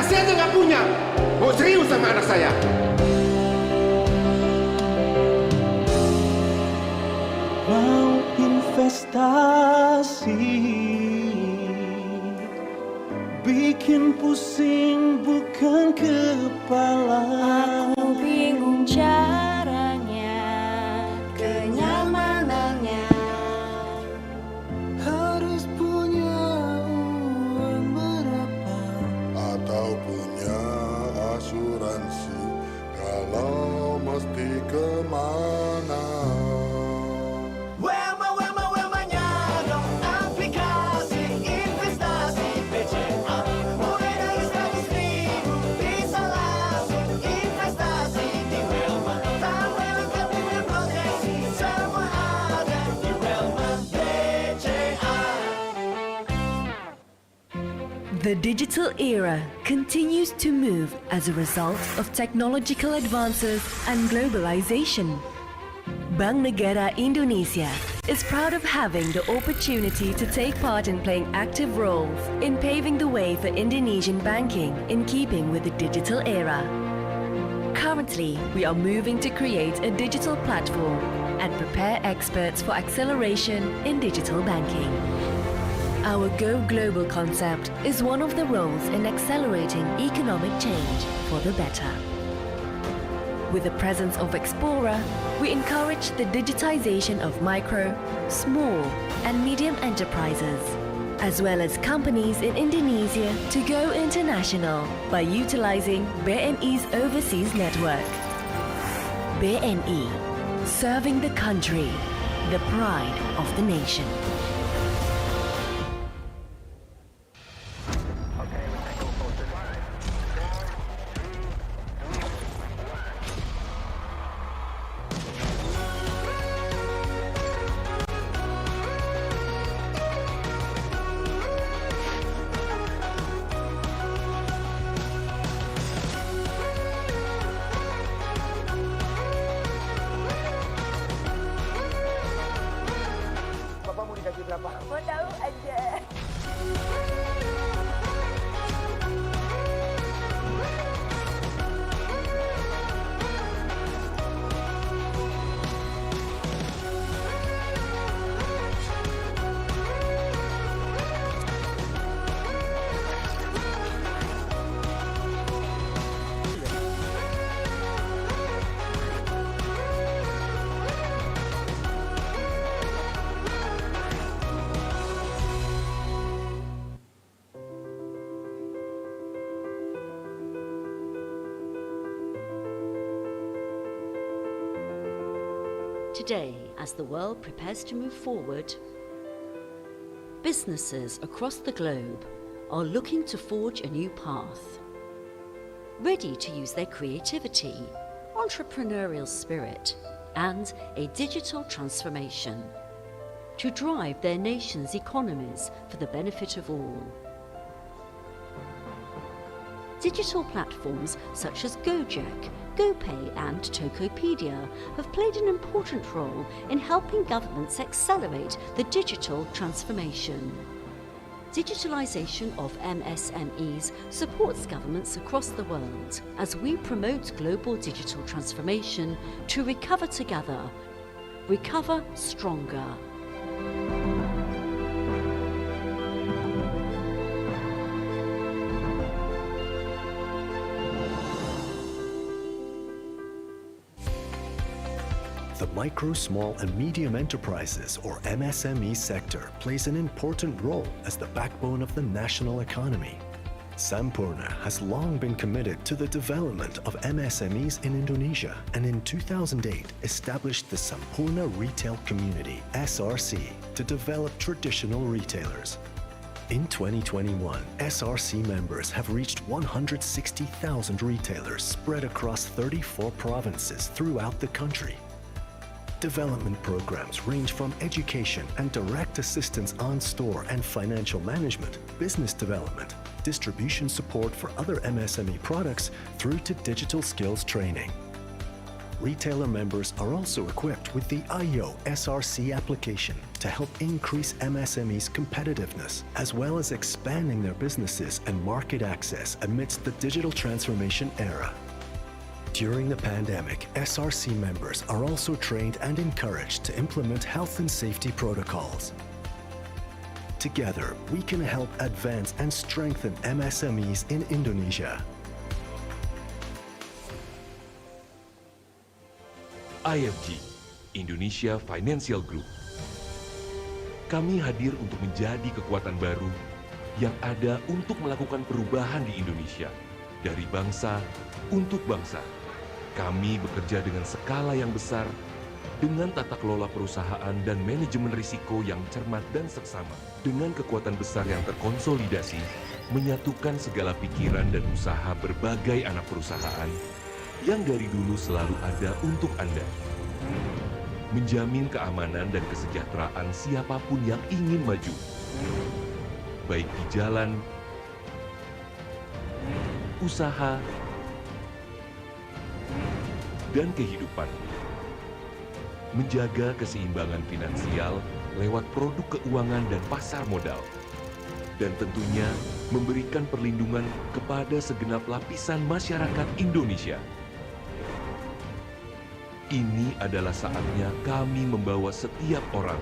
Dikasih aja nggak punya. Mau serius sama anak saya. Mau investasi, bikin pusing bukan kepala. Aku bingung caranya, kenyamanannya. Harus punya uang berapa, atau punya asuransi kalau mesti kemana. Wema-nya dong aplikasi investasi BCA. Mulai dari 100.000 bisa langsung investasi di Wema. Tanpa lengkap dengan proteksi, semua ada di Wema BCA. The digital era continues to move as a result of technological advances and globalization. Bank Negara Indonesia is proud of having the opportunity to take part in playing active roles in paving the way for Indonesian banking in keeping with the digital era. Currently, we are moving to create a digital platform and prepare experts for acceleration in digital banking. Our Go Global concept is one of the roles in accelerating economic change for the better. With the presence of Explorer, we encourage the digitization of micro, small, and medium enterprises, as well as companies in Indonesia to go international by utilizing BNI's overseas network. BNI, serving the country, the pride of the nation. Bapak mau dikasih berapa? Mau tahu aja. Today, as the world prepares to move forward, businesses across the globe are looking to forge a new path, ready to use their creativity, entrepreneurial spirit, and a digital transformation to drive their nation's economies for the benefit of all. Digital platforms such as Gojek, GoPay and Tokopedia have played an important role in helping governments accelerate the digital transformation. Digitalization of MSMEs supports governments across the world as we promote global digital transformation to recover together, recover stronger. The micro, small and medium enterprises or MSME sector plays an important role as the backbone of the national economy. Sampurna has long been committed to the development of MSMEs in Indonesia and in 2008 established the Sampurna Retail Community, SRC, to develop traditional retailers. In 2021, SRC members have reached 160,000 retailers spread across 34 provinces throughout the country. Development programs range from education and direct assistance on store and financial management, business development, distribution support for other MSME products through to digital skills training. retailer members are also equipped with the IO SRC application to help increase MSMEs' competitiveness, as well as expanding their businesses and market access amidst the digital transformation era. During the pandemic, SRC members are also trained and encouraged to implement health and safety protocols. Together, we can help advance and strengthen MSMEs in Indonesia. IFG, Indonesia Financial Group. Kami hadir untuk menjadi kekuatan baru yang ada untuk melakukan perubahan di Indonesia, dari bangsa untuk bangsa. Kami bekerja dengan skala yang besar, dengan tata kelola perusahaan dan manajemen risiko yang cermat dan seksama. Dengan kekuatan besar yang terkonsolidasi, menyatukan segala pikiran dan usaha berbagai anak perusahaan yang dari dulu selalu ada untuk Anda. Menjamin keamanan dan kesejahteraan siapapun yang ingin maju, baik di jalan, usaha, dan kehidupan. Menjaga keseimbangan finansial lewat produk keuangan dan pasar modal. Dan tentunya memberikan perlindungan kepada segenap lapisan masyarakat Indonesia. Ini adalah saatnya kami membawa setiap orang,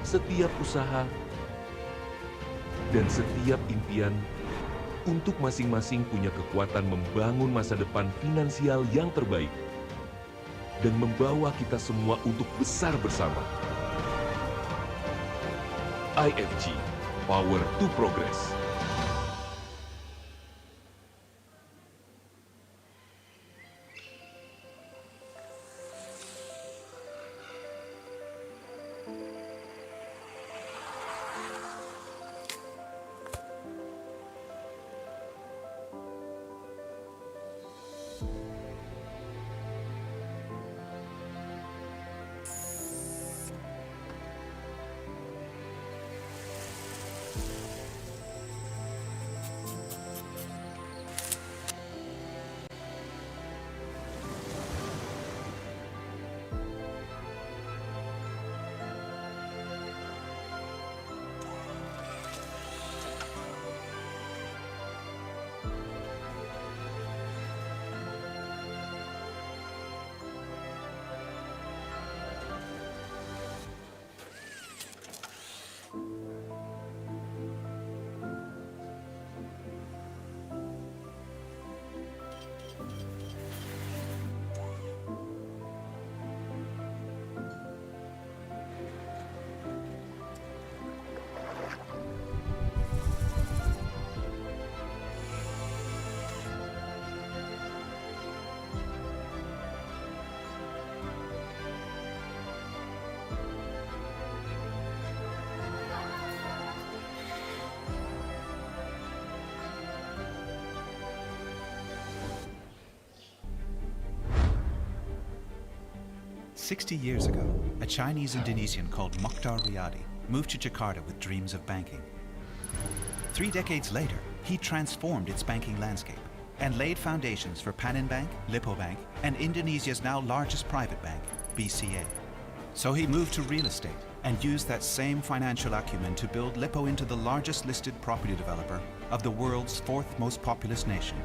setiap usaha, dan setiap impian untuk masing-masing punya kekuatan membangun masa depan finansial yang terbaik dan membawa kita semua untuk besar bersama. IFG, Power to Progress. "60 years ago, a Chinese Indonesian called Mokhtar Riyadi moved to Jakarta with dreams of banking. 3 decades later, he transformed its banking landscape and laid foundations for Panin Bank, Lipo Bank, and Indonesia's now largest private bank, BCA. So he moved to real estate and used that same financial acumen to build Lipo into the largest listed property developer of the world's 4th most populous nation.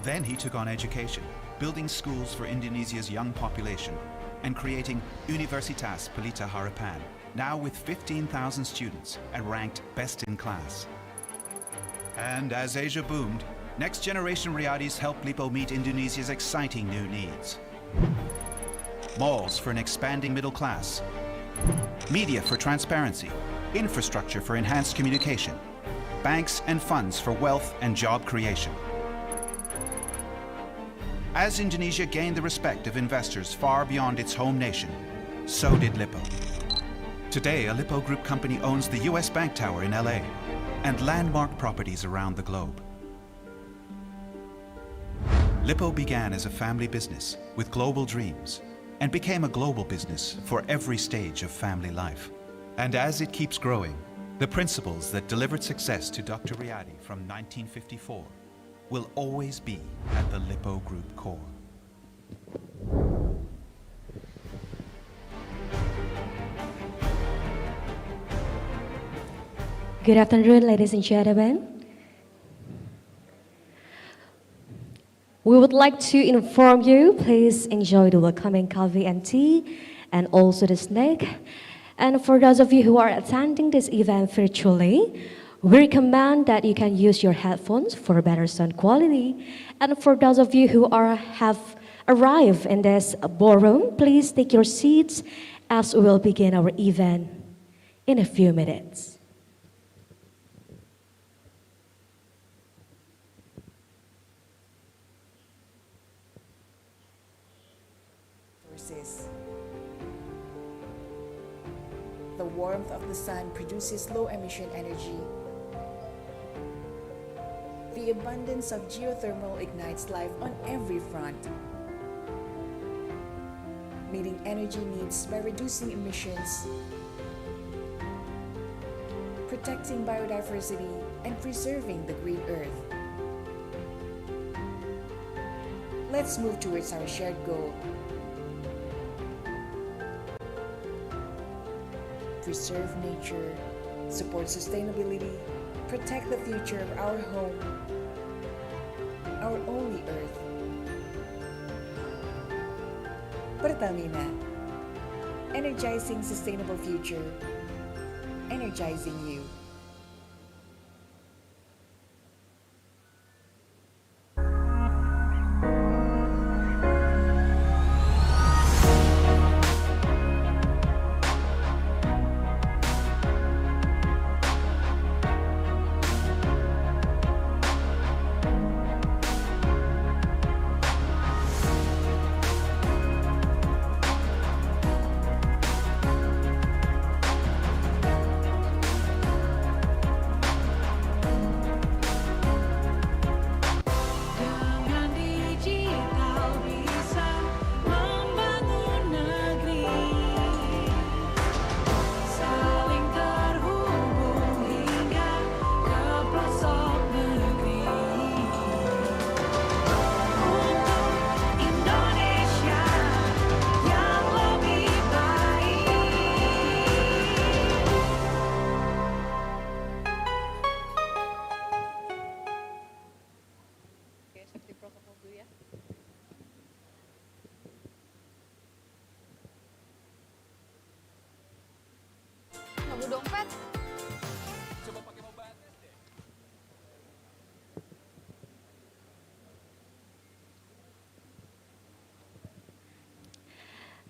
Then he took on education, building schools for Indonesia's young population and creating Universitas Pelita Harapan, now with 15,000 students and ranked best in class. And as Asia boomed, next generation Riyadis helped Lipo meet Indonesia's exciting new needs. Malls for an expanding middle class, media for transparency, infrastructure for enhanced communication, banks and funds for wealth and job creation. As Indonesia gained the respect of investors far beyond its home nation, so did Lipo. Today, a Lipo Group company owns the US Bank Tower in LA and landmark properties around the globe. Lipo began as a family business with global dreams and became a global business for every stage of family life. And as it keeps growing, the principles that delivered success to Dr. Riyadi from 1954 will always be at the Lippo Group core. Good afternoon, ladies and gentlemen. We would like to inform you, please enjoy the welcoming coffee and tea, and also the snack. And for those of you who are attending this event virtually, we recommend that you can use your headphones for better sound quality. And for those of you who have arrived in this ballroom, please take your seats as we will begin our event in a few minutes. The warmth of the sun produces low-emission energy. The abundance of geothermal ignites life on every front, meeting energy needs by reducing emissions, protecting biodiversity, and preserving the green earth. Let's move towards our shared goal. Preserve nature, support sustainability, protect the future of our home, our only Earth. Pertamina, energizing sustainable future, energizing you.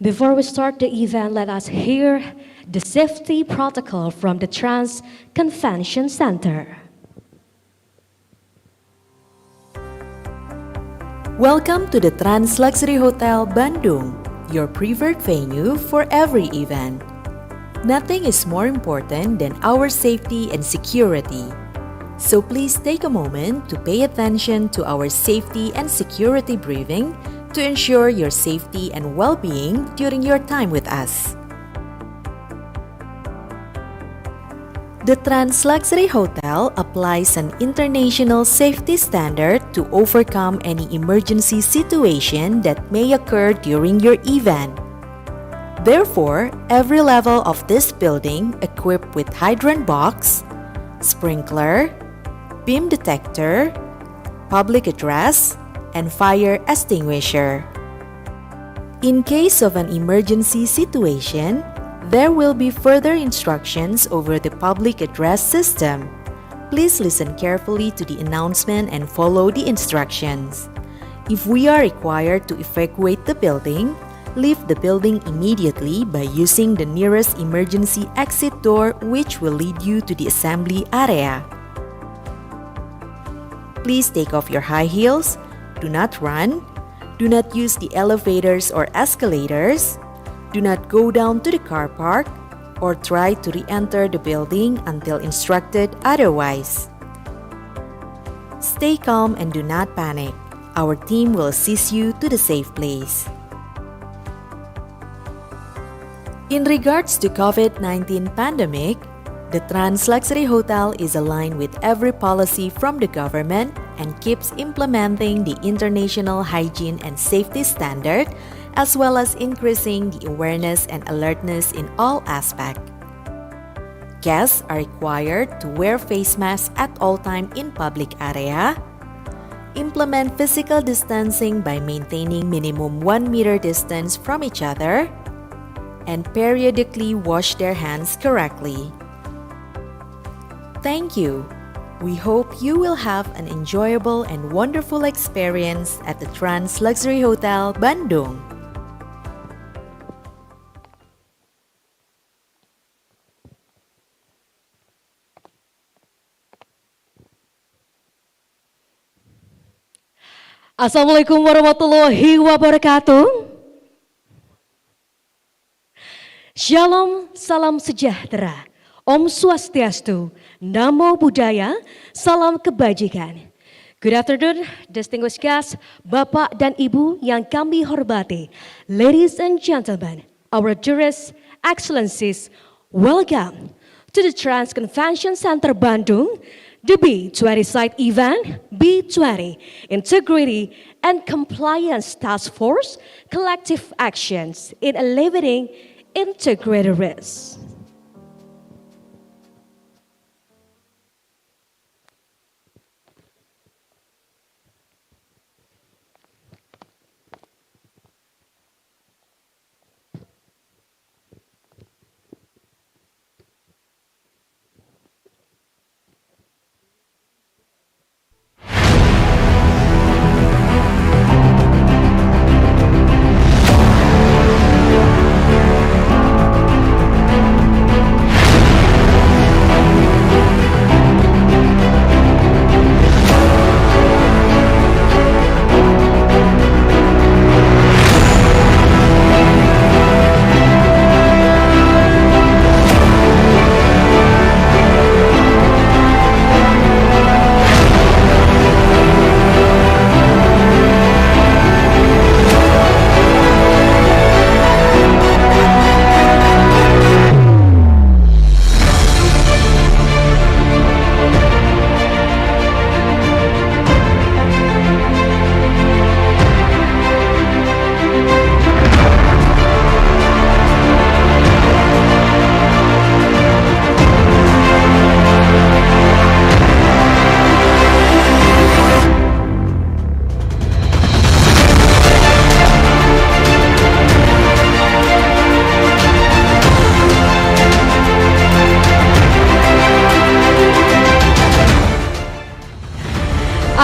Before we start the event, let us hear the safety protocol from the Trans Convention Center. Welcome to the Trans Luxury Hotel Bandung, your preferred venue for every event. Nothing is more important than our safety and security. So please take a moment to pay attention to our safety and security briefing to ensure your safety and well-being during your time with us. The Trans Luxury Hotel applies an international safety standard to overcome any emergency situation that may occur during your event. Therefore, every level of this building equipped with hydrant box, sprinkler, beam detector, public address, and fire extinguisher. In case of an emergency situation, there will be further instructions over the public address system. Please listen carefully to the announcement and follow the instructions. If we are required to evacuate the building, leave the building immediately by using the nearest emergency exit door, which will lead you to the assembly area. Please take off your high heels. Do not run. Do not use the elevators or escalators. Do not go down to the car park or try to re-enter the building until instructed otherwise. Stay calm and do not panic. Our team will assist you to the safe place. In regards to COVID-19 pandemic, the Trans Luxury Hotel is aligned with every policy from the government and keeps implementing the international hygiene and safety standard, as well as increasing the awareness and alertness in all aspects. Guests are required to wear face masks at all times in public area, implement physical distancing by maintaining minimum 1 meter distance from each other, and periodically wash their hands correctly. Thank you. We hope you will have an enjoyable and wonderful experience at the Trans Luxury Hotel, Bandung. Assalamualaikum warahmatullahi wabarakatuh. Shalom, salam sejahtera. Om Swastiastu, Namo Buddhaya, salam kebajikan. Good afternoon, distinguished guests, Bapak dan Ibu yang kami hormati. Ladies and gentlemen, our dearest excellencies, welcome to the Trans Convention Center Bandung, the B20 site event, B20 Integrity and Compliance Task Force, Collective Actions in Alleviating Integrated Risk.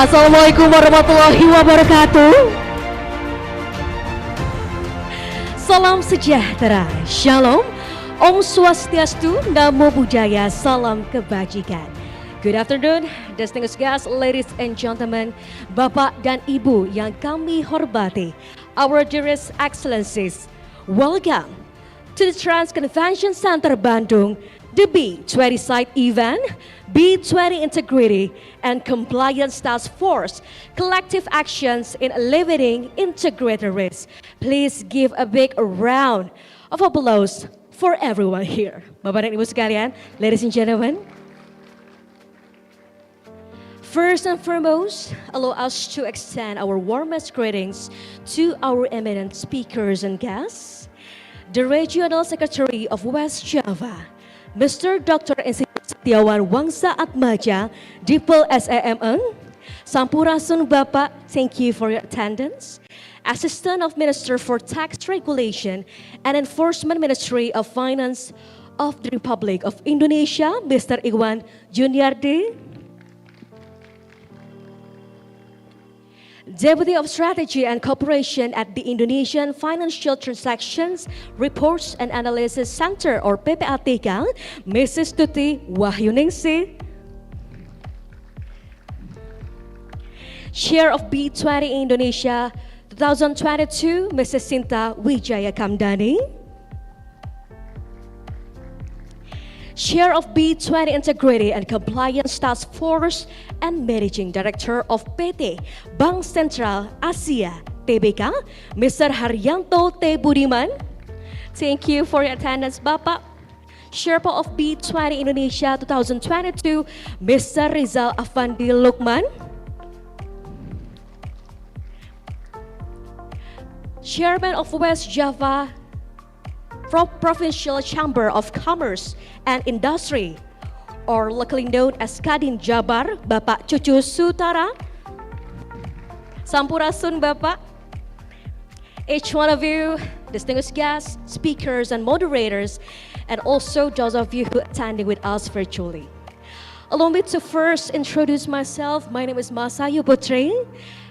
Assalamualaikum warahmatullahi wabarakatuh. Salam sejahtera, Shalom, Om Swastiastu, Namo Buddhaya, salam kebajikan. Good afternoon, distinguished guests, ladies and gentlemen, Bapak dan Ibu yang kami hormati, our dearest excellencies, welcome to the Trans Convention Center Bandung, the B20 site event, B20 Integrity and Compliance Task Force, Collective Actions in Alleviating Integrated Risk. Please give a big round of applause for everyone here. Bapak dan Ibu sekalian, ladies and gentlemen. First and foremost, allow us to extend our warmest greetings to our eminent speakers and guests, the Regional Secretary of West Java, Mr. Dr. Setiawan Wangsa Atmaja, Dipel SAMN, Sampurasun Bapak, thank you for your attendance. Assistant of Minister for Tax Regulation and Enforcement Ministry of Finance of the Republic of Indonesia, Mr. Iwan Juniardi. Deputy of Strategy and Cooperation at the Indonesian Financial Transactions Reports and Analysis Center or PPATK, Mrs. Tuti Wahyuningsi. Chair of B20 Indonesia 2022, Mrs. Sinta Wijaya Kamdani. Chair of B20 Integrity and Compliance Task Force and Managing Director of PT Bank Sentral Asia TBK, Mr. Haryanto T. Budiman. Thank you for your attendance, Bapak. Sherpa of B20 Indonesia 2022, Mr. Rizal Afandi Lukman. Chairman of West Java Provincial Chamber of Commerce and Industry, or locally known as Kadin Jabar, Bapak Cucu Sutara. Sampurasun Bapak. Each one of you, distinguished guests, speakers, and moderators, and also those of you who are attending with us virtually. Allow me to first introduce myself. My name is Masayu Putri.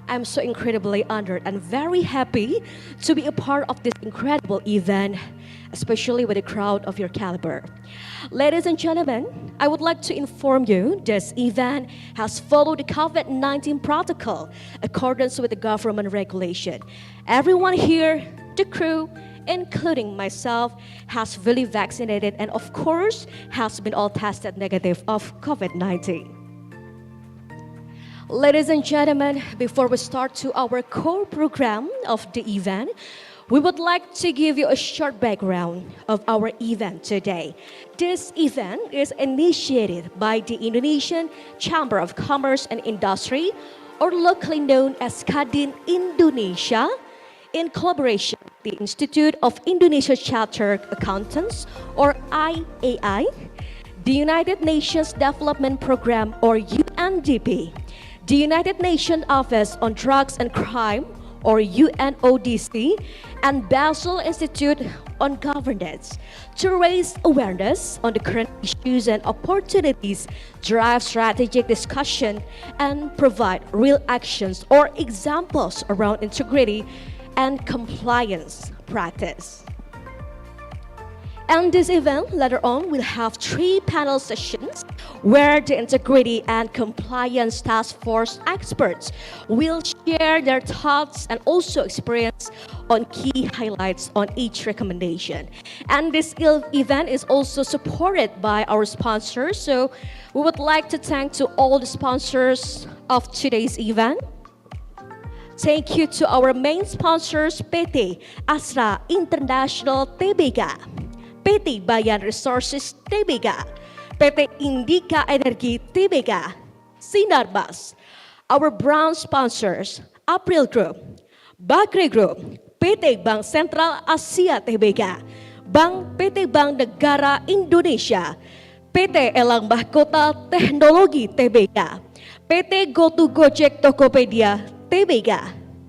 I'm so incredibly honored and very happy to be a part of this incredible event, especially with a crowd of your caliber. Ladies and gentlemen, I would like to inform you this event has followed the COVID-19 protocol accordance with the government regulation. Everyone here, the crew, including myself, has fully vaccinated and of course has been all tested negative of COVID-19. Ladies and gentlemen, before we start to our core program of the event, we would like to give you a short background of our event today. This event is initiated by the Indonesian Chamber of Commerce and Industry, or locally known as Kadin Indonesia, in collaboration with the Institute of Indonesia Chartered Accountants, or IAI, the United Nations Development Program, or UNDP, the United Nations Office on Drugs and Crime, or UNODC, and Basel Institute on Governance to raise awareness on the current issues and opportunities, drive strategic discussion, and provide real actions or examples around integrity and compliance practice. And this event later on will have 3 panel sessions where the integrity and compliance task force experts will share their thoughts and also experience on key highlights on each recommendation. And this event is also supported by our sponsors, so we would like to thank to all the sponsors of today's event. Thank you to our main sponsors, PT Astra International Tbk, PT Bayan Resources Tbk, PT Indika Energi Tbk, Sinarbas. Our brown sponsors, April Group, Bakri Group, PT Bank Sentral Asia Tbk, PT Bank Negara Indonesia, PT Elang Mahkota Teknologi Tbk, PT GoTo Gojek Tokopedia Tbk,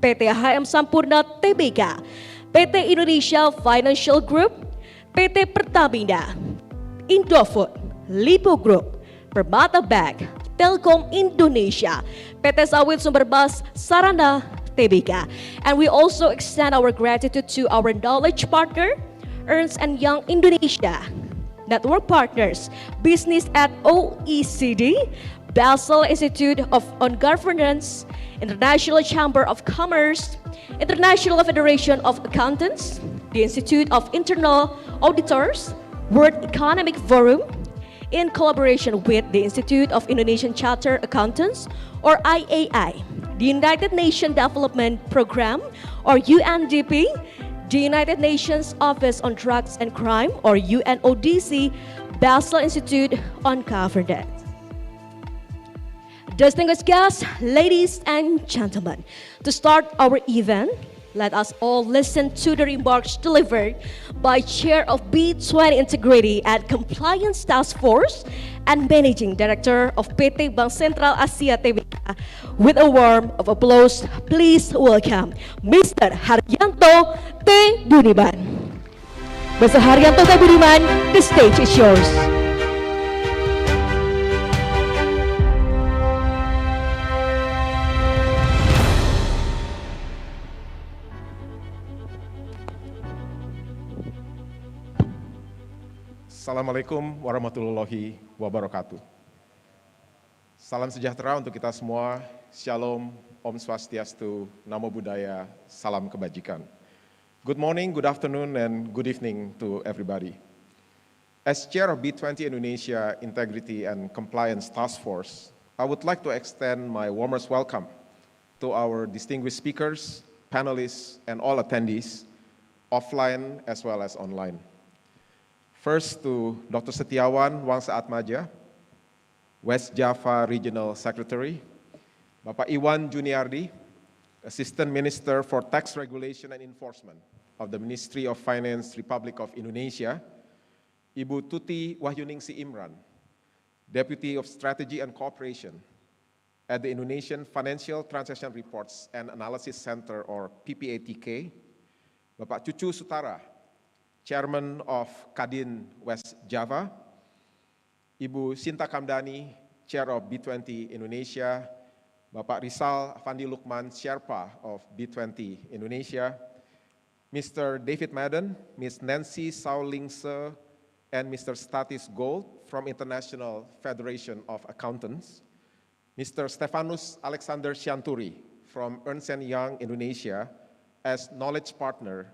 PT HM Sampurna Tbk, PT Indonesia Financial Group, PT Pertamina, Indofood, Lipo Group, Permata Bank, Telkom Indonesia, PT Sawit Sumberbas Sarana Tbk. And we also extend our gratitude to our knowledge partner, Ernst & Young Indonesia, network partners, Business at OECD, Basel Institute on Governance, International Chamber of Commerce, International Federation of Accountants, the Institute of Internal Auditors, World Economic Forum, in collaboration with the Institute of Indonesian Chartered Accountants, or IAI, the United Nations Development Program, or UNDP, the United Nations Office on Drugs and Crime, or UNODC, Basel Institute on Governance. Distinguished guests, ladies and gentlemen, to start our event, let us all listen to the remarks delivered by Chair of B20 Integrity and Compliance Task Force and Managing Director of PT Bank Sentral Asia Tbk. With a warm of applause, please welcome Mr. Haryanto T. Budiman. Mr. Haryanto T. Budiman, the stage is yours. Assalamualaikum warahmatullahi wabarakatuh. Salam sejahtera untuk kita semua. Shalom, Om Swastiastu, Namo Buddhaya, Salam Kebajikan. Good morning, good afternoon, and good evening to everybody. As Chair of B20 Indonesia Integrity and Compliance Task Force, I would like to extend my warmest welcome to our distinguished speakers, panelists, and all attendees, offline as well as online. First to Dr. Setiawan Wangsa Atmaja, West Java Regional Secretary, Bapak Iwan Juniardi, Assistant Minister for Tax Regulation and Enforcement of the Ministry of Finance, Republic of Indonesia, Ibu Tuti Wahyuningsi Imran, Deputy of Strategy and Cooperation at the Indonesian Financial Transaction Reports and Analysis Center, or PPATK, Bapak Cucu Sutara, Chairman of Kadin West Java, Ibu Sinta Kamdani, Chair of B20 Indonesia, Bapak Rizal Afandi Lukman, Sherpa of B20 Indonesia, Mr. David Madden, Ms. Nancy Saulingse, and Mr. Statis Gold from International Federation of Accountants, Mr. Stefanus Alexander Sianturi from Ernst & Young Indonesia as knowledge partner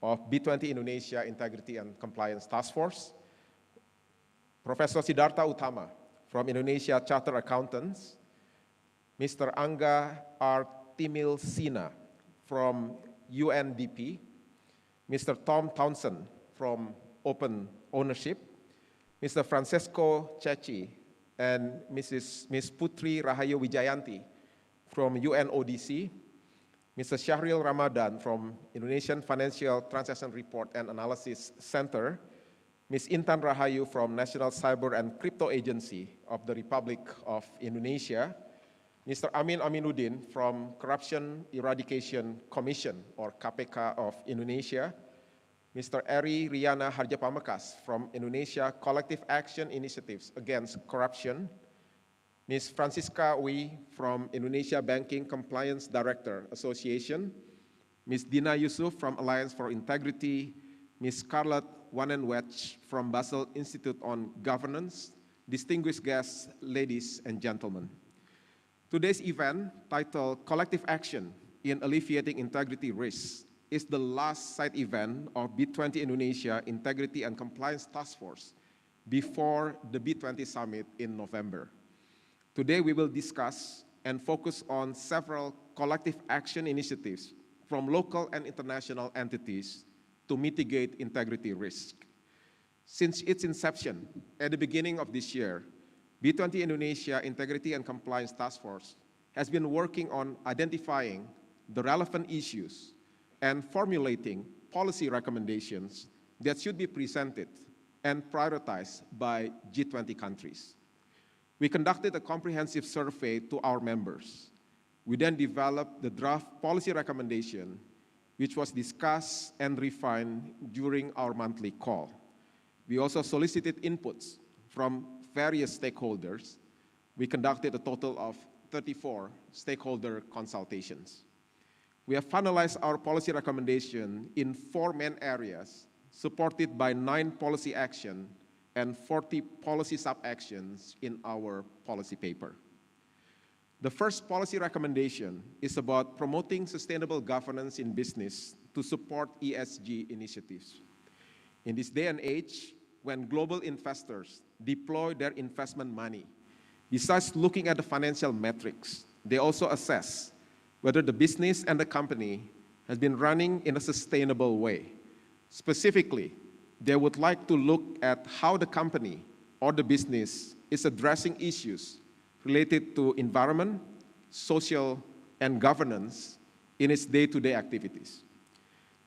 of B20 Indonesia Integrity and Compliance Task Force, Professor Siddhartha Utama from Indonesia Chartered Accountants, Mr. Angga R. Timil Sina from UNDP, Mr. Tom Townsend from Open Ownership, Mr. Francesco Cecchi and Ms. Putri Rahayu Wijayanti from UNODC, Mr. Syahril Ramadan from Indonesian Financial Transaction Report and Analysis Center, Ms. Intan Rahayu from National Cyber and Crypto Agency of the Republic of Indonesia, Mr. Amin Aminuddin from Corruption Eradication Commission, or KPK of Indonesia, Mr. Eri Riana Harjapamekas from Indonesia Collective Action Initiatives Against Corruption, Ms. Francisca Ui from Indonesia Banking Compliance Director Association, Ms. Dina Yusuf from Alliance for Integrity, Ms. Scarlett Wanenwetch from Basel Institute on Governance, distinguished guests, ladies and gentlemen. Today's event, titled Collective Action in Alleviating Integrity Risks, is the last side event of B20 Indonesia Integrity and Compliance Task Force before the B20 Summit in November. Today we will discuss and focus on several collective action initiatives from local and international entities to mitigate integrity risk. Since its inception at the beginning of this year, B20 Indonesia Integrity and Compliance Task Force has been working on identifying the relevant issues and formulating policy recommendations that should be presented and prioritized by G20 countries. We conducted a comprehensive survey to our members. We then developed the draft policy recommendation, which was discussed and refined during our monthly call. We also solicited inputs from various stakeholders. We conducted a total of 34 stakeholder consultations. We have finalized our policy recommendation in 4 main areas, supported by 9 policy actions and 40 policy sub-actions in our policy paper. The first policy recommendation is about promoting sustainable governance in business to support ESG initiatives. In this day and age, when global investors deploy their investment money, besides looking at the financial metrics, they also assess whether the business and the company has been running in a sustainable way. Specifically, they would like to look at how the company or the business is addressing issues related to environment, social, and governance in its day-to-day activities.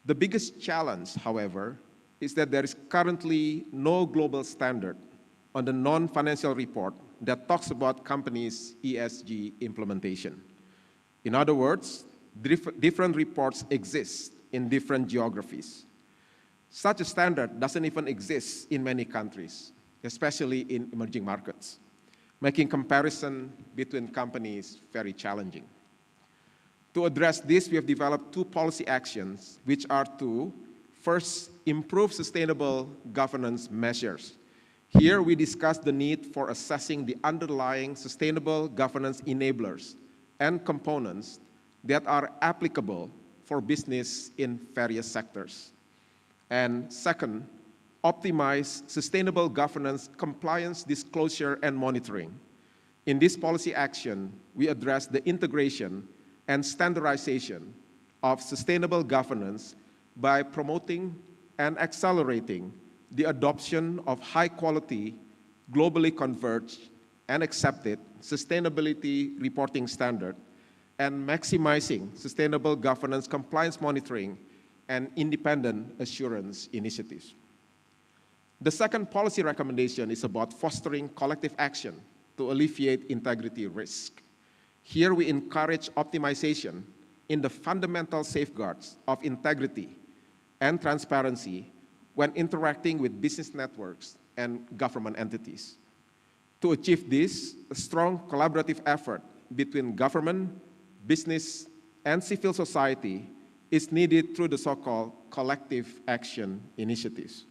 The biggest challenge, however, is that there is currently no global standard on the non-financial report that talks about companies' ESG implementation. In other words, different reports exist in different geographies. Such a standard doesn't even exist in many countries, especially in emerging markets, making comparison between companies very challenging. To address this, we have developed 2 policy actions, which are to, first, improve sustainable governance measures. Here we discuss the need for assessing the underlying sustainable governance enablers and components that are applicable for business in various sectors. And second, optimize sustainable governance compliance, disclosure, and monitoring. In this policy action, we address the integration and standardization of sustainable governance by promoting and accelerating the adoption of high-quality, globally converged and accepted sustainability reporting standard and maximizing sustainable governance compliance monitoring and independent assurance initiatives. The second policy recommendation is about fostering collective action to alleviate integrity risk. Here we encourage optimization in the fundamental safeguards of integrity and transparency when interacting with business networks and government entities. To achieve this, a strong collaborative effort between government, business, and civil society is needed through the so-called collective action initiatives.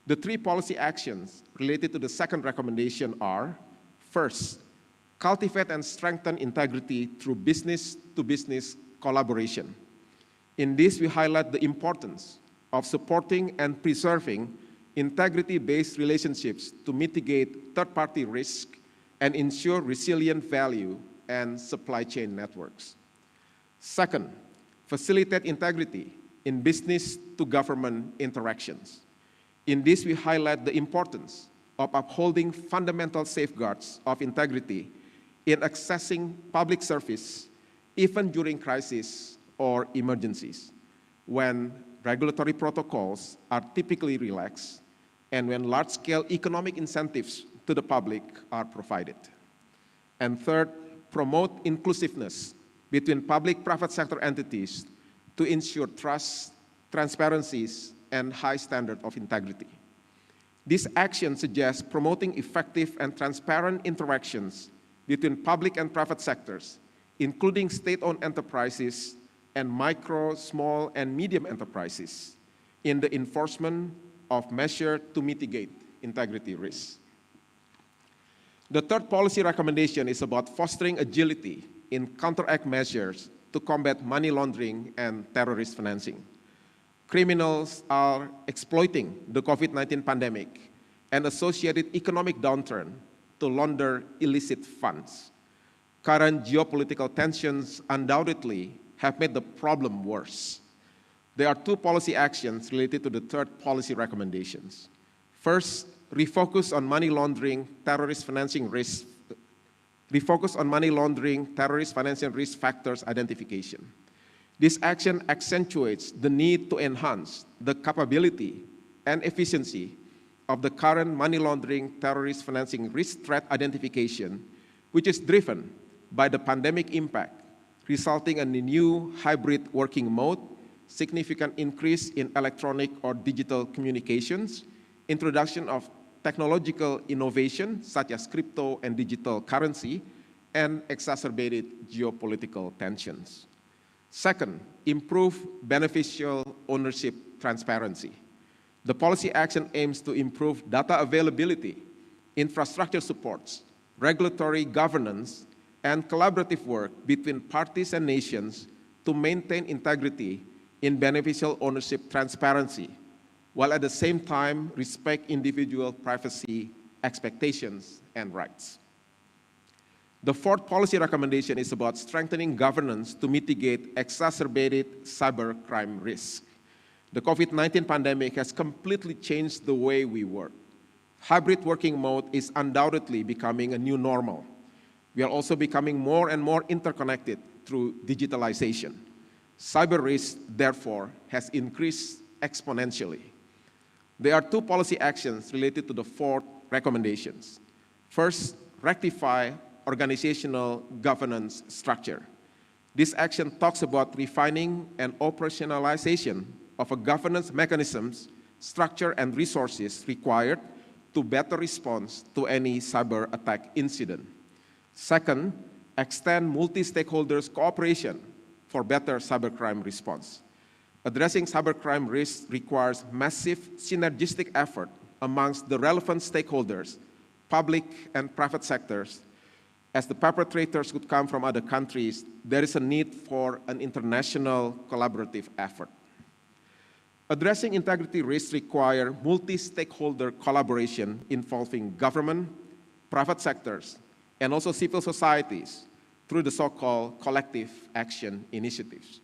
The three policy actions related to the second recommendation are: first, cultivate and strengthen integrity through business-to-business collaboration. In this, we highlight the importance of supporting and preserving integrity-based relationships to mitigate third-party risk and ensure resilient value and supply chain networks. Second, facilitate integrity in business-to-government interactions. In this, we highlight the importance of upholding fundamental safeguards of integrity in accessing public service, even during crises or emergencies, when regulatory protocols are typically relaxed and when large-scale economic incentives to the public are provided. And third, promote inclusiveness between public-private sector entities to ensure trust, transparencies, and high standard of integrity. This action suggests promoting effective and transparent interactions between public and private sectors, including state-owned enterprises and micro, small, and medium enterprises in the enforcement of measures to mitigate integrity risks. The third policy recommendation is about fostering agility in counteract measures to combat money laundering and terrorist financing. Criminals are exploiting the COVID-19 pandemic and associated economic downturn to launder illicit funds. Current geopolitical tensions undoubtedly have made the problem worse. There are two policy actions related to the third policy recommendations. First, refocus on money laundering, terrorist financing risk factors identification. This action accentuates the need to enhance the capability and efficiency of the current money laundering terrorist financing risk threat identification, which is driven by the pandemic impact, resulting in a new hybrid working mode, significant increase in electronic or digital communications, introduction of technological innovation such as crypto and digital currency, and exacerbated geopolitical tensions. Second, improve beneficial ownership transparency. The policy action aims to improve data availability, infrastructure supports, regulatory governance, and collaborative work between parties and nations to maintain integrity in beneficial ownership transparency, while at the same time respect individual privacy expectations and rights. The fourth policy recommendation is about strengthening governance to mitigate exacerbated cybercrime risk. The COVID-19 pandemic has completely changed the way we work. Hybrid working mode is undoubtedly becoming a new normal. We are also becoming more and more interconnected through digitalization. Cyber risk, therefore, has increased exponentially. There are two policy actions related to the four recommendations. First, rectify organizational governance structure. This action talks about refining and operationalization of a governance mechanisms, structure, and resources required to better respond to any cyber attack incident. Second, extend multi-stakeholders cooperation for better cybercrime response. Addressing cybercrime risk requires massive synergistic effort amongst the relevant stakeholders, public and private sectors. As the perpetrators could come from other countries, there is a need for an international collaborative effort. Addressing integrity risks require multi-stakeholder collaboration involving government, private sectors, and also civil societies through the so-called collective action initiatives.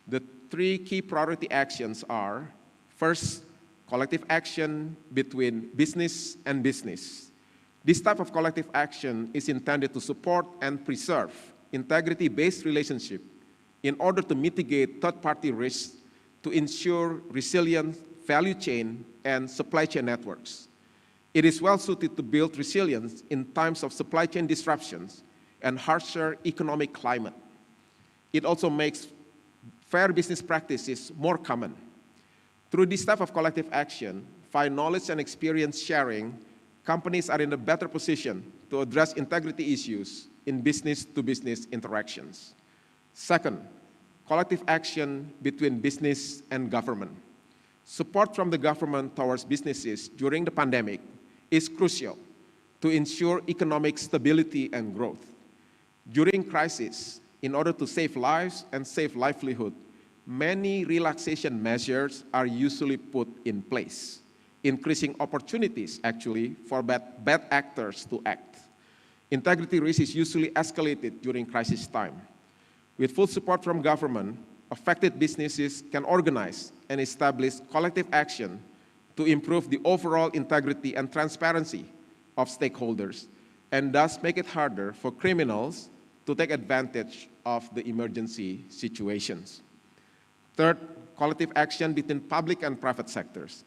The three key priority actions are: first, collective action between business and business. This type of collective action is intended to support and preserve integrity-based relationship in order to mitigate third-party risks to ensure resilient value chain and supply chain networks. It is well suited to build resilience in times of supply chain disruptions and harsher economic climate. It also makes fair business practices more common. Through this type of collective action, via knowledge and experience sharing, companies are in a better position to address integrity issues in business-to-business interactions. Second, collective action between business and government. Support from the government towards businesses during the pandemic is crucial to ensure economic stability and growth. During crisis, in order to save lives and save livelihood, many relaxation measures are usually put in place, increasing opportunities, actually, for bad actors to act. Integrity risk is usually escalated during crisis time. With full support from government, affected businesses can organize and establish collective action to improve the overall integrity and transparency of stakeholders, and thus make it harder for criminals to take advantage of the emergency situations. Third, collective action between public and private sectors.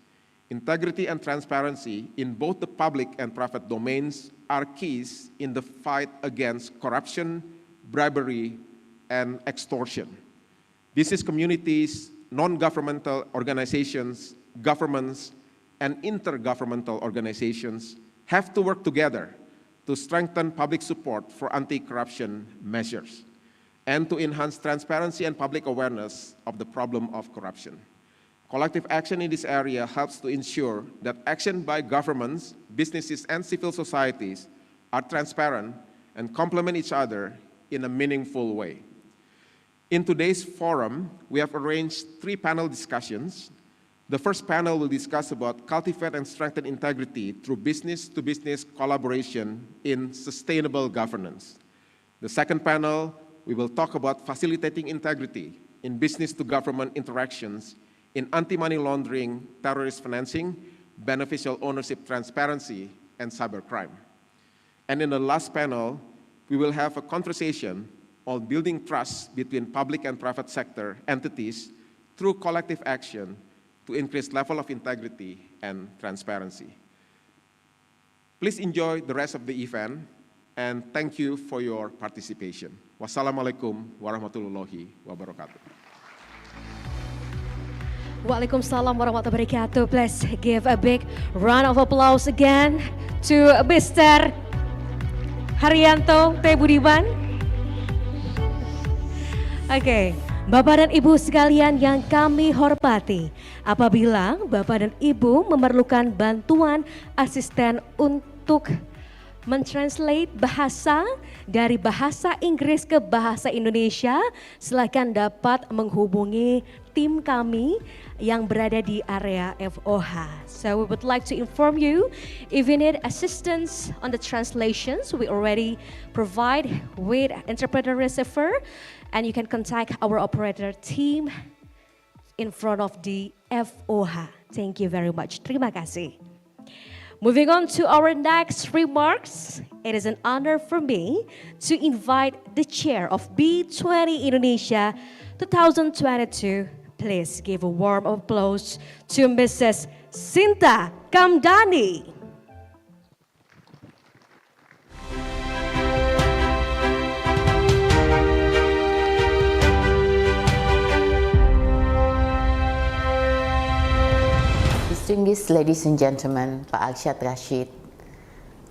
Integrity and transparency in both the public and private domains are keys in the fight against corruption, bribery, and extortion. Business communities, non-governmental organizations, governments, and intergovernmental organizations have to work together to strengthen public support for anti-corruption measures and to enhance transparency and public awareness of the problem of corruption. Collective action in this area helps to ensure that action by governments, businesses, and civil societies are transparent and complement each other in a meaningful way. In today's forum, we have arranged 3 panel discussions. The first panel will discuss about cultivate and strengthen integrity through business-to-business collaboration in sustainable governance. The second panel, we will talk about facilitating integrity in business-to-government interactions in anti-money laundering, terrorist financing, beneficial ownership transparency, and cybercrime. And in the last panel, we will have a conversation on building trust between public and private sector entities through collective action to increase level of integrity and transparency. Please enjoy the rest of the event, and thank you for your participation. Wassalamualaikum warahmatullahi wabarakatuh. Waalaikumsalam warahmatullahi wabarakatuh. Please give a big round of applause again to Mr. Haryanto T. Budiman. Oke, Bapak dan Ibu sekalian yang kami hormati, apabila Bapak dan Ibu memerlukan bantuan asisten untuk mentranslate bahasa dari bahasa Inggris ke bahasa Indonesia, silakan dapat menghubungi tim kami yang berada di area FOH. So we would like to inform you, if you need assistance on the translations, we already provide with interpreter receiver, and you can contact our operator team in front of the FOH. Thank you very much. Terima kasih. Moving on to our next remarks, it is an honor for me to invite the chair of B20 Indonesia 2022. Please give a warm applause to Mrs. Sinta Kamdani. Distinguished ladies and gentlemen, Pak Arsyad Rashid,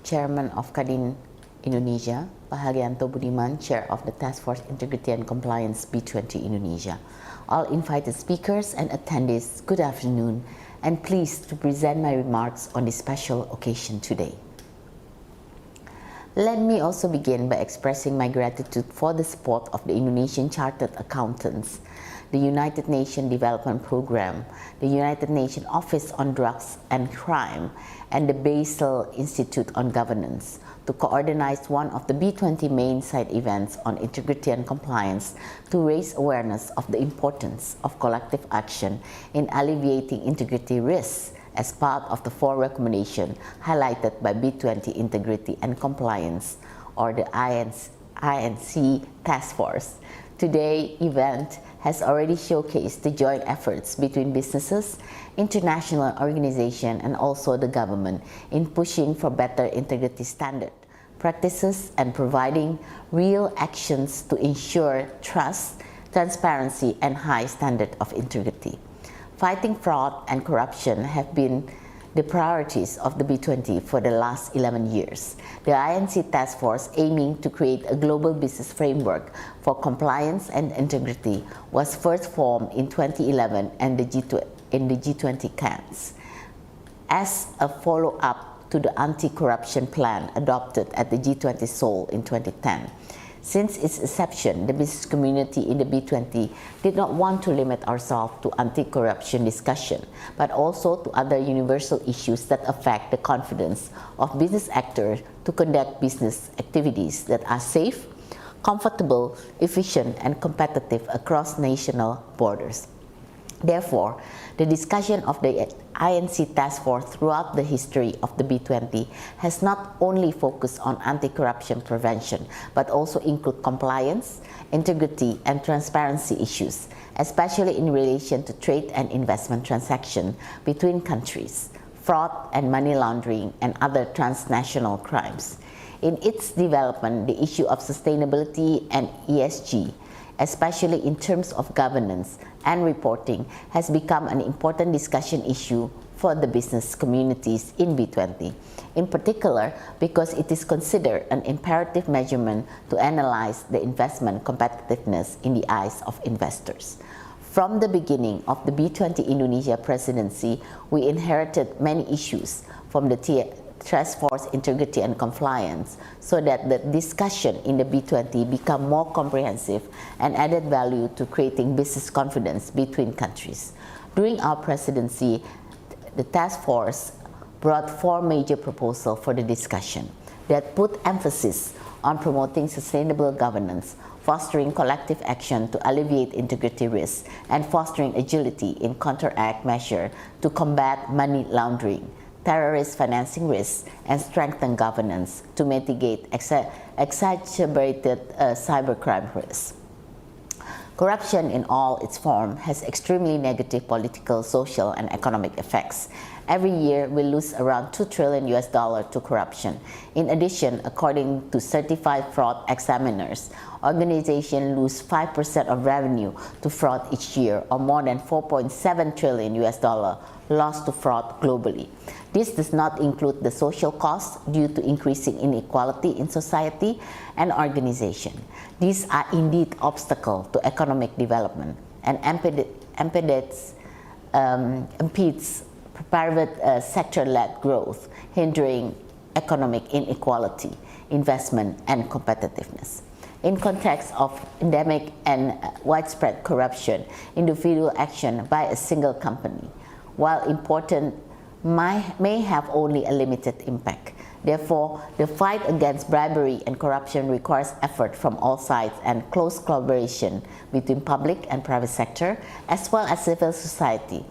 Chairman of Kadin Indonesia, Pak Haryanto Budiman, Chair of the Task Force Integrity and Compliance B20 Indonesia, all invited speakers and attendees, good afternoon, and pleased to present my remarks on this special occasion today. Let me also begin by expressing my gratitude for the support of the Indonesian Chartered Accountants, the United Nations Development Programme, the United Nations Office on Drugs and Crime, and the Basel Institute on Governance to coordinate one of the B20 main side events on integrity and compliance to raise awareness of the importance of collective action in alleviating integrity risks as part of the 4 recommendations highlighted by B20 Integrity and Compliance, or the INC Task Force. Today's event has already showcased the joint efforts between businesses, international organizations, and also the government in pushing for better integrity standard practices and providing real actions to ensure trust, transparency, and high standard of integrity. Fighting fraud and corruption have been the priorities of the B20 for the last 11 years. The INC Task Force, aiming to create a global business framework for compliance and integrity, was first formed in 2011 and in the G20 Cannes as a follow-up to the anti-corruption plan adopted at the G20 Seoul in 2010. Since its inception, the business community in the B20 did not want to limit ourselves to anti-corruption discussion, but also to other universal issues that affect the confidence of business actors to conduct business activities that are safe, comfortable, efficient, and competitive across national borders. Therefore, the discussion of the INC Task Force throughout the history of the B20 has not only focused on anti-corruption prevention, but also include compliance, integrity, and transparency issues, especially in relation to trade and investment transactions between countries, fraud and money laundering, and other transnational crimes. In its development, the issue of sustainability and ESG, especially in terms of governance and reporting, has become an important discussion issue for the business communities in B20, in particular because it is considered an imperative measurement to analyze the investment competitiveness in the eyes of investors. From the beginning of the B20 Indonesia presidency, we inherited many issues from the Task Force integrity and compliance, so that the discussion in the B20 become more comprehensive and added value to creating business confidence between countries. During our presidency, the task force brought 4 major proposals for the discussion that put emphasis on promoting sustainable governance, fostering collective action to alleviate integrity risks, and fostering agility in counteract measures to combat money laundering, terrorist financing risks, and strengthen governance to mitigate exacerbated cybercrime risks. Corruption in all its forms has extremely negative political, social, and economic effects. Every year, we lose around $2 trillion to corruption. In addition, according to certified fraud examiners, organizations lose 5% of revenue to fraud each year, or more than $4.7 trillion lost to fraud globally. This does not include the social costs due to increasing inequality in society and organization. These are indeed obstacles to economic development and impedes private sector-led growth, hindering economic inequality, investment, and competitiveness. In context of endemic and widespread corruption, individual action by a single company, while important, may have only a limited impact. Therefore, the fight against bribery and corruption requires effort from all sides and close collaboration between public and private sector, as well as civil society.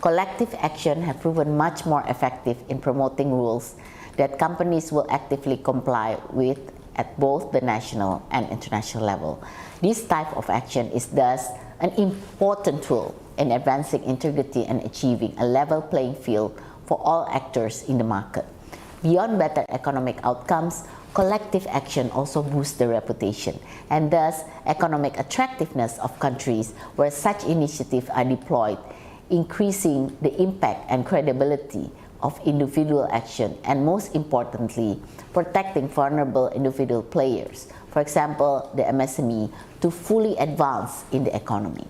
Collective action has proven much more effective in promoting rules that companies will actively comply with at both the national and international level. This type of action is thus an important tool in advancing integrity and achieving a level playing field for all actors in the market. Beyond better economic outcomes, collective action also boosts the reputation and thus economic attractiveness of countries where such initiatives are deployed, increasing the impact and credibility of individual action, and most importantly, protecting vulnerable individual players, for example, the MSME, to fully advance in the economy.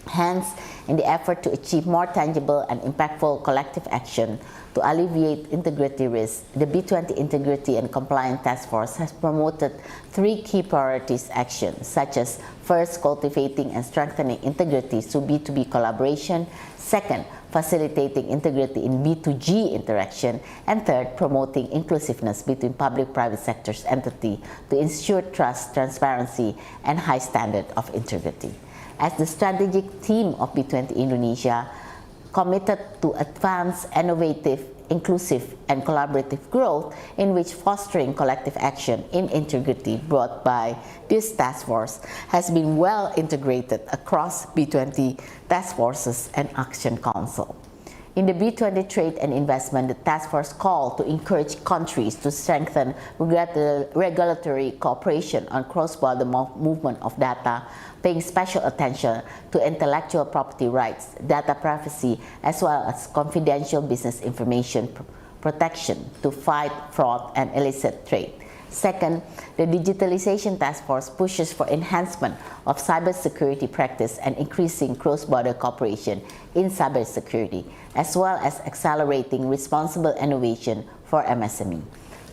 Hence, in the effort to achieve more tangible and impactful collective action to alleviate integrity risks, the B20 Integrity and Compliance Task Force has promoted 3 key priorities actions, such as first, cultivating and strengthening integrity through B2B collaboration, second, facilitating integrity in B2G interaction, and third, promoting inclusiveness between public-private sectors entity to ensure trust, transparency, and high standard of integrity. As the strategic theme of B20 Indonesia, committed to advance innovative inclusive, and collaborative growth in which fostering collective action in integrity brought by this task force has been well integrated across B20 task forces and Action Council. In the B20 Trade and Investment, the task force called to encourage countries to strengthen regulatory cooperation on cross-border movement of data, paying special attention to intellectual property rights, data privacy, as well as confidential business information protection to fight fraud and illicit trade. Second, the Digitalization Task Force pushes for enhancement of cybersecurity practice and increasing cross-border cooperation in cybersecurity, as well as accelerating responsible innovation for MSME.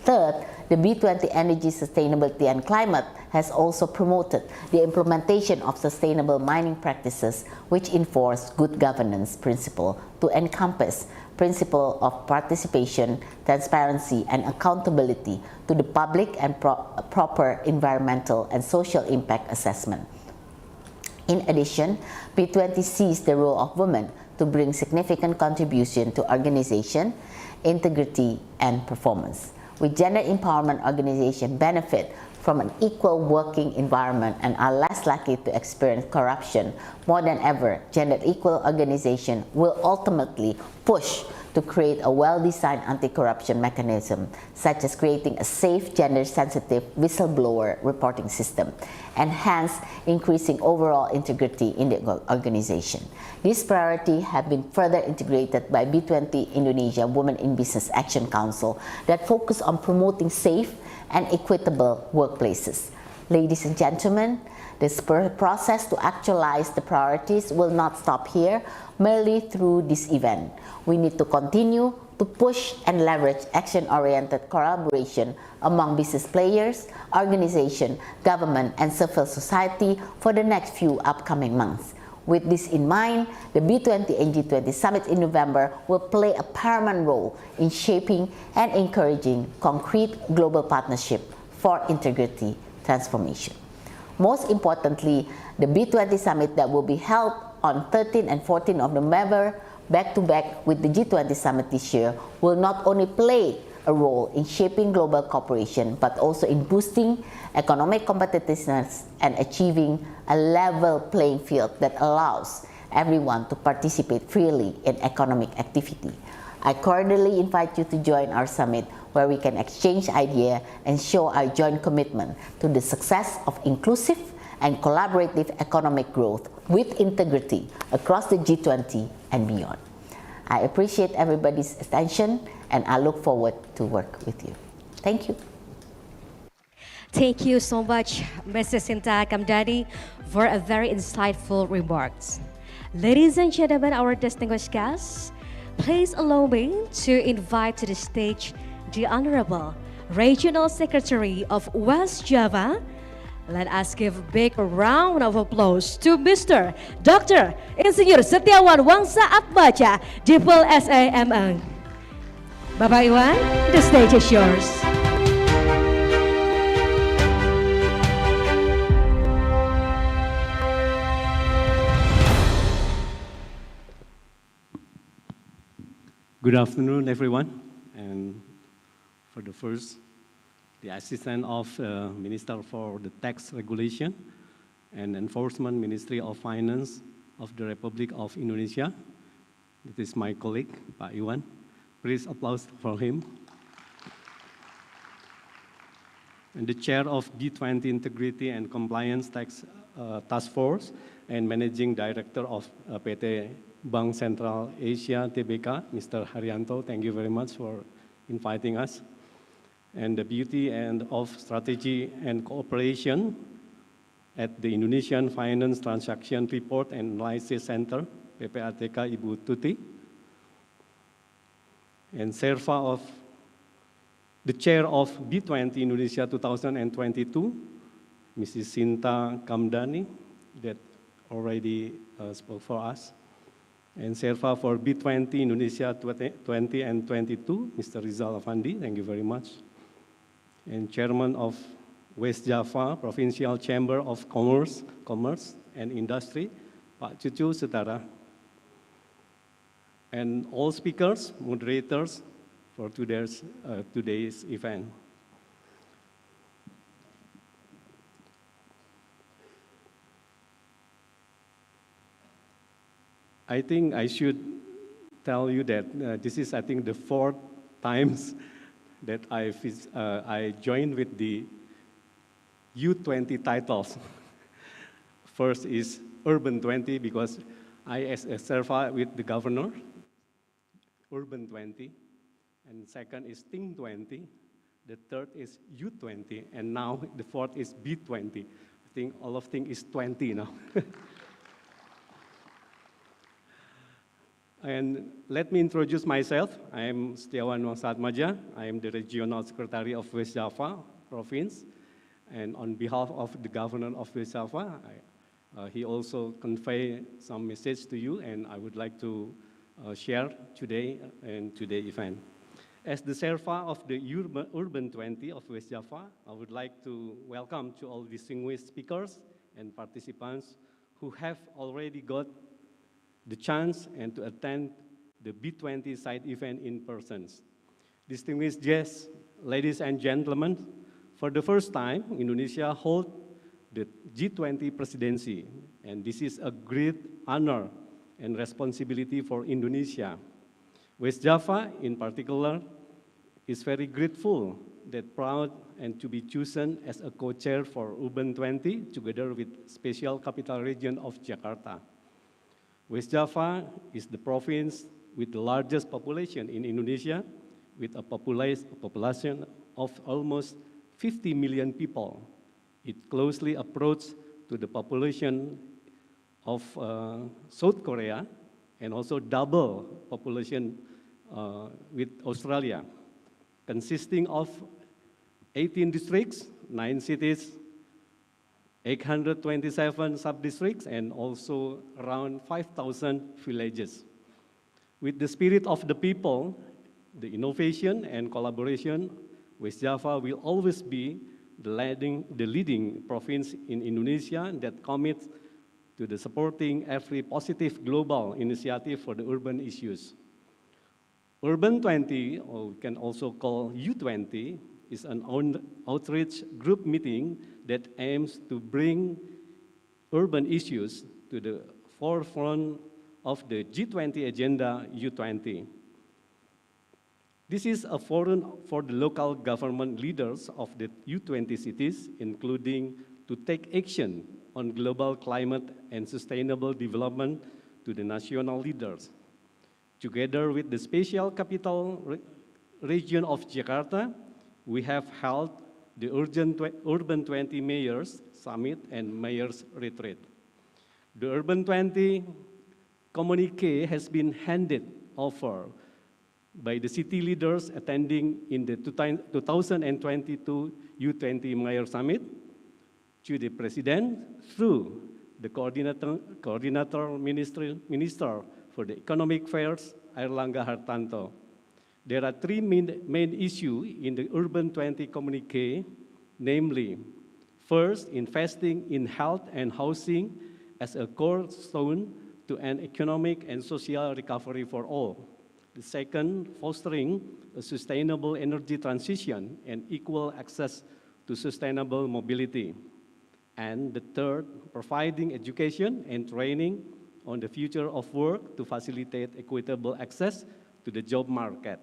Third, the B20 Energy, Sustainability and Climate has also promoted the implementation of sustainable mining practices which enforce good governance principle to encompass principle of participation, transparency and accountability to the public and proper environmental and social impact assessment. In addition, B20 sees the role of women to bring significant contribution to organization, integrity and performance. With gender empowerment, organizations benefit from an equal working environment and are less likely to experience corruption. More than ever, gender equal organization will ultimately push to create a well-designed anti-corruption mechanism, such as creating a safe, gender-sensitive whistleblower reporting system, and hence increasing overall integrity in the organization. These priorities have been further integrated by B20 Indonesia Women in Business Action Council that focus on promoting safe and equitable workplaces. Ladies and gentlemen, this process to actualize the priorities will not stop here merely through this event. We need to continue to push and leverage action-oriented collaboration among business players, organizations, government, and civil society for the next few upcoming months. With this in mind, the B20 and G20 Summit in November will play a paramount role in shaping and encouraging concrete global partnership for integrity transformation. Most importantly, the B20 Summit that will be held on 13 and 14 of November, back-to-back with the G20 Summit this year, will not only play a role in shaping global cooperation, but also in boosting economic competitiveness and achieving a level playing field that allows everyone to participate freely in economic activity. I cordially invite you to join our summit where we can exchange ideas and show our joint commitment to the success of inclusive and collaborative economic growth with integrity across the G20 and beyond. I appreciate everybody's attention and I look forward to work with you. Thank you. Thank you so much, Mrs. Sinta Kamdani, for a very insightful remarks. Ladies and gentlemen, our distinguished guests, please allow me to invite to the stage the Honorable Regional Secretary of West Java. Let us give a big round of applause to Mr. Dr. Insinyur Setiawan Wangsa Atmaja, Dipl SAMN. Bapak Iwan, the stage is yours. Good afternoon, everyone. And for the first, the Assistant of Minister for the Tax Regulation and Enforcement, Ministry of Finance of the Republic of Indonesia. This is my colleague, Pak Iwan. Please applause for him. And the Chair of B20 Integrity and Compliance Task Force and Managing Director of PT Bank Central Asia, TBK, Mr. Haryanto, thank you very much for inviting us. And the Beauty and of Strategy and Cooperation at the Indonesian Finance Transaction Report and Analysis Center, PPATK, Ibu Tuti. And Serva of the Chair of B20 Indonesia 2022, Mrs. Sinta Kamdani, that already spoke for us. And Serva for B20 Indonesia 20 and 22, Mr. Rizal Afandi, thank you very much. And Chairman of West Java Provincial Chamber of Commerce and Industry, Pak Cucu Setara. And all speakers, moderators, for today's event. I think I should tell you that this is, I think, the 4th times that I joined with the U20 titles. First is Urban 20, because I serve with the governor, Urban 20. And second is Think 20. The third is U20. And now the fourth is B20. I think all of things is 20 now. And let me introduce myself. I am Setiawan Wangsatmaja. I am the Regional Secretary of West Java Province. And on behalf of the Governor of West Java, he also conveyed some message to you, and I would like to share today and today's event. As the Serva of the Urban 20 of West Java, I would like to welcome to all distinguished speakers and participants who have already got the chance and to attend the B20 side event in person. Distinguished guests, ladies and gentlemen, for the first time, Indonesia holds the G20 presidency, and this is a great honor and responsibility for Indonesia. West Java, in particular, is very grateful that proud and to be chosen as a co-chair for Urban 20 together with Special Capital Region of Jakarta. West Java is the province with the largest population in Indonesia, with a population of almost 50 million people. It closely approaches to the population of South Korea and also double population with Australia, consisting of 18 districts, 9 cities, 827 sub-districts, and also around 5,000 villages. With the spirit of the people, the innovation and collaboration, West Java will always be the leading province in Indonesia that commits to the supporting every positive global initiative for the urban issues. Urban 20, or we can also call U20, is an outreach group meeting that aims to bring urban issues to the forefront of the G20 agenda U20. This is a forum for the local government leaders of the U20 cities, including to take action on global climate and sustainable development to the national leaders. Together with the Special Capital Region of Jakarta, we have held the Urban 20 Mayors Summit and Mayors Retreat. The Urban 20 communique has been handed over by the city leaders attending in the 2022 U20 Mayor Summit to the President through the Coordinator Minister for the Economic Affairs, Airlangga Hartanto. There are three main issues in the Urban 20 communique, namely, first, investing in health and housing as a cornerstone to an economic and social recovery for all. The second, fostering a sustainable energy transition and equal access to sustainable mobility. And the third, providing education and training on the future of work to facilitate equitable access to the job market.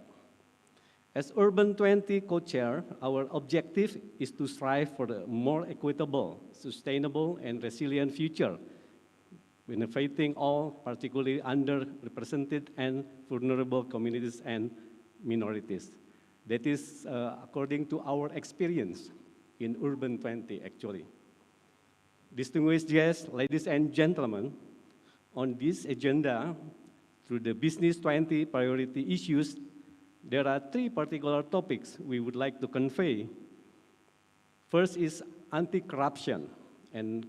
As Urban 20 co-chair, our objective is to strive for a more equitable, sustainable, and resilient future, benefiting all, particularly underrepresented and vulnerable communities and minorities. That is according to our experience in Urban 20, actually. Distinguished guests, ladies and gentlemen, on this agenda, through the Business 20 priority issues, there are three particular topics we would like to convey. First is anti-corruption, and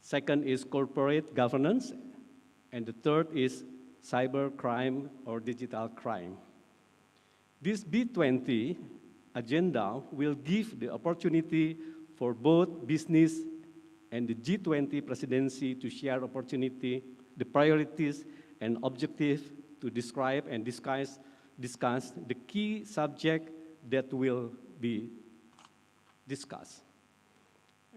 second is corporate governance, and the third is cyber crime or digital crime. This B20 agenda will give the opportunity for both business and the G20 presidency to share opportunity, the priorities and objectives to describe and discuss discuss the key subject that will be discussed.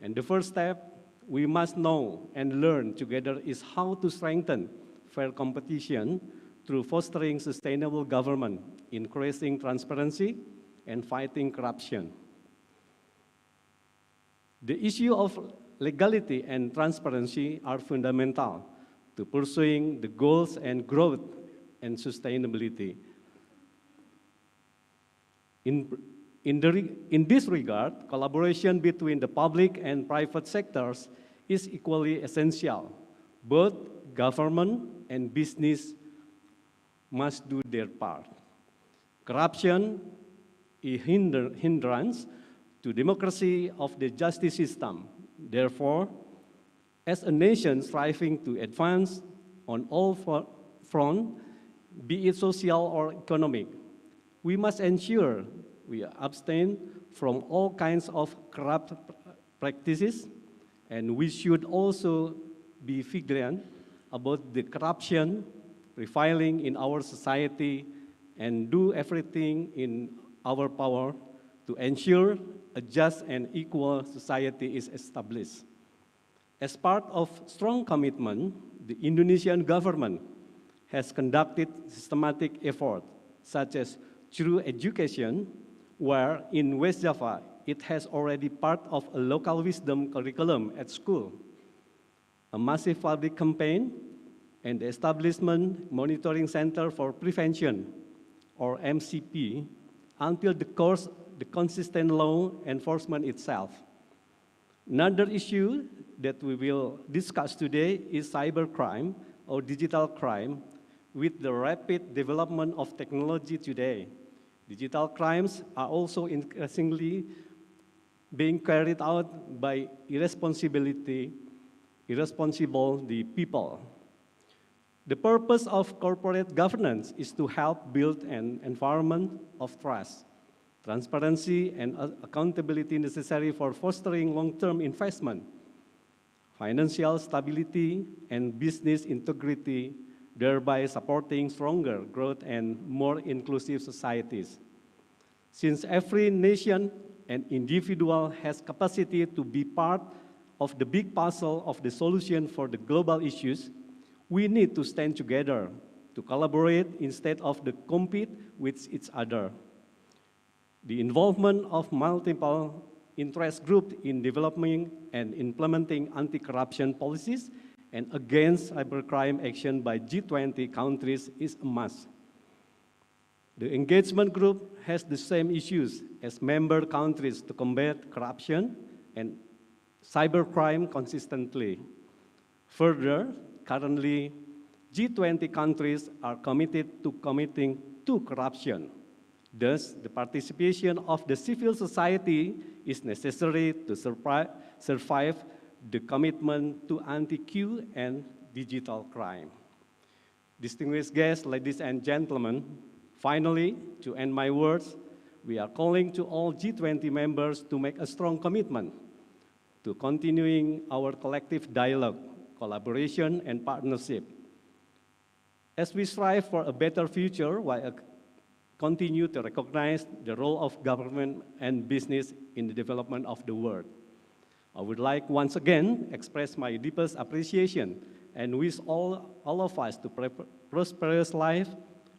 And the first step we must know and learn together is how to strengthen fair competition through fostering sustainable government, increasing transparency, and fighting corruption. The issue of legality and transparency are fundamental to pursuing the goals and growth and sustainability. In this regard, collaboration between the public and private sectors is equally essential. Both government and business must do their part. Corruption is hindrance to democracy of the justice system. Therefore, as a nation striving to advance on all fronts, be it social or economic, we must ensure we abstain from all kinds of corrupt practices, and we should also be vigilant about the corruption prevailing in our society and do everything in our power to ensure a just and equal society is established. As part of strong commitment, the Indonesian government has conducted systematic efforts, such as through education, where in West Java, it has already part of a local wisdom curriculum at school, a massive public campaign, and the establishment monitoring center for prevention, or MCP, until the consistent law enforcement itself. Another issue that we will discuss today is cybercrime or digital crime. With the rapid development of technology today, digital crimes are also increasingly being carried out by irresponsible people. The purpose of corporate governance is to help build an environment of trust, transparency, and accountability necessary for fostering long-term investment, financial stability, and business integrity, thereby supporting stronger growth and more inclusive societies. Since every nation and individual has capacity to be part of the big puzzle of the solution for the global issues, we need to stand together to collaborate instead of to compete with each other. The involvement of multiple interest groups in developing and implementing anti-corruption policies and against cybercrime action by G20 countries is a must. The engagement group has the same issues as member countries to combat corruption and cybercrime consistently. Further, currently, G20 countries are committed to committing to corruption. Thus, the participation of the civil society is necessary to survive the commitment to anti-Q and digital crime. Distinguished guests, ladies and gentlemen, finally, to end my words, we are calling to all G20 members to make a strong commitment to continuing our collective dialogue, collaboration, and partnership. As we strive for a better future while continue to recognize the role of government and business in the development of the world. I would like once again express my deepest appreciation and wish all of us to prosperous life.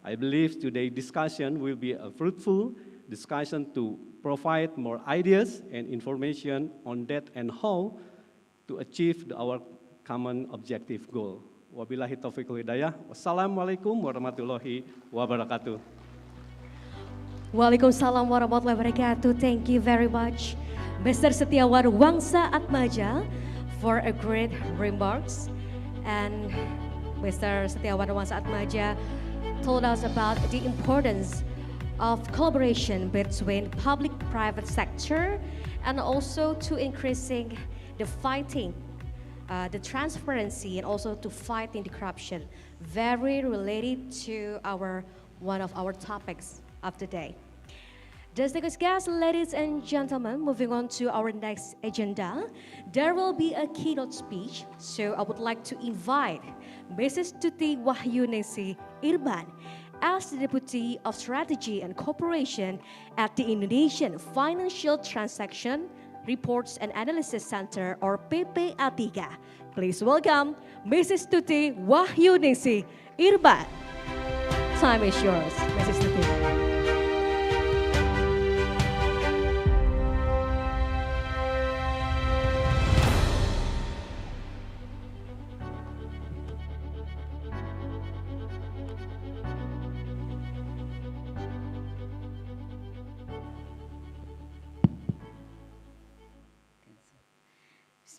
I believe today's discussion will be a fruitful discussion to provide more ideas and information on that and how to achieve our common objective goal. Wabillahi taufiq wal hidayah. Wassalamualaikum warahmatullahi wabarakatuh. Waalaikumsalam warahmatullahi wabarakatuh. Thank you very much, Mr. Setiawan Wangsa Atmaja, for a great remarks. And Mr. Setiawan Wangsa Atmaja told us about the importance of collaboration between public-private sector and also to increasing the fighting, the transparency, and also to fighting the corruption. Very related to one of our topics of the day. Distinguished guests, ladies and gentlemen, moving on to our next agenda, there will be a keynote speech. So I would like to invite Mrs. Tuti Wahyunisi Irban as the Deputy of Strategy and Cooperation at the Indonesian Financial Transaction Reports and Analysis Center or PPA3. Please welcome Mrs. Tuti Wahyuningsi Irbat. Time is yours, Mrs. Tuti.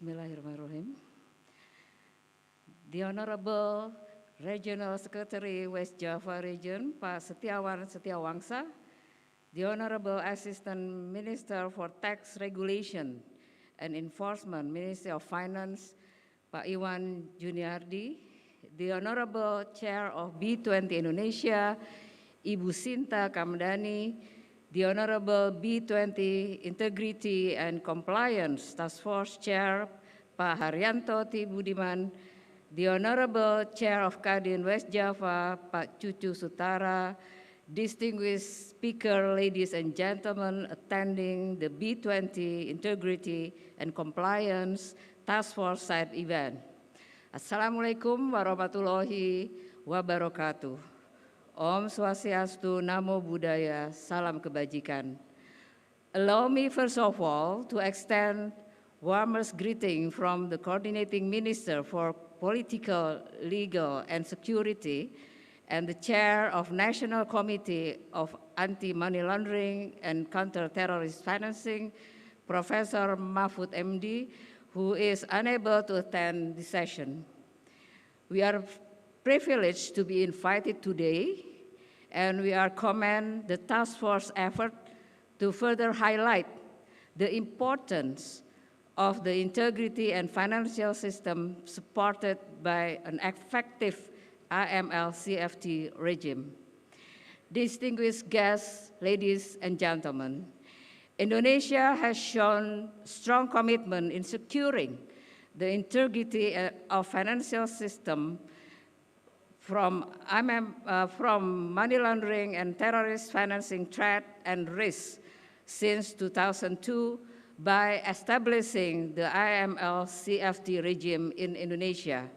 Bismillahirrahmanirrahim. The Honorable Regional Secretary West Java Region, Pak Setiawan Setiawangsa, the Honorable Assistant Minister for Tax Regulation and Enforcement, Ministry of Finance, Pak Iwan Juniardi, the Honorable Chair of B20 Indonesia, Ibu Sinta Kamdani, the Honorable B20 Integrity and Compliance Task Force Chair, Pak Haryanto T. Budiman, the Honorable Chair of Kadin West Java, Pak Cucu Sutara, distinguished speaker, ladies and gentlemen attending the B20 Integrity and Compliance Task Force side event. Assalamualaikum warahmatullahi wabarakatuh. Om Swastiastu, Namo Buddhaya, Salam Kebajikan. Allow me first of all to extend warmest greeting from the Coordinating Minister for Political, Legal and Security and the Chair of National Committee of Anti-Money Laundering and Counter-Terrorist Financing, Professor Mahfud MD, who is unable to attend the session. We are privileged to be invited today, and we are commend the task force effort to further highlight the importance of the integrity and financial system supported by an effective AML-CFT regime. Distinguished guests, ladies and gentlemen, Indonesia has shown strong commitment in securing the integrity of financial system from money laundering and terrorist financing threat and risk since 2002 by establishing the AML-CFT regime in Indonesia.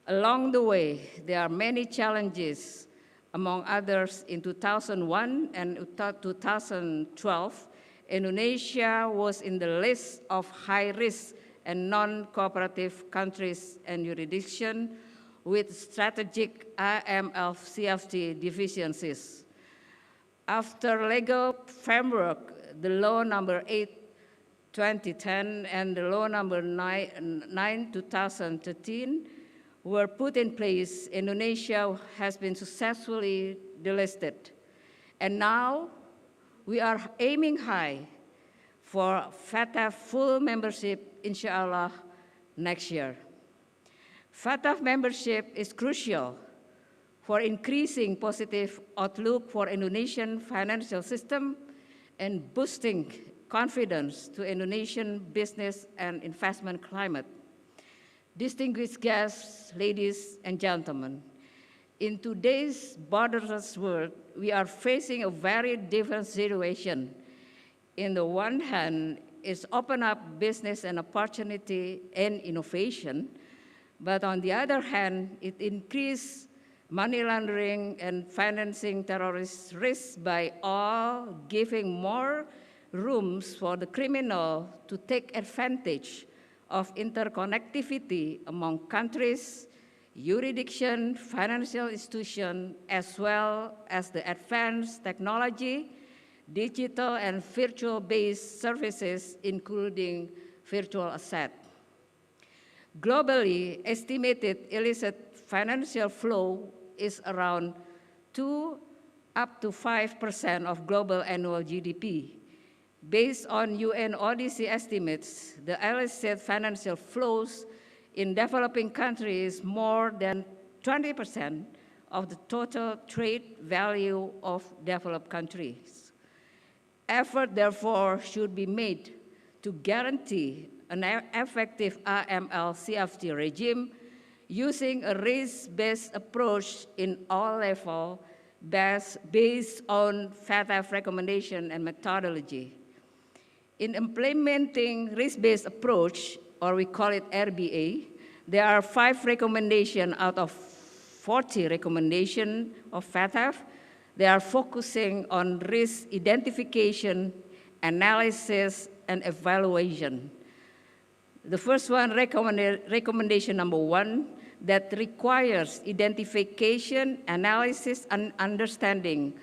Along the way, there are many challenges. Among others, in 2001 and 2012, Indonesia was in the list of high-risk and non-cooperative countries and jurisdictions with strategic AML-CFT deficiencies. After legal framework, the law number 8/2010 and the law number 9/2013 were put in place, Indonesia has been successfully delisted. And now we are aiming high for FATF full membership, inshallah, next year. FATF membership is crucial for increasing positive outlook for Indonesian financial system and boosting confidence to Indonesian business and investment climate. Distinguished guests, ladies and gentlemen, in today's borderless world, we are facing a very different situation. In the one hand, it's open up business and opportunity and innovation, but on the other hand, it increased money laundering and financing terrorist risks by all giving more rooms for the criminal to take advantage of interconnectivity among countries, jurisdiction, financial institutions, as well as the advanced technology, digital and virtual-based services, including virtual asset. Globally, estimated illicit financial flow is around 2 up to 5% of global annual GDP. Based on UN Odyssey estimates, the illicit financial flows in developing countries more than 20% of the total trade value of developed countries. Effort, therefore, should be made to guarantee an effective AML-CFT regime using a risk-based approach in all levels, based on FATF recommendation and methodology. In implementing risk-based approach, or we call it RBA, there are 5 recommendations out of 40 recommendations of FATF. They are focusing on risk identification, analysis, and evaluation. The first one, recommendation number 1, that requires identification, analysis, and understanding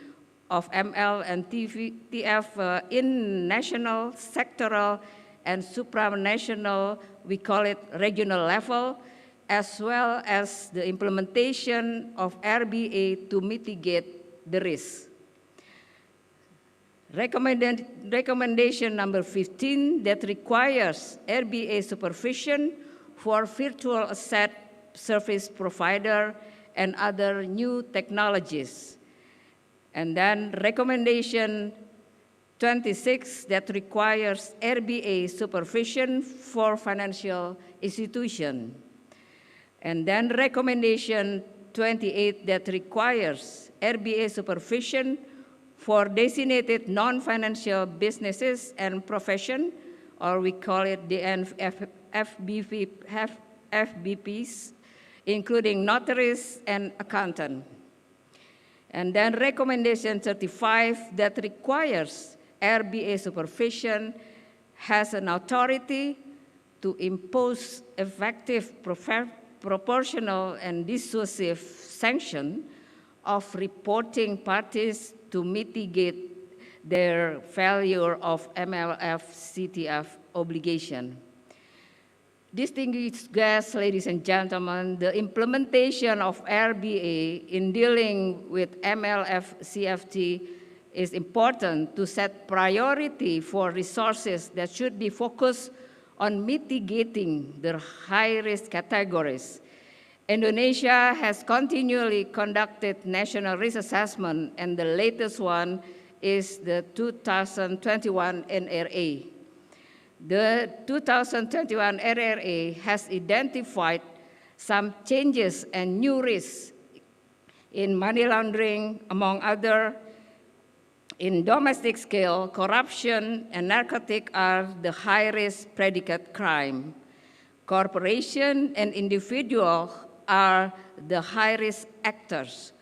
of ML and TF in national, sectoral, and supranational, we call it regional level, as well as the implementation of RBA to mitigate the risk. Recommendation number 15, that requires RBA supervision for virtual asset service provider and other new technologies. And then recommendation 26, that requires RBA supervision for financial institution. And then recommendation 28, that requires RBA supervision for designated non-financial businesses and profession, or we call it the FBPs, including notaries and accountants. And then recommendation 35, that requires RBA supervision has an authority to impose effective, proportional, and dissuasive sanction of reporting parties to mitigate their failure of MLF-CTF obligation. Distinguished guests, ladies and gentlemen, the implementation of RBA in dealing with MLF-CFT is important to set priority for resources that should be focused on mitigating the high-risk categories. Indonesia has continually conducted national risk assessment, and the latest one is the 2021 NRA. The 2021 NRA has identified some changes and new risks in money laundering, among other. In domestic scale, corruption and narcotics are the high-risk predicate crime. Corporation and individual are the high-risk actors.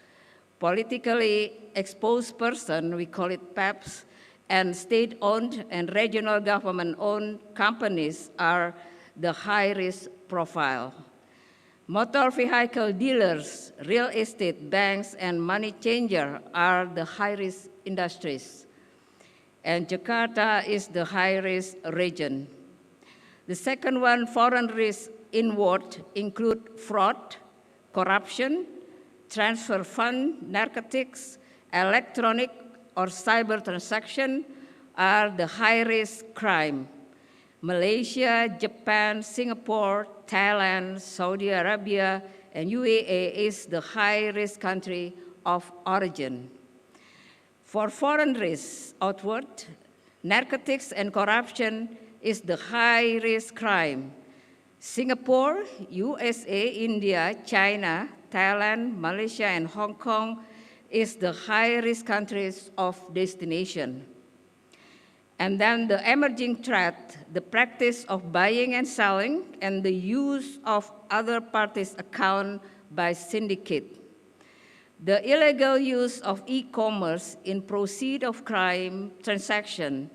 Politically exposed person, we call it PEPs, and state-owned and regional government-owned companies are the high-risk profile. Motor vehicle dealers, real estate, banks, and money changer are the high-risk industries. And Jakarta is the high-risk region. The second one, foreign risk inward, include fraud, corruption, transfer fund, narcotics, electronic or cyber transaction are the high-risk crime. Malaysia, Japan, Singapore, Thailand, Saudi Arabia, and UAE is the high-risk country of origin. For foreign risks outward, narcotics and corruption is the high-risk crime. Singapore, USA, India, China, Thailand, Malaysia, and Hong Kong is the high-risk countries of destination. And then the emerging threat, the practice of buying and selling, and the use of other parties' account by syndicate. The illegal use of e-commerce in proceed of crime transaction,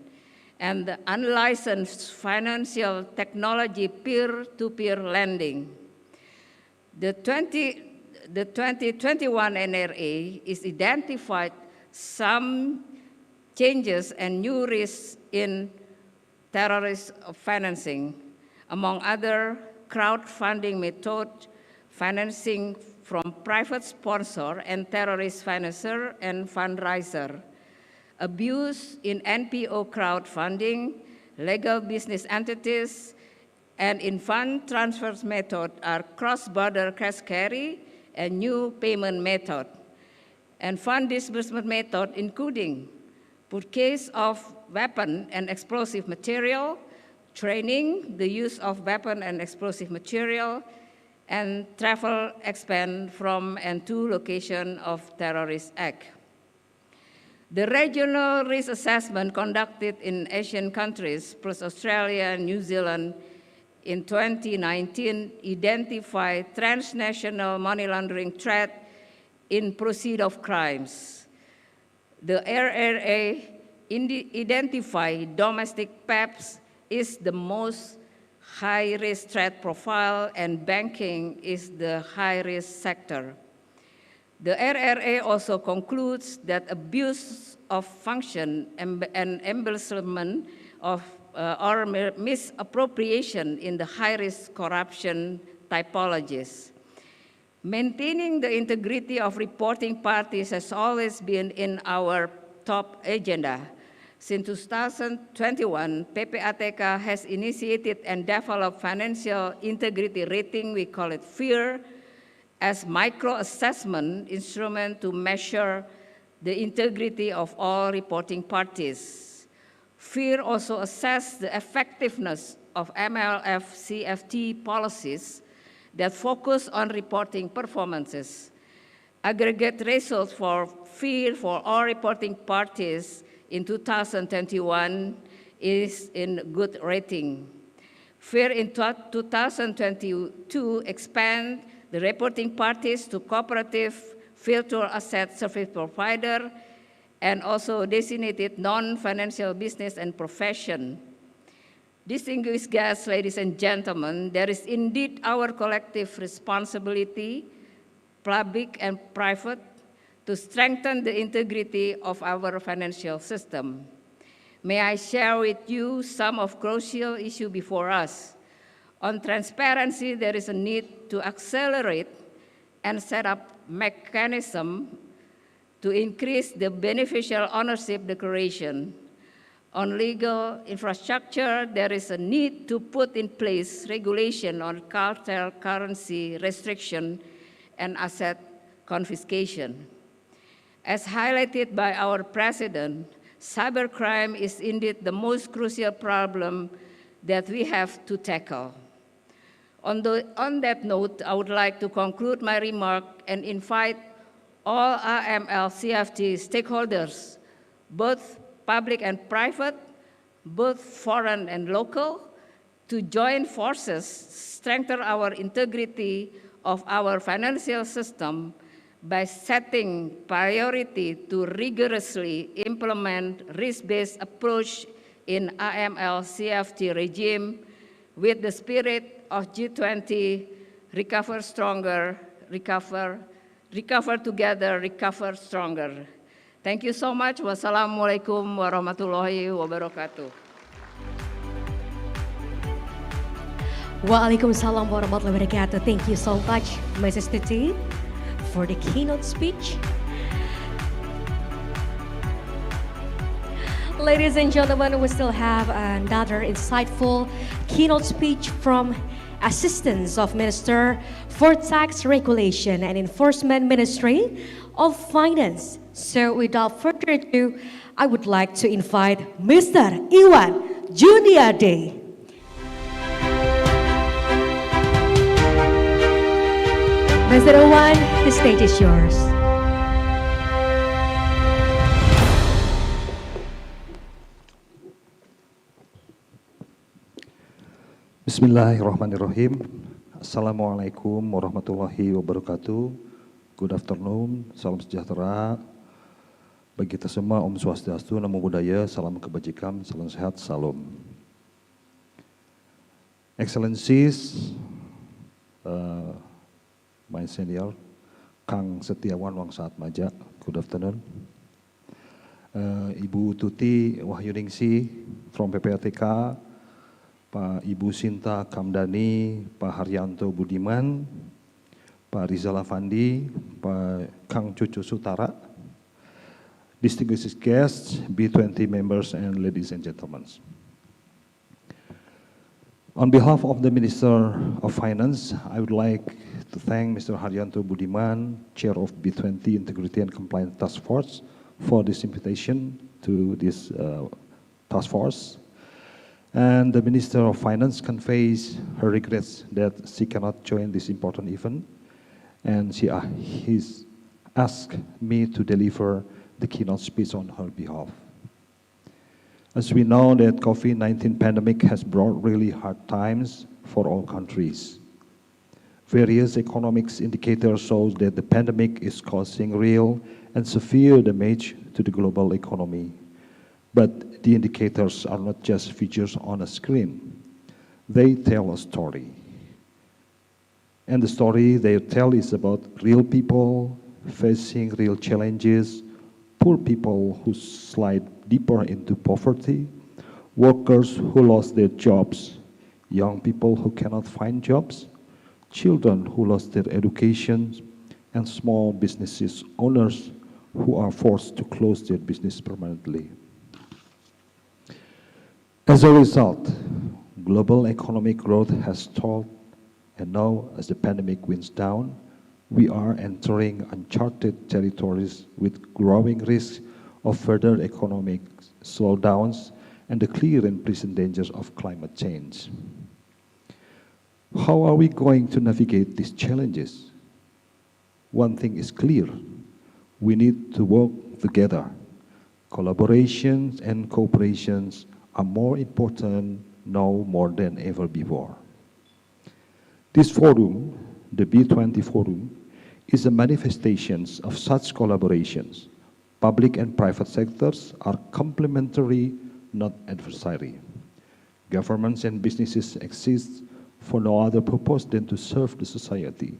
and the unlicensed financial technology peer-to-peer lending. The 2021 NRA is identified some changes and new risks in terrorist financing, among other crowdfunding method, financing from private sponsor and terrorist financer and fundraiser, abuse in NPO crowdfunding, legal business entities, and in fund transfers method are cross-border cash carry and new payment method, and fund disbursement method including purchase of weapon and explosive material, training, the use of weapon and explosive material, and travel expand from and to location of terrorist act. The regional risk assessment conducted in Asian countries plus Australia and New Zealand in 2019 identified transnational money laundering threat in proceeds of crimes. The RRA identified domestic PEPs is the most high-risk threat profile and banking is the high-risk sector. The RRA also concludes that abuse of function and embezzlement of or misappropriation in the high-risk corruption typologies. Maintaining the integrity of reporting parties has always been in our top agenda. Since 2021, PPATK has initiated and developed financial integrity rating, we call it FIR, as micro-assessment instrument to measure the integrity of all reporting parties. FIR also assesses the effectiveness of MLF-CFT policies that focus on reporting performances. Aggregate results for FIR for all reporting parties in 2021 is in good rating. FIR in 2022 expand the reporting parties to cooperative, filter asset service provider, and also designated non-financial business and profession. Distinguished guests, ladies and gentlemen, there is indeed our collective responsibility, public and private, to strengthen the integrity of our financial system. May I share with you some of crucial issues before us. On transparency, there is a need to accelerate and set up mechanism to increase the beneficial ownership declaration. On legal infrastructure, there is a need to put in place regulation on cartel currency restriction and asset confiscation. As highlighted by our president, cybercrime is indeed the most crucial problem that we have to tackle. On that note, I would like to conclude my remark and invite all AML-CFT stakeholders, both public and private, both foreign and local, to join forces, strengthen our integrity of our financial system by setting priority to rigorously implement risk-based approach in AML-CFT regime with the spirit of G20, recover stronger, recover together, recover stronger. Thank you so much. Wassalamualaikum warahmatullahi wabarakatuh. Waalaikumsalam warahmatullahi wabarakatuh. Thank you so much, Mrs. Tuti, for the keynote speech. Ladies and gentlemen, we still have another insightful keynote speech from Assistance of Minister for Tax Regulation and Enforcement Ministry of Finance. So without further ado, I would like to invite Mr. Iwan Juniade. Mr. Iwan, the stage is yours. Bismillahirrahmanirrahim. Assalamualaikum warahmatullahi wabarakatuh. Good afternoon, salam sejahtera bagi kita semua. Om Swastiastu, Namo Buddhaya, salam kebajikan, salam sehat, salam. Excellencies, my senior, Kang Setiawan Wangsaat Maja, good afternoon. Ibu Tuti Wahyuningsi from PPATK, Pak Ibu Sinta Kamdani, Pak Haryanto Budiman, Pak Rizal Afandi, Pak Kang Cucu Sutara, distinguished guests, B20 members, and ladies and gentlemen. On behalf of the Minister of Finance, I would like to thank Mr. Haryanto Budiman, Chair of B20 Integrity and Compliance Task Force, for this invitation to this task force. And the Minister of Finance conveys her regrets that she cannot join this important event, and he's asked me to deliver the keynote speech on her behalf. As we know that COVID-19 pandemic has brought really hard times for all countries. Various economics indicators show that the pandemic is causing real and severe damage to the global economy. But the indicators are not just figures on a screen. They tell a story. And the story they tell is about real people facing real challenges, poor people who slide deeper into poverty, workers who lost their jobs, young people who cannot find jobs, children who lost their education, and small businesses owners who are forced to close their business permanently. As a result, global economic growth has stalled, and now as the pandemic winds down, we are entering uncharted territories with growing risks of further economic slowdowns and the clear and present dangers of climate change. How are we going to navigate these challenges? One thing is clear. We need to work together. Collaborations and cooperations are more important now more than ever before. This forum, the B20 forum, is a manifestation of such collaborations. Public and private sectors are complementary, not adversary. Governments and businesses exist for no other purpose than to serve the society.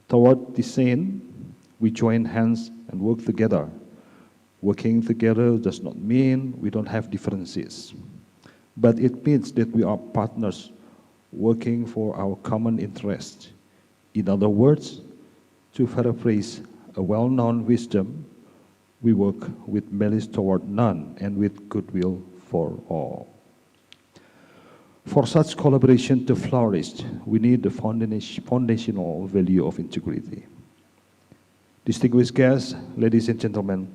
Toward this end, we join hands and work together. Working together does not mean we don't have differences, but it means that we are partners working for our common interest. In other words, to paraphrase a well-known wisdom, we work with malice toward none and with goodwill for all. For such collaboration to flourish, we need the foundational value of integrity. Distinguished guests, ladies and gentlemen,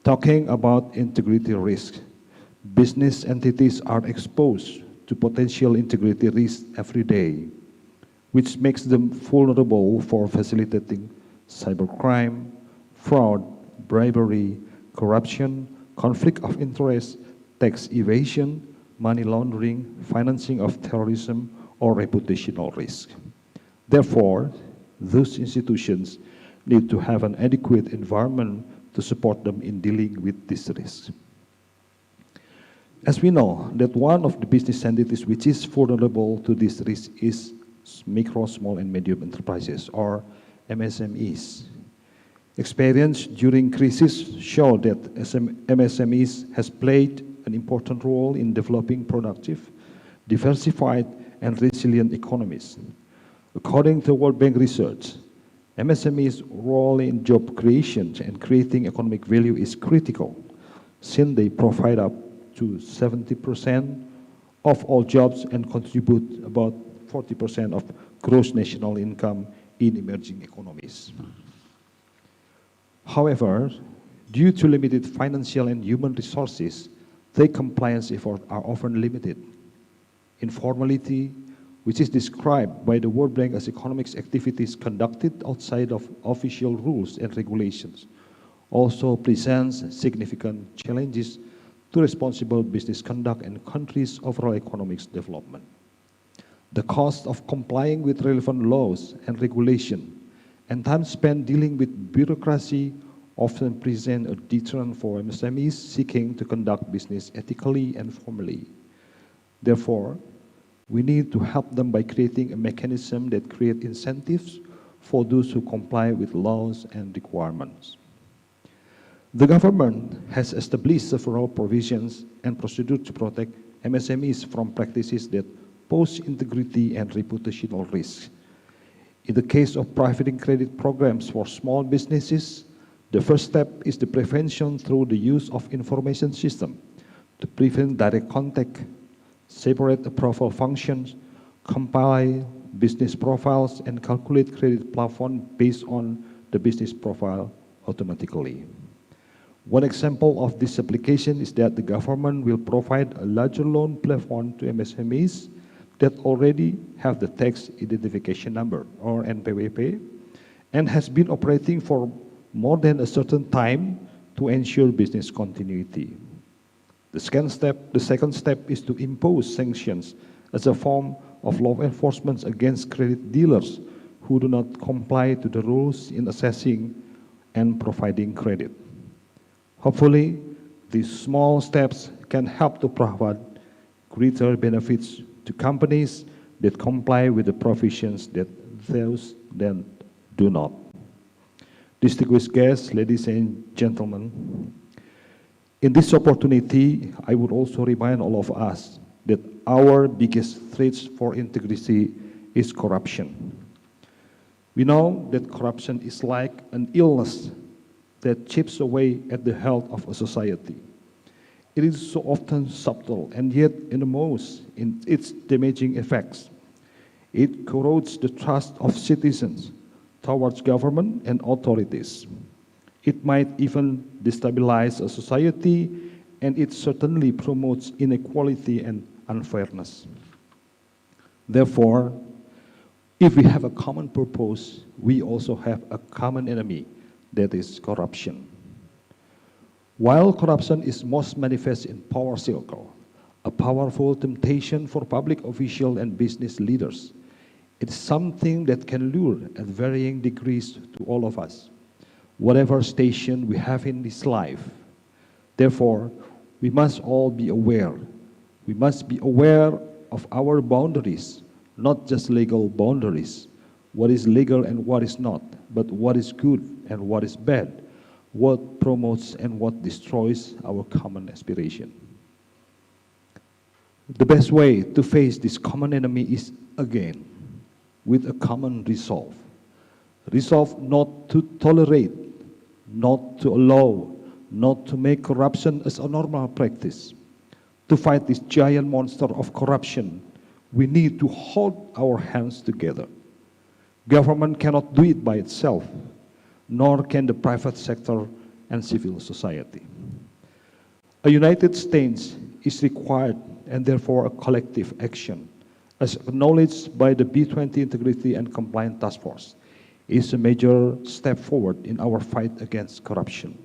talking about integrity risk, business entities are exposed to potential integrity risks every day, which makes them vulnerable for facilitating cybercrime, fraud, bribery, corruption, conflict of interest, tax evasion, money laundering, financing of terrorism, or reputational risk. Therefore, those institutions need to have an adequate environment to support them in dealing with this risk. As we know that one of the business entities which is vulnerable to this risk is micro, small, and medium enterprises, or MSMEs. Experience during crisis show that MSMEs has played an important role in developing productive, diversified, and resilient economies. According to World Bank research, MSMEs' role in job creation and creating economic value is critical, since they provide up to 70% of all jobs and contribute about 40% of gross national income in emerging economies. However, due to limited financial and human resources, their compliance efforts are often limited. Informality, which is described by the World Bank as economic activities conducted outside of official rules and regulations, also presents significant challenges to responsible business conduct and countries' overall economic development. The cost of complying with relevant laws and regulation and time spent dealing with bureaucracy often present a deterrent for MSMEs seeking to conduct business ethically and formally. Therefore, we need to help them by creating a mechanism that creates incentives for those who comply with laws and requirements. The government has established several provisions and procedures to protect MSMEs from practices that pose integrity and reputational risks. In the case of providing credit programs for small businesses, the first step is the prevention through the use of information system to prevent direct contact, separate approval functions, compile business profiles, and calculate credit plafond based on the business profile automatically. One example of this application is that the government will provide a larger loan platform to MSMEs that already have the tax identification number, or NPWP, and has been operating for more than a certain time to ensure business continuity. The second step is to impose sanctions as a form of law enforcement against credit dealers who do not comply to the rules in assessing and providing credit. Hopefully, these small steps can help to provide greater benefits to companies that comply with the provisions that those that do not. Distinguished guests, ladies and gentlemen, in this opportunity, I would also remind all of us that our biggest threat for integrity is corruption. We know that corruption is like an illness that chips away at the health of a society. It is so often subtle and yet enormous in its damaging effects. It corrodes the trust of citizens towards government and authorities. It might even destabilize a society, and it certainly promotes inequality and unfairness. Therefore, if we have a common purpose, we also have a common enemy, that is corruption. While corruption is most manifest in power circle, a powerful temptation for public officials and business leaders, it is something that can lure at varying degrees to all of us, whatever station we have in this life. Therefore, we must all be aware. We must be aware of our boundaries, not just legal boundaries, what is legal and what is not, but what is good and what is bad, what promotes and what destroys our common aspiration. The best way to face this common enemy is, again, with a common resolve. Resolve not to tolerate, not to allow, not to make corruption as a normal practice. To fight this giant monster of corruption, we need to hold our hands together. Government cannot do it by itself, nor can the private sector and civil society. A united stance is required, and therefore a collective action, as acknowledged by the B20 Integrity and Compliance Task Force, is a major step forward in our fight against corruption.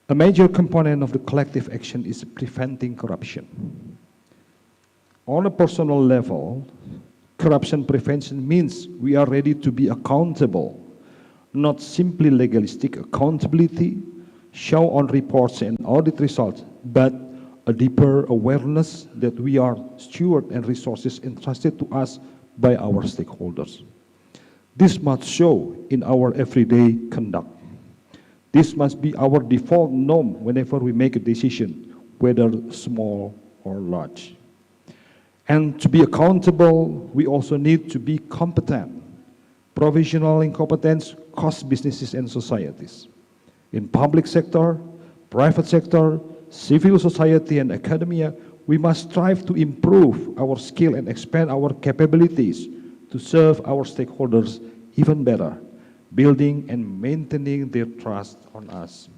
A major component of the collective action is preventing corruption. On a personal level, corruption prevention means we are ready to be accountable, not simply legalistic accountability, show on reports and audit results, but a deeper awareness that we are steward and resources entrusted to us by our stakeholders. This must show in our everyday conduct. This must be our default norm whenever we make a decision, whether small or large. And to be accountable, we also need to be competent. Provisional incompetence costs businesses and societies. In public sector, private sector, civil society and academia, we must strive to improve our skill and expand our capabilities to serve our stakeholders even better, building and maintaining their trust on us.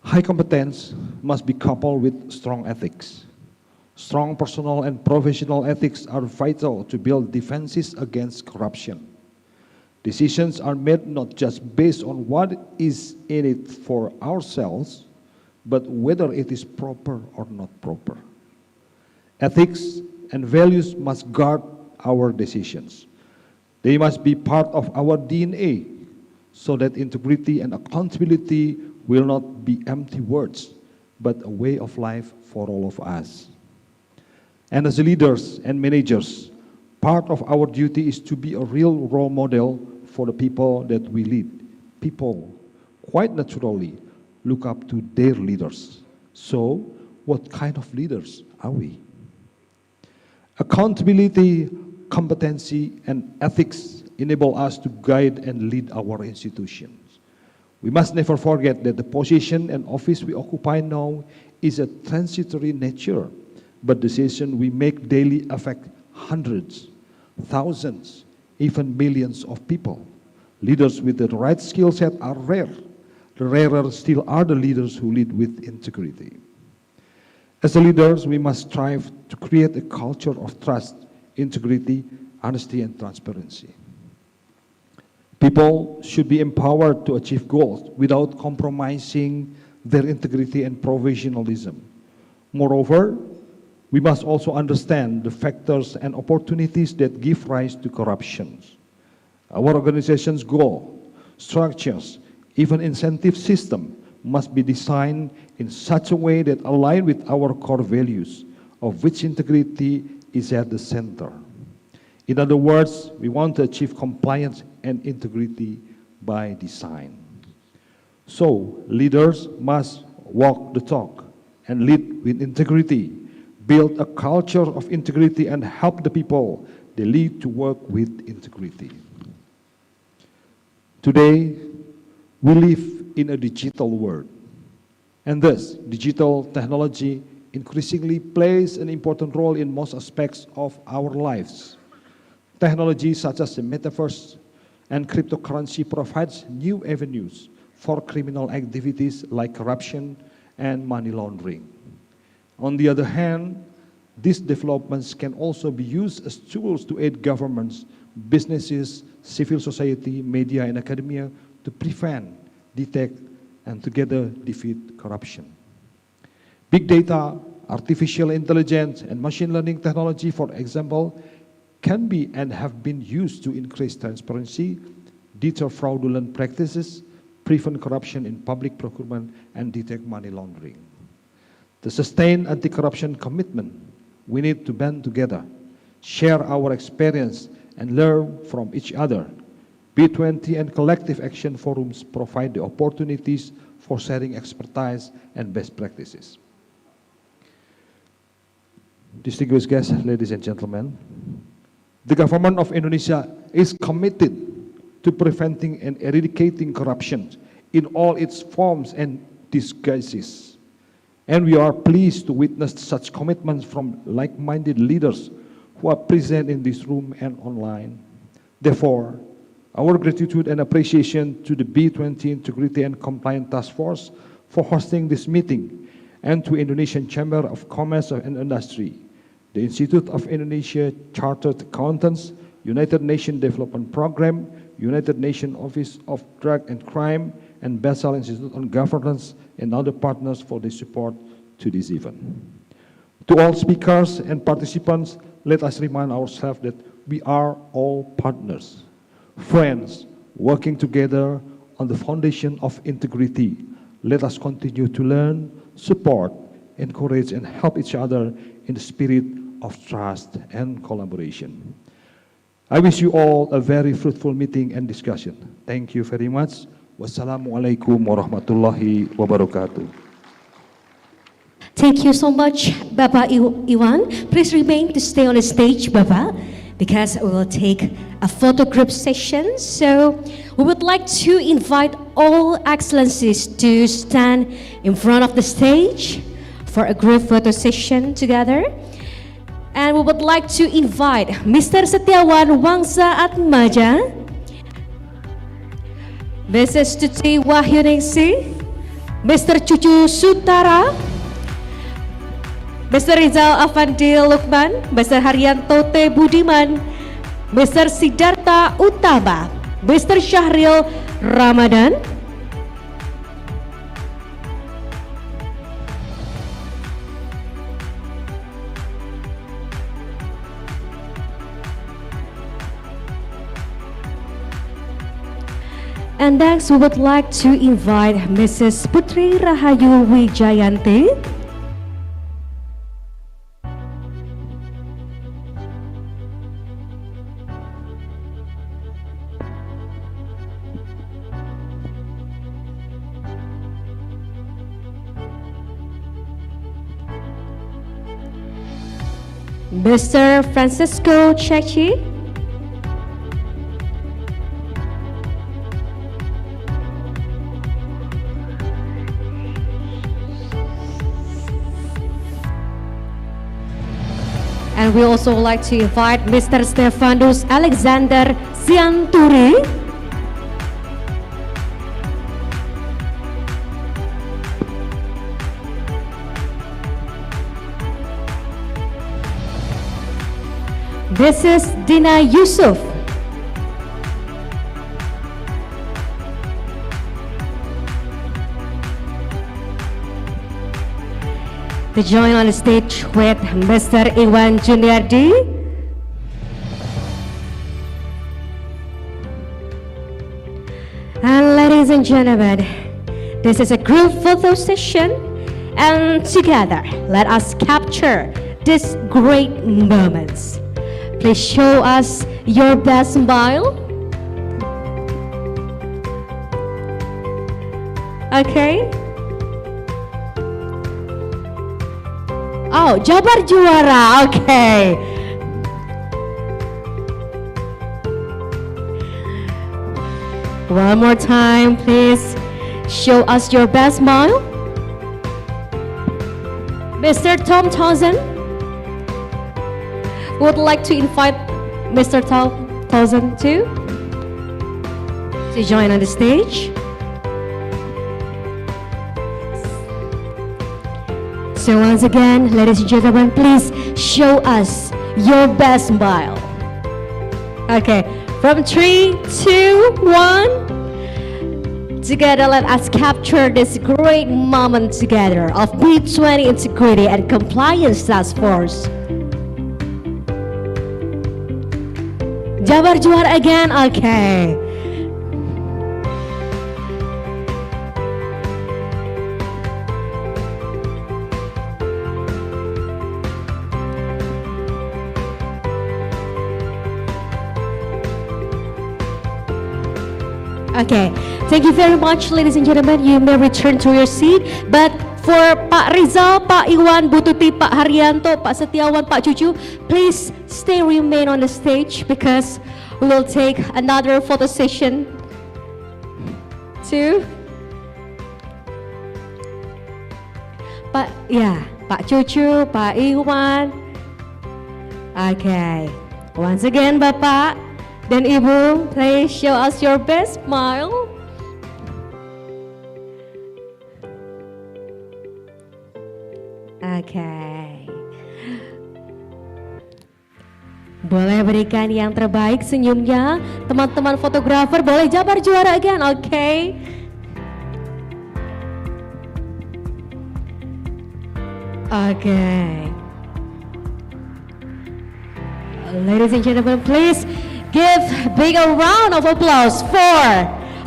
High competence must be coupled with strong ethics. Strong personal and professional ethics are vital to build defenses against corruption. Decisions are made not just based on what is in it for ourselves, but whether it is proper or not proper. Ethics and values must guard our decisions. They must be part of our DNA, so that integrity and accountability will not be empty words, but a way of life for all of us. And as leaders and managers, part of our duty is to be a real role model for the people that we lead. People, quite naturally, look up to their leaders. So, what kind of leaders are we? Accountability, competency, and ethics enable us to guide and lead our institutions. We must never forget that the position and office we occupy now is a transitory nature, but decisions we make daily affect hundreds, thousands, even millions of people, Leaders with the right skill set are rare. The rarer still are the leaders who lead with integrity. As leaders, we must strive to create a culture of trust, integrity, honesty, and transparency. People should be empowered to achieve goals without compromising their integrity and professionalism. Moreover, we must also understand the factors and opportunities that give rise to corruption. Our organization's goal, structures, even incentive system must be designed in such a way that align with our core values, of which integrity is at the center. In other words, we want to achieve compliance and integrity by design. So, leaders must walk the talk and lead with integrity, build a culture of integrity, and help the people they lead to work with integrity. Today, we live in a digital world, and thus digital technology increasingly plays an important role in most aspects of our lives. Technology such as the metaverse and cryptocurrency provides new avenues for criminal activities like corruption and money laundering. On the other hand, these developments can also be used as tools to aid governments, businesses, civil society, media, and academia to prevent, detect, and together defeat corruption. Big data, artificial intelligence, and machine learning technology, for example, can be and have been used to increase transparency, deter fraudulent practices, prevent corruption in public procurement, and detect money laundering. To sustain anti-corruption commitment, we need to band together, share our experience, and learn from each other. B20 and collective action forums provide the opportunities for sharing expertise and best practices. Distinguished guests, ladies and gentlemen, the government of Indonesia is committed to preventing and eradicating corruption in all its forms and disguises. And we are pleased to witness such commitments from like-minded leaders who are present in this room and online. Therefore, our gratitude and appreciation to the B20 Integrity and Compliance Task Force for hosting this meeting, and to Indonesian Chamber of Commerce and Industry, the Institute of Indonesia Chartered Accountants, United Nations Development Program, United Nations Office of Drug and Crime, and Basel Institute on Governance, and other partners for their support to this event. To all speakers and participants, let us remind ourselves that we are all partners, friends, working together on the foundation of integrity. Let us continue to learn, support, encourage, and help each other in the spirit of trust and collaboration. I wish you all a very fruitful meeting and discussion. Thank you very much. Wassalamualaikum warahmatullahi wabarakatuh. Thank you so much, Bapak Iwan. Please remain to stay on the stage, Bapak, because we will take a photo group session. So we would like to invite all excellencies to stand in front of the stage for a group photo session together. And we would like to invite Mr. Setiawan Wangsa Atmaja, Mrs. Tuti Wahyuningsi, Mr. Cucu Sutara, Mr. Rizal Afandi Lukman, Mr. Haryanto T. Budiman, Mr. Siddhartha Utama, Mr. Syahril Ramadan, and next we would like to invite Mrs. Putri Rahayu Wijayanti, Mr. Francisco Chechi, and we also like to invite Mr. Stefanus Alexander Sianturi, This is Dina Yusuf. To join on the stage with Mr. Iwan Juniardi. And ladies and gentlemen, this is a group photo session, and together let us capture these great moments. Please show us your best smile. Okay. Oh, Jabar juara. Okay. One more time, please show us your best smile. Mr. Tom Townsend, would like to invite Mr. Tom Townsend to join on the stage. So once again, ladies and gentlemen, please show us your best smile. Okay, from 3, 2, 1. Together, let us capture this great moment together of B20 Integrity and Compliance Task Force. Jabar juara again, okay. Okay, thank you very much, ladies and gentlemen. You may return to your seat. But for Pak Rizal, Pak Iwan, Bu Tuti, Pak Haryanto, Pak Setiawan, Pak Cucu, please stay remain on the stage because we will take another photo session too. Pak Cucu, Pak Iwan. Okay, once again, Bapak dan Ibu, please show us your best smile. Okay. Boleh berikan yang terbaik senyumnya. Teman-teman fotografer boleh jabar juara again, okay? Okay. Ladies and gentlemen, please give big a round of applause for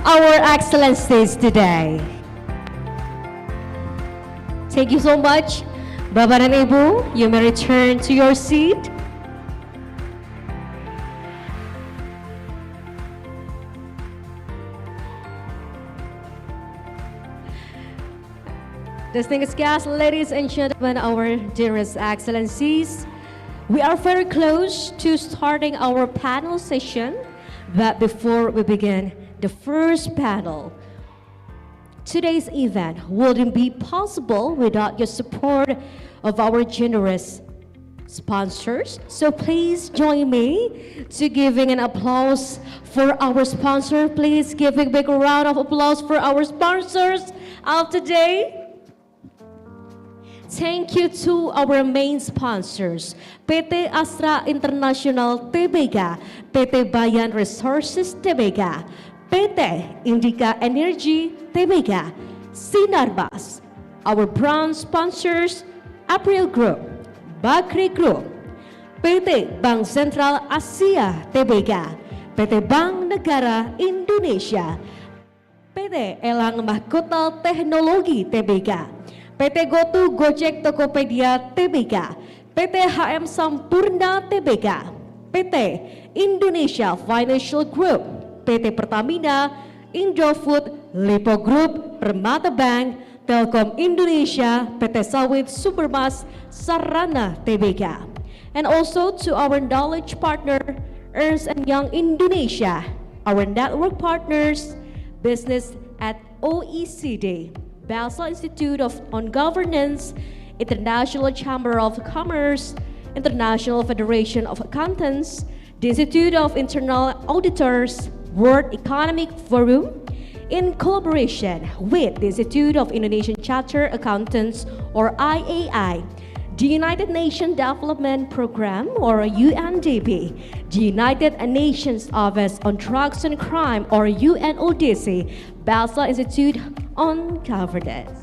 our excellencies today. Thank you so much. Bapak dan Ibu, you may return to your seat. Distinguished guests, ladies and gentlemen, our dearest excellencies, we are very close to starting our panel session, but before we begin the first panel, today's event wouldn't be possible without your support of our generous sponsors. So please join me to giving an applause for our sponsor. Please give a big round of applause for our sponsors of today. Thank you to our main sponsors, PT Astra International Tbk, PT Bayan Resources Tbk, PT Indica Energy Tbk, Sinarbas. Our brand sponsors, April Group, Bakri Group, PT Bank Sentral Asia Tbk, PT Bank Negara Indonesia, PT Elang Mahkota Teknologi Tbk, PT GoTo Gojek Tokopedia Tbk, PT HM Sampurna Tbk, PT Indonesia Financial Group, PT Pertamina, Indofood, Lipo Group, Permata Bank, Telkom Indonesia, PT Sawit Supermas, Sarana Tbk. And also to our knowledge partner, Ernst & Young Indonesia, our network partners, Business at OECD, Basel Institute on Governance, International Chamber of Commerce, International Federation of Accountants, the Institute of Internal Auditors, World Economic Forum, in collaboration with the Institute of Indonesian Chartered Accountants or IAI, the United Nations Development Program, or UNDP, the United Nations Office on Drugs and Crime, or UNODC, Basel Institute on Governance.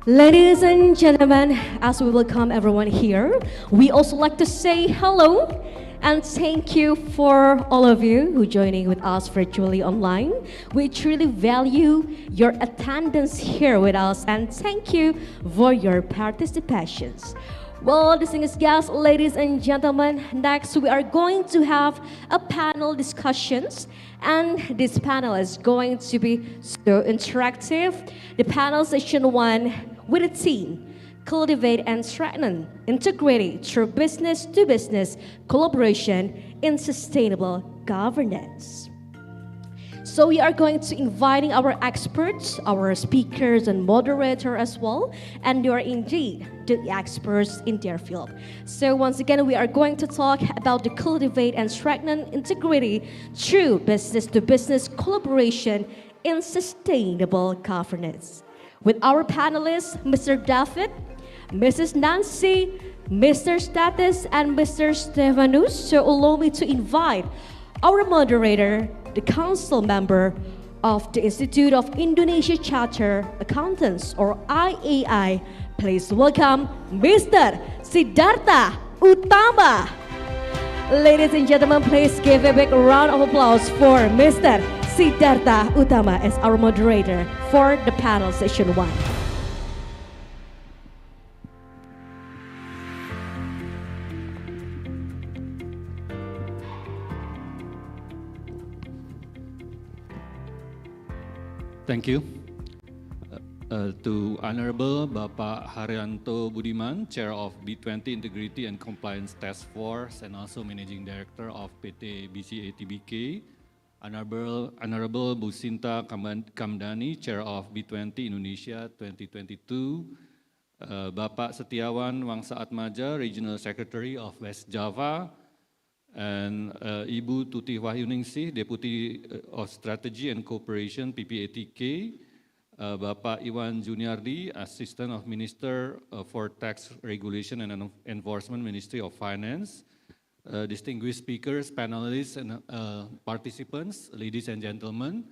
Ladies and gentlemen, as we welcome everyone here, we also like to say hello and thank you for all of you who joining with us virtually online. We truly value your attendance here with us and thank you for your participations. Well, distinguished guests, ladies and gentlemen, next we are going to have a panel discussions, and this panel is going to be so interactive. The panel session 1 with a theme, cultivate and strengthen integrity through business-to-business collaboration in sustainable governance. So we are going to inviting our experts, our speakers and moderator as well, and they are indeed the experts in their field. So once again, we are going to talk about the cultivate and strengthen integrity through business-to-business collaboration in sustainable governance. With our panelists, Mr. David, Mrs. Nancy, Mr. Status, and Mr. Stefanus, so allow me to invite our moderator, the council member of the Institute of Indonesia Chartered Accountants, or IAI. Please welcome Mr. Siddhartha Utama. Ladies and gentlemen, please give a big round of applause for Mr. Siddhartha Utama as our moderator for the panel session 1. Thank you. To Honorable Bapak Haryanto Budiman, Chair of B20 Integrity and Compliance Task Force and also Managing Director of PT BCA Tbk, Honorable Bu Sinta Kamdani, Chair of B20 Indonesia 2022, Bapak Setiawan Wangsa Atmaja, Regional Secretary of West Java, and Ibu Tuti Wahyuningsih, Deputy of Strategy and Cooperation PPATK, Bapak Iwan Juniardi, Assistant of Minister for Tax Regulation and Enforcement, Ministry of Finance, distinguished speakers, panelists, and participants, ladies and gentlemen,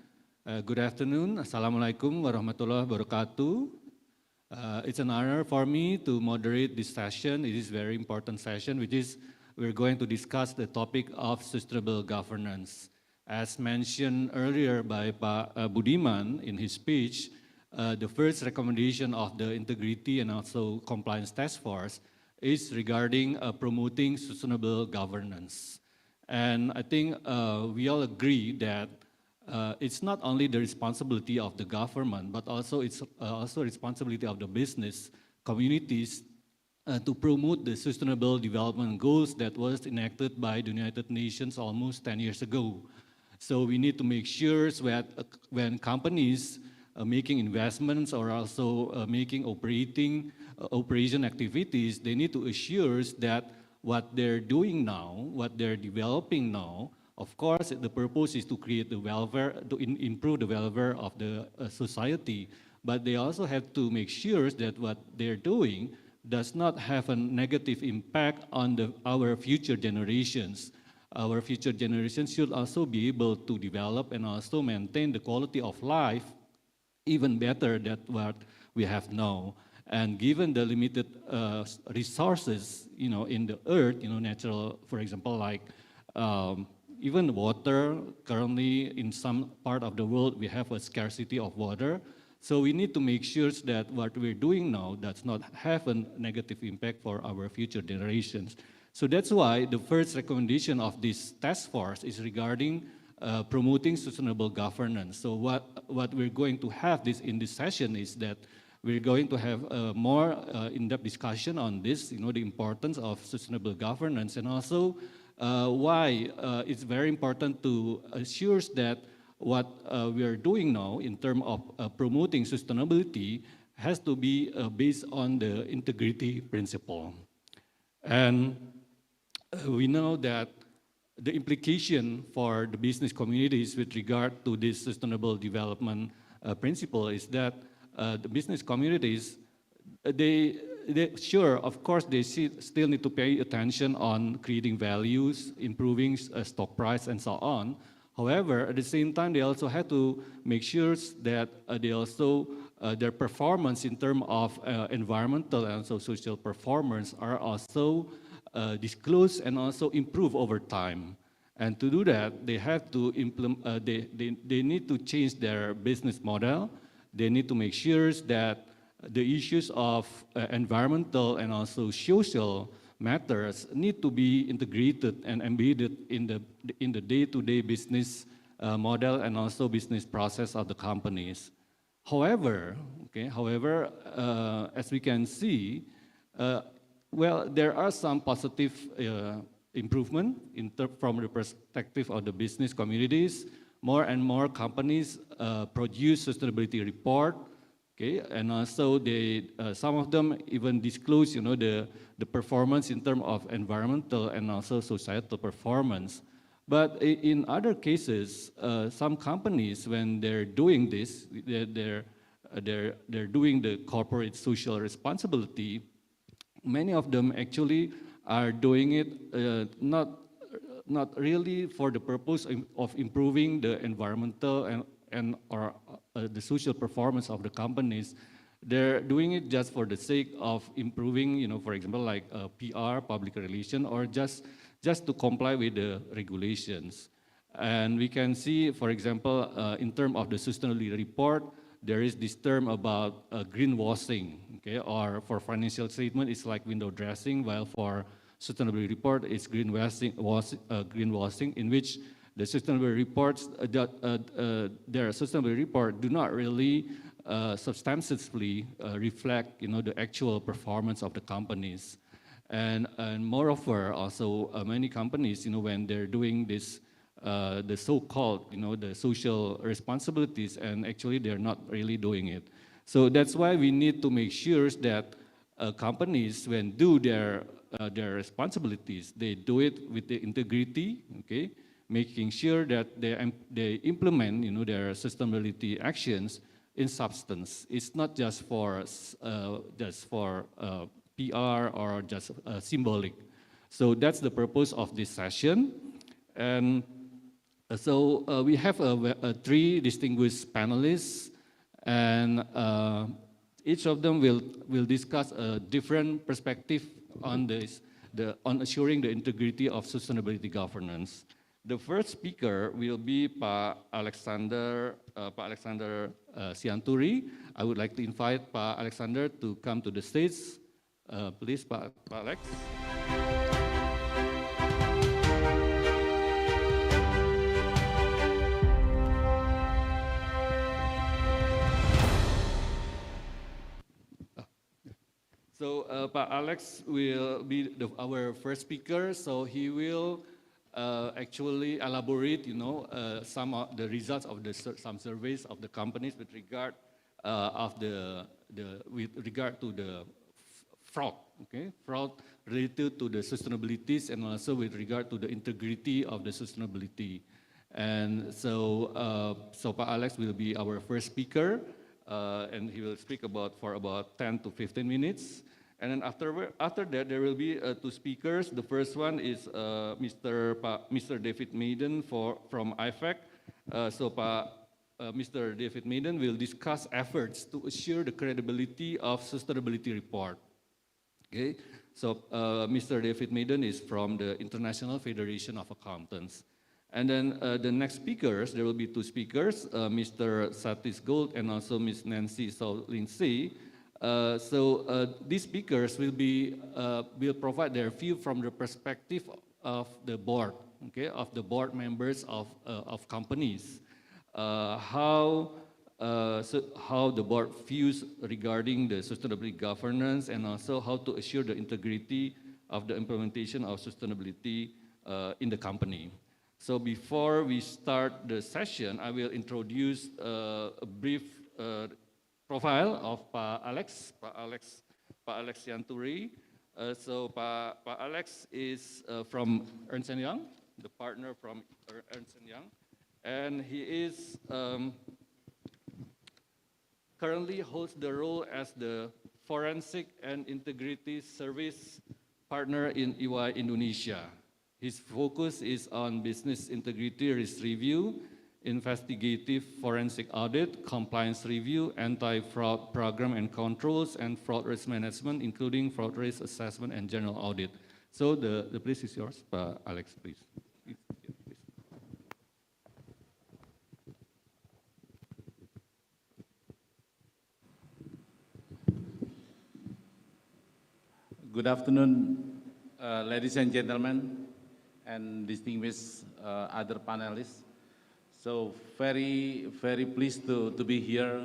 good afternoon. Assalamualaikum warahmatullahi wabarakatuh. It's an honor for me to moderate this session. It is a very important session, which is we're going to discuss the topic of sustainable governance. As mentioned earlier by Pak Budiman in his speech, the first recommendation of the Integrity and also Compliance Task Force is regarding promoting sustainable governance. And I think we all agree that it's not only the responsibility of the government, but also it's also responsibility of the business communities to promote the sustainable development goals that was enacted by the United Nations almost 10 years ago. So we need to make sure that when companies are making investments or also making operation activities, they need to assure that what they're doing now, what they're developing now, of course, the purpose is to create the welfare, to improve the welfare of the society, but they also have to make sure that what they're doing does not have a negative impact on our future generations. Our future generations should also be able to develop and also maintain the quality of life even better than what we have now. And given the limited resources, in the earth, natural, for example, like even water, currently in some part of the world, we have a scarcity of water. So we need to make sure that what we're doing now does not have a negative impact for our future generations. So that's why the first recommendation of this task force is regarding promoting sustainable governance. So what we're going to have in this session is that we're going to have a more in-depth discussion on this, the importance of sustainable governance, and also why it's very important to assure that what we are doing now in terms of promoting sustainability has to be based on the integrity principle. And we know that the implication for the business communities with regard to this sustainable development principle is that the business communities, sure, of course, they still need to pay attention on creating values, improving stock price, and so on. However, at the same time, they also have to make sure that they also their performance in terms of environmental and also social performance are also disclosed and also improve over time. And to do that, they have to implement. They need to change their business model. They need to make sure that the issues of environmental and also social matters need to be integrated and embedded in the day-to-day business model and also business process of the companies. However, as we can see, well, there are some positive improvement from the perspective of the business communities. More and more companies produce sustainability report. Okay, and also some of them even disclose, the performance in terms of environmental and also societal performance. But in other cases, some companies, when they're doing this, they're doing the corporate social responsibility. Many of them actually are doing it not really for the purpose of improving the environmental and or the social performance of the companies. They're doing it just for the sake of improving, for example, like PR, public relation, or just to comply with the regulations. And we can see, for example, in terms of the sustainability report, there is this term about greenwashing, okay? Or for financial statement, it's like window dressing, while for sustainability report, it's greenwashing, in which the sustainability reports, their sustainability report do not really substantively reflect, the actual performance of the companies. And moreover, also many companies, when they're doing this, the so-called, the social responsibilities, and actually they're not really doing it. So that's why we need to make sure that companies, when do their responsibilities, they do it with the integrity, okay, making sure that they implement, their sustainability actions in substance. It's not just for PR or just symbolic. So that's the purpose of this session. And so we have three distinguished panelists, and each of them will discuss a different perspective on on assuring the integrity of sustainability governance. The first speaker will be Pa Alexander Sianturi. I would like to invite Pa Alexander to come to the stage. Please, Pa Alex. So Pa Alex will be our first speaker. So he will actually elaborate, some of the results of some surveys of the companies with regard to the fraud, okay, fraud related to the sustainabilities, and also with regard to the integrity of the sustainability. And so, Pa Alex will be our first speaker, and he will speak for about 10 to 15 minutes. And then after that, there will be two speakers. The first one is Mr. David Maiden from IFAC. Mr. David Maiden will discuss efforts to assure the credibility of sustainability report. Okay, so Mr. David Maiden is from the International Federation of Accountants. And then the next speakers, there will be two speakers, Mr. Satish Gold and also Ms. Nancy Lindsay. These speakers will provide their view from the perspective of the board, okay, of the board members of companies, how the board views regarding the sustainability governance, and also how to assure the integrity of the implementation of sustainability in the company. So before we start the session, I will introduce a brief profile of Pa Alex Sianturi. Pa Alex is from Ernst & Young, the partner from Ernst & Young, and he is currently holds the role as the forensic and integrity service partner in EY Indonesia. His focus is on business integrity risk review, investigative forensic audit, compliance review, anti-fraud program and controls, and fraud risk management, including fraud risk assessment and general audit. So the place is yours, Alex, please. Good afternoon, ladies and gentlemen, and distinguished other panelists. So very pleased to be here.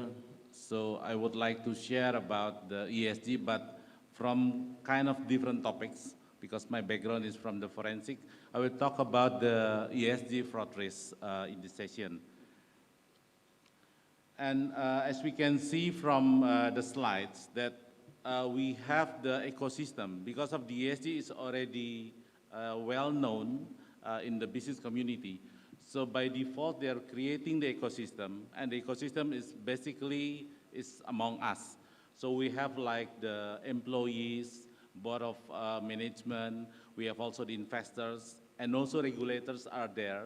So I would like to share about the ESG, but from kind of different topics, because my background is from the forensic. I will talk about the ESG fraud risk in this session. And as we can see from the slides, that we have the ecosystem. Because of the ESG is already well known in the business community. So by default, they are creating the ecosystem, and the ecosystem is basically among us. So we have like the employees, board of management, we have also the investors, and also regulators are there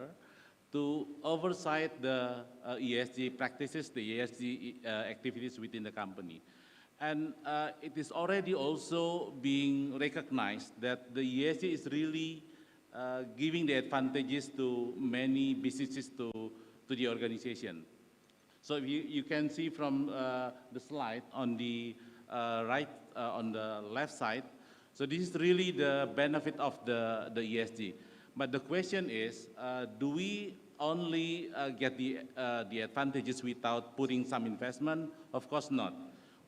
to oversight the ESG practices, the ESG activities within the company. And it is already also being recognized that the ESG is really giving the advantages to many businesses to the organization. So you can see from the slide on the on the left side, so this is really the benefit of the ESG. But the question is, do we only get the advantages without putting some investment? Of course not.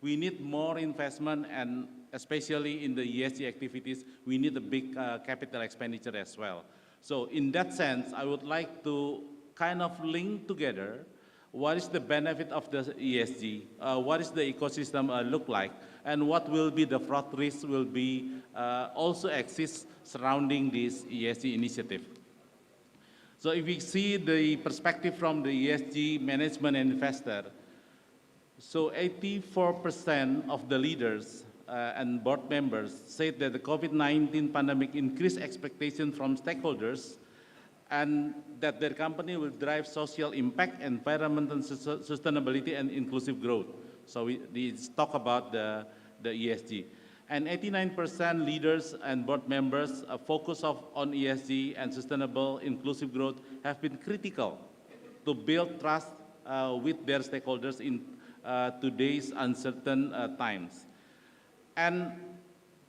We need more investment, and especially in the ESG activities, we need a big capital expenditure as well. So in that sense, I would like to kind of link together what is the benefit of the ESG, what is the ecosystem look like, and what will be the fraud risk will be also exist surrounding this ESG initiative. So if we see the perspective from the ESG management and investor, so 84% of the leaders and board members said that the COVID-19 pandemic increased expectations from stakeholders and that their company will drive social impact, environmental sustainability, and inclusive growth. So we talk about the ESG. And 89% leaders and board members focus on ESG and sustainable inclusive growth have been critical to build trust with their stakeholders in today's uncertain times. And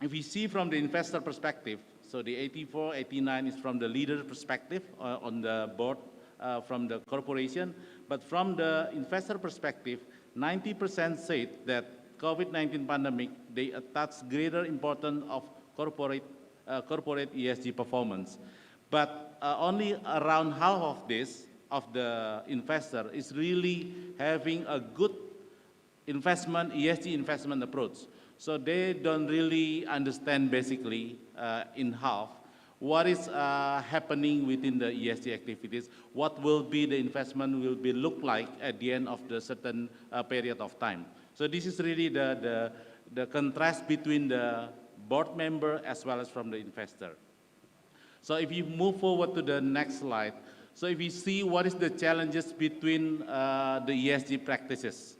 if we see from the investor perspective, so the 84, 89 is from the leader perspective on the board from the corporation, but from the investor perspective, 90% said that COVID-19 pandemic, they attach greater importance of corporate ESG performance. But only around half of this, of the investor, is really having a good investment, ESG investment approach. So they don't really understand basically in half what is happening within the ESG activities, what will be the investment will be look like at the end of the certain period of time. So this is really the contrast between the board member as well as from the investor. So if you move forward to the next slide, so if you see what is the challenges between the ESG practices.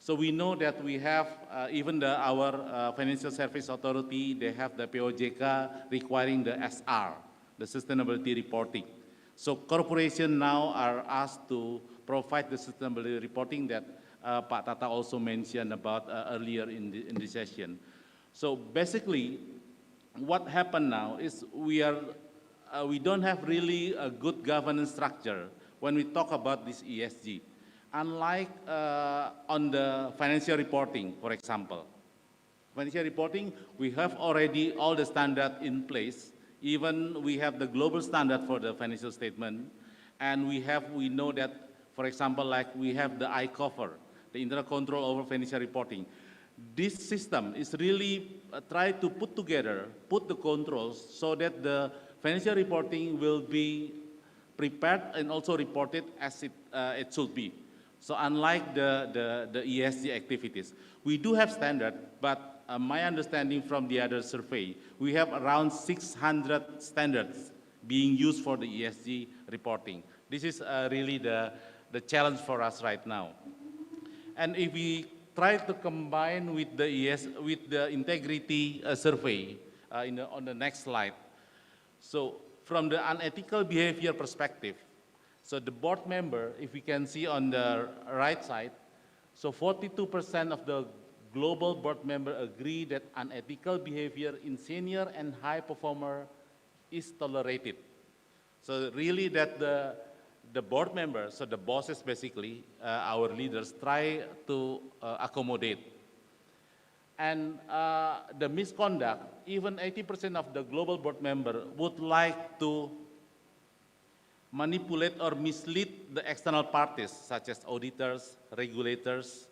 So we know that we have even our Financial Service Authority, they have the POJK requiring the SR, the sustainability reporting. So corporations now are asked to provide the sustainability reporting that Pak Tata also mentioned about earlier in the session. So basically, what happened now is we don't have really a good governance structure when we talk about this ESG. Unlike on the financial reporting, for example. Financial reporting, we have already all the standard in place. Even we have the global standard for the financial statement. And we know that, for example, like we have the ICOFR, the internal control over financial reporting. This system is really try to put together, put the controls so that the financial reporting will be prepared and also reported as it should be. So unlike the ESG activities, we do have standard, but my understanding from the other survey, we have around 600 standards being used for the ESG reporting. This is really the challenge for us right now. And if we try to combine with the integrity survey on the next slide, so from the unethical behavior perspective, so the board member, if we can see on the right side, so 42% of the global board member agree that unethical behavior in senior and high performer is tolerated. So really that the board members, so the bosses basically, our leaders, try to accommodate. And the misconduct, even 80% of the global board member would like to manipulate or mislead the external parties, such as auditors, regulators,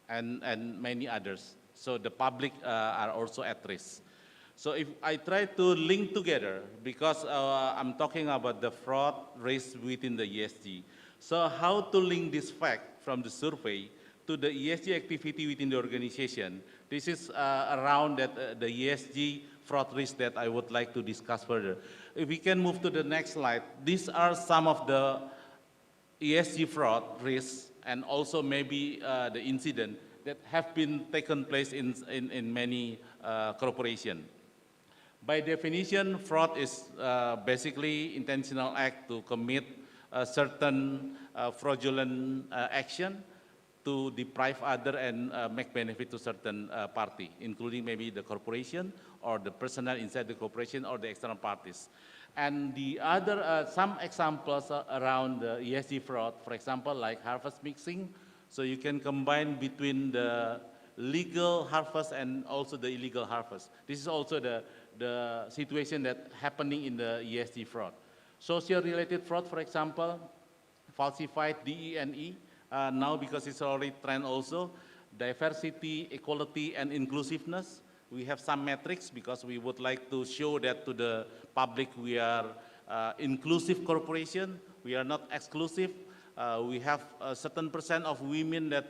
and many others. So the public are also at risk. So if I try to link together, because I'm talking about the fraud risk within the ESG, so how to link this fact from the survey to the ESG activity within the organization, this is around that, the ESG fraud risk that I would like to discuss further. If we can move to the next slide, these are some of the ESG fraud risks and also maybe the incident that have been taken place in many corporations. By definition, fraud is basically intentional act to commit a certain fraudulent action to deprive other and make benefit to certain party, including maybe the corporation or the personnel inside the corporation or the external parties. And the other, some examples around the ESG fraud, for example, like harvest mixing. So you can combine between the legal harvest and also the illegal harvest. This is also the situation that happening in the ESG fraud. Social-related fraud, for example, falsified DE&E, now because it's already trend also, diversity, equality, and inclusiveness. We have some metrics because we would like to show that to the public we are inclusive corporation, we are not exclusive. We have a certain % of women that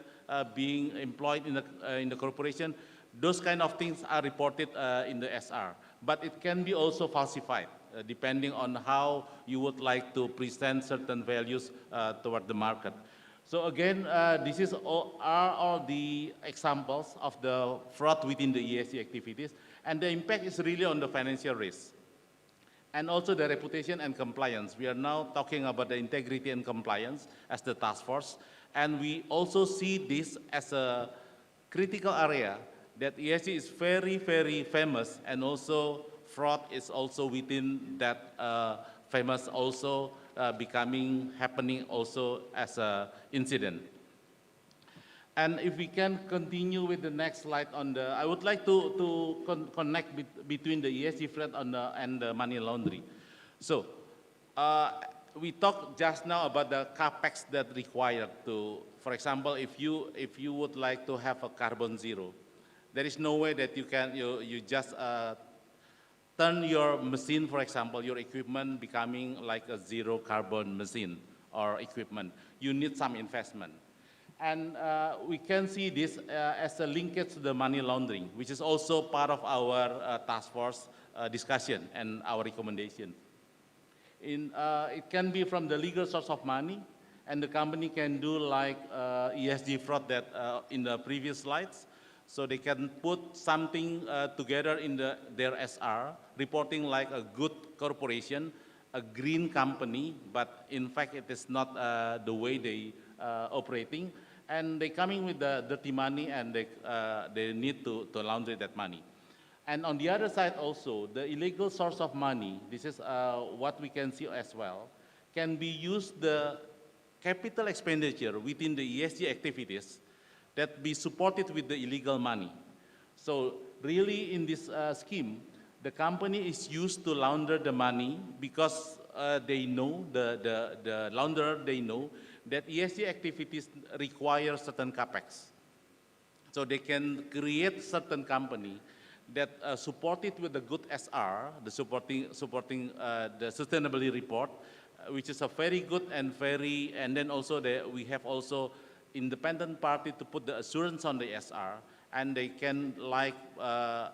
being employed in the corporation. Those kind of things are reported in the SR, but it can be also falsified depending on how you would like to present certain values toward the market. So again, this is all the examples of the fraud within the ESG activities, and the impact is really on the financial risk. And also the reputation and compliance. We are now talking about the integrity and compliance as the task force, and we also see this as a critical area that ESG is very, very famous, and also fraud is also within that famous also happening also as an incident. And if we can continue with the next slide on the, I would like to connect between the ESG fraud and the money laundering. So we talked just now about the capex that required to, for example, if you would like to have a carbon zero, there is no way that you just turn your machine, for example, your equipment becoming like a zero carbon machine or equipment. You need some investment. And we can see this as a linkage to the money laundering, which is also part of our task force discussion and our recommendation. It can be from the legal source of money, and the company can do like ESG fraud that in the previous slides. So they can put something together in their SR, reporting like a good corporation, a green company, but in fact it is not the way they operating. And they coming with the dirty money, and they need to launder that money. And on the other side also, the illegal source of money, this is what we can see as well, can be used the capital expenditure within the ESG activities that be supported with the illegal money. So really in this scheme, the company is used to launder the money because they know, the launderer, they know that ESG activities require certain capex. So they can create certain company that support it with the good SR, the supporting the sustainability report, which is a very good and then also we have also independent party to put the assurance on the SR, and they can like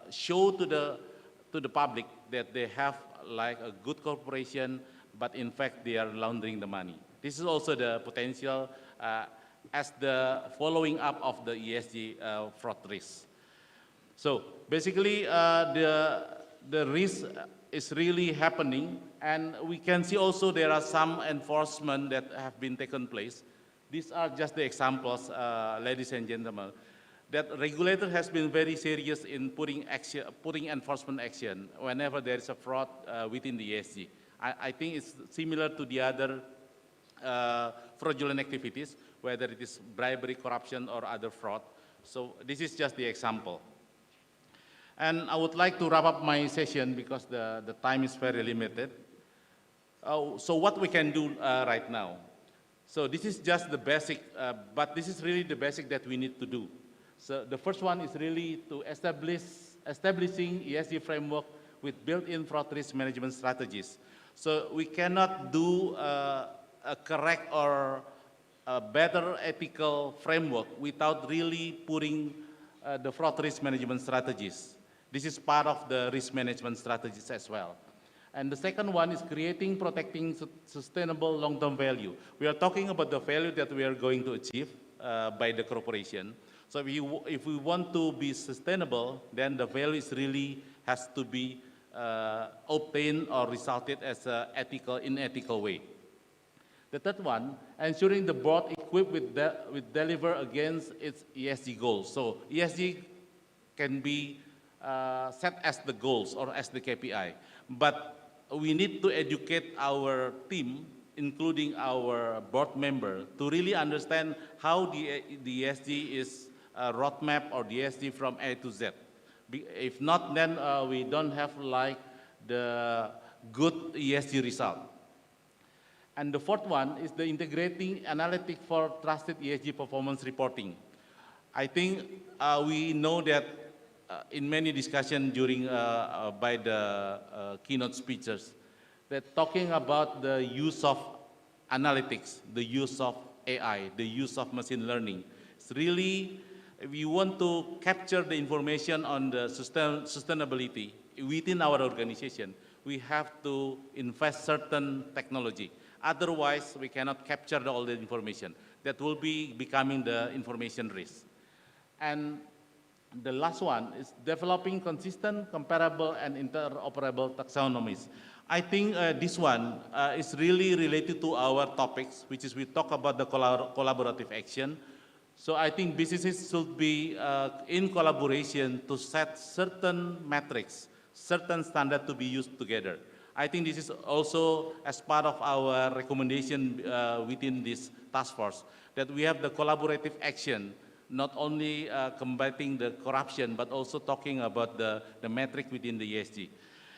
show to the public that they have like a good corporation, but in fact they are laundering the money. This is also the potential as the following up of the ESG fraud risk. So basically the risk is really happening, and we can see also there are some enforcement that have been taken place. These are just the examples, ladies and gentlemen, that regulator has been very serious in putting enforcement action whenever there is a fraud within the ESG. I think it's similar to the other fraudulent activities, whether it is bribery, corruption, or other fraud. So this is just the example. And I would like to wrap up my session because the time is very limited. So what we can do right now? So this is just the basic, but this is really the basic that we need to do. So the first one is really to establishing ESG framework with built-in fraud risk management strategies. So we cannot do a correct or a better ethical framework without really putting the fraud risk management strategies. This is part of the risk management strategies as well. And the second one is protecting sustainable long-term value. We are talking about the value that we are going to achieve by the corporation. So if we want to be sustainable, then the value is really has to be obtained or resulted as an ethical way. The third one, ensuring the board equipped with deliver against its ESG goals. So ESG can be set as the goals or as the KPI, but we need to educate our team, including our board member, to really understand how the ESG is a roadmap or the ESG from A to Z. If not, then we don't have like the good ESG result. And the fourth one is the integrating analytic for trusted ESG performance reporting. I think we know that in many discussions during by the keynote speakers, that talking about the use of analytics, the use of AI, the use of machine learning, it's really, if you want to capture the information on the sustainability within our organization, we have to invest certain technology. Otherwise, we cannot capture all the information. That will be becoming the information risk. And the last one is developing consistent, comparable, and interoperable taxonomies. I think this one is really related to our topics, which is we talk about the collaborative action. So I think businesses should be in collaboration to set certain metrics, certain standards to be used together. I think this is also as part of our recommendation within this task force, that we have the collaborative action, not only combating the corruption, but also talking about the metric within the ESG.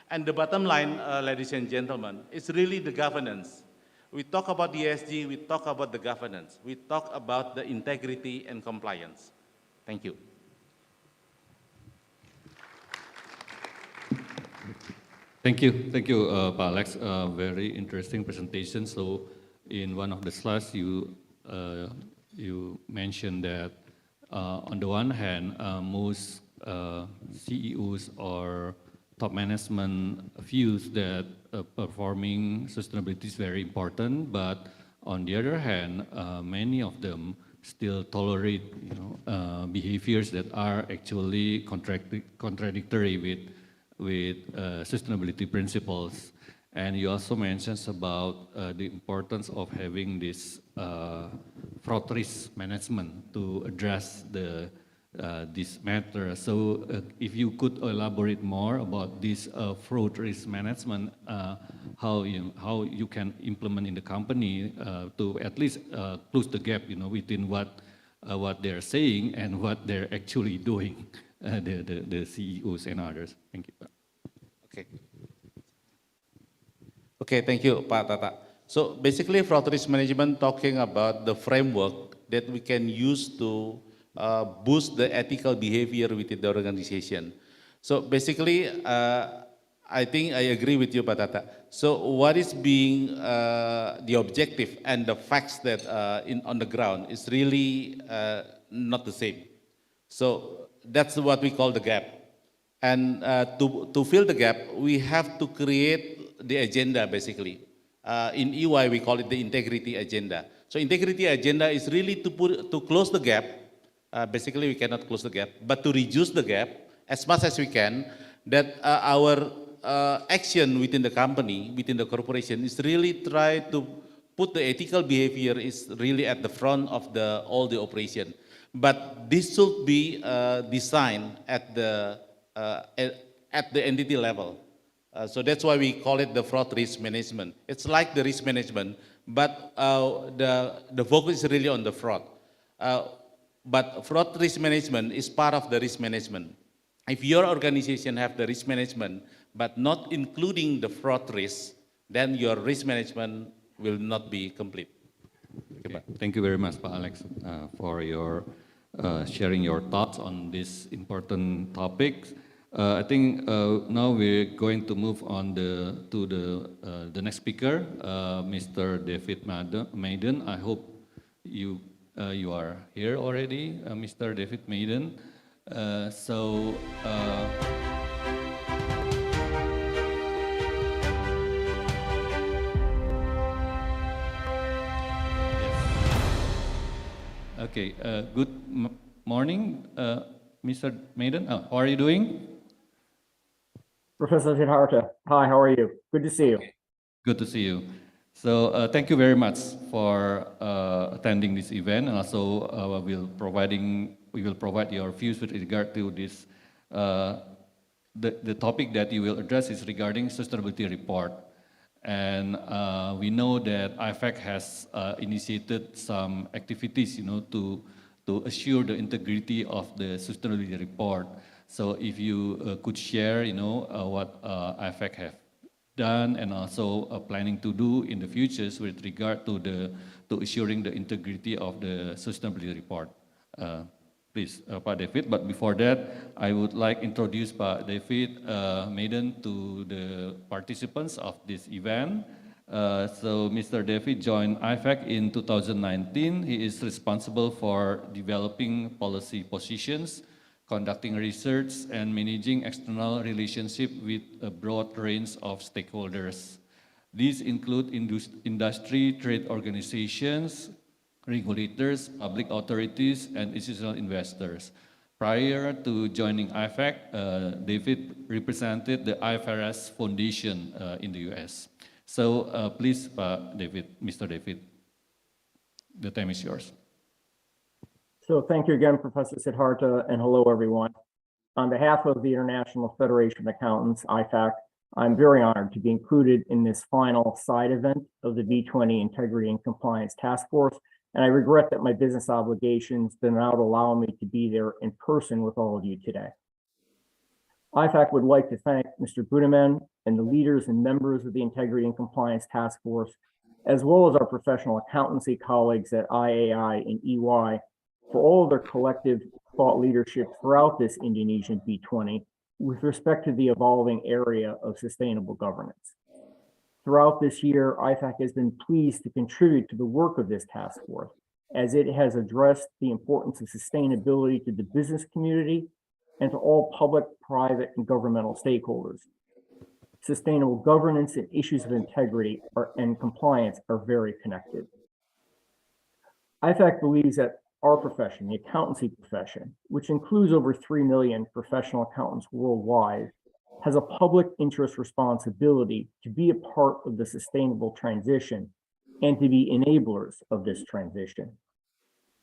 And the bottom line, ladies and gentlemen, is really the governance. We talk about the ESG, we talk about the governance, we talk about the integrity and compliance. Thank you. Thank you, Pak Alex. Very interesting presentation. So, in one of the slides, you mentioned that on the one hand, most CEOs or top management views that performing sustainability is very important, but on the other hand, many of them still tolerate, behaviors that are actually contradictory with sustainability principles. And you also mentioned about the importance of having this fraud risk management to address this matter. So if you could elaborate more about this fraud risk management, how you can implement in the company to at least close the gap, within what they're saying and what they're actually doing, the CEOs and others. Thank you. Okay. Okay, thank you, Pak Tata. So basically, fraud risk management talking about the framework that we can use to boost the ethical behavior within the organization. So basically, I think I agree with you, Pak Tata. So what is being the objective and the facts that on the ground is really not the same. So that's what we call the gap. And to fill the gap, we have to create the agenda, basically. In EY, we call it the integrity agenda. So integrity agenda is really to close the gap. Basically, we cannot close the gap, but to reduce the gap as much as we can, that our action within the company, within the corporation, is really try to put the ethical behavior is really at the front of all the operation. But this should be designed at the entity level. So that's why we call it the fraud risk management. It's like the risk management, but the focus is really on the fraud. But fraud risk management is part of the risk management. If your organization have the risk management, but not including the fraud risk, then your risk management will not be complete. Okay. Thank you very much, Pak Alex, for your sharing your thoughts on this important topic. I think now we're going to move on to the next speaker, Mr. David Maiden. I hope you are here already, Mr. David Maiden. Okay, good morning, Mr. Maiden. How are you doing? Professor Siddhartha, hi, how are you? Good to see you. Good to see you. So thank you very much for attending this event, and also we will provide your views with regard to this. The topic that you will address is regarding sustainability report. And we know that IFAC has initiated some activities, to assure the integrity of the sustainability report. So if you could share, what IFAC have done and also planning to do in the futures with regard to assuring the integrity of the sustainability report. Please, Pak David. But before that, I would like to introduce Pak David Maiden to the participants of this event. So Mr. David joined IFAC in 2019. He is responsible for developing policy positions, conducting research, and managing external relationship with a broad range of stakeholders. These include industry, trade organizations, regulators, public authorities, and institutional investors. Prior to joining IFAC, David represented the IFRS Foundation in the US. So please, Mr. David, the time is yours. So thank you again, Professor Siddhartha, and hello, everyone. On behalf of the International Federation of Accountants, IFAC, I'm very honored to be included in this final side event of the B20 Integrity and Compliance Task Force, and I regret that my business obligations do not allow me to be there in person with all of you today. IFAC would like to thank Mr. Budiman and the leaders and members of the Integrity and Compliance Task Force, as well as our professional accountancy colleagues at IAI and EY for all of their collective thought leadership throughout this Indonesian B20 with respect to the evolving area of sustainable governance. Throughout this year, IFAC has been pleased to contribute to the work of this task force as it has addressed the importance of sustainability to the business community and to all public, private, and governmental stakeholders. Sustainable governance and issues of integrity and compliance are very connected. IFAC believes that our profession, the accountancy profession, which includes over 3 million professional accountants worldwide, has a public interest responsibility to be a part of the sustainable transition and to be enablers of this transition.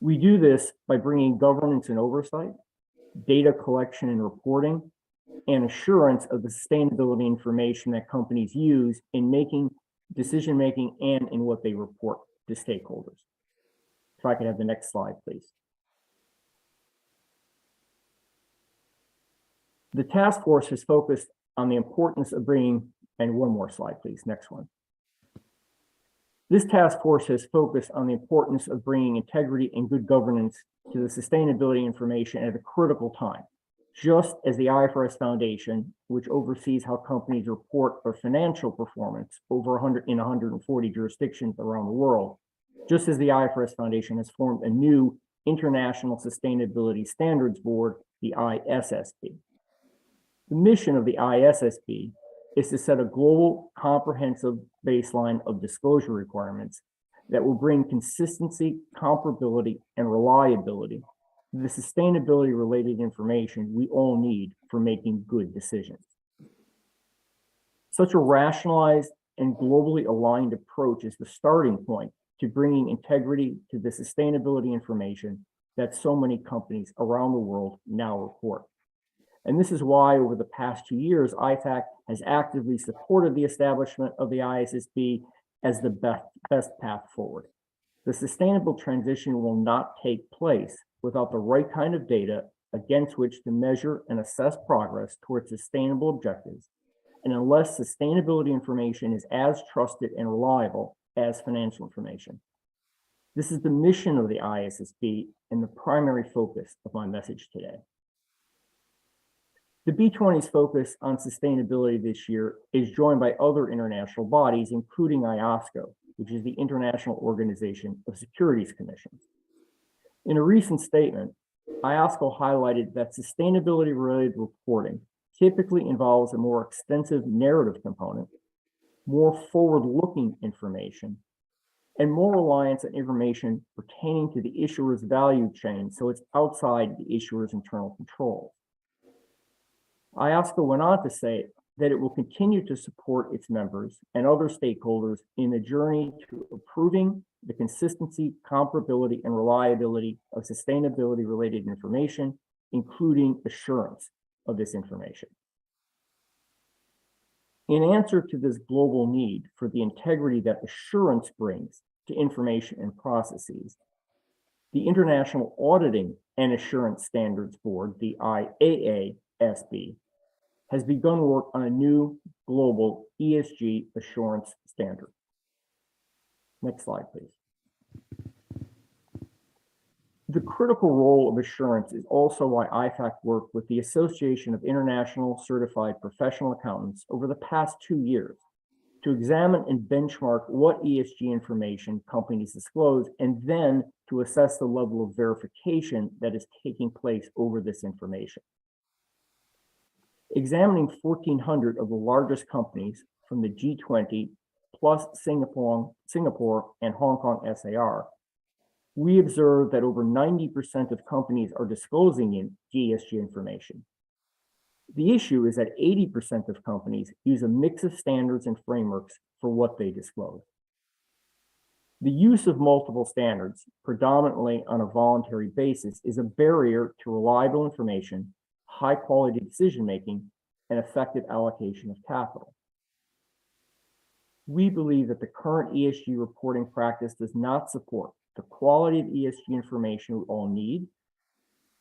We do this by bringing governance and oversight, data collection and reporting, and assurance of the sustainability information that companies use in making decision-making and in what they report to stakeholders. If I could have the next slide, please. The task force has focused on the importance of bringing, and one more slide, please, next one. This task force has focused on the importance of bringing integrity and good governance to the sustainability information at a critical time, just as the IFRS Foundation, which oversees how companies report their financial performance in 140 jurisdictions around the world, just as the IFRS Foundation has formed a new International Sustainability Standards Board the ISSB. The mission of the ISSB is to set a global comprehensive baseline of disclosure requirements that will bring consistency, comparability, and reliability to the sustainability-related information we all need for making good decisions. Such a rationalized and globally aligned approach is the starting point to bringing integrity to the sustainability information that so many companies around the world now report. And this is why over the past 2 years, IFAC has actively supported the establishment of the ISSB as the best path forward. The sustainable transition will not take place without the right kind of data against which to measure and assess progress towards sustainable objectives, and unless sustainability information is as trusted and reliable as financial information. This is the mission of the ISSB and the primary focus of my message today. The B20's focus on sustainability this year is joined by other international bodies, including IOSCO, which is the International Organization of Securities Commissions. In a recent statement, IOSCO highlighted that sustainability-related reporting typically involves a more extensive narrative component, more forward-looking information, and more reliance on information pertaining to the issuer's value chain, so it's outside the issuer's internal controls. IOSCO went on to say that it will continue to support its members and other stakeholders in the journey to improving the consistency, comparability, and reliability of sustainability-related information, including assurance of this information. In answer to this global need for the integrity that assurance brings to information and processes, the International Auditing and Assurance Standards Board, the IAASB, has begun work on a new global ESG assurance standard. Next slide, please. The critical role of assurance is also why IFAC worked with the Association of International Certified Professional Accountants over the past 2 years to examine and benchmark what ESG information companies disclose, and then to assess the level of verification that is taking place over this information. Examining 1,400 of the largest companies from the G20 plus Singapore and Hong Kong SAR, we observed that over 90% of companies are disclosing in ESG information. The issue is that 80% of companies use a mix of standards and frameworks for what they disclose. The use of multiple standards, predominantly on a voluntary basis, is a barrier to reliable information, high-quality decision-making, and effective allocation of capital. We believe that the current ESG reporting practice does not support the quality of ESG information we all need,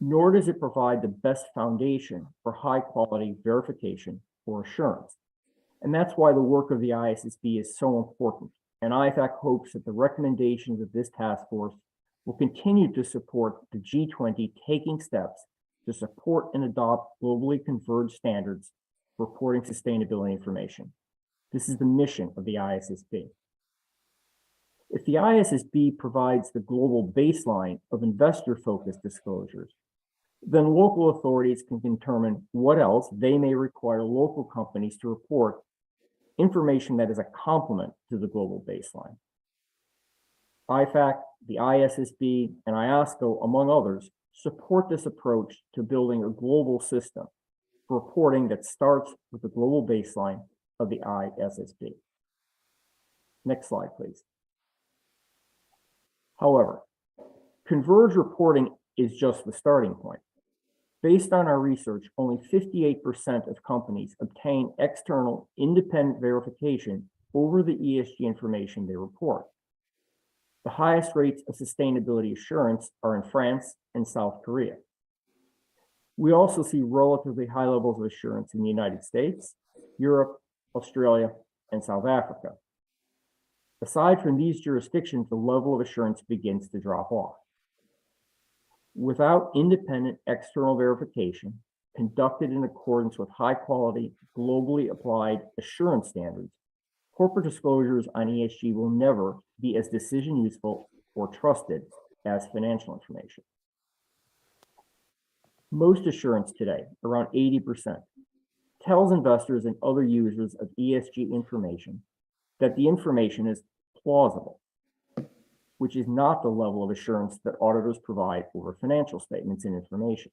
nor does it provide the best foundation for high-quality verification or assurance. And that's why the work of the ISSB is so important, and IFAC hopes that the recommendations of this task force will continue to support the G20 taking steps to support and adopt globally converged standards for reporting sustainability information. This is the mission of the ISSB. If the ISSB provides the global baseline of investor-focused disclosures, then local authorities can determine what else they may require local companies to report, information that is a complement to the global baseline. IFAC, the ISSB, and IOSCO, among others, support this approach to building a global system for reporting that starts with the global baseline of the ISSB. Next slide, please. However, converged reporting is just the starting point. Based on our research, only 58% of companies obtain external independent verification over the ESG information they report. The highest rates of sustainability assurance are in France and South Korea. We also see relatively high levels of assurance in the United States, Europe, Australia, and South Africa. Aside from these jurisdictions, the level of assurance begins to drop off. Without independent external verification conducted in accordance with high-quality, globally applied assurance standards, corporate disclosures on ESG will never be as decision useful or trusted as financial information. Most assurance today, around 80%, tells investors and other users of ESG information that the information is plausible, which is not the level of assurance that auditors provide over financial statements and information.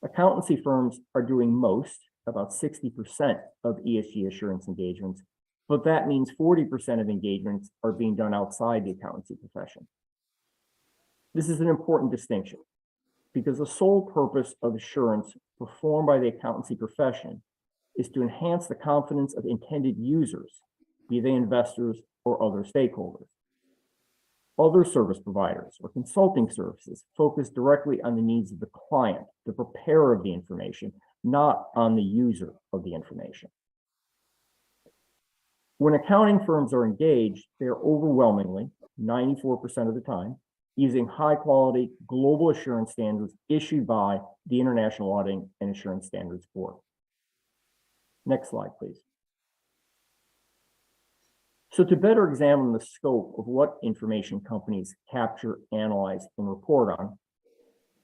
Accountancy firms are doing most, about 60% of ESG assurance engagements, but that means 40% of engagements are being done outside the accountancy profession. This is an important distinction because the sole purpose of assurance performed by the accountancy profession is to enhance the confidence of intended users, be they investors or other stakeholders. Other service providers or consulting services focus directly on the needs of the client, the preparer of the information, not on the user of the information. When accounting firms are engaged, they are overwhelmingly, 94% of the time, using high-quality global assurance standards issued by the International Auditing and Assurance Standards Board. Next slide, please. So to better examine the scope of what information companies capture, analyze, and report on,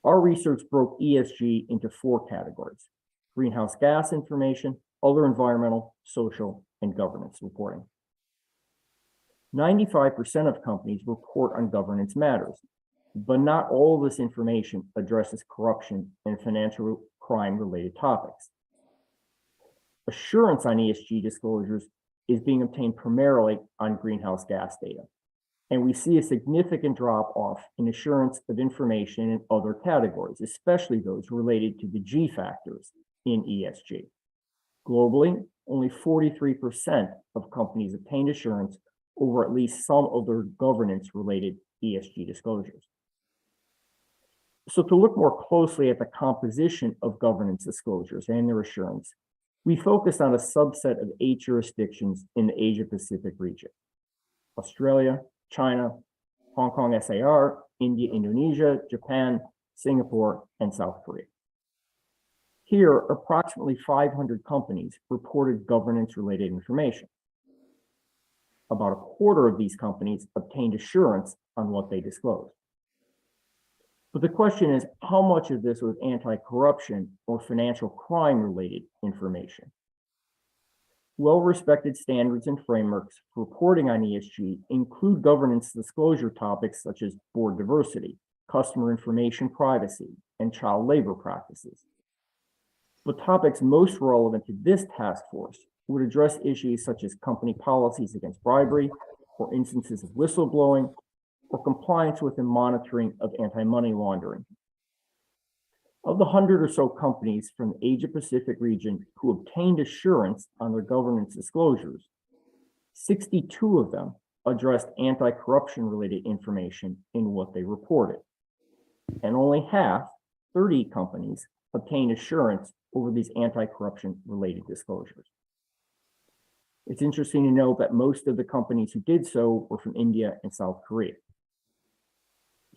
our research broke ESG into 4 categories: greenhouse gas information, other environmental, social, and governance reporting. 95% of companies report on governance matters, but not all of this information addresses corruption and financial crime-related topics. Assurance on ESG disclosures is being obtained primarily on greenhouse gas data, and we see a significant drop-off in assurance of information in other categories, especially those related to the G factors in ESG. Globally, only 43% of companies obtained assurance over at least some of their governance-related ESG disclosures. So to look more closely at the composition of governance disclosures and their assurance, we focused on a subset of 8 jurisdictions in the Asia-Pacific region: Australia, China, Hong Kong SAR, India, Indonesia, Japan, Singapore, and South Korea. Here, approximately 500 companies reported governance-related information. About a quarter of these companies obtained assurance on what they disclosed. But the question is, how much of this was anti-corruption or financial crime-related information? Well-respected standards and frameworks for reporting on ESG include governance disclosure topics such as board diversity, customer information privacy, and child labor practices. But topics most relevant to this task force would address issues such as company policies against bribery, or instances of whistleblowing, or compliance with and monitoring of anti-money laundering. Of the 100 or so companies from the Asia-Pacific region who obtained assurance on their governance disclosures, 62 of them addressed anti-corruption related information in what they reported. And only half, 30 companies, obtained assurance over these anti-corruption related disclosures. It's interesting to note that most of the companies who did so were from India and South Korea.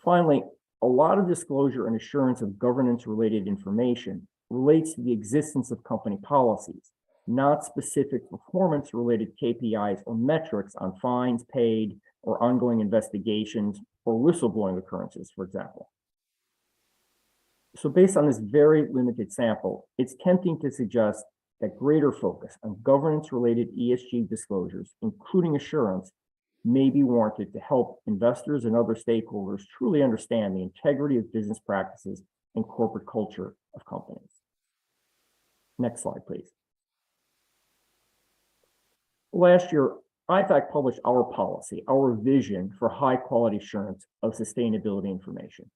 Finally, a lot of disclosure and assurance of governance-related information relates to the existence of company policies, not specific performance-related KPIs or metrics on fines paid or ongoing investigations or whistleblowing occurrences, for example. So based on this very limited sample, it's tempting to suggest that greater focus on governance-related ESG disclosures, including assurance, may be warranted to help investors and other stakeholders truly understand the integrity of business practices and corporate culture of companies. Next slide, please. Last year, IFAC published our policy, our vision for high-quality assurance of sustainability information.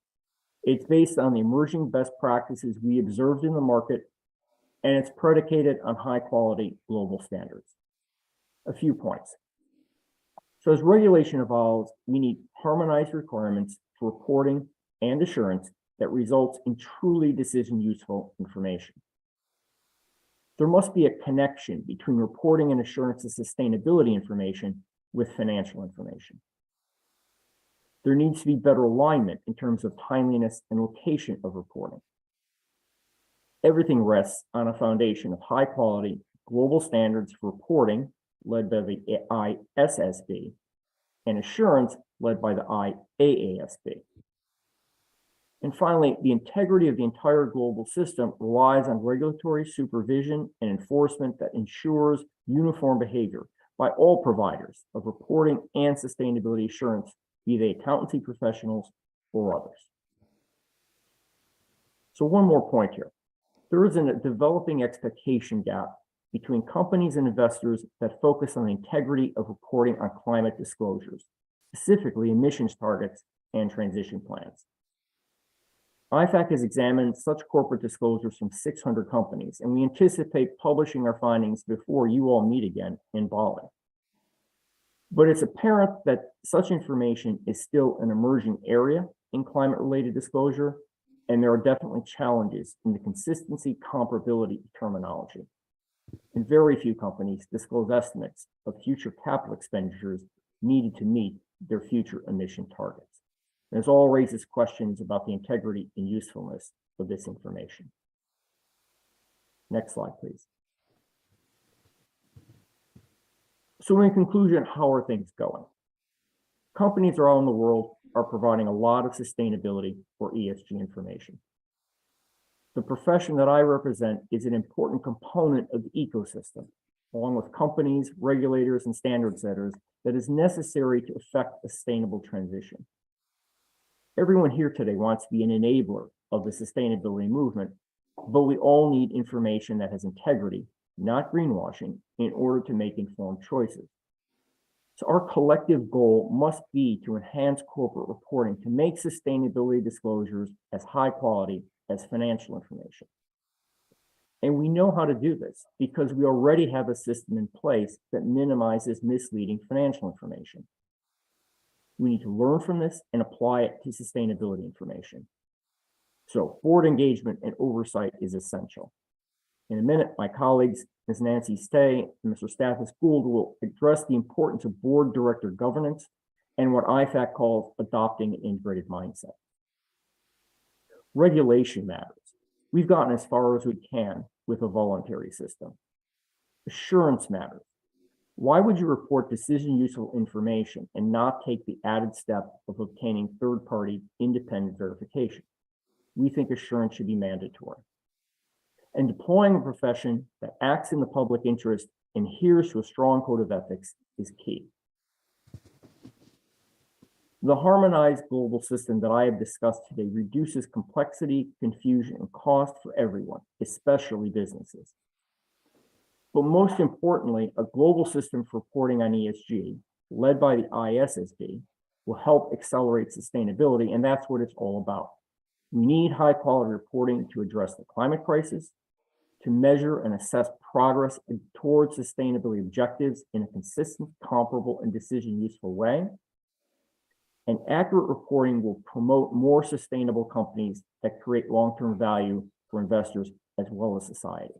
It's based on the emerging best practices we observed in the market, and it's predicated on high-quality global standards. A few points. So as regulation evolves, we need harmonized requirements for reporting and assurance that results in truly decision-useful information. There must be a connection between reporting and assurance of sustainability information with financial information. There needs to be better alignment in terms of timeliness and location of reporting. Everything rests on a foundation of high-quality global standards for reporting, led by the ISSB, and assurance led by the IAASB. And finally, the integrity of the entire global system relies on regulatory supervision and enforcement that ensures uniform behavior by all providers of reporting and sustainability assurance, be they accountancy professionals or others. So one more point here. There is a developing expectation gap between companies and investors that focus on the integrity of reporting on climate disclosures, specifically emissions targets and transition plans. IFAC has examined such corporate disclosures from 600 companies, and we anticipate publishing our findings before you all meet again in Bali. But it's apparent that such information is still an emerging area in climate-related disclosure, and there are definitely challenges in the consistency comparability of terminology. And very few companies disclose estimates of future capital expenditures needed to meet their future emission targets. And this all raises questions about the integrity and usefulness of this information. Next slide, please. So in conclusion, how are things going? Companies around the world are providing a lot of sustainability or ESG information. The profession that I represent is an important component of the ecosystem, along with companies, regulators, and standard setters that is necessary to effect a sustainable transition. Everyone here today wants to be an enabler of the sustainability movement, but we all need information that has integrity, not greenwashing, in order to make informed choices. So our collective goal must be to enhance corporate reporting to make sustainability disclosures as high quality as financial information. And we know how to do this because we already have a system in place that minimizes misleading financial information. We need to learn from this and apply it to sustainability information. So board engagement and oversight is essential. In a minute, my colleagues, Ms. Nancy Stay and Mr. Stathis Gould, will address the importance of board director governance and what IFAC calls adopting an integrated mindset. Regulation matters. We've gotten as far as we can with a voluntary system. Assurance matters. Why would you report decision useful information and not take the added step of obtaining third-party independent verification? We think assurance should be mandatory. And deploying a profession that acts in the public interest and adheres to a strong code of ethics is key. The harmonized global system that I have discussed today reduces complexity, confusion, and cost for everyone, especially businesses. But most importantly, a global system for reporting on ESG, led by the ISSB, will help accelerate sustainability, and that's what it's all about. We need high-quality reporting to address the climate crisis, to measure and assess progress towards sustainability objectives in a consistent, comparable, and decision-useful way. And accurate reporting will promote more sustainable companies that create long-term value for investors as well as society.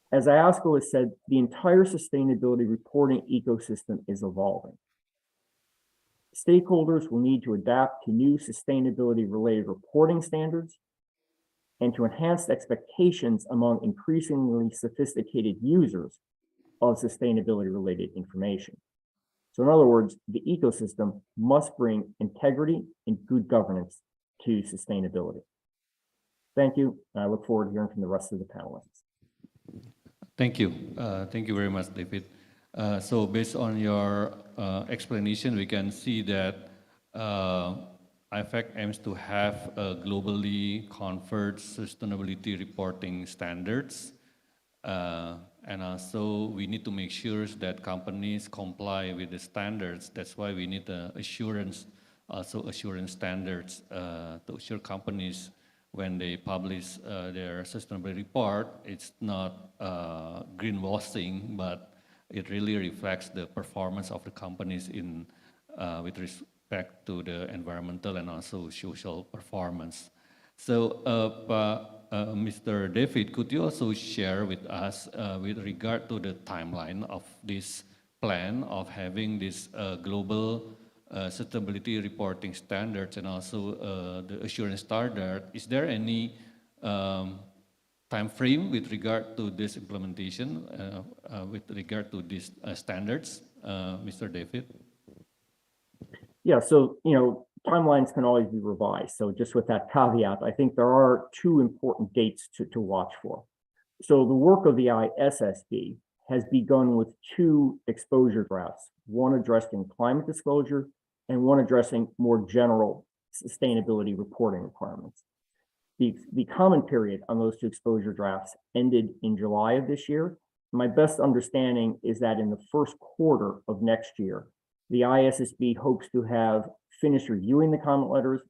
As IOSCO has said, the entire sustainability reporting ecosystem is evolving. Stakeholders will need to adapt to new sustainability-related reporting standards and to enhance expectations among increasingly sophisticated users of sustainability-related information. So in other words, the ecosystem must bring integrity and good governance to sustainability. Thank you, and I look forward to hearing from the rest of the panelists. Thank you. Thank you very much, David. So based on your explanation, we can see that IFAC aims to have globally conferred sustainability reporting standards. And also we need to make sure that companies comply with the standards. That's why we need assurance standards to assure companies when they publish their sustainability report, it's not greenwashing, but it really reflects the performance of the companies in with respect to the environmental and also social performance. So, Mr. David, could you also share with us with regard to the timeline of this plan of having this global sustainability reporting standards and also the assurance standard? Is there any time frame with regard to this implementation, with regard to these standards, Mr. David? Yeah, so, timelines can always be revised. So just with that caveat, I think there are two important dates to watch for. So the work of the ISSB has begun with two exposure drafts, one addressing climate disclosure and one addressing more general sustainability reporting requirements. The comment period on those two exposure drafts ended in July of this year. My best understanding is that in the first quarter of next year, the ISSB hopes to have finished reviewing the comment letters,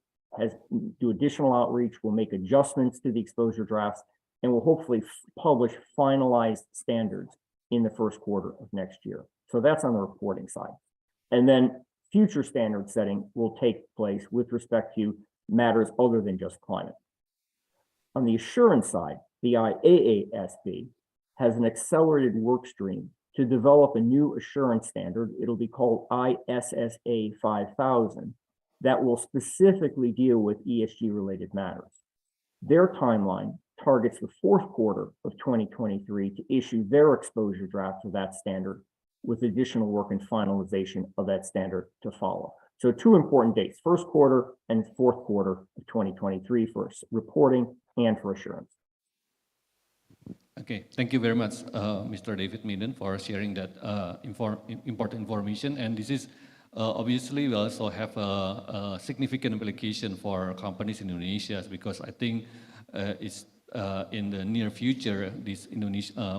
do additional outreach, will make adjustments to the exposure drafts, and will hopefully publish finalized standards in the first quarter of next year. So that's on the reporting side. And then future standard setting will take place with respect to matters other than just climate. On the assurance side, the IAASB has an accelerated work stream to develop a new assurance standard. It'll be called ISSA 5000 that will specifically deal with ESG related matters. Their timeline targets the fourth quarter of 2023 to issue their exposure draft of that standard, with additional work and finalization of that standard to follow. So two important dates, first quarter and fourth quarter of 2023 for reporting and for assurance. Okay, thank you very much, Mr. David Meaden, for sharing that important information. And this is obviously we also have a significant implication for companies in Indonesia, because I think it's in the near future,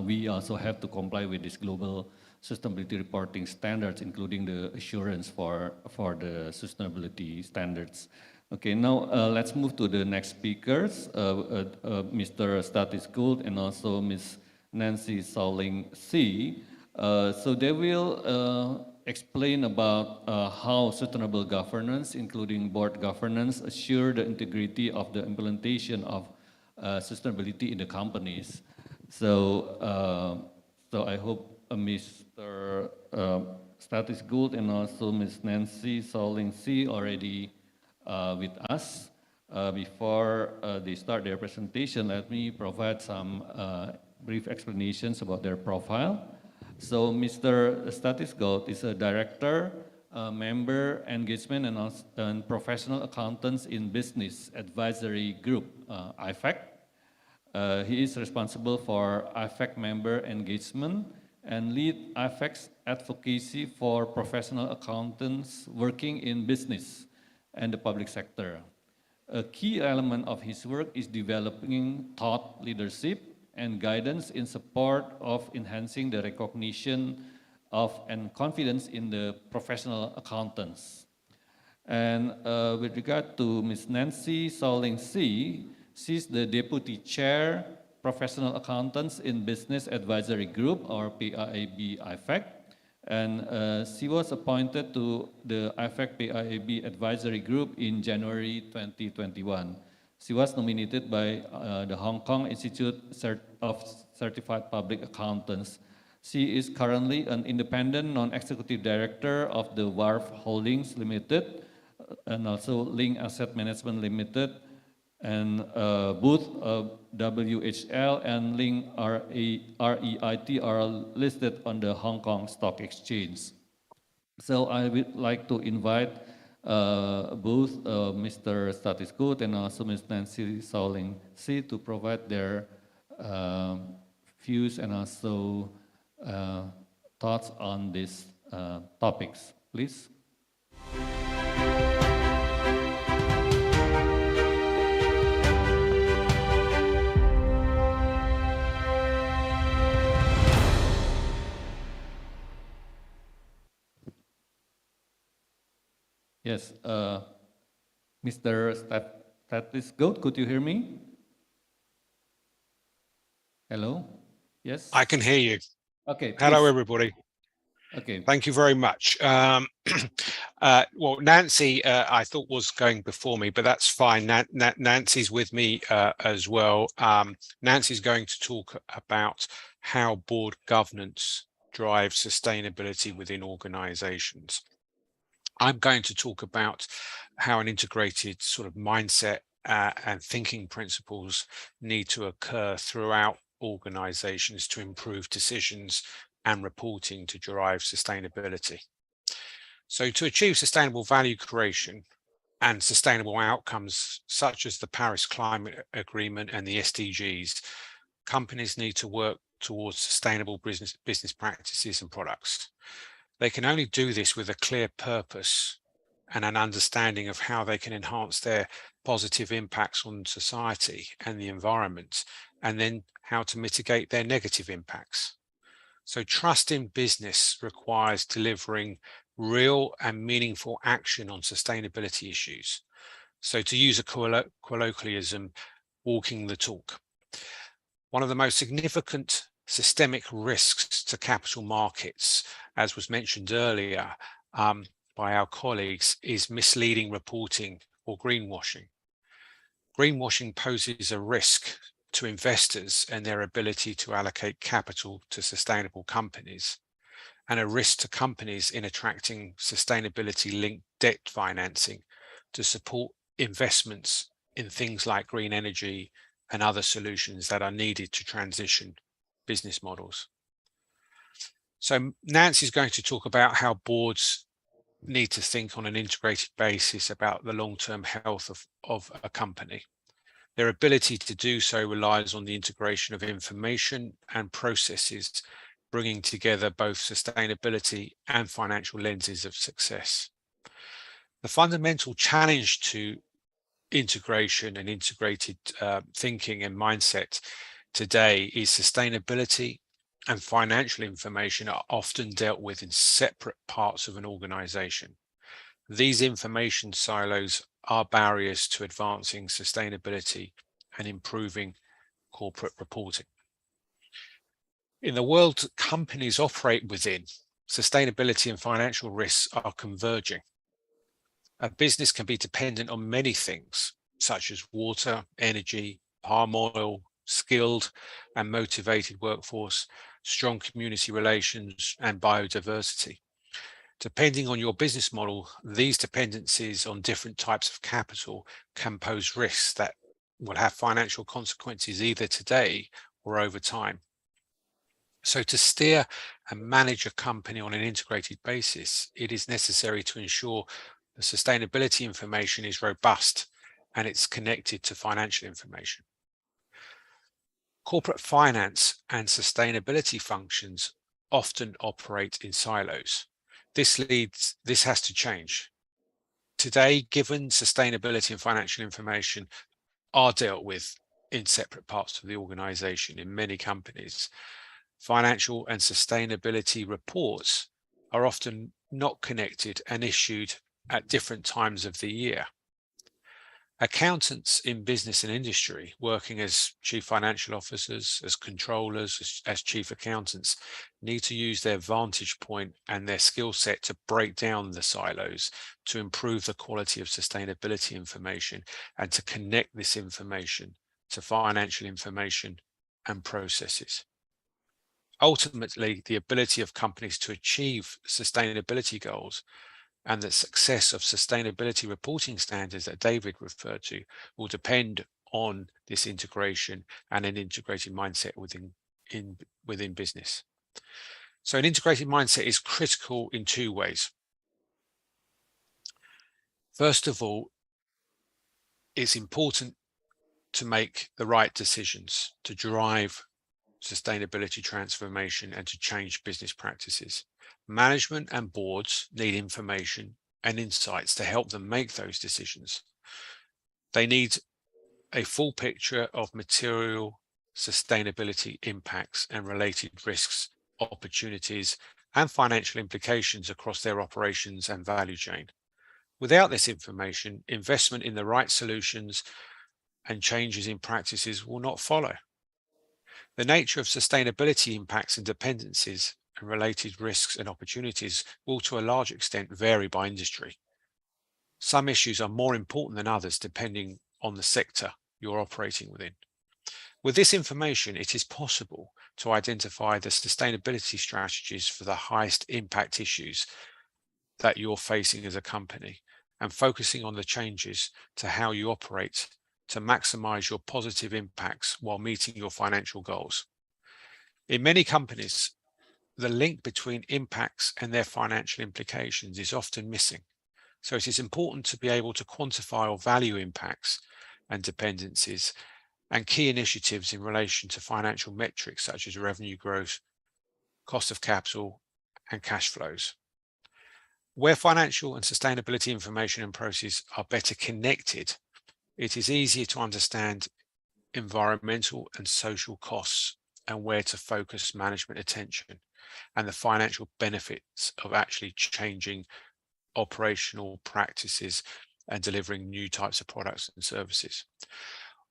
we also have to comply with this global sustainability reporting standards, including the assurance for the sustainability standards. Okay, now let's move to the next speakers, Mr. Statis Gould and also Ms. Nancy Sauling C. So they will explain about how sustainable governance, including board governance, assure the integrity of the implementation of sustainability in the companies. So, so I hope Mr. Statis Gould and also Ms. Nancy Sauling C already with us. Before they start their presentation, let me provide some brief explanations about their profile. So Mr. Statis Gould is a director, member, engagement, and professional accountants in Business Advisory Group, IFAC. He is responsible for IFAC member engagement and lead IFAC's advocacy for professional accountants working in business and the public sector. A key element of his work is developing thought leadership and guidance in support of enhancing the recognition of and confidence in the professional accountants. And with regard to Ms. Nancy Sauling C, she's the Deputy Chair, Professional Accountants in Business Advisory Group, or PAAB IFAC. And she was appointed to the IFAC PAAB Advisory Group in January 2021. She was nominated by the Hong Kong Institute of Certified Public Accountants. She is currently an independent non-executive director of the WARF Holdings Limited and also Link Asset Management Limited, and both WHL and Link REIT are listed on the Hong Kong Stock Exchange. So I would like to invite both Mr. Statis Gould and also Ms. Nancy Sauling C to provide their views and also thoughts on these topics, please. Yes, Mr. Statis Gould, could you hear me? Hello? Yes? I can hear you. Okay. Hello, please. everybody. Okay. Thank you very much. Well, Nancy, I thought was going before me, but that's fine. Nancy's with me as well. Nancy's going to talk about how board governance drives sustainability within organizations. I'm going to talk about how an integrated sort of mindset and thinking principles need to occur throughout organizations to improve decisions and reporting to drive sustainability. So to achieve sustainable value creation, and sustainable outcomes such as the Paris Climate Agreement and the SDGs, companies need to work towards sustainable business practices and products. They can only do this with a clear purpose and an understanding of how they can enhance their positive impacts on society and the environment, and then how to mitigate their negative impacts. So trust in business requires delivering real and meaningful action on sustainability issues. So to use a colloquialism, walking the talk. One of the most significant systemic risks to capital markets, as was mentioned earlier by our colleagues, is misleading reporting or greenwashing. Greenwashing poses a risk to investors and their ability to allocate capital to sustainable companies, and a risk to companies in attracting sustainability-linked debt financing to support investments in things like green energy and other solutions that are needed to transition business models. So Nancy is going to talk about how boards need to think on an integrated basis about the long-term health of a company. Their ability to do so relies on the integration of information and processes, bringing together both sustainability and financial lenses of success. The fundamental challenge to integration and integrated thinking and mindset today is sustainability and financial information are often dealt with in separate parts of an organization. These information silos are barriers to advancing sustainability and improving corporate reporting. In the world companies operate within, sustainability and financial risks are converging. A business can be dependent on many things, such as water, energy, palm oil, skilled and motivated workforce, strong community relations, and biodiversity. Depending on your business model, these dependencies on different types of capital can pose risks that will have financial consequences either today or over time. So to steer and manage a company on an integrated basis, it is necessary to ensure the sustainability information is robust and it's connected to financial information. Corporate finance and sustainability functions often operate in silos. This has to change. Today, given sustainability and financial information are dealt with in separate parts of the organization in many companies, financial and sustainability reports are often not connected and issued at different times of the year. Accountants in business and industry working as chief financial officers, as controllers, as chief accountants need to use their vantage point and their skill set to break down the silos to improve the quality of sustainability information and to connect this information to financial information and processes. Ultimately, the ability of companies to achieve sustainability goals and the success of sustainability reporting standards that David referred to will depend on this integration and an integrated mindset within business. So an integrated mindset is critical in two ways. First of all, it's important to make the right decisions to drive sustainability transformation and to change business practices. Management and boards need information and insights to help them make those decisions. They need a full picture of material sustainability impacts and related risks, opportunities, and financial implications across their operations and value chain. Without this information, investment in the right solutions and changes in practices will not follow. The nature of sustainability impacts and dependencies and related risks and opportunities will to a large extent vary by industry. Some issues are more important than others depending on the sector you're operating within. With this information, it is possible to identify the sustainability strategies for the highest impact issues that you're facing as a company and focusing on the changes to how you operate to maximize your positive impacts while meeting your financial goals. In many companies, the link between impacts and their financial implications is often missing. So it is important to be able to quantify or value impacts and dependencies and key initiatives in relation to financial metrics such as revenue growth, cost of capital, and cash flows. Where financial and sustainability information and processes are better connected, it is easier to understand environmental and social costs and where to focus management attention and the financial benefits of actually changing operational practices and delivering new types of products and services.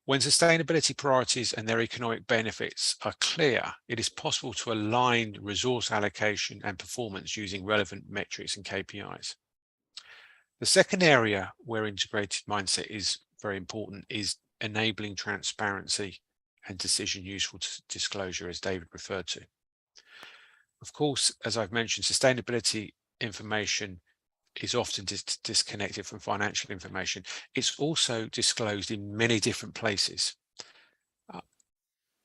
When sustainability priorities and their economic benefits are clear, it is possible to align resource allocation and performance using relevant metrics and KPIs. The second area where integrated mindset is very important is enabling transparency and decision useful disclosure, as David referred to. Of course, as I've mentioned, sustainability information is often disconnected from financial information. It's also disclosed in many different places.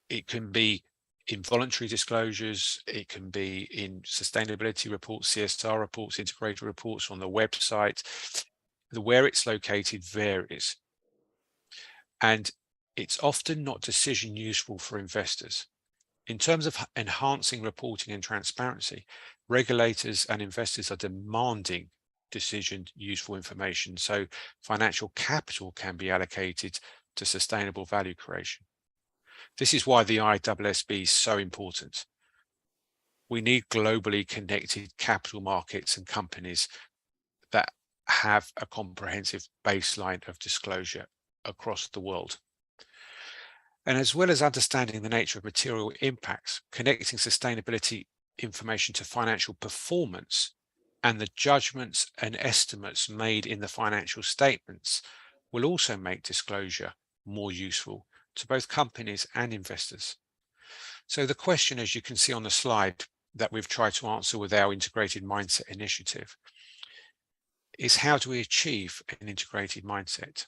It can be in voluntary disclosures, it can be in sustainability reports, CSR reports, integrated reports on the website. Where it's located varies. And it's often not decision useful for investors. In terms of enhancing reporting and transparency, regulators and investors are demanding decision useful information so financial capital can be allocated to sustainable value creation. This is why the ISSB is so important. We need globally connected capital markets and companies that have a comprehensive baseline of disclosure across the world. And as well as understanding the nature of material impacts, connecting sustainability information to financial performance and the judgments and estimates made in the financial statements will also make disclosure more useful to both companies and investors. So the question, as you can see on the slide, that we've tried to answer with our integrated mindset initiative is how do we achieve an integrated mindset?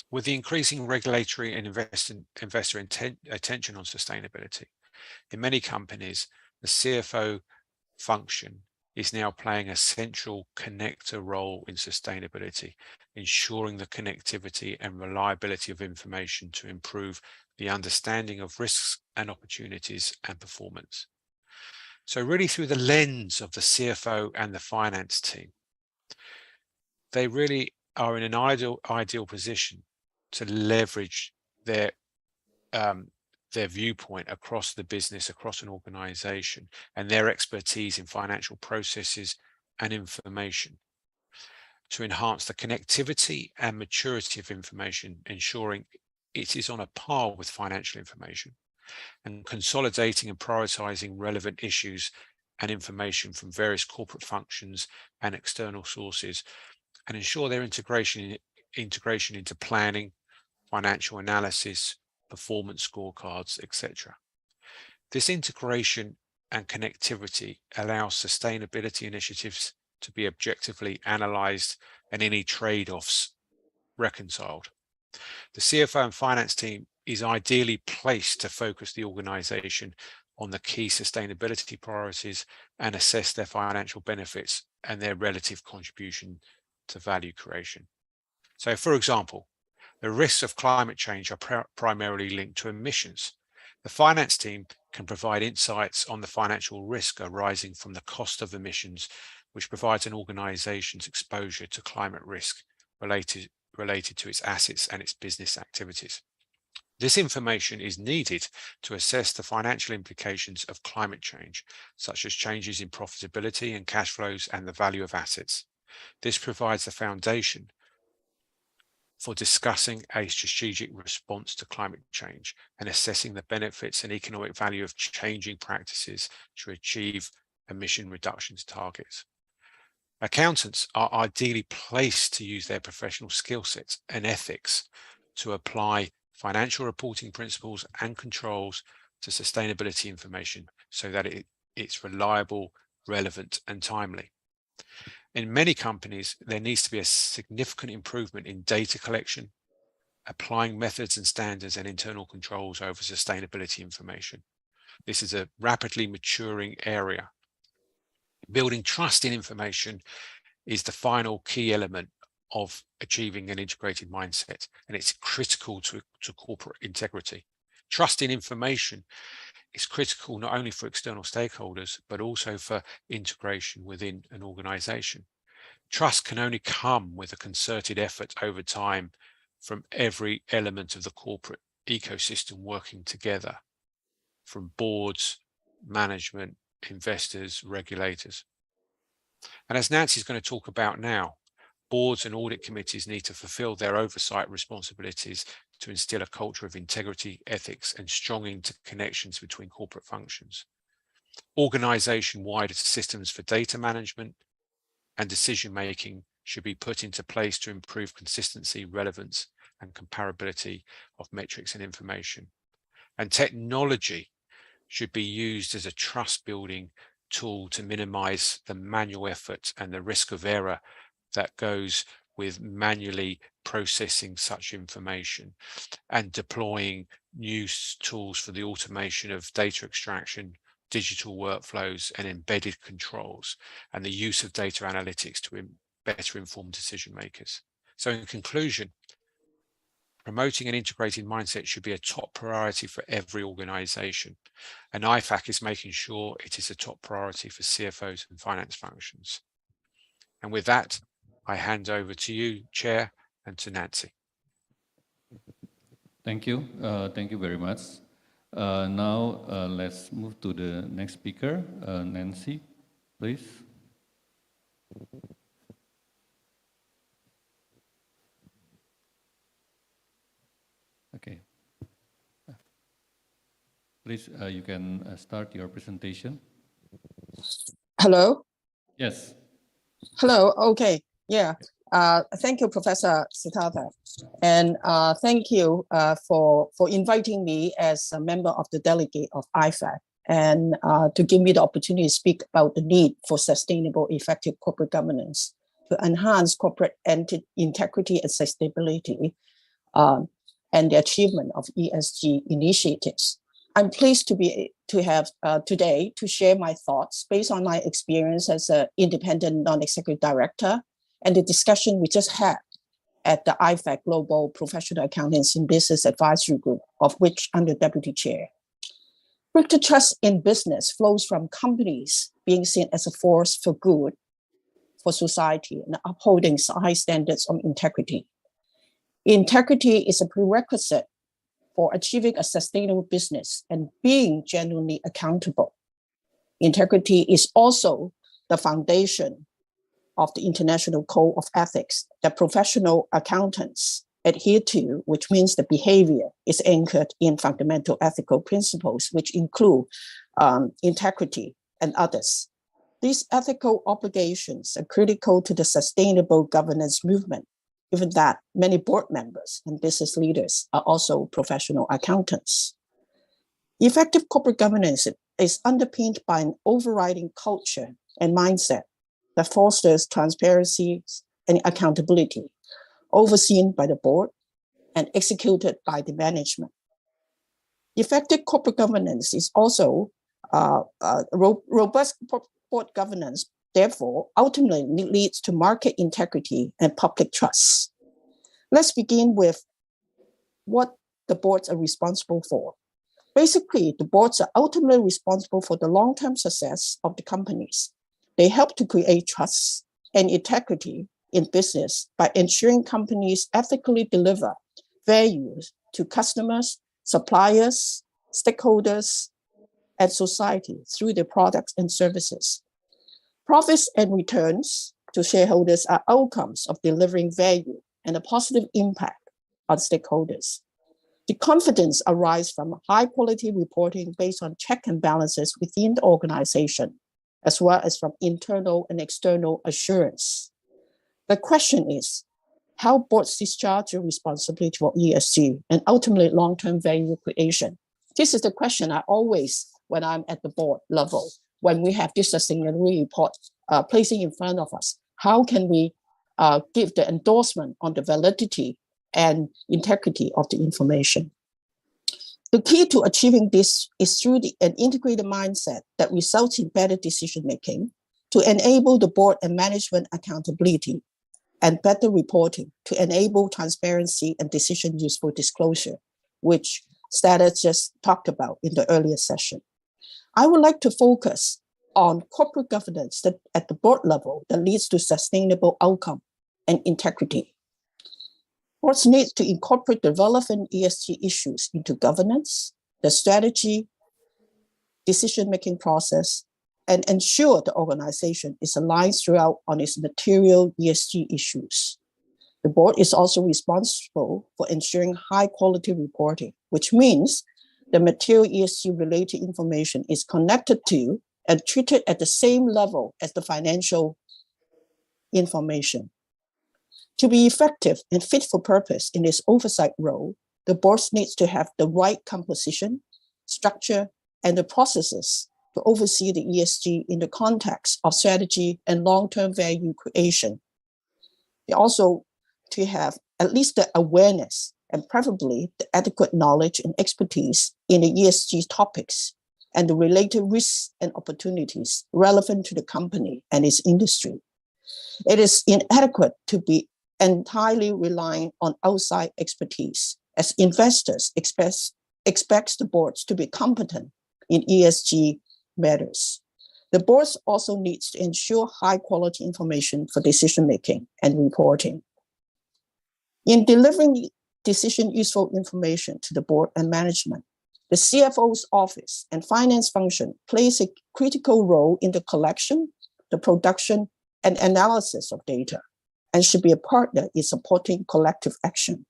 With the increasing regulatory and investor attention on sustainability, in many companies, the CFO function is now playing a central connector role in sustainability, ensuring the connectivity and reliability of information to improve the understanding of risks and opportunities and performance. So really through the lens of the CFO and the finance team, they really are in an ideal position to leverage their viewpoint across the business, across an organization, and their expertise in financial processes and information to enhance the connectivity and maturity of information, ensuring it is on a par with financial information, and consolidating and prioritizing relevant issues and information from various corporate functions and external sources, and ensure their integration into planning, financial analysis, performance scorecards, etc. This integration and connectivity allows sustainability initiatives to be objectively analyzed and any trade-offs reconciled. The CFO and finance team is ideally placed to focus the organization on the key sustainability priorities and assess their financial benefits and their relative contribution to value creation. So, for example, the risks of climate change are primarily linked to emissions. The finance team can provide insights on the financial risk arising from the cost of emissions, which provides an organization's exposure to climate risk related to its assets and its business activities. This information is needed to assess the financial implications of climate change, such as changes in profitability and cash flows and the value of assets. This provides the foundation for discussing a strategic response to climate change and assessing the benefits and economic value of changing practices to achieve emission reductions targets. Accountants are ideally placed to use their professional skill sets and ethics to apply financial reporting principles and controls to sustainability information so that it's reliable, relevant, and timely. In many companies, there needs to be a significant improvement in data collection, applying methods and standards and internal controls over sustainability information. This is a rapidly maturing area. Building trust in information is the final key element of achieving an integrated mindset, and it's critical to corporate integrity. Trust in information is critical not only for external stakeholders, but also for integration within an organization. Trust can only come with a concerted effort over time from every element of the corporate ecosystem working together, from boards, management, investors, regulators. And as Nancy's going to talk about now, boards and audit committees need to fulfill their oversight responsibilities to instill a culture of integrity, ethics, and strong interconnections between corporate functions. Organization-wide systems for data management and decision-making should be put into place to improve consistency, relevance, and comparability of metrics and information. And technology should be used as a trust-building tool to minimize the manual effort and the risk of error that goes with manually processing such information, and deploying new tools for the automation of data extraction, digital workflows, and embedded controls, and the use of data analytics to better inform decision makers. So in conclusion, promoting an integrated mindset should be a top priority for every organization, and IFAC is making sure it is a top priority for CFOs and finance functions. And with that, I hand over to you, Chair, and to Nancy. Thank you. Thank you very much. Now let's move to the next speaker, Nancy, please. Okay. Please, you can start your presentation. Hello? Yes. Hello, okay, yeah. Thank you, Professor Siddhartha. And thank you for inviting me as a member of the delegate of IFAC, and to give me the opportunity to speak about the need for sustainable, effective corporate governance to enhance corporate integrity and sustainability, and the achievement of ESG initiatives. I'm pleased to have today to share my thoughts based on my experience as an independent non-executive director and the discussion we just had at the IFAC Global Professional Accountants in Business Advisory Group, of which I'm the deputy chair. Greater trust in business flows from companies being seen as a force for good for society and upholding high standards of integrity. Integrity is a prerequisite for achieving a sustainable business and being genuinely accountable. Integrity is also the foundation of the International Code of Ethics that professional accountants adhere to, which means the behavior is anchored in fundamental ethical principles, which include integrity and others. These ethical obligations are critical to the sustainable governance movement, given that many board members and business leaders are also professional accountants. Effective corporate governance is underpinned by an overriding culture and mindset that fosters transparency and accountability, overseen by the board and executed by the management. Effective corporate governance is also robust board governance, therefore, ultimately leads to market integrity and public trust. Let's begin with what the boards are responsible for. Basically, the boards are ultimately responsible for the long-term success of the companies. They help to create trust and integrity in business by ensuring companies ethically deliver values to customers, suppliers, stakeholders, and society through their products and services. Profits and returns to shareholders are outcomes of delivering value and a positive impact on stakeholders. The confidence arises from high-quality reporting based on check and balances within the organization, as well as from internal and external assurance. The question is, how boards discharge their responsibility for ESG and ultimately long-term value creation? This is the question I always, when I'm at the board level, when we have this sustainability report placing in front of us, how can we give the endorsement on the validity and integrity of the information? The key to achieving this is through an integrated mindset that results in better decision-making, to enable the board and management accountability and better reporting to enable transparency and decision useful disclosure, which Status just talked about in the earlier session. I would like to focus on corporate governance that at the board level that leads to sustainable outcome and integrity. Boards need to incorporate the relevant ESG issues into governance, the strategy, decision-making process, and ensure the organization is aligned throughout on its material ESG issues. The board is also responsible for ensuring high-quality reporting, which means the material ESG-related information is connected to and treated at the same level as the financial information. To be effective and fit for purpose in its oversight role, the board needs to have the right composition, structure, and the processes to oversee the ESG in the context of strategy and long-term value creation. They also to have at least the awareness and preferably the adequate knowledge and expertise in the ESG topics and the related risks and opportunities relevant to the company and its industry. It is inadequate to be entirely relying on outside expertise, as investors expect the boards to be competent in ESG matters. The board also needs to ensure high quality information for decision-making and reporting. In delivering decision useful information to the board and management, the CFO's office and finance function plays a critical role in the collection, the production, and analysis of data, and should be a partner in supporting collective action.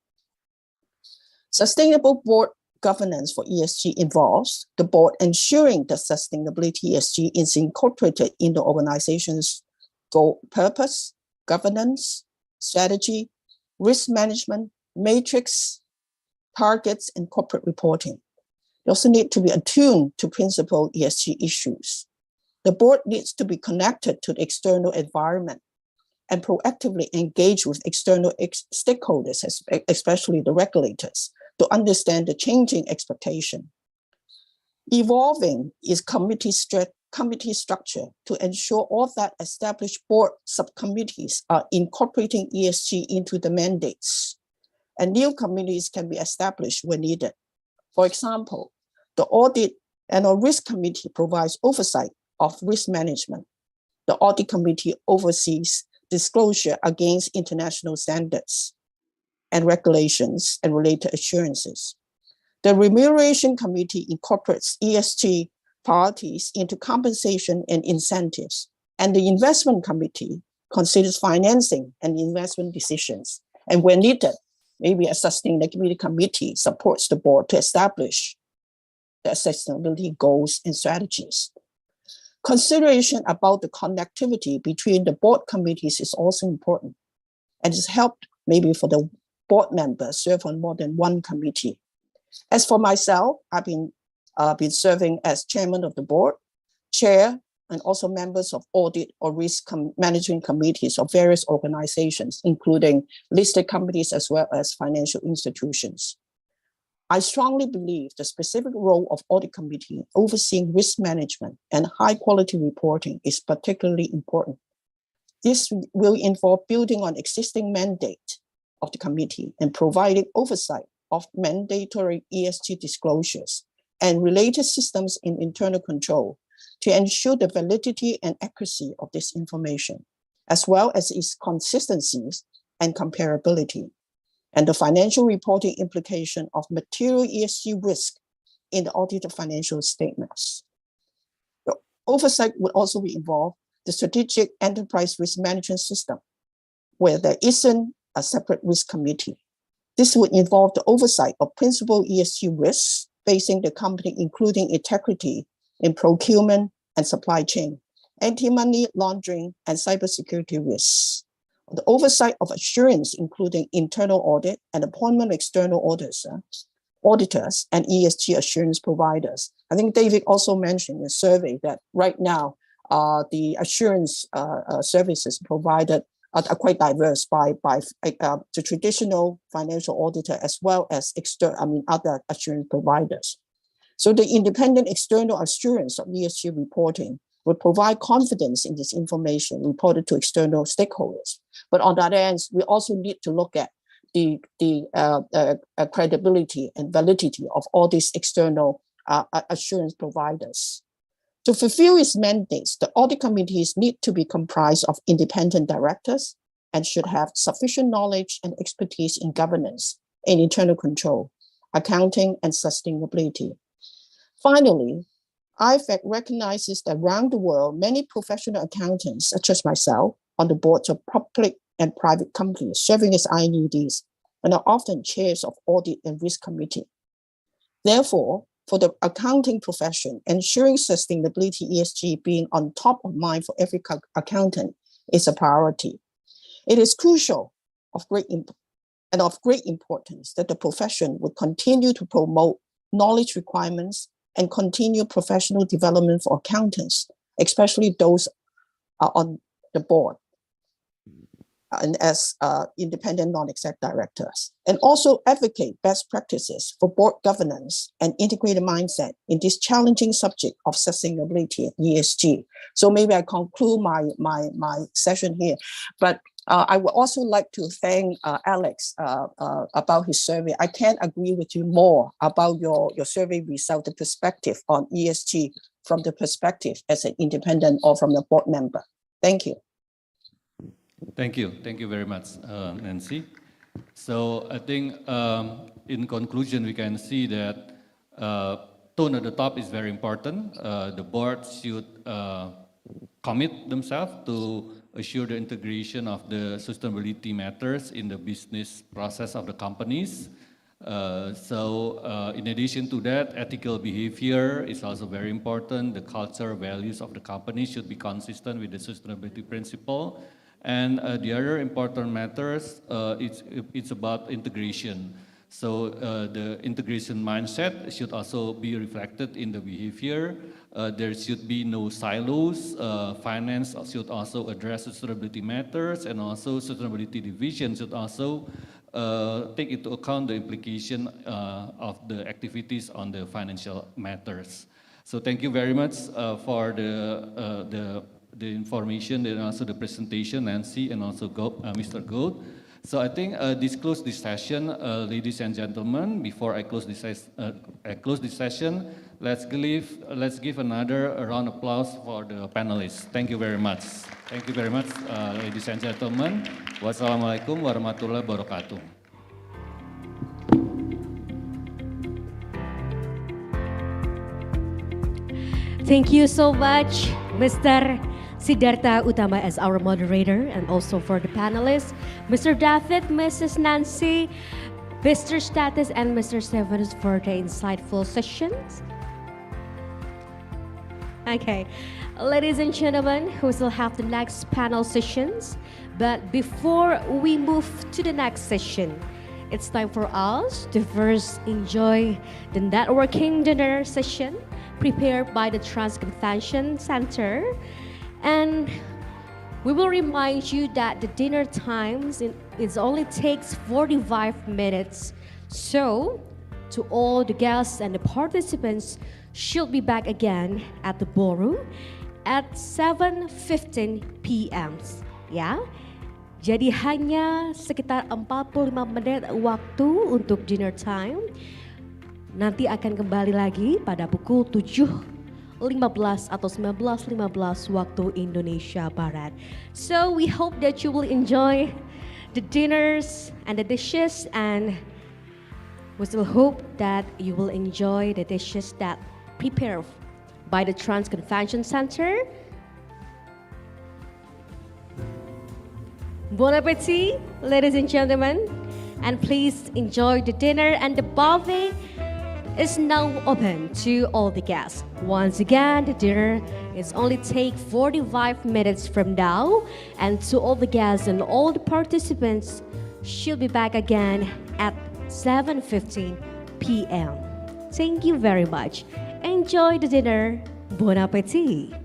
Sustainable board governance for ESG involves the board ensuring that sustainability ESG is incorporated in the organization's goal, purpose, governance, strategy, risk management, matrix, targets, and corporate reporting. They also need to be attuned to principal ESG issues. The board needs to be connected to the external environment and proactively engage with external stakeholders, especially the regulators, to understand the changing expectation. Evolving is committee structure to ensure all that established board subcommittees are incorporating ESG into the mandates, and new committees can be established when needed. For example, the Audit and Risk Committee provides oversight of risk management. The Audit Committee oversees disclosure against international standards and regulations and related assurances. The Remuneration Committee incorporates ESG priorities into compensation and incentives, and the Investment Committee considers financing and investment decisions. And when needed, maybe a Sustainability Committee supports the board to establish the sustainability goals and strategies. Consideration about the connectivity between the board committees is also important, and it's helped maybe for the board members serve on more than one committee. As for myself, I've been serving as chairman of the board, chair, and also members of audit or risk management committees of various organizations, including listed companies as well as financial institutions. I strongly believe the specific role of audit committee overseeing risk management and high quality reporting is particularly important. This will involve building on existing mandate of the committee and providing oversight of mandatory ESG disclosures and related systems in internal control to ensure the validity and accuracy of this information, as well as its consistencies and comparability, and the financial reporting implication of material ESG risk in the audited financial statements. The oversight would also involve the strategic enterprise risk management system, where there isn't a separate risk committee. This would involve the oversight of principal ESG risks facing the company, including integrity in procurement and supply chain, anti-money laundering, and cybersecurity risks. The oversight of assurance, including internal audit and appointment of external auditors and ESG assurance providers. I think David also mentioned in a survey that right now, the assurance services provided are quite diverse by the traditional financial auditor as well as other assurance providers. So the independent external assurance of ESG reporting will provide confidence in this information reported to external stakeholders. But on the other hand, we also need to look at the credibility and validity of all these external assurance providers. To fulfill its mandates, the audit committees need to be comprised of independent directors and should have sufficient knowledge and expertise in governance and internal control, accounting, and sustainability. Finally, IFAC recognizes that around the world, many professional accountants, such as myself, on the boards of public and private companies serving as INEDs, and are often chairs of audit and risk committee. Therefore, for the accounting profession, ensuring sustainability ESG being on top of mind for every accountant is a priority. It is crucial of great importance that the profession would continue to promote knowledge requirements and continue professional development for accountants, especially those on the board and as independent non-exec directors, and also advocate best practices for board governance and integrated mindset in this challenging subject of sustainability and ESG. So maybe I conclude my session here, but I would also like to thank Alex about his survey. I can't agree with you more about your survey result, the perspective on ESG from the perspective as an independent or from the board member. Thank you. Thank you very much, Nancy. So I think in conclusion, we can see that tone at the top is very important. The board should commit themselves to assure the integration of the sustainability matters in the business process of the companies. In addition to that, ethical behavior is also very important. The culture, values of the company should be consistent with the sustainability principle. And the other important matters, it's about integration. So the integration mindset should also be reflected in the behavior. There should be no silos. Finance should also address sustainability matters, and also sustainability division should also take into account the implication of the activities on the financial matters. So thank you very much for the information and also the presentation, Nancy, and also Mr. Gold. So I think this closes this session, ladies and gentlemen. Before I close this session, let's give another round of applause for the panelists. Thank you very much. Thank you very much, ladies and gentlemen. Wassalamualaikum warahmatullahi wabarakatuh. Thank you so much, Mr. Siddhartha Utama as our moderator, and also for the panelists, Mr. David, Mrs. Nancy, Mr. Status, and Mr. Stephens for the insightful sessions. Okay, ladies and gentlemen, we still have the next panel sessions, but before we move to the next session, it's time for us to first enjoy the networking dinner session prepared by the Trans-Convention Center. And we will remind you that the dinner times it only takes 45 minutes. So, to all the guests and the participants, she'll be back again at the ballroom at 7:15 p.m. Ya. Jadi hanya sekitar 45 menit waktu untuk dinner time. Nanti akan kembali lagi pada pukul 7:15 atau 19:15 waktu Indonesia Barat. So we hope that you will enjoy the dinners and the dishes, and we still hope that you will enjoy the dishes that prepared by the Trans-Convention Center. Bon appetit, ladies and gentlemen, and please enjoy the dinner, and the buffet is now open to all the guests. Once again, the dinner is only take 45 minutes from now, and to all the guests and all the participants, she'll be back again at 7:15 p.m. Thank you very much. Enjoy the dinner. Bon appetit.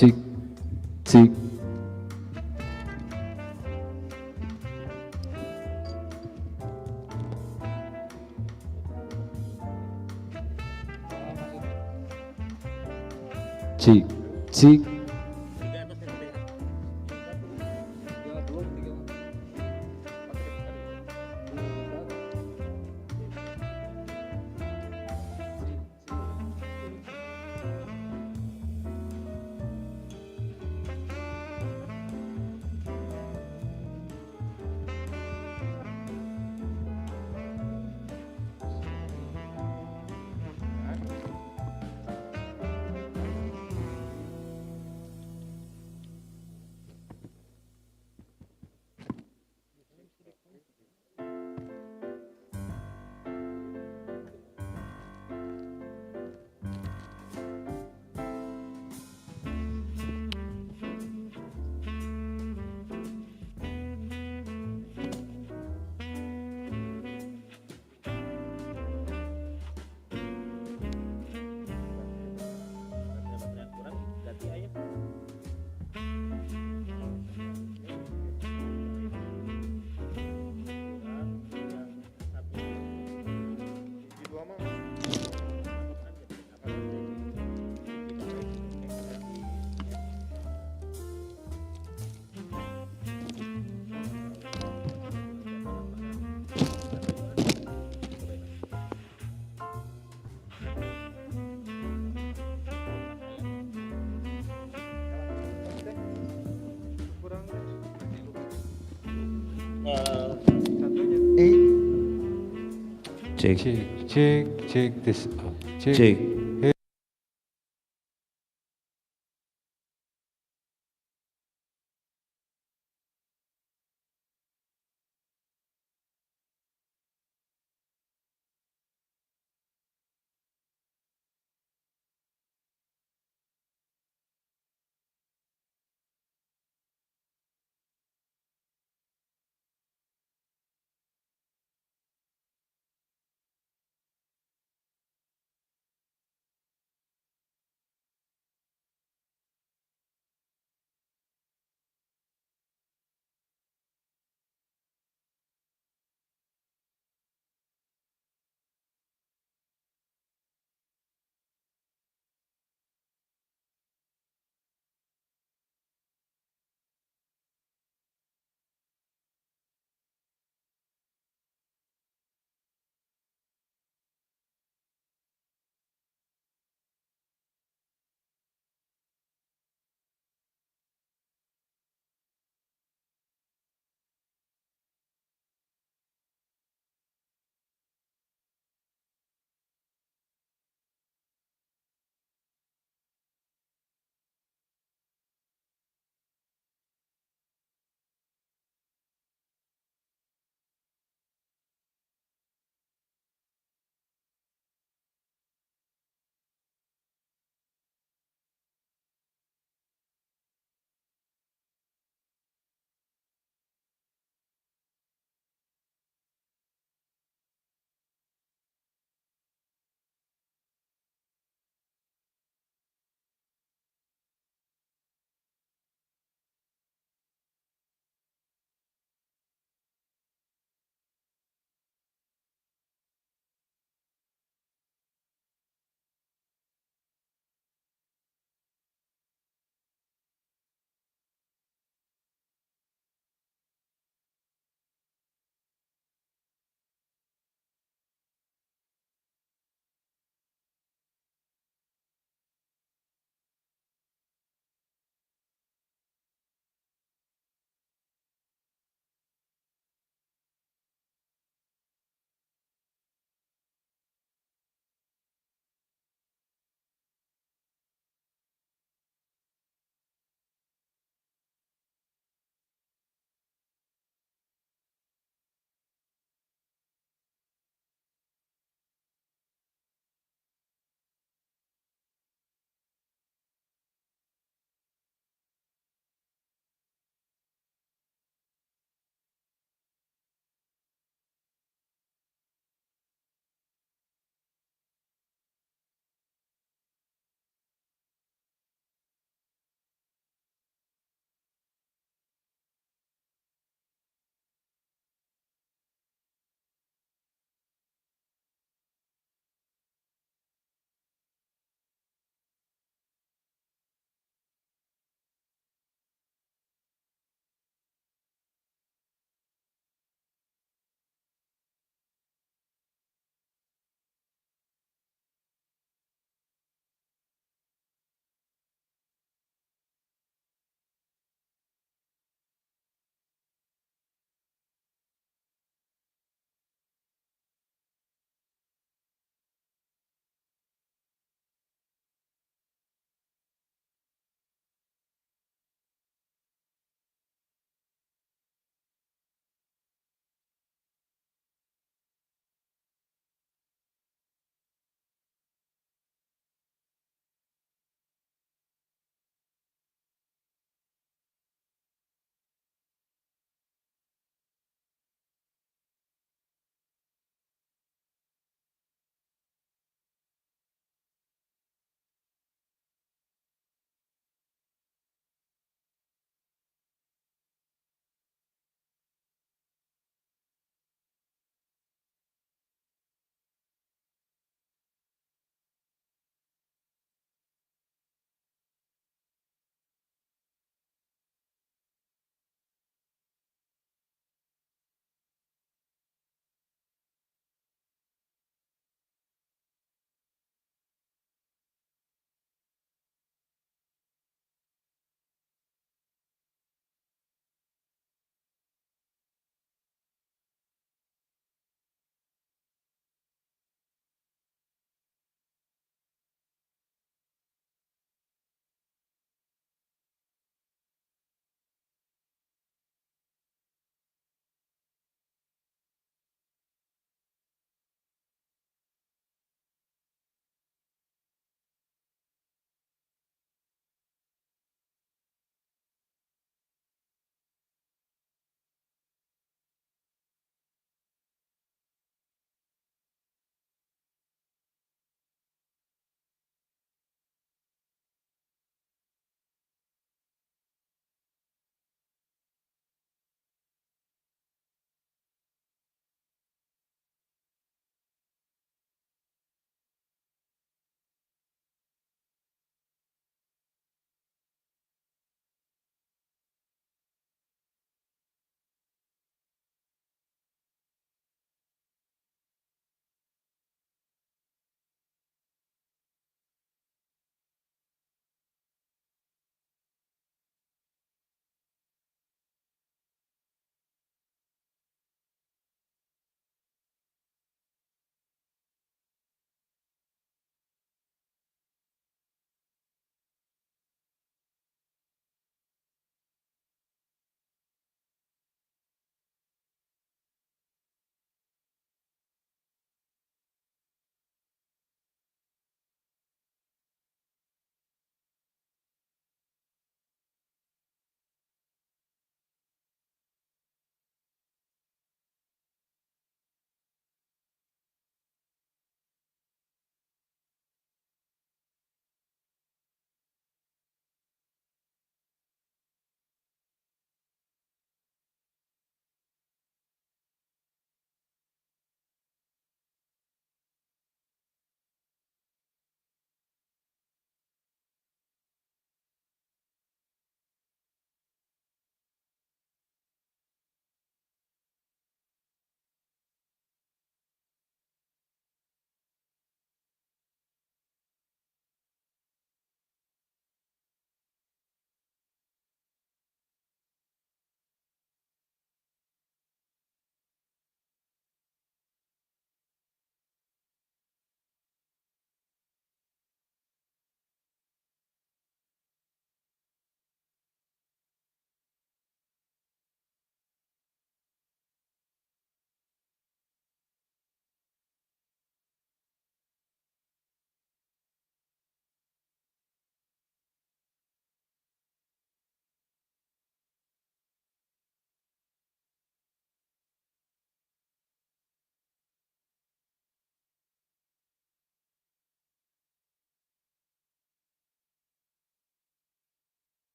Cik, cik. Cik, cik. Cek this. Cek.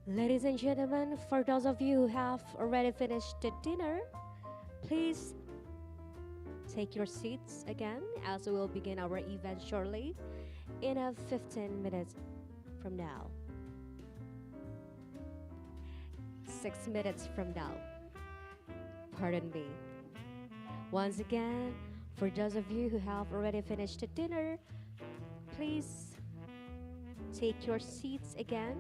Ladies and gentlemen, for those of you who have already finished the dinner, please take your seats again as we will begin our event shortly in a 15 minutes from now. 6 minutes from now. Pardon me. Once again, for those of you who have already finished the dinner, please take your seats again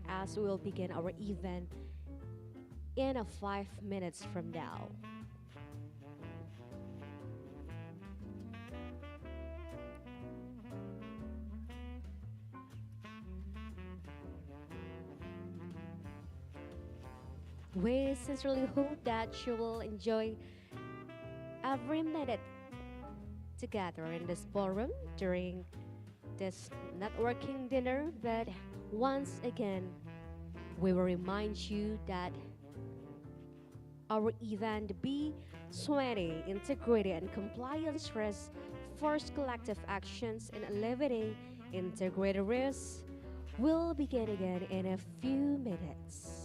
as we will begin our event in a 5 minutes from now. We sincerely hope that you will enjoy every minute together in this ballroom during this networking dinner. But once again, we will remind you that our event B20 Integrity and Compliance Risk First Collective Actions in Alleviating Integrated Risk will begin again in a few minutes.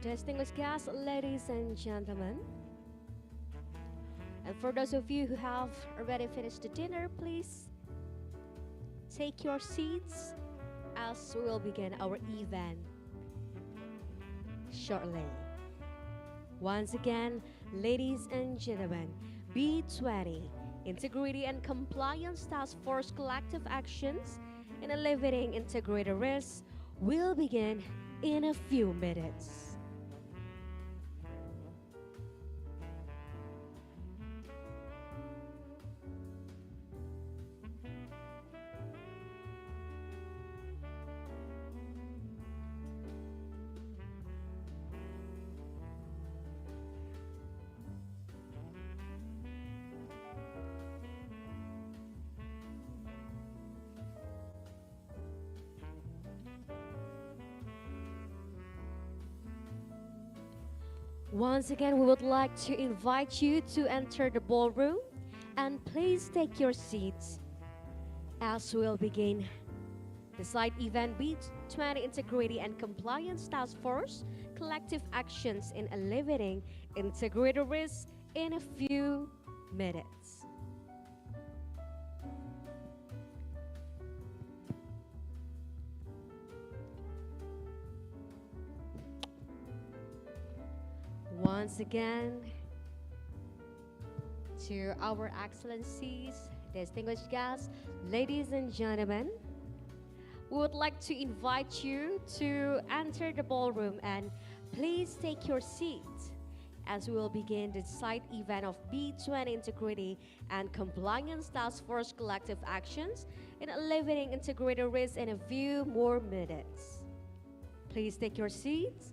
Distinguished guests, ladies and gentlemen, and for those of you who have already finished the dinner, please take your seats as we will begin our event shortly. Once again, ladies and gentlemen, B20 Integrity and Compliance Task Force Collective Actions in Alleviating Integrated Risk will begin in a few minutes. Once again, we would like to invite you to enter the ballroom and please take your seats as we'll begin the side event B20 Integrity and Compliance Task Force collective actions in alleviating integrated risk in a few minutes. Once again, to our excellencies, distinguished guests, ladies and gentlemen, we would like to invite you to enter the ballroom and please take your seats as we will begin the side event of B20 Integrity and Compliance Task Force collective actions in alleviating integrated risk in a few more minutes. Please take your seats.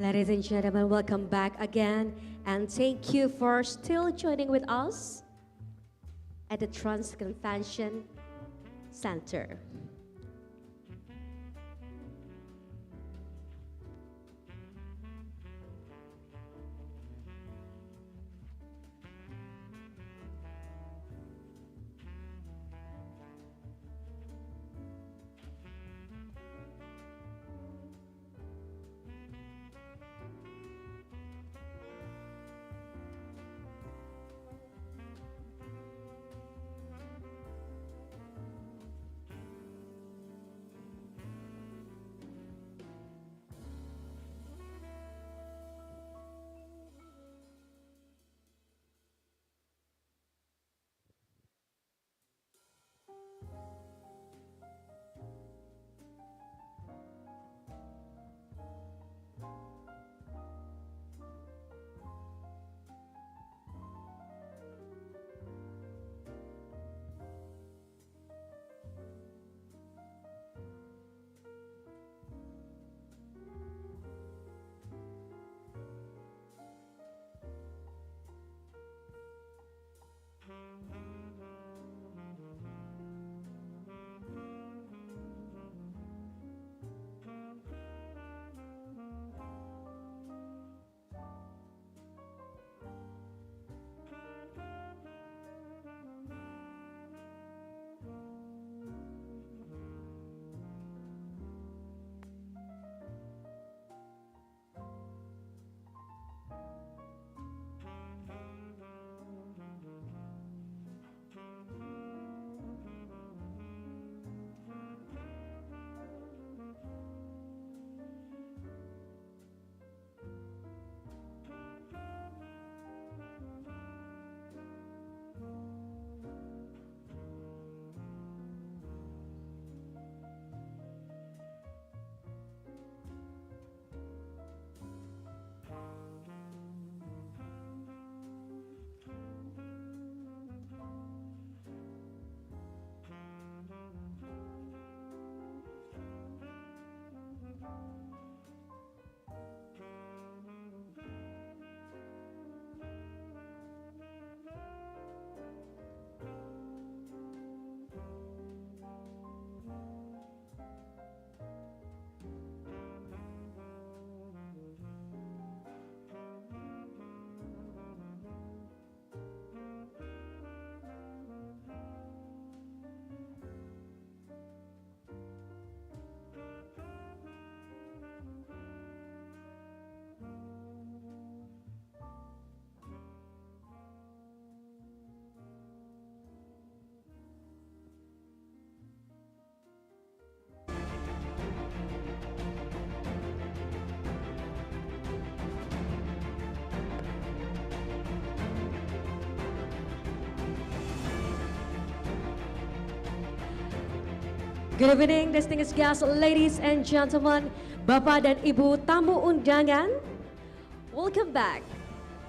Ladies and gentlemen, welcome back again, and thank you for still joining with us at the Trans Convention Center. Good evening, distinguished guests, ladies and gentlemen, Bapak dan Ibu tamu undangan. Welcome back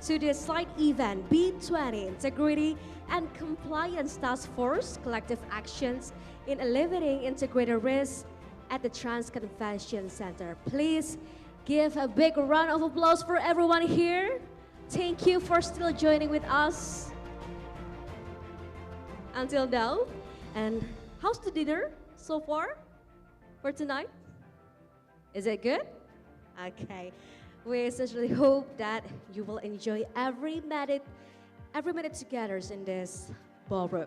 to the side event B20 Integrity and Compliance Task Force Collective Actions in Alleviating Integrated Risk at the Trans Convention Center. Please give a big round of applause for everyone here. Thank you for still joining with us until now. And how's the dinner so far for tonight? Is it good? Okay. We essentially hope that you will enjoy every minute together in this ballroom.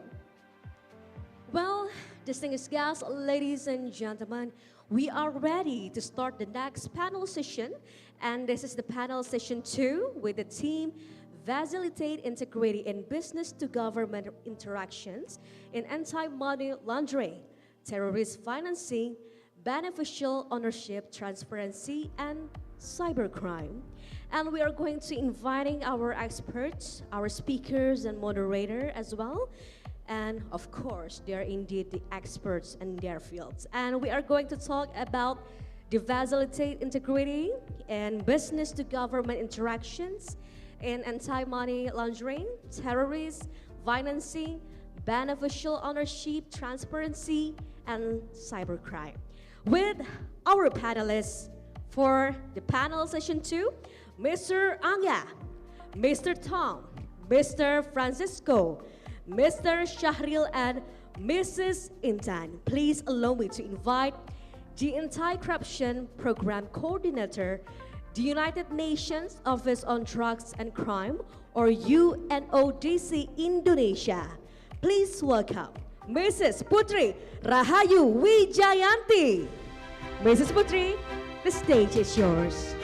Well, distinguished guests, ladies and gentlemen, we are ready to start the next panel session. And this is the panel session 2 with the theme Facilitate Integrity in Business to Government Interactions in Anti-Money Laundering, Terrorist Financing, Beneficial Ownership, Transparency, and Cybercrime. And we are going to inviting our experts, our speakers and moderator as well. And of course, they are indeed the experts in their fields. And we are going to talk about the facilitate integrity and business to government interactions in anti-money laundering, terrorist financing, beneficial ownership, transparency, and cybercrime. With our panelists for the panel session 2, Mr. Anga, Mr. Tom, Mr. Francisco, Mr. Shahril, and Mrs. Intan. Please allow me to invite the Anti-Corruption Program Coordinator, the United Nations Office on Drugs and Crime, or UNODC Indonesia. Please welcome Mrs. Putri Rahayu Wijayanti. Mrs. Putri, the stage is yours.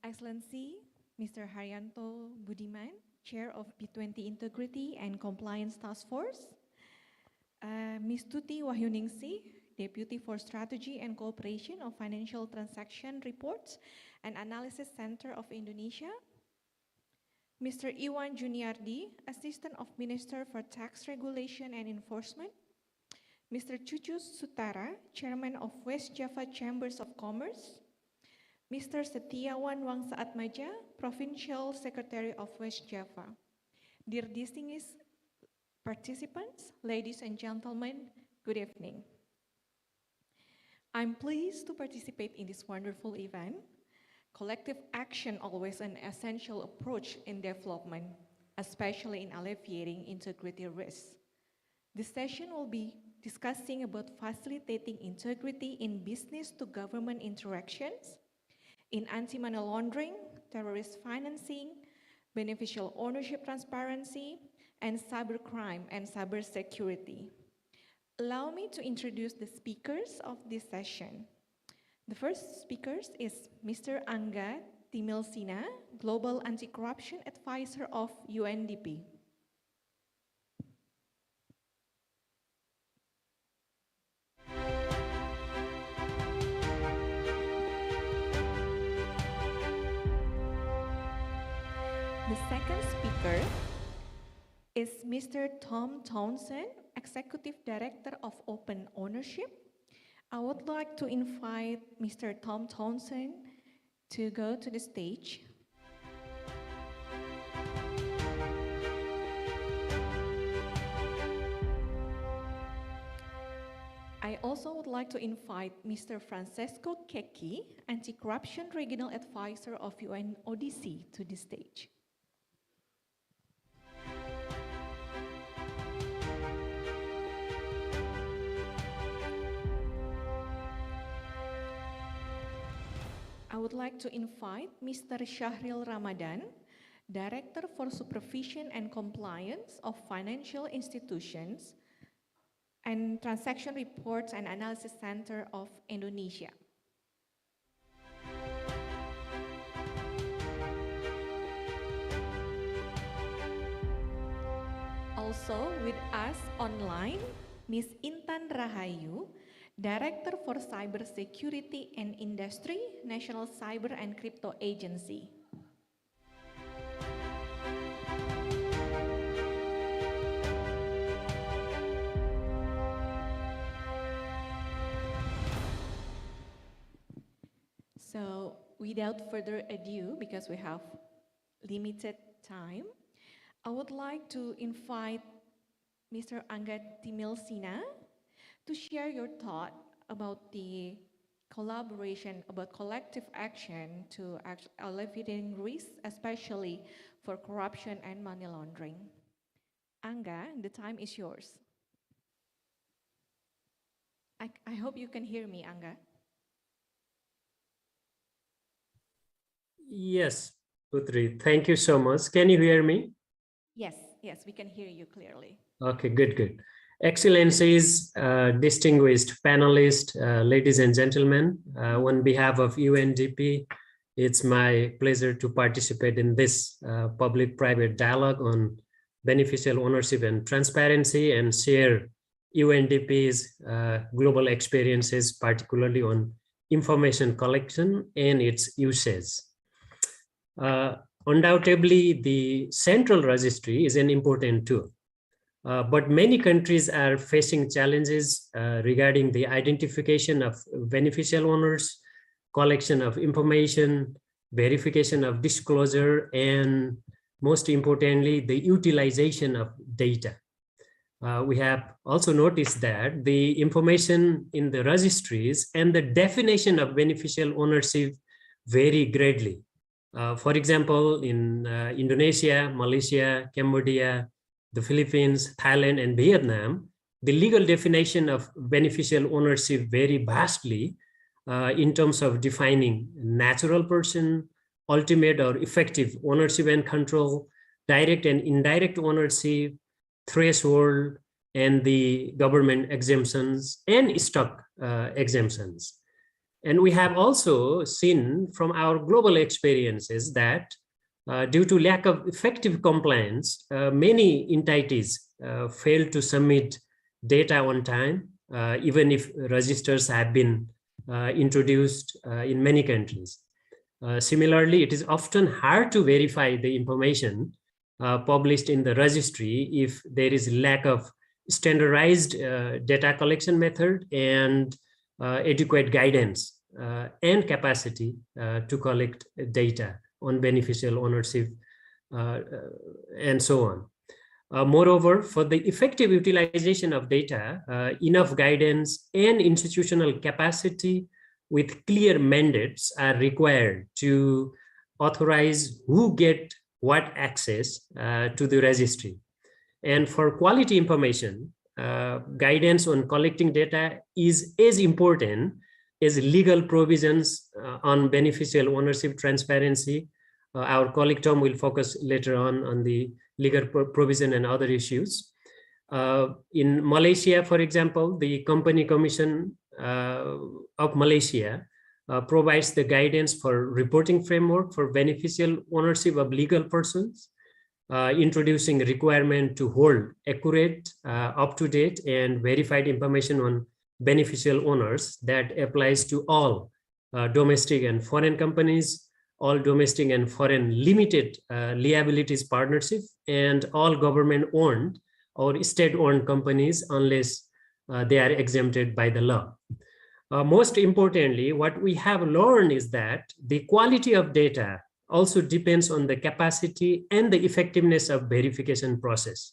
Excellency, Mr. Haryanto Budiman, Chair of B20 Integrity and Compliance Task Force, Ms. Tuti Wahyuningsih, Deputy for Strategy and Cooperation of Financial Transaction Reports and Analysis Center of Indonesia, Mr. Iwan Juniardi, Assistant of Minister for Tax Regulation and Enforcement, Mr. Cucus Sutara, Chairman of West Java Chambers of Commerce, Mr. Setiawan Wangsaatmaja, Provincial Secretary of West Java. Dear distinguished participants, ladies and gentlemen, good evening. I'm pleased to participate in this wonderful event. Collective action always an essential approach in development, especially in alleviating integrity risks. This session will be discussing about facilitating integrity in business to government interactions, in anti-money laundering, terrorist financing, beneficial ownership transparency, and cybercrime and cybersecurity. Allow me to introduce the speakers of this session. The first speaker is Mr. Angga Timilsina, Global Anti-Corruption Advisor of UNDP. The second speaker is Mr. Tom Townsend, Executive Director of Open Ownership. I would like to invite Mr. Tom Townsend to go to the stage. I also would like to invite Mr. Francesco Keki, Anti-Corruption Regional Advisor of UNODC, to the stage. I would like to invite Mr. Shahril Ramadan, Director for Supervision and Compliance of Financial Institutions and Transaction Reports and Analysis Center of Indonesia. Also with us online, Ms. Intan Rahayu, Director for Cybersecurity and Industry, National Cyber and Crypto Agency. So without further ado, because we have limited time, I would like to invite Mr. Angga Timilsina to share your thought about the collaboration, about collective action to alleviating risks, especially for corruption and money laundering. Angga, the time is yours. I hope you can hear me, Angga. Yes, Putri, thank you so much. Can you hear me? Yes, we can hear you clearly. Okay, good. Excellencies, distinguished panelists, ladies and gentlemen, on behalf of UNDP, it's my pleasure to participate in this public-private dialogue on beneficial ownership and transparency and share UNDP's global experiences, particularly on information collection and its usage. Undoubtedly, the central registry is an important tool, but many countries are facing challenges regarding the identification of beneficial owners, collection of information, verification of disclosure, and most importantly, the utilization of data. We have also noticed that the information in the registries and the definition of beneficial ownership vary greatly. For example, in Indonesia, Malaysia, Cambodia, the Philippines, Thailand, and Vietnam, the legal definition of beneficial ownership vary vastly in terms of defining natural person, ultimate or effective ownership and control, direct and indirect ownership, threshold, and the government exemptions and stock exemptions. And we have also seen from our global experiences that due to lack of effective compliance, many entities fail to submit data on time, even if registers have been introduced in many countries. Similarly, it is often hard to verify the information published in the registry if there is lack of standardized data collection method and adequate guidance and capacity to collect data on beneficial ownership and so on. Moreover, for the effective utilization of data, enough guidance and institutional capacity with clear mandates are required to authorize who get what access to the registry. And for quality information, guidance on collecting data is as important as legal provisions on beneficial ownership transparency. Our colleague Tom will focus later on the legal provision and other issues. In Malaysia, for example, the Company Commission of Malaysia provides the guidance for reporting framework for beneficial ownership of legal persons, introducing a requirement to hold accurate, up-to-date, and verified information on beneficial owners that applies to all domestic and foreign companies, all domestic and foreign limited liabilities partnership, and all government-owned or state-owned companies unless they are exempted by the law. Most importantly, what we have learned is that the quality of data also depends on the capacity and the effectiveness of verification process.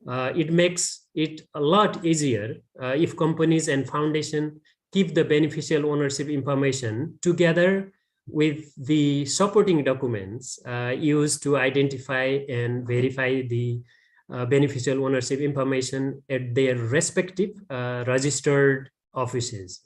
It makes it a lot easier if companies and foundations keep the beneficial ownership information together with the supporting documents used to identify and verify the beneficial ownership information at their respective registered offices.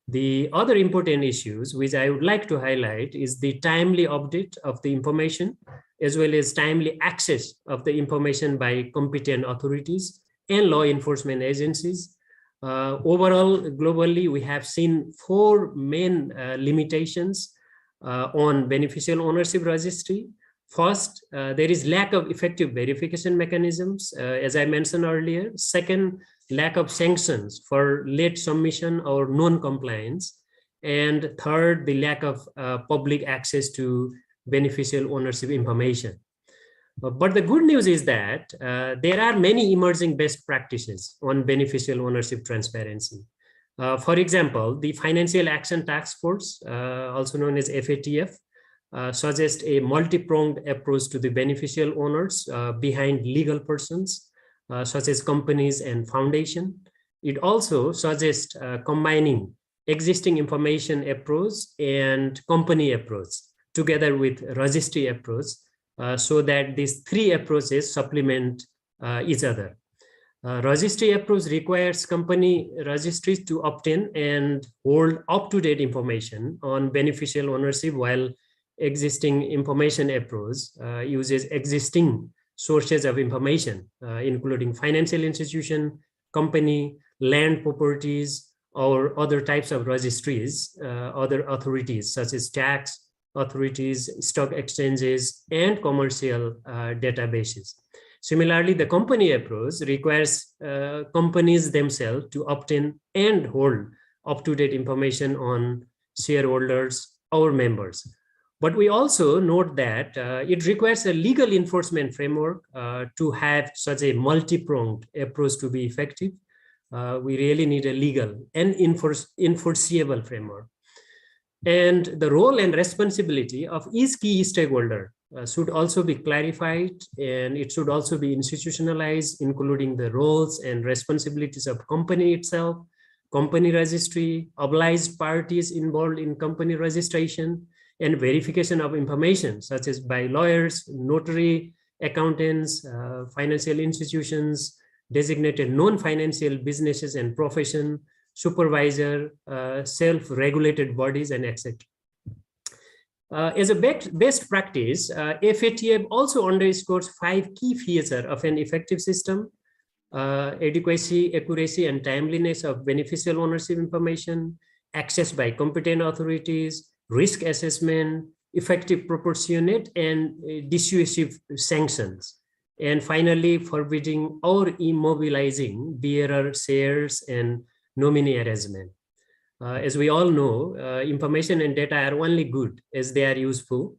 The other important issues which I would like to highlight is the timely update of the information, as well as timely access of the information by competent authorities and law enforcement agencies. Overall, globally, we have seen 4 main limitations on beneficial ownership registry. First, there is lack of effective verification mechanisms, as I mentioned earlier. Second, lack of sanctions for late submission or non-compliance. And third, the lack of public access to beneficial ownership information. But the good news is that there are many emerging best practices on beneficial ownership transparency. For example, the Financial Action Task Force, also known as FATF, suggests a multi-pronged approach to the beneficial owners behind legal persons, such as companies and foundation. It also suggests combining existing information approach and company approach together with registry approach, so that these three approaches supplement each other. Registry approach requires company registries to obtain and hold up-to-date information on beneficial ownership, while existing information approach uses existing sources of information, including financial institution, company, land properties, or other types of registries, other authorities such as tax authorities, stock exchanges, and commercial databases. Similarly, the company approach requires companies themselves to obtain and hold up-to-date information on shareholders or members. But we also note that it requires a legal enforcement framework to have such a multi-pronged approach to be effective. We really need a legal and enforceable framework. And the role and responsibility of each key stakeholder should also be clarified, and it should also be institutionalized, including the roles and responsibilities of company itself, company registry, obliged parties involved in company registration, and verification of information, such as by lawyers, notary, accountants, financial institutions, designated non-financial businesses and profession, supervisor, self-regulated bodies, and etc. As a best practice, FATF also underscores 5 key features of an effective system: adequacy, accuracy, and timeliness of beneficial ownership information, access by competent authorities, risk assessment, effective, proportionate, and dissuasive sanctions. And finally, forbidding or immobilizing bearer shares and nominee arrangement. As we all know, information and data are only good as they are useful.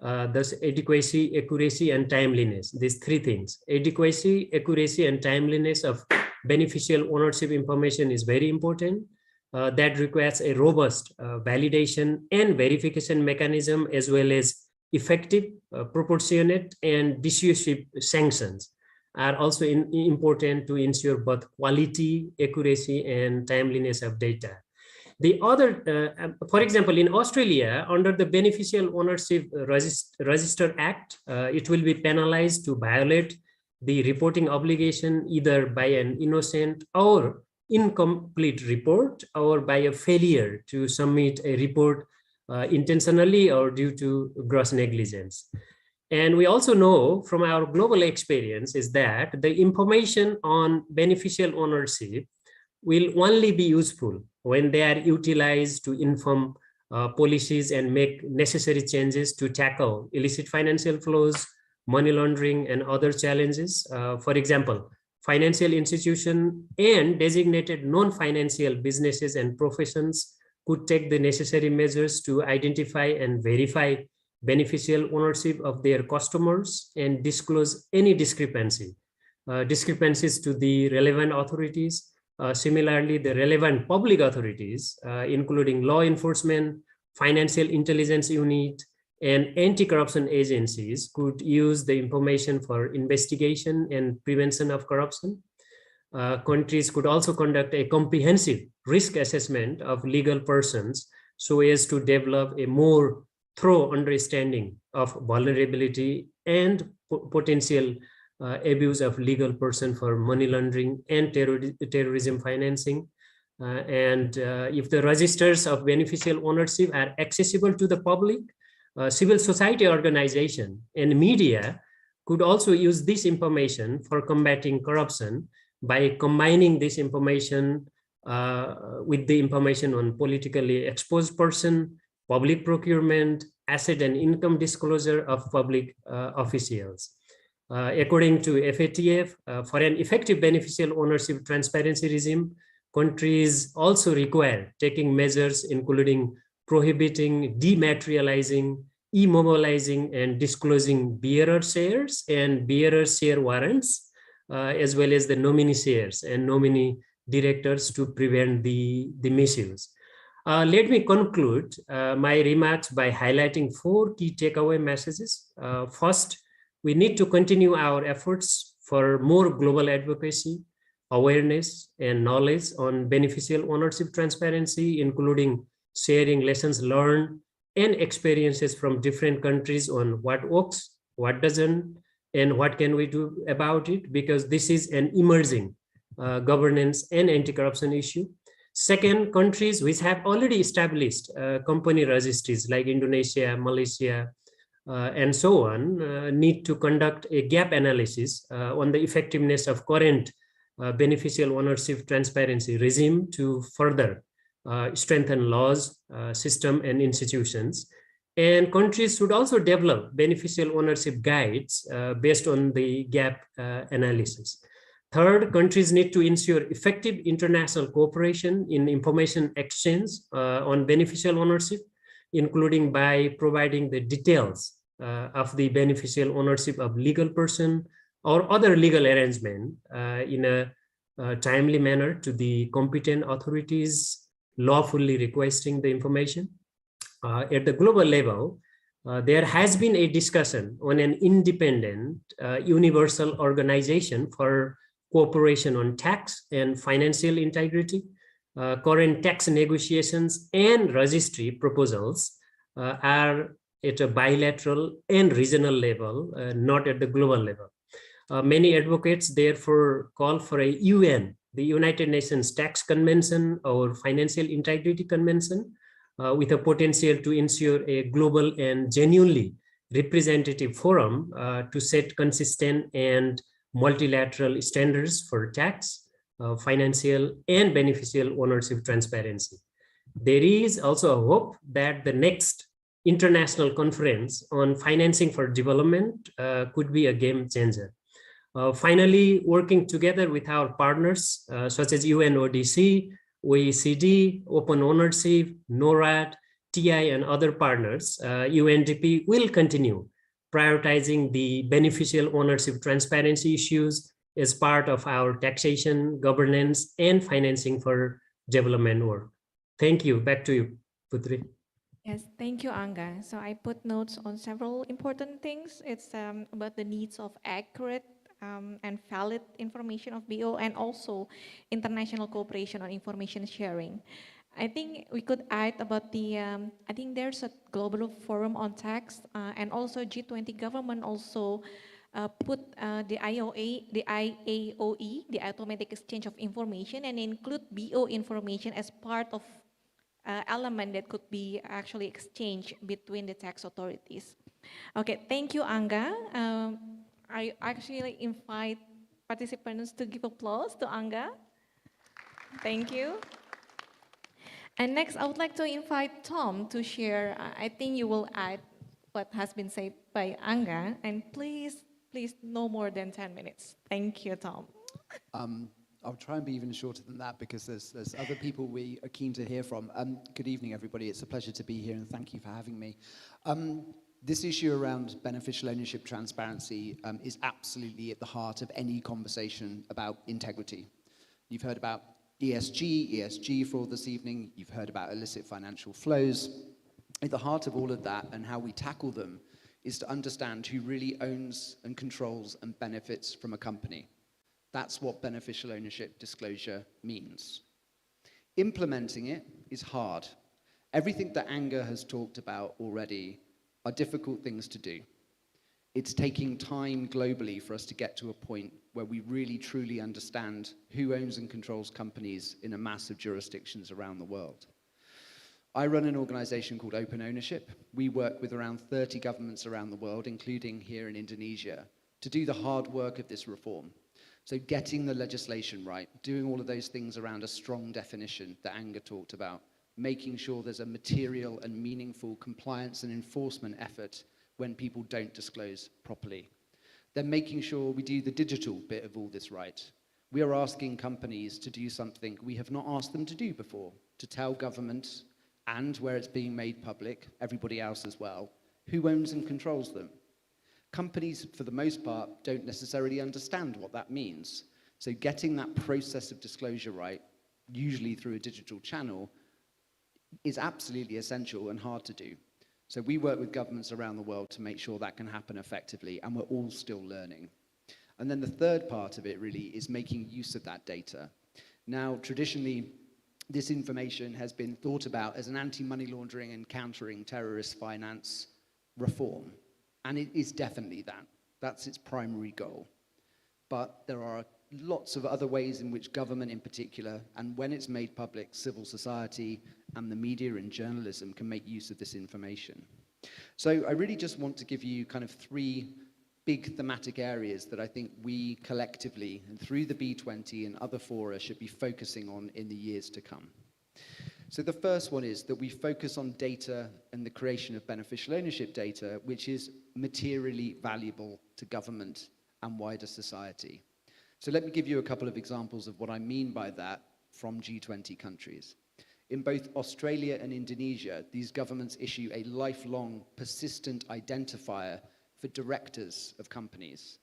Thus, adequacy, accuracy, and timeliness, these 3 things. Adequacy, accuracy, and timeliness of beneficial ownership information is very important. That requires a robust validation and verification mechanism, as well as effective, proportionate, and dissuasive sanctions are also important to ensure both quality, accuracy, and timeliness of data. The other, for example, in Australia, under the Beneficial Ownership Register Act, it will be penalized to violate the reporting obligation either by an innocent or incomplete report, or by a failure to submit a report intentionally or due to gross negligence. And we also know from our global experience is that the information on beneficial ownership will only be useful when they are utilized to inform policies and make necessary changes to tackle illicit financial flows, money laundering, and other challenges. For example, financial institutions and designated non-financial businesses and professions could take the necessary measures to identify and verify beneficial ownership of their customers and disclose any discrepancies to the relevant authorities. Similarly, the relevant public authorities, including law enforcement, financial intelligence unit, and anti-corruption agencies, could use the information for investigation and prevention of corruption. Countries could also conduct a comprehensive risk assessment of legal persons so as to develop a more thorough understanding of vulnerability and potential abuse of legal person for money laundering and terrorism financing. And if the registers of beneficial ownership are accessible to the public, civil society organization and media could also use this information for combating corruption by combining this information with the information on politically exposed person, public procurement, asset and income disclosure of public officials. According to FATF, for an effective beneficial ownership transparency regime, countries also require taking measures including prohibiting, dematerializing, immobilizing, and disclosing bearer shares and bearer share warrants, as well as the nominee shares and nominee directors to prevent the misuse. Let me conclude my remarks by highlighting 4 key takeaway messages. First, we need to continue our efforts for more global advocacy, awareness, and knowledge on beneficial ownership transparency, including sharing lessons learned and experiences from different countries on what works, what doesn't, and what can we do about it, because this is an emerging governance and anti-corruption issue. Second, countries which have already established company registries like Indonesia, Malaysia, and so on, need to conduct a gap analysis on the effectiveness of current beneficial ownership transparency regime to further strengthen laws, system, and institutions. And countries should also develop beneficial ownership guides based on the gap analysis. Third, countries need to ensure effective international cooperation in information exchange on beneficial ownership, including by providing the details of the beneficial ownership of legal person or other legal arrangement in a timely manner to the competent authorities lawfully requesting the information. At the global level, there has been a discussion on an independent universal organization for cooperation on tax and financial integrity. Current tax negotiations and registry proposals are at a bilateral and regional level, not at the global level. Many advocates therefore call for a UN, the United Nations Tax Convention or Financial Integrity Convention, with a potential to ensure a global and genuinely representative forum to set consistent and multilateral standards for tax, financial, and beneficial ownership transparency. There is also a hope that the next international conference on financing for development could be a game changer. Finally, working together with our partners such as UNODC, OECD, Open Ownership, NORAD, TI, and other partners, UNDP will continue prioritizing the beneficial ownership transparency issues as part of our taxation, governance, and financing for development work. Thank you. Back to you, Putri. Yes, thank you, Angga. So I put notes on several important things. It's about the needs of accurate and valid information of BO, and also international cooperation on information sharing. I think we could add about the, I think there's a global forum on tax, and also G20 government also put the IAOE, the automatic exchange of information, and include BO information as part of element that could be actually exchanged between the tax authorities. Okay, thank you, Angga. I actually invite participants to give applause to Angga. Thank you. And next, I would like to invite Tom to share. I think you will add what has been said by Angga, and please, no more than 10 minutes. Thank you, Tom. I'll try and be even shorter than that because there's other people we are keen to hear from. Good evening, everybody. It's a pleasure to be here, and thank you for having me. This issue around beneficial ownership transparency is absolutely at the heart of any conversation about integrity. You've heard about ESG fraud this evening. You've heard about illicit financial flows. At the heart of all of that and how we tackle them is to understand who really owns and controls and benefits from a company. That's what beneficial ownership disclosure means. Implementing it is hard. Everything that Angga has talked about already are difficult things to do. It's taking time globally for us to get to a point where we really truly understand who owns and controls companies in a mass of jurisdictions around the world. I run an organization called Open Ownership. We work with around 30 governments around the world, including here in Indonesia, to do the hard work of this reform. So getting the legislation right, doing all of those things around a strong definition that Angga talked about, making sure there's a material and meaningful compliance and enforcement effort when people don't disclose properly. Then making sure we do the digital bit of all this right. We are asking companies to do something we have not asked them to do before, to tell government, and where it's being made public, everybody else as well, who owns and controls them. Companies, for the most part, don't necessarily understand what that means. So getting that process of disclosure right, usually through a digital channel, is absolutely essential and hard to do. So we work with governments around the world to make sure that can happen effectively, and we're all still learning. And then the third part of it really is making use of that data. Now, traditionally, this information has been thought about as an anti-money laundering and countering terrorist finance reform. And it is definitely that. That's its primary goal. But there are lots of other ways in which government in particular, and when it's made public, civil society and the media and journalism can make use of this information. So I really just want to give you kind of three big thematic areas that I think we collectively, and through the B20 and other fora, should be focusing on in the years to come. So the first one is that we focus on data and the creation of beneficial ownership data, which is materially valuable to government and wider society. So let me give you a couple of examples of what I mean by that from G20 countries. In both Australia and Indonesia, these governments issue a lifelong, persistent identifier for directors of companies.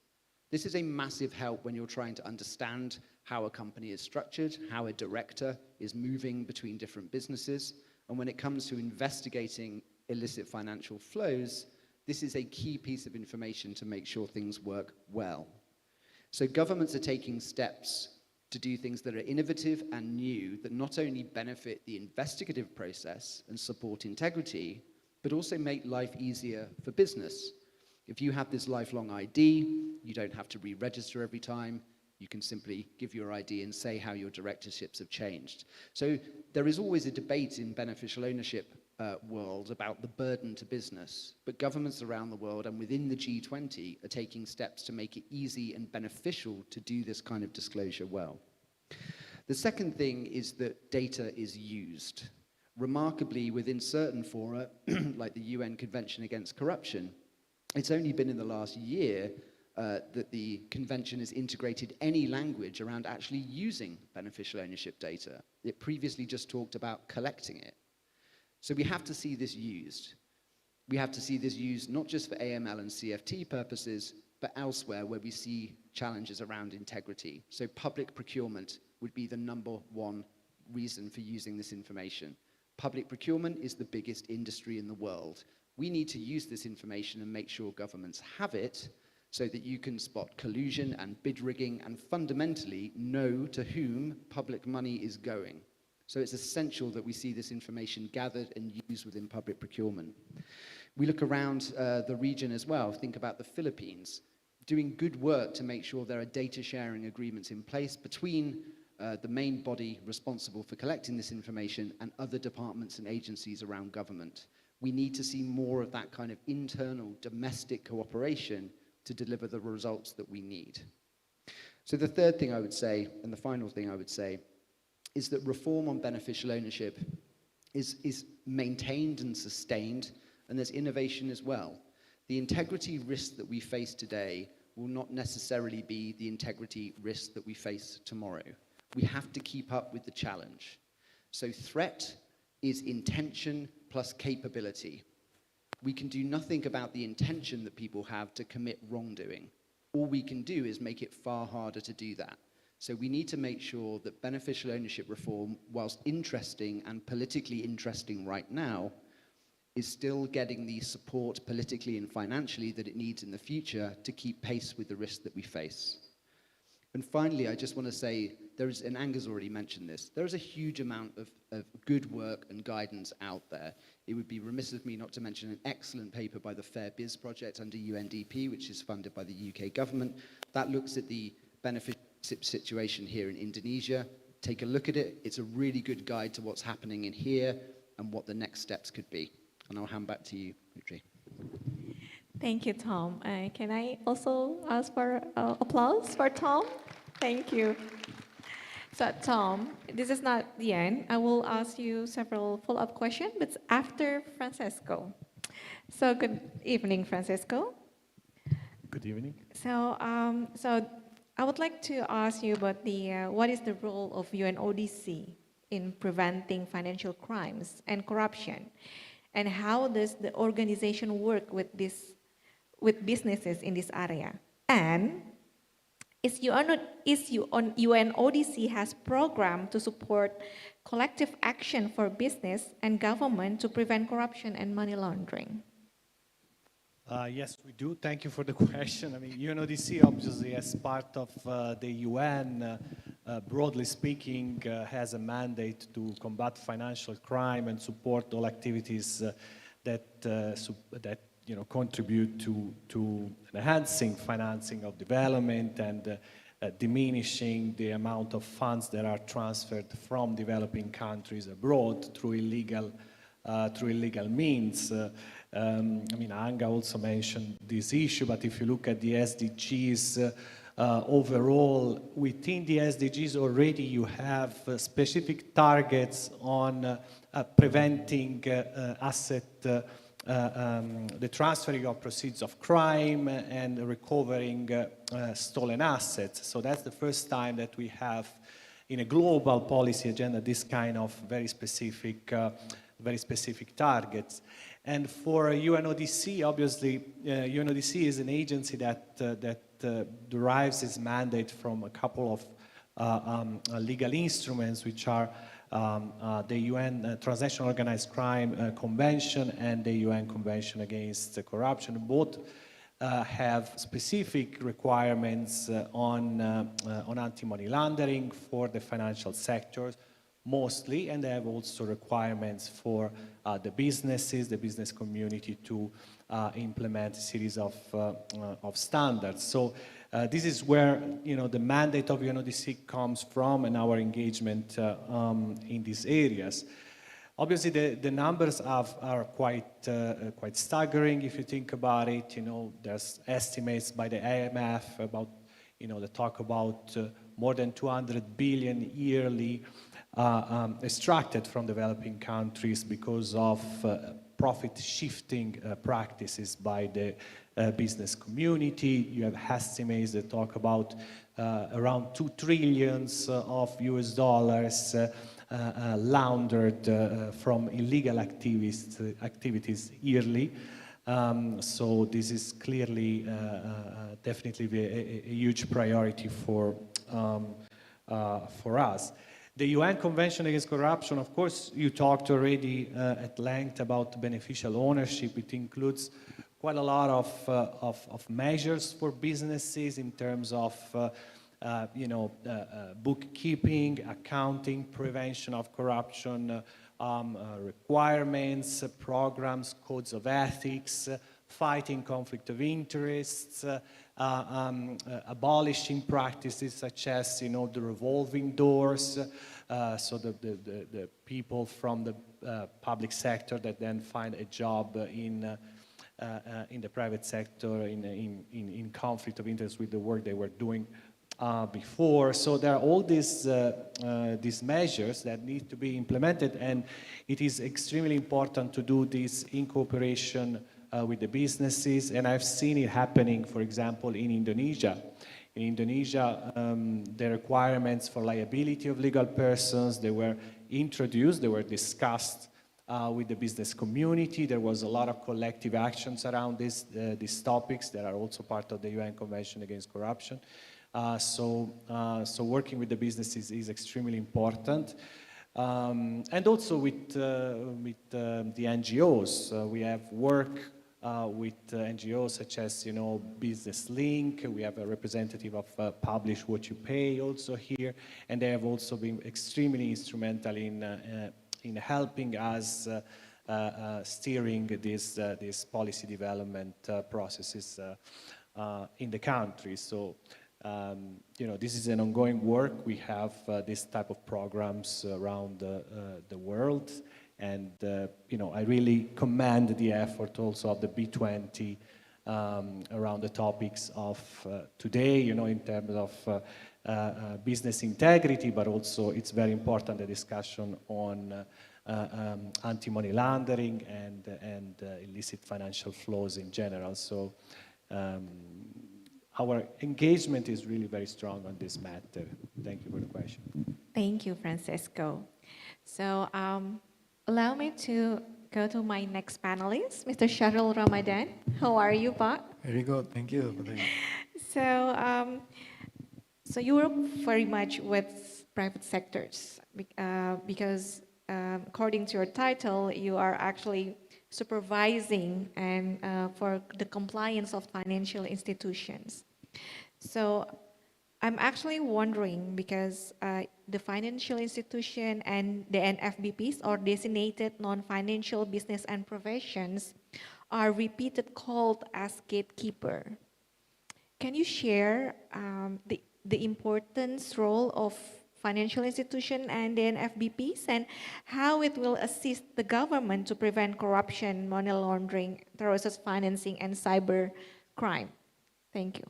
This is a massive help when you're trying to understand how a company is structured, how a director is moving between different businesses, and when it comes to investigating illicit financial flows, this is a key piece of information to make sure things work well. So governments are taking steps to do things that are innovative and new that not only benefit the investigative process and support integrity, but also make life easier for business. If you have this lifelong ID, you don't have to re-register every time. You can simply give your ID and say how your directorships have changed. So there is always a debate in beneficial ownership world about the burden to business, but governments around the world and within the G20 are taking steps to make it easy and beneficial to do this kind of disclosure well. The second thing is that data is used. Remarkably, within certain fora, like the UN Convention Against Corruption, it's only been in the last year that the convention has integrated any language around actually using beneficial ownership data. It previously just talked about collecting it. So we have to see this used. We have to see this used not just for AML and CFT purposes, but elsewhere where we see challenges around integrity. So public procurement would be the #1 reason for using this information. Public procurement is the biggest industry in the world. We need to use this information and make sure governments have it so that you can spot collusion and bid rigging and fundamentally know to whom public money is going. So it's essential that we see this information gathered and used within public procurement. We look around the region as well, think about the Philippines, doing good work to make sure there are data sharing agreements in place between the main body responsible for collecting this information and other departments and agencies around government. We need to see more of that kind of internal domestic cooperation to deliver the results that we need. So the third thing I would say, and the final thing I would say, is that reform on beneficial ownership is maintained and sustained, and there's innovation as well. The integrity risk that we face today will not necessarily be the integrity risk that we face tomorrow. We have to keep up with the challenge. So threat is intention plus capability. We can do nothing about the intention that people have to commit wrongdoing. All we can do is make it far harder to do that. So we need to make sure that beneficial ownership reform, whilst interesting and politically interesting right now, is still getting the support politically and financially that it needs in the future to keep pace with the risks that we face. And finally, I just want to say, and Anger's already mentioned this, there is a huge amount of good work and guidance out there. It would be remiss of me not to mention an excellent paper by the Fair Biz Project under UNDP, which is funded by the UK government, that looks at the beneficial situation here in Indonesia. Take a look at it. It's a really good guide to what's happening in here and what the next steps could be. And I'll hand back to you, Putri. Thank you, Tom. Can I also ask for applause for Tom? Thank you. So, Tom, this is not the end. I will ask you several follow-up questions, but after Francesco. So, good evening, Francesco. Good evening. So I would like to ask you about what is the role of UNODC in preventing financial crimes and corruption, and how does the organization work with businesses in this area? And UNODC has program to support collective action for business and government to prevent corruption and money laundering? Yes, we do. Thank you for the question. I mean, UNODC, obviously, as part of the UN, broadly speaking, has a mandate to combat financial crime and support all activities that contribute to enhancing financing of development and diminishing the amount of funds that are transferred from developing countries abroad through illegal means. I mean, Anga also mentioned this issue, but if you look at the SDGs, overall, within the SDGs already you have specific targets on preventing the transferring of proceeds of crime and recovering stolen assets. So that's the first time that we have in a global policy agenda this kind of very specific targets. And for UNODC, obviously, UNODC is an agency that derives its mandate from a couple of legal instruments, which are the UN Transnational Organized Crime Convention and the UN Convention Against Corruption. Both have specific requirements on anti-money laundering for the financial sectors, mostly, and they have also requirements for the businesses, the business community to implement a series of standards. So this is where the mandate of UNODC comes from and our engagement in these areas. Obviously, the numbers are quite staggering if you think about it. There's estimates by the IMF about they talk about more than 200 billion yearly extracted from developing countries because of profit shifting practices by the business community. You have estimates that talk about around $2 trillion of US dollars laundered from illegal activities yearly. So this is clearly, definitely a huge priority for us. The UN Convention Against Corruption, of course, you talked already at length about beneficial ownership. It includes quite a lot of measures for businesses in terms of bookkeeping, accounting, prevention of corruption, requirements, programs, codes of ethics, fighting conflict of interests, abolishing practices such as the revolving doors, so the people from the public sector that then find a job in the private sector in conflict of interest with the work they were doing before. So there are all these measures that need to be implemented, and it is extremely important to do this in cooperation with the businesses. And I've seen it happening, for example, in Indonesia. In Indonesia, the requirements for liability of legal persons, they were introduced, they were discussed with the business community. There was a lot of collective actions around these topics that are also part of the UN Convention Against Corruption. So working with the businesses is extremely important. And also with the NGOs. We have work with NGOs such as, Business Link. We have a representative of Publish What You Pay also here. And they have also been extremely instrumental in helping us steering these policy development processes in the country. So, this is an ongoing work. We have this type of programs around the world. And, I really commend the effort also of the B20 around the topics of today, in terms of business integrity, but also it's very important, the discussion on anti-money laundering and illicit financial flows in general. So our engagement is really very strong on this matter. Thank you for the question. Thank you, Francisco. So allow me to go to my next panelist, Mr. Syahrul Ramadan. How are you, Pak? Very good, thank you. So So you work very much with private sectors because according to your title, you are actually supervising and for the compliance of financial institutions. So I'm actually wondering because the financial institution and the NFBPs or designated non-financial business and professions are repeated called as gatekeeper. Can you share the importance role of financial institution and the NFBPs and how it will assist the government to prevent corruption, money laundering, terrorist financing, and cyber crime? Thank you.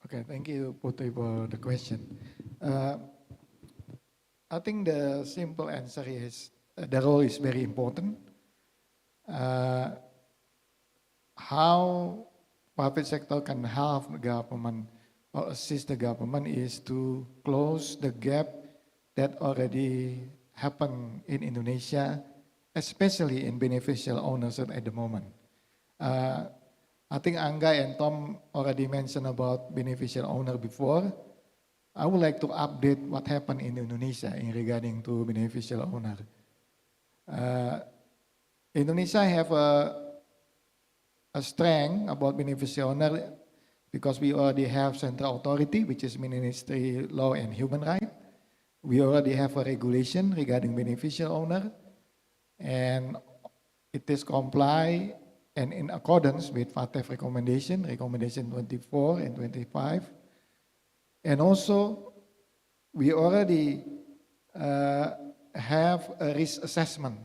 Okay, thank you, Putri, for the question. I think the simple answer is the role is very important. How private sector can help the government or assist the government is to close the gap that already happened in Indonesia, especially in beneficial ownership at the moment. I think Angga and Tom already mentioned about beneficial owner before. I would like to update what happened in Indonesia in regarding to beneficial owner. Indonesia have a strength about beneficial owner because we already have central authority, which is Ministry Law and Human Rights. We already have a regulation regarding beneficial owner, and it is comply and in accordance with FATF recommendation 24 and 25. And also, we already have a risk assessment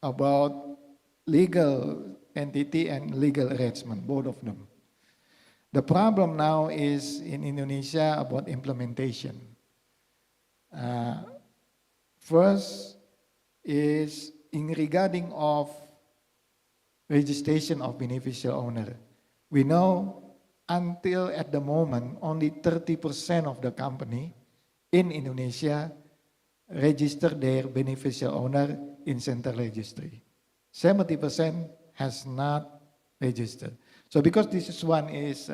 about legal entity and legal arrangement, both of them. The problem now is in Indonesia about implementation. First is in regarding of registration of beneficial owner. We know until at the moment only 30% of the company in Indonesia register their beneficial owner in central registry. 70% has not registered. So because this is one is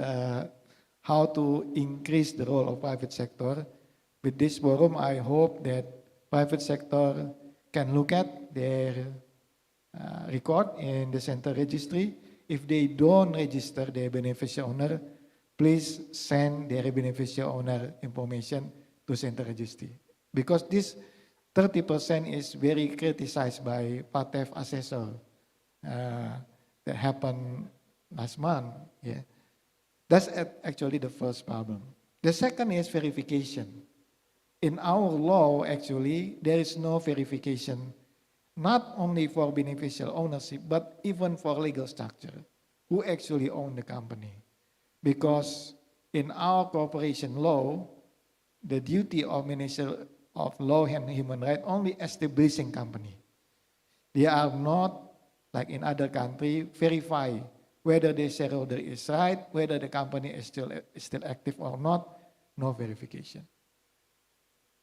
how to increase the role of private sector. With this forum, I hope that private sector can look at their record in the central registry. If they don't register their beneficial owner, please send their beneficial owner information to central registry. Because this 30% is very criticized by FATF assessor that happened last month. Yeah, that's actually the first problem. The second is verification. In our law, actually, there is no verification, not only for beneficial ownership, but even for legal structure, who actually own the company. Because in our corporation law, the duty of Minister of Law and Human Rights only establishing company. They are not, like in other countries, verify whether the shareholder is right, whether the company is still active or not, no verification.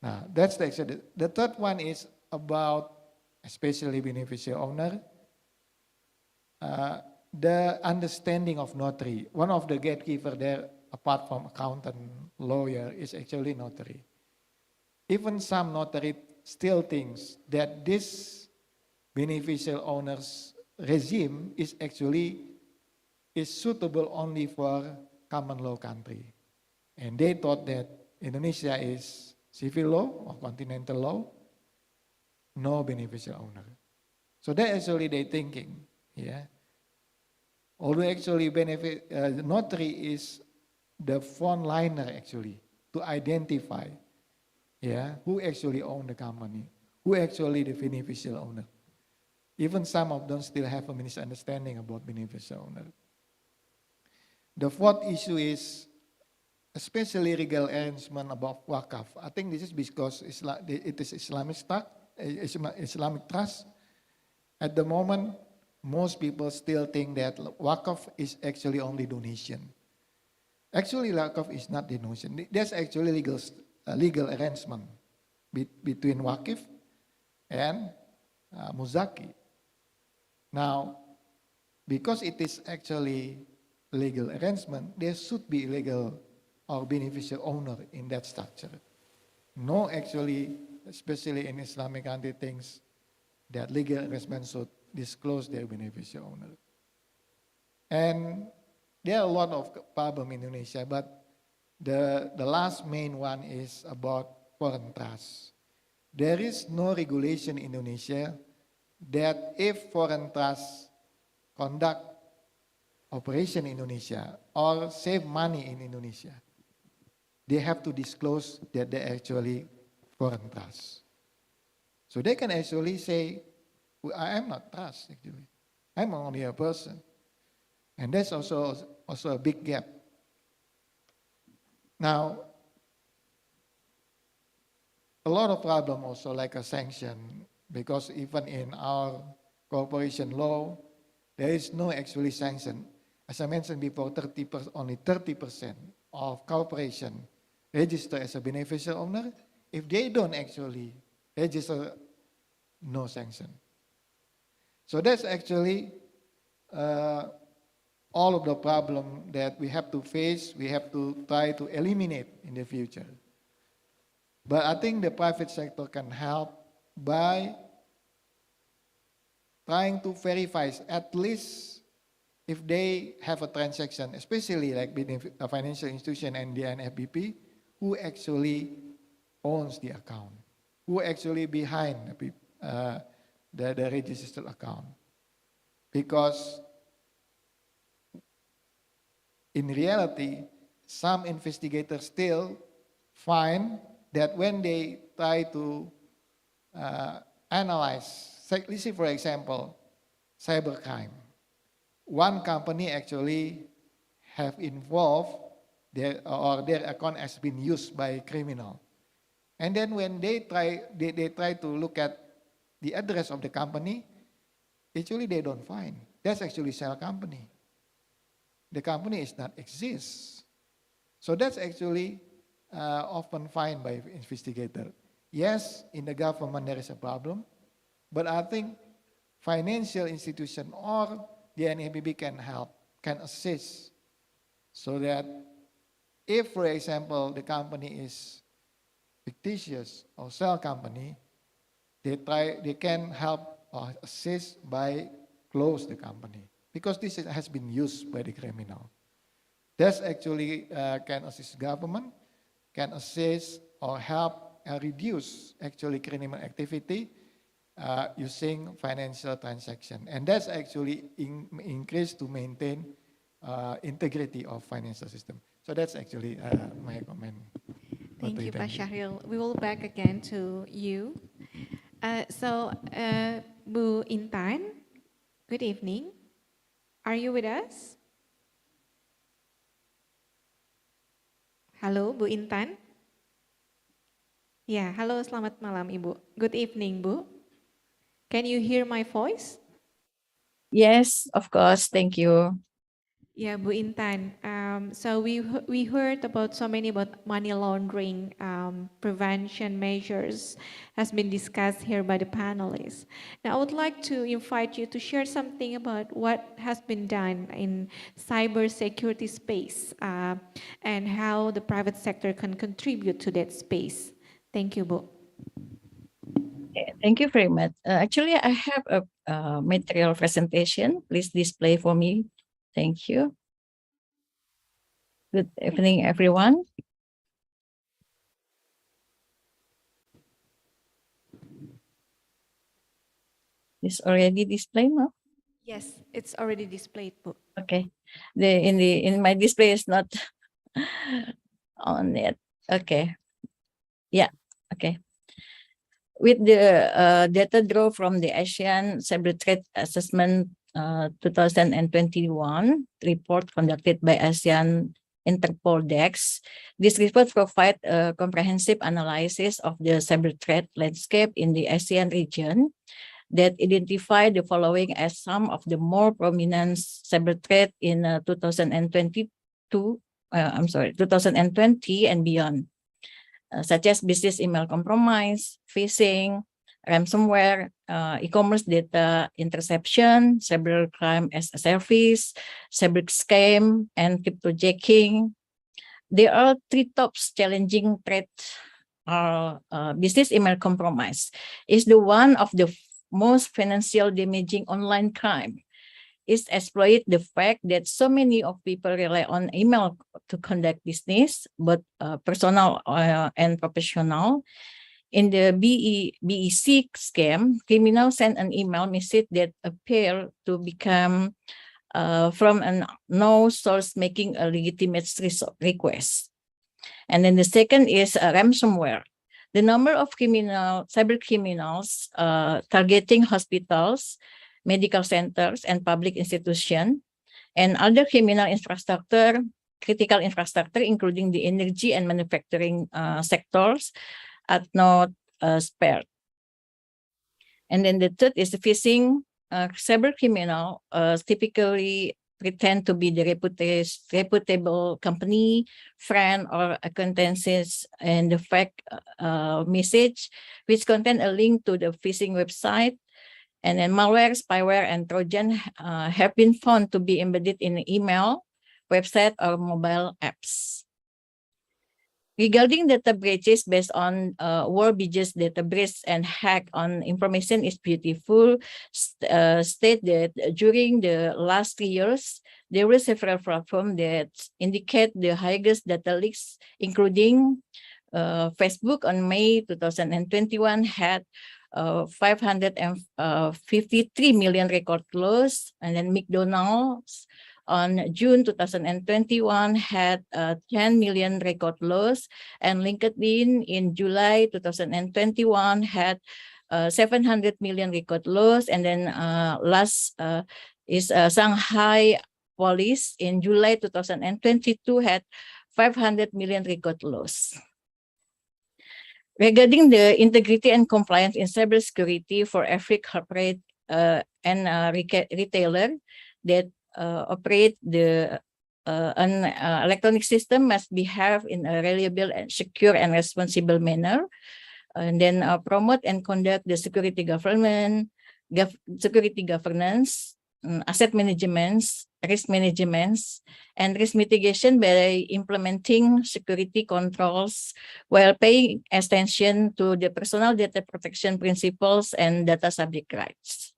Now, that's the third one is about, especially beneficial owner, the understanding of notary. One of the gatekeeper there, apart from accountant, lawyer, is actually notary. Even some notary still thinks that this beneficial owners regime is actually suitable only for common law country. And they thought that Indonesia is civil law or continental law, no beneficial owner. So that actually they thinking, yeah. Although actually notary is the frontliner actually to identify, yeah, who actually own the company, who actually the beneficial owner. Even some of them still have a misunderstanding about beneficial owner. The fourth issue is especially legal arrangement about wakaf. I think this is because it is Islamic trust. At the moment, most people still think that wakaf is actually only donation. Actually, wakaf is not donation. There's actually legal arrangement between wakif and muzaki. Now, because it is actually legal arrangement, there should be legal or beneficial owner in that structure. No, actually, especially in Islamic country, things that legal investment should disclose their beneficial owner. And there are a lot of problems in Indonesia, but the last main one is about foreign trust. There is no regulation in Indonesia that if foreign trust conduct operation in Indonesia or save money in Indonesia, they have to disclose that they actually foreign trust. So they can actually say, well, I am not trust actually. I'm only a person. And that's also a big gap. Now, a lot of problem also like a sanction, because even in our corporation law, there is no actually sanction. As I mentioned before, only 30% of corporation register as a beneficial owner. If they don't actually register, no sanction. So that's actually all of the problem that we have to face, we have to try to eliminate in the future. But I think the private sector can help by trying to verify at least if they have a transaction, especially like a financial institution and the NFBP, who actually owns the account, who actually behind the registered account. Because in reality, some investigators still find that when they try to analyze, let's say for example, cybercrime, one company actually have involved their account has been used by criminal. And then when they try to look at the address of the company, actually they don't find. That's actually shell company. The company is not exist. So that's actually often find by investigator. Yes, in the government there is a problem, but I think financial institution or the NABB can help, can assist, so that if, for example, the company is fictitious or shell company, they can help or assist by close the company, because this has been used by the criminal. That's actually can assist government, can assist or help reduce actually criminal activity using financial transaction. And that's actually increase to maintain integrity of financial system. So that's actually my comment. Thank you, Pak Syahril. We will back again to you. Bu Intan, good evening. Are you with us? Halo, Bu Intan. Ya, halo, selamat malam, Ibu. Good evening, Bu. Can you hear my voice? Yes, of course. Thank you. Yeah, Bu Intan. So we heard about money laundering prevention measures has been discussed here by the panelists. Now I would like to invite you to share something about what has been done in cybersecurity space and how the private sector can contribute to that space. Thank you, Bu. Thank you very much. Actually, I have a material presentation. Please display for me. Thank you. Good evening, everyone. Is already displayed now? Yes, it's already displayed, Bu. Okay. In my display is not on it. Okay. Yeah. Okay. With the data draw from the Asian Cyber Threat Assessment 2021 report conducted by ASEAN Interpol DEX, this report provides a comprehensive analysis of the cyber threat landscape in the ASEAN region that identify the following as some of the more prominent cyber threat in 2020 and beyond. Such as business email compromise, phishing, ransomware, e-commerce data interception, cybercrime as a service, cyber scam, and cryptojacking, there are three top challenging threats. Business email compromise is the one of the most financial damaging online crime. It exploits the fact that so many of people rely on email to conduct business, both personal and professional. In the BEC scam, criminals send an email message that appear to become from a no source making a legitimate request. And then the second is ransomware. The number of cyber criminals targeting hospitals, medical centers, and public institutions, and other criminal infrastructure, critical infrastructure, including the energy and manufacturing sectors, are not spared. And then the third is the phishing. Cyber criminal typically pretend to be the reputable company, friend, or acquaintances, and the fake message, which contain a link to the phishing website. And then malware, spyware, and Trojan have been found to be embedded in email, website, or mobile apps. Regarding data breaches based on World Biggest Data Breach and hack on information is beautiful, state that during the last 3 years, there were several platforms that indicate the highest data leaks, including Facebook on May 2021 had 553 million record loss, and then McDonald's on June 2021 had 10 million record loss, and LinkedIn in July 2021 had 700 million record loss, and then last is Shanghai Police in July 2022 had 500 million record loss. Regarding the integrity and compliance in cybersecurity for every corporate and retailer that operate an electronic system must behave in a reliable and secure and responsible manner, and then promote and conduct the security governance, asset management, risk management, and risk mitigation by implementing security controls while paying attention to the personal data protection principles and data subject rights.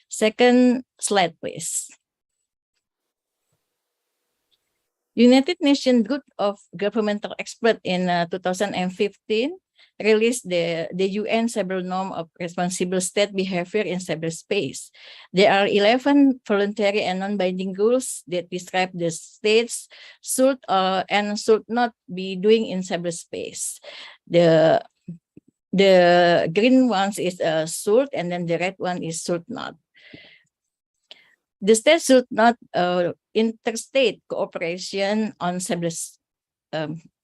Second slide, please. United Nations Group of Governmental Experts in 2015 released the UN Cyber Norm of Responsible State Behavior in Cyberspace. There are 11 voluntary and non-binding rules that describe the states should and should not be doing in cyberspace. The green ones is should, and then the red one is should not. The states should not interstate cooperation on cyberspace.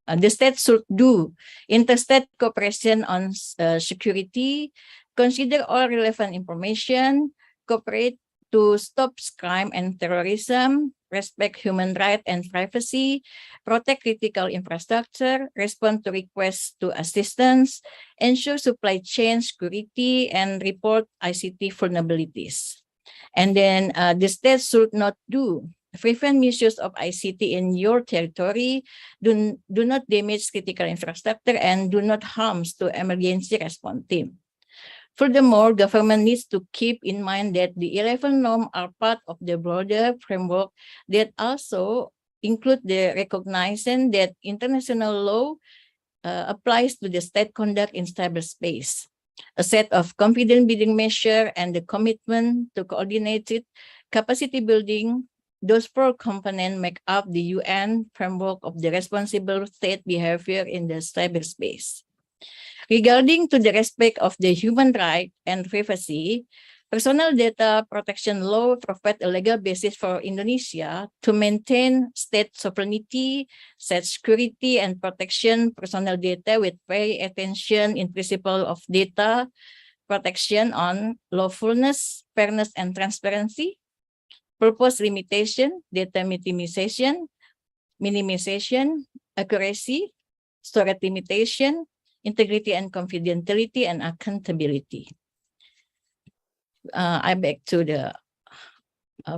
The state should do interstate cooperation on security, consider all relevant information, cooperate to stop crime and terrorism, respect human rights and privacy, protect critical infrastructure, respond to requests to assistance, ensure supply chain security, and report ICT vulnerabilities. And then the state should not do prevent misuse of ICT in your territory, do not damage critical infrastructure, and do not harm to emergency response team. Furthermore, government needs to keep in mind that the 11 norms are part of the broader framework that also include the recognition that international law applies to the state conduct in cyberspace. A set of confidence building measures and the commitment to coordinated capacity building, those 4 components make up the UN framework of the responsible state behavior in the cyberspace. Regarding to the respect of the human right and privacy, personal data protection law provides a legal basis for Indonesia to maintain state sovereignty, state security, and protection personal data with pay attention in principle of data protection on lawfulness, fairness, and transparency, purpose limitation, data minimization, accuracy, storage limitation, integrity and confidentiality, and accountability. I back to the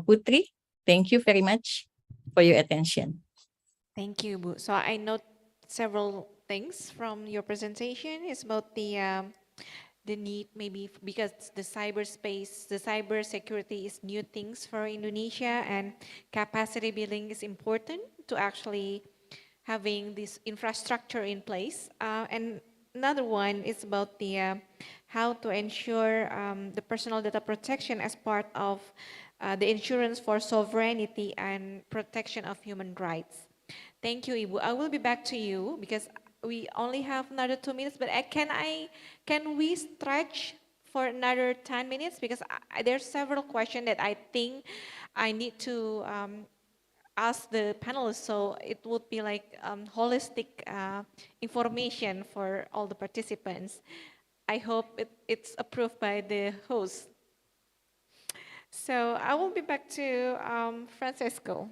Putri. Thank you very much for your attention. Thank you, Bu. So I note several things from your presentation. It's about the need, maybe because the cyberspace, the cyber security is new things for Indonesia, and capacity building is important to actually having this infrastructure in place. And another one is about the how to ensure the personal data protection as part of the insurance for sovereignty and protection of human rights. Thank you, Ibu. I will be back to you because we only have another 2 minutes, but can we stretch for another 10 minutes? Because there's several questions that I think I need to ask the panelists, so it would be like holistic information for all the participants. I hope it's approved by the host. So I will be back to Francisco.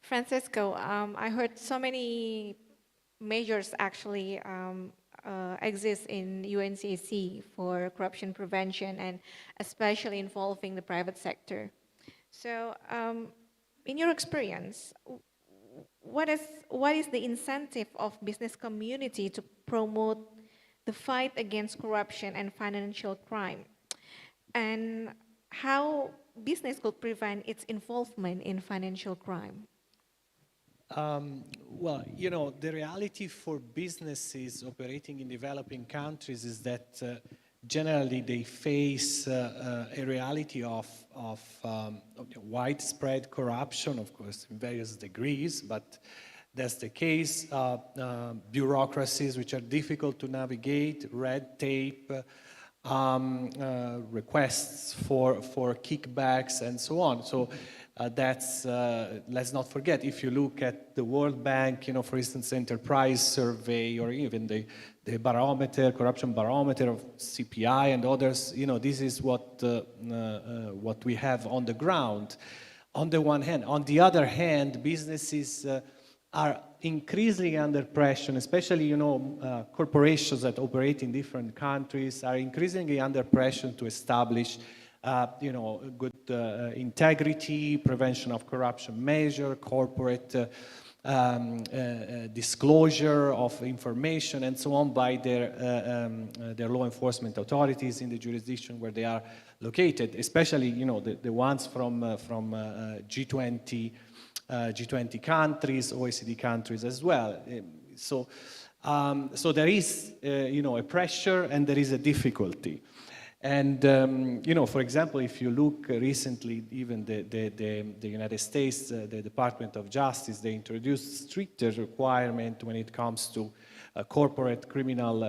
Francisco, I heard so many measures actually exist in UNCAC for corruption prevention and especially involving the private sector. So in your experience, what is the incentive of business community to promote the fight against corruption and financial crime? And how business could prevent its involvement in financial crime? Well, you know, the reality for businesses operating in developing countries is that generally they face a reality of widespread corruption, of course, in various degrees, but that's the case. Bureaucracies which are difficult to navigate, red tape, requests for kickbacks and so on. So that's, let's not forget, if you look at the World Bank, you know, for instance, enterprise survey, or even the barometer, corruption barometer of CPI and others, you know, this is what we have on the ground, on the one hand. On the other hand, businesses are increasingly under pressure, especially, you know, corporations that operate in different countries are increasingly under pressure to establish you know, good integrity, prevention of corruption measure, corporate disclosure of information and so on by their law enforcement authorities in the jurisdiction where they are located, especially, you know, the ones from G20 countries, OECD countries as well. So there is, you know, a pressure and there is a difficulty. And, you know, for example, if you look recently, even the United States, the Department of Justice, they introduced stricter requirement when it comes to corporate criminal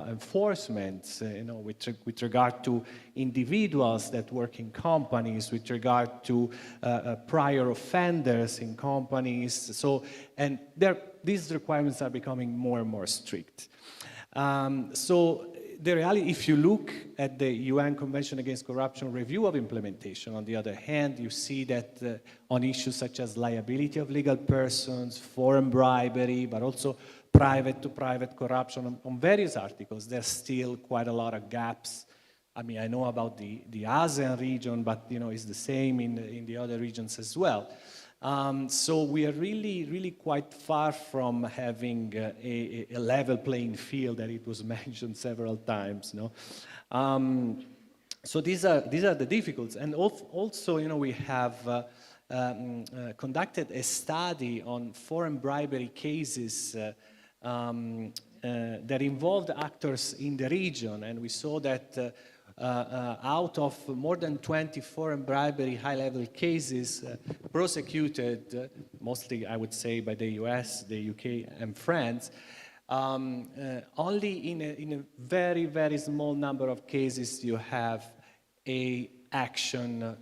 enforcement, you know, with regard to individuals that work in companies, with regard to prior offenders in companies. So, and these requirements are becoming more and more strict. So the reality, if you look at the UN Convention Against Corruption review of implementation, on the other hand, you see that on issues such as liability of legal persons, foreign bribery, but also private-to-private corruption, on various articles, there's still quite a lot of gaps. I mean, I know about the ASEAN region, but, you know, it's the same in the other regions as well. So we are really quite far from having a level playing field, that it was mentioned several times. No? So these are the difficulties, and also, you know, we have conducted a study on foreign bribery cases that involved actors in the region, and we saw that out of more than 20 foreign bribery high-level cases prosecuted, mostly I would say by the US, the UK and France, only in a very small number of cases you have a action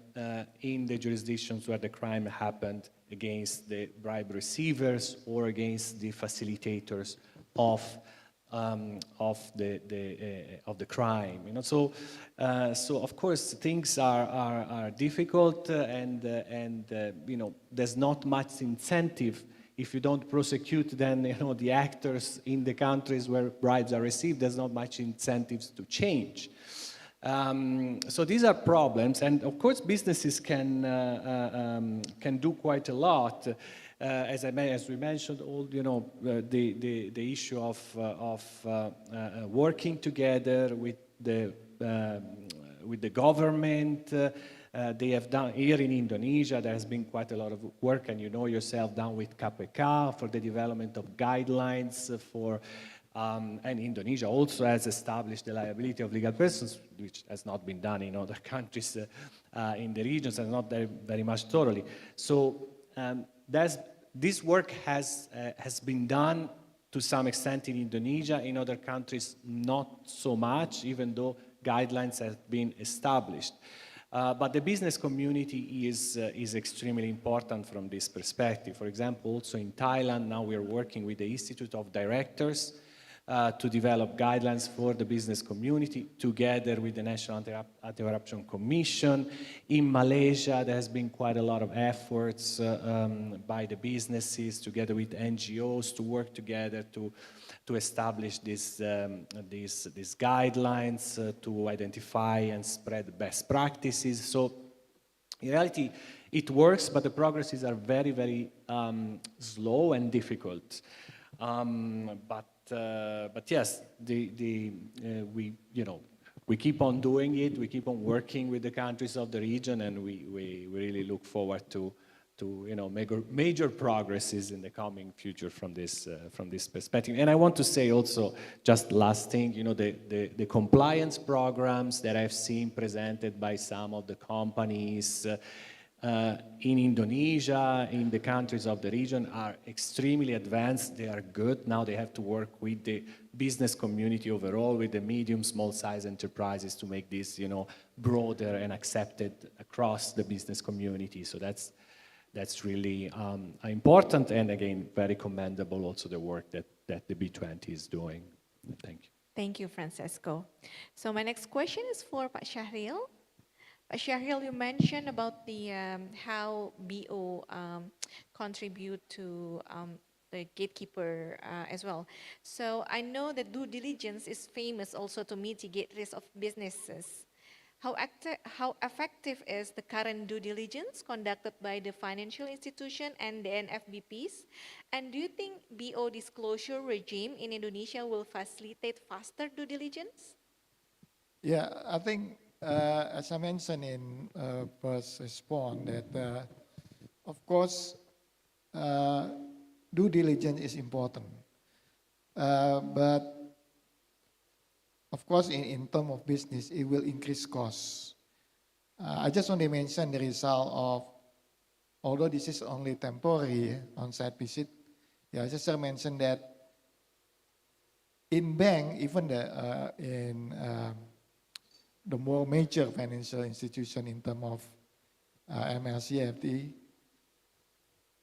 in the jurisdictions where the crime happened against the bribe receivers or against the facilitators of the crime, you know. So of course things are difficult, and you know, there's not much incentive if you don't prosecute. Then, you know, the actors in the countries where bribes are received, there's not much incentives to change. So these are problems, and of course businesses can do quite a lot. as we mentioned, all the issue of working together with the government. They have done here in Indonesia. There has been quite a lot of work, and you know yourself, done with KPK for the development of guidelines for. And Indonesia also has established the liability of legal persons, which has not been done in other countries in the regions, and not very much thoroughly. So this work has been done to some extent in Indonesia. In other countries, not so much, even though guidelines have been established. But the business community is extremely important from this perspective. For example, also in Thailand, now we are working with the Institute of Directors to develop guidelines for the business community together with the National Anti-Corruption Commission. In Malaysia, there has been quite a lot of efforts by the businesses together with NGOs to work together to establish these guidelines, to identify and spread best practices. So in reality, it works, but the progresses are very, very slow and difficult. But yes, we keep on doing it. We keep on working with the countries of the region, and we really look forward to major progresses in the coming future from this perspective. And I want to say also, just last thing, the compliance programs that I've seen presented by some of the companies in Indonesia, in the countries of the region, are extremely advanced. They are good. Now they have to work with the business community overall, with the medium, small-size enterprises to make this, broader and accepted across the business community. So that's really important, and again, very commendable also the work that the B20 is doing. Thank you. Thank you, Francesco. So my next question is for Pak Syahril. Syahril, you mentioned about the how BO contribute to the gatekeeper as well. So I know that due diligence is famous also to mitigate risk of businesses. How effective is the current due diligence conducted by the financial institution and the NFBPs? And do you think BO disclosure regime in Indonesia will facilitate faster due diligence? Yeah, I think as I mentioned in first response, that of course due diligence is important, but of course in terms of business it will increase costs. I just want to mention the result of, although this is only temporary on-site visit, I just mentioned that in bank, even the more major financial institution in terms of MLCFT,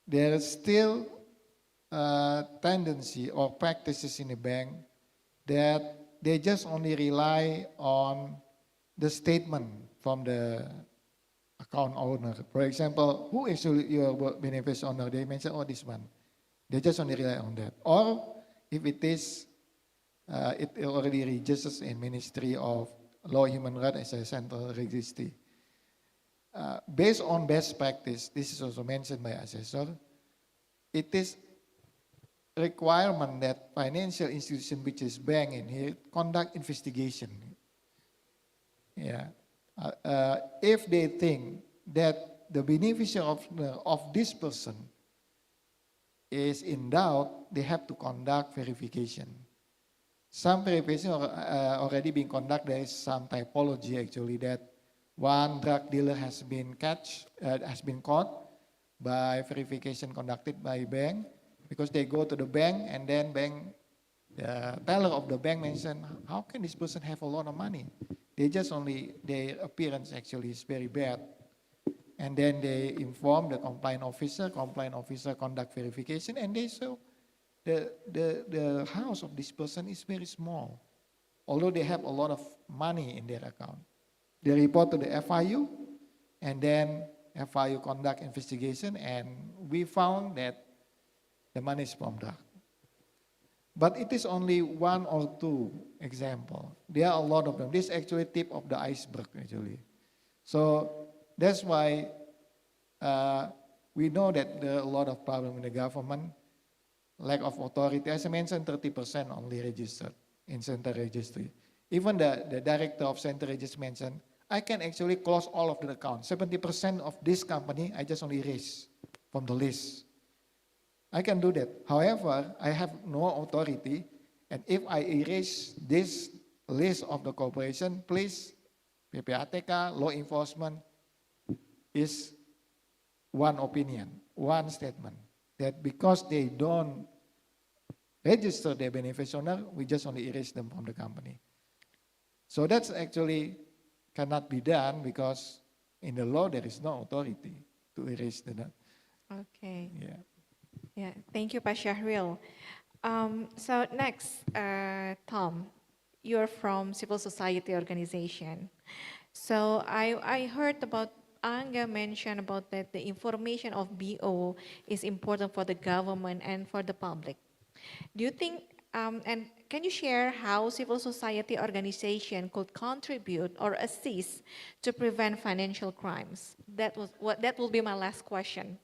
there is still a tendency or practices in the bank that they just only rely on the statement from the account owner. For example, who is your beneficial owner? They mention, oh, this one. They just only rely on that. Or if it is, it already registers in Ministry of Law Human Rights as a central registry. Based on best practice, this is also mentioned by assessor, it is requirement that financial institution, which is bank in here, conduct investigation. Yeah. If they think that the beneficiary of this person is in doubt, they have to conduct verification. Some verification already been conducted. There is some typology actually that one drug dealer has been caught by verification conducted by bank, because they go to the bank and then the teller of the bank mentioned, how can this person have a lot of money? Their appearance actually is very bad. And then they inform the compliance officer conduct verification, and they saw the house of this person is very small, although they have a lot of money in their account. They report to the FIU, and then FIU conduct investigation, and we found that the money is from drug. But it is only one or two examples. There are a lot of them. This is actually tip of the iceberg actually. So that's why We know that there are a lot of problem in the government, lack of authority. As I mentioned, 30% only registered in center registry. Even the director of center registry mentioned, I can actually close all of the accounts. 70% of this company, I just only erase from the list. I can do that. However, I have no authority, and if I erase this list of the corporation, please, PPATK, law enforcement, is one opinion, one statement, that because they don't register their beneficial owner, we just only erase them from the company. So that's actually cannot be done because in the law there is no authority to erase the debt. Okay. Yeah. Yeah, thank you, Pak Syahril. So next, Tom, you're from civil society organization. So I heard about Angga mentioned about that the information of BO is important for the government and for the public. Do you think, and can you share how civil society organization could contribute or assist to prevent financial crimes? That will be my last question.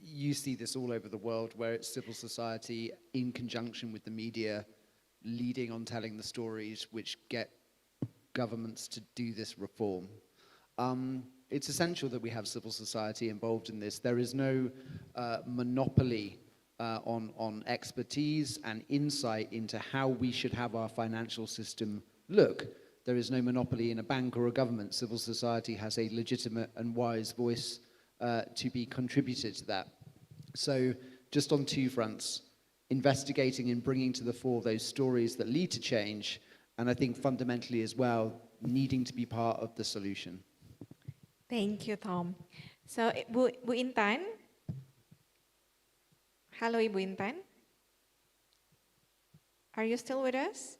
You see this all over the world where it's civil society in conjunction with the media leading on telling the stories which get governments to do this reform. It's essential that we have civil society involved in this. There is no monopoly on expertise and insight into how we should have our financial system look. There is no monopoly in a bank or a government. Civil society has a legitimate and wise voice to be contributed to that. So just on two fronts, investigating and bringing to the fore those stories that lead to change, and I think fundamentally as well, needing to be part of the solution. Thank you, Tom. So, Bu Intan. Hello, Ibu Intan. Are you still with us?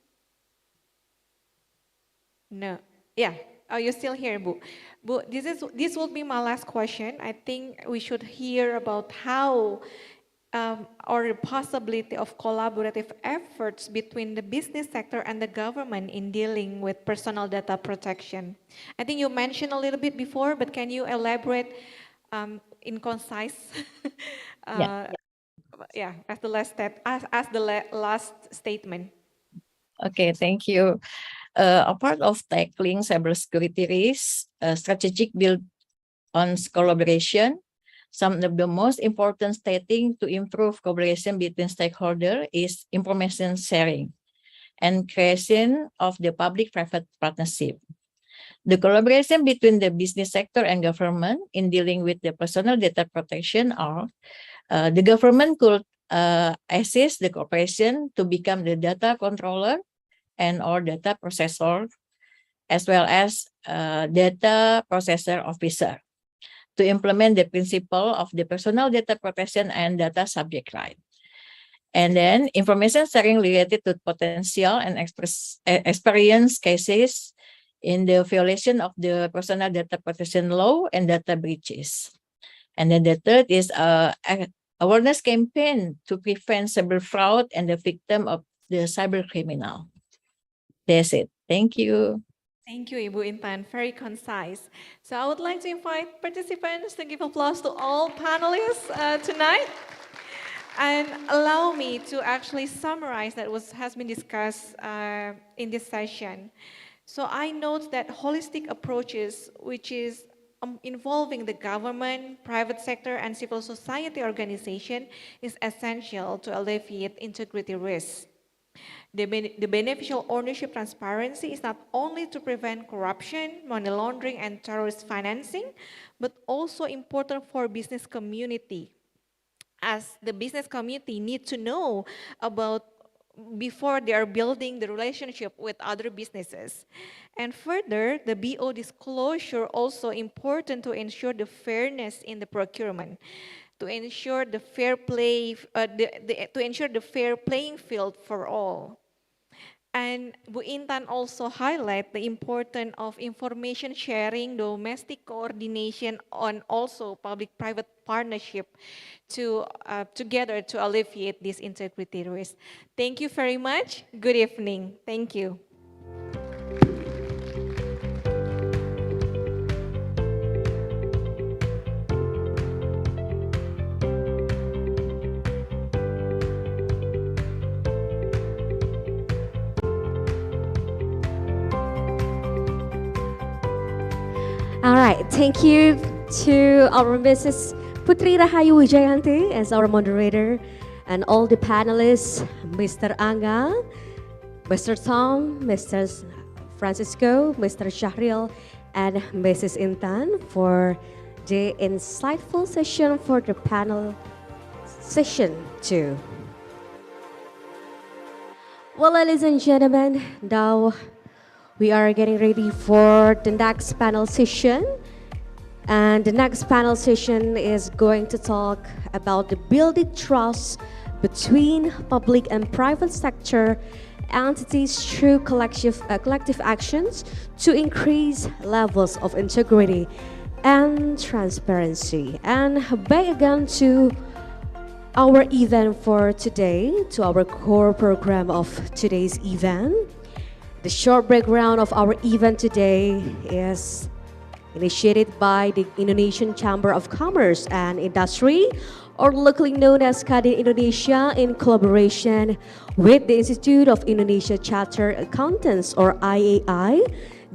No. Yeah. Oh, you're still here, Bu. Bu, this will be my last question. I think we should hear about how or the possibility of collaborative efforts between the business sector and the government in dealing with personal data protection. I think you mentioned a little bit before, but can you elaborate in concise? Yeah, as the last statement. Okay, thank you. A part of tackling cybersecurity risks, strategic build on collaboration. Some of the most important setting to improve collaboration between stakeholders is information sharing and creation of the public-private partnership. The collaboration between the business sector and government in dealing with the personal data protection are the government could assist the corporation to become the data controller and or data processor, as well as data processor officer, to implement the principle of the personal data protection and data subject right. And then information sharing related to potential and experience cases in the violation of the personal data protection law and data breaches. And then the third is awareness campaign to prevent cyber fraud and the victim of the cyber criminal. That's it. Thank you. Thank you, Ibu Intan. Very concise. So I would like to invite participants to give applause to all panelists tonight. And allow me to actually summarize that has been discussed in this session. So I note that holistic approaches, which is involving the government, private sector, and civil society organization, is essential to alleviate integrity risks. The beneficial ownership transparency is not only to prevent corruption, money laundering, and terrorist financing, but also important for business community, as the business community need to know about before they are building the relationship with other businesses. And further, the BO disclosure also important to ensure the fairness in the procurement, to ensure the fair play, to ensure the fair playing field for all. And Bu Intan also highlight the importance of information sharing, domestic coordination, and also public-private partnership to together to alleviate this integrity risk. Thank you very much. Good evening. Thank you. right, thank you to our Mrs. Putri Rahayu Wijayanti as our moderator, and all the panelists, Mr. Angga, Mr. Tom, Mr. Francisco, Mr. Shahril, and Mrs. Intan for the insightful session for the panel session 2. Well, ladies and gentlemen, now we are getting ready for the next panel session. And the next panel session is going to talk about the building trust between public and private sector entities through collective actions to increase levels of integrity and transparency. And back again to our event for today, to our core program of today's event. The short background of our event today is initiated by the Indonesian Chamber of Commerce and Industry, or locally known as Kadin Indonesia, in collaboration with the Institute of Indonesia Chartered Accountants, or IAI,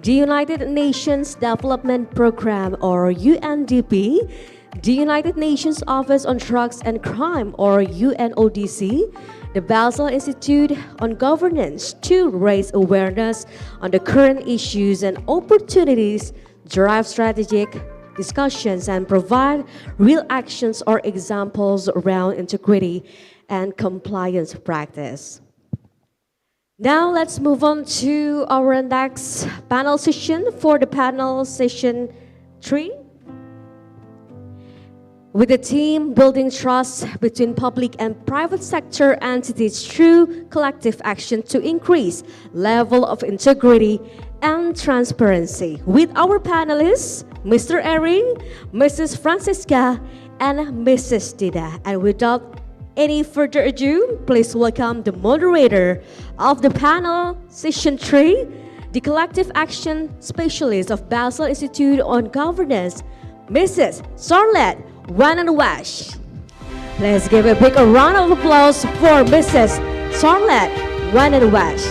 the United Nations Development Program, or UNDP, the United Nations Office on Drugs and Crime, or UNODC, the Basel Institute on Governance, to raise awareness on the current issues and opportunities, drive strategic discussions, and provide real actions or examples around integrity and compliance practice. Now let's move on to our next panel session for the panel session 3. With the theme building trust between public and private sector entities through collective action to increase level of integrity and transparency. With our panelists, Mr. Eri, Mrs. Francisca, and Mrs. Dida. And without any further ado, please welcome the moderator of the panel session 3, the collective action specialist of Basel Institute on Governance, Mrs. Charlotte Wash. Let's give a big round of applause for Mrs. Charlotte Wash.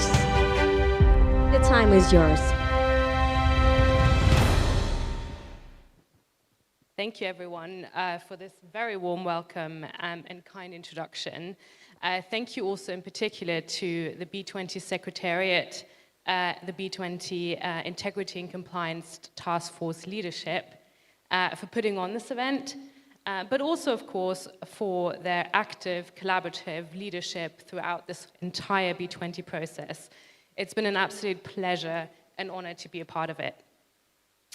The time is yours. Thank you, everyone, for this very warm welcome and kind introduction. Thank you also in particular to the B20 Secretariat, the B20 Integrity and Compliance Task Force leadership for putting on this event, but also, of course, for their active, collaborative leadership throughout this entire B20 process. It's been an absolute pleasure and honor to be a part of it.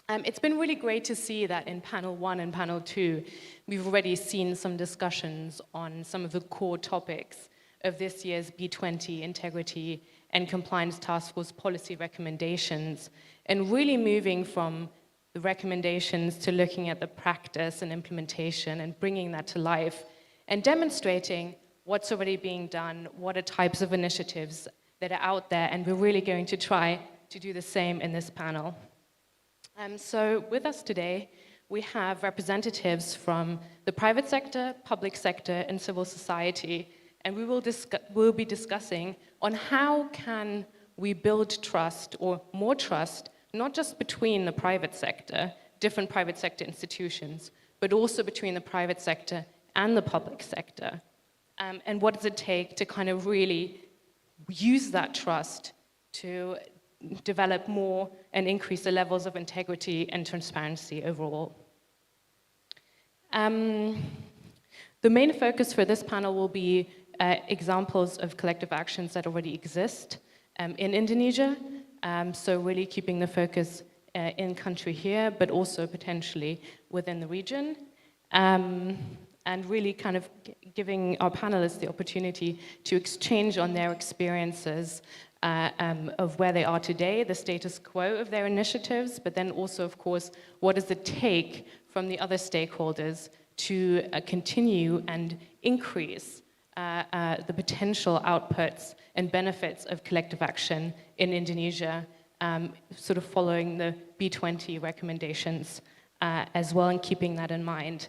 It's been really great to see that in panel 1 and panel 2, we've already seen some discussions on some of the core topics of this year's B20 Integrity and Compliance Task Force policy recommendations, and really moving from the recommendations to looking at the practice and implementation and bringing that to life and demonstrating what's already being done, what are types of initiatives that are out there, and we're really going to try to do the same in this panel. So with us today, we have representatives from the private sector, public sector, and civil society, and we'll be discussing on how can we build trust, or more trust, not just between the private sector, different private sector institutions, but also between the private sector and the public sector. And what does it take to kind of really use that trust to develop more and increase the levels of integrity and transparency overall. The main focus for this panel will be examples of collective actions that already exist in Indonesia. So really keeping the focus in country here, but also potentially within the region. And really kind of giving our panelists the opportunity to exchange on their experiences of where they are today, the status quo of their initiatives, but then also, of course, what does it take from the other stakeholders to continue and increase the potential outputs and benefits of collective action in Indonesia, sort of following the B20 recommendations as well, and keeping that in mind.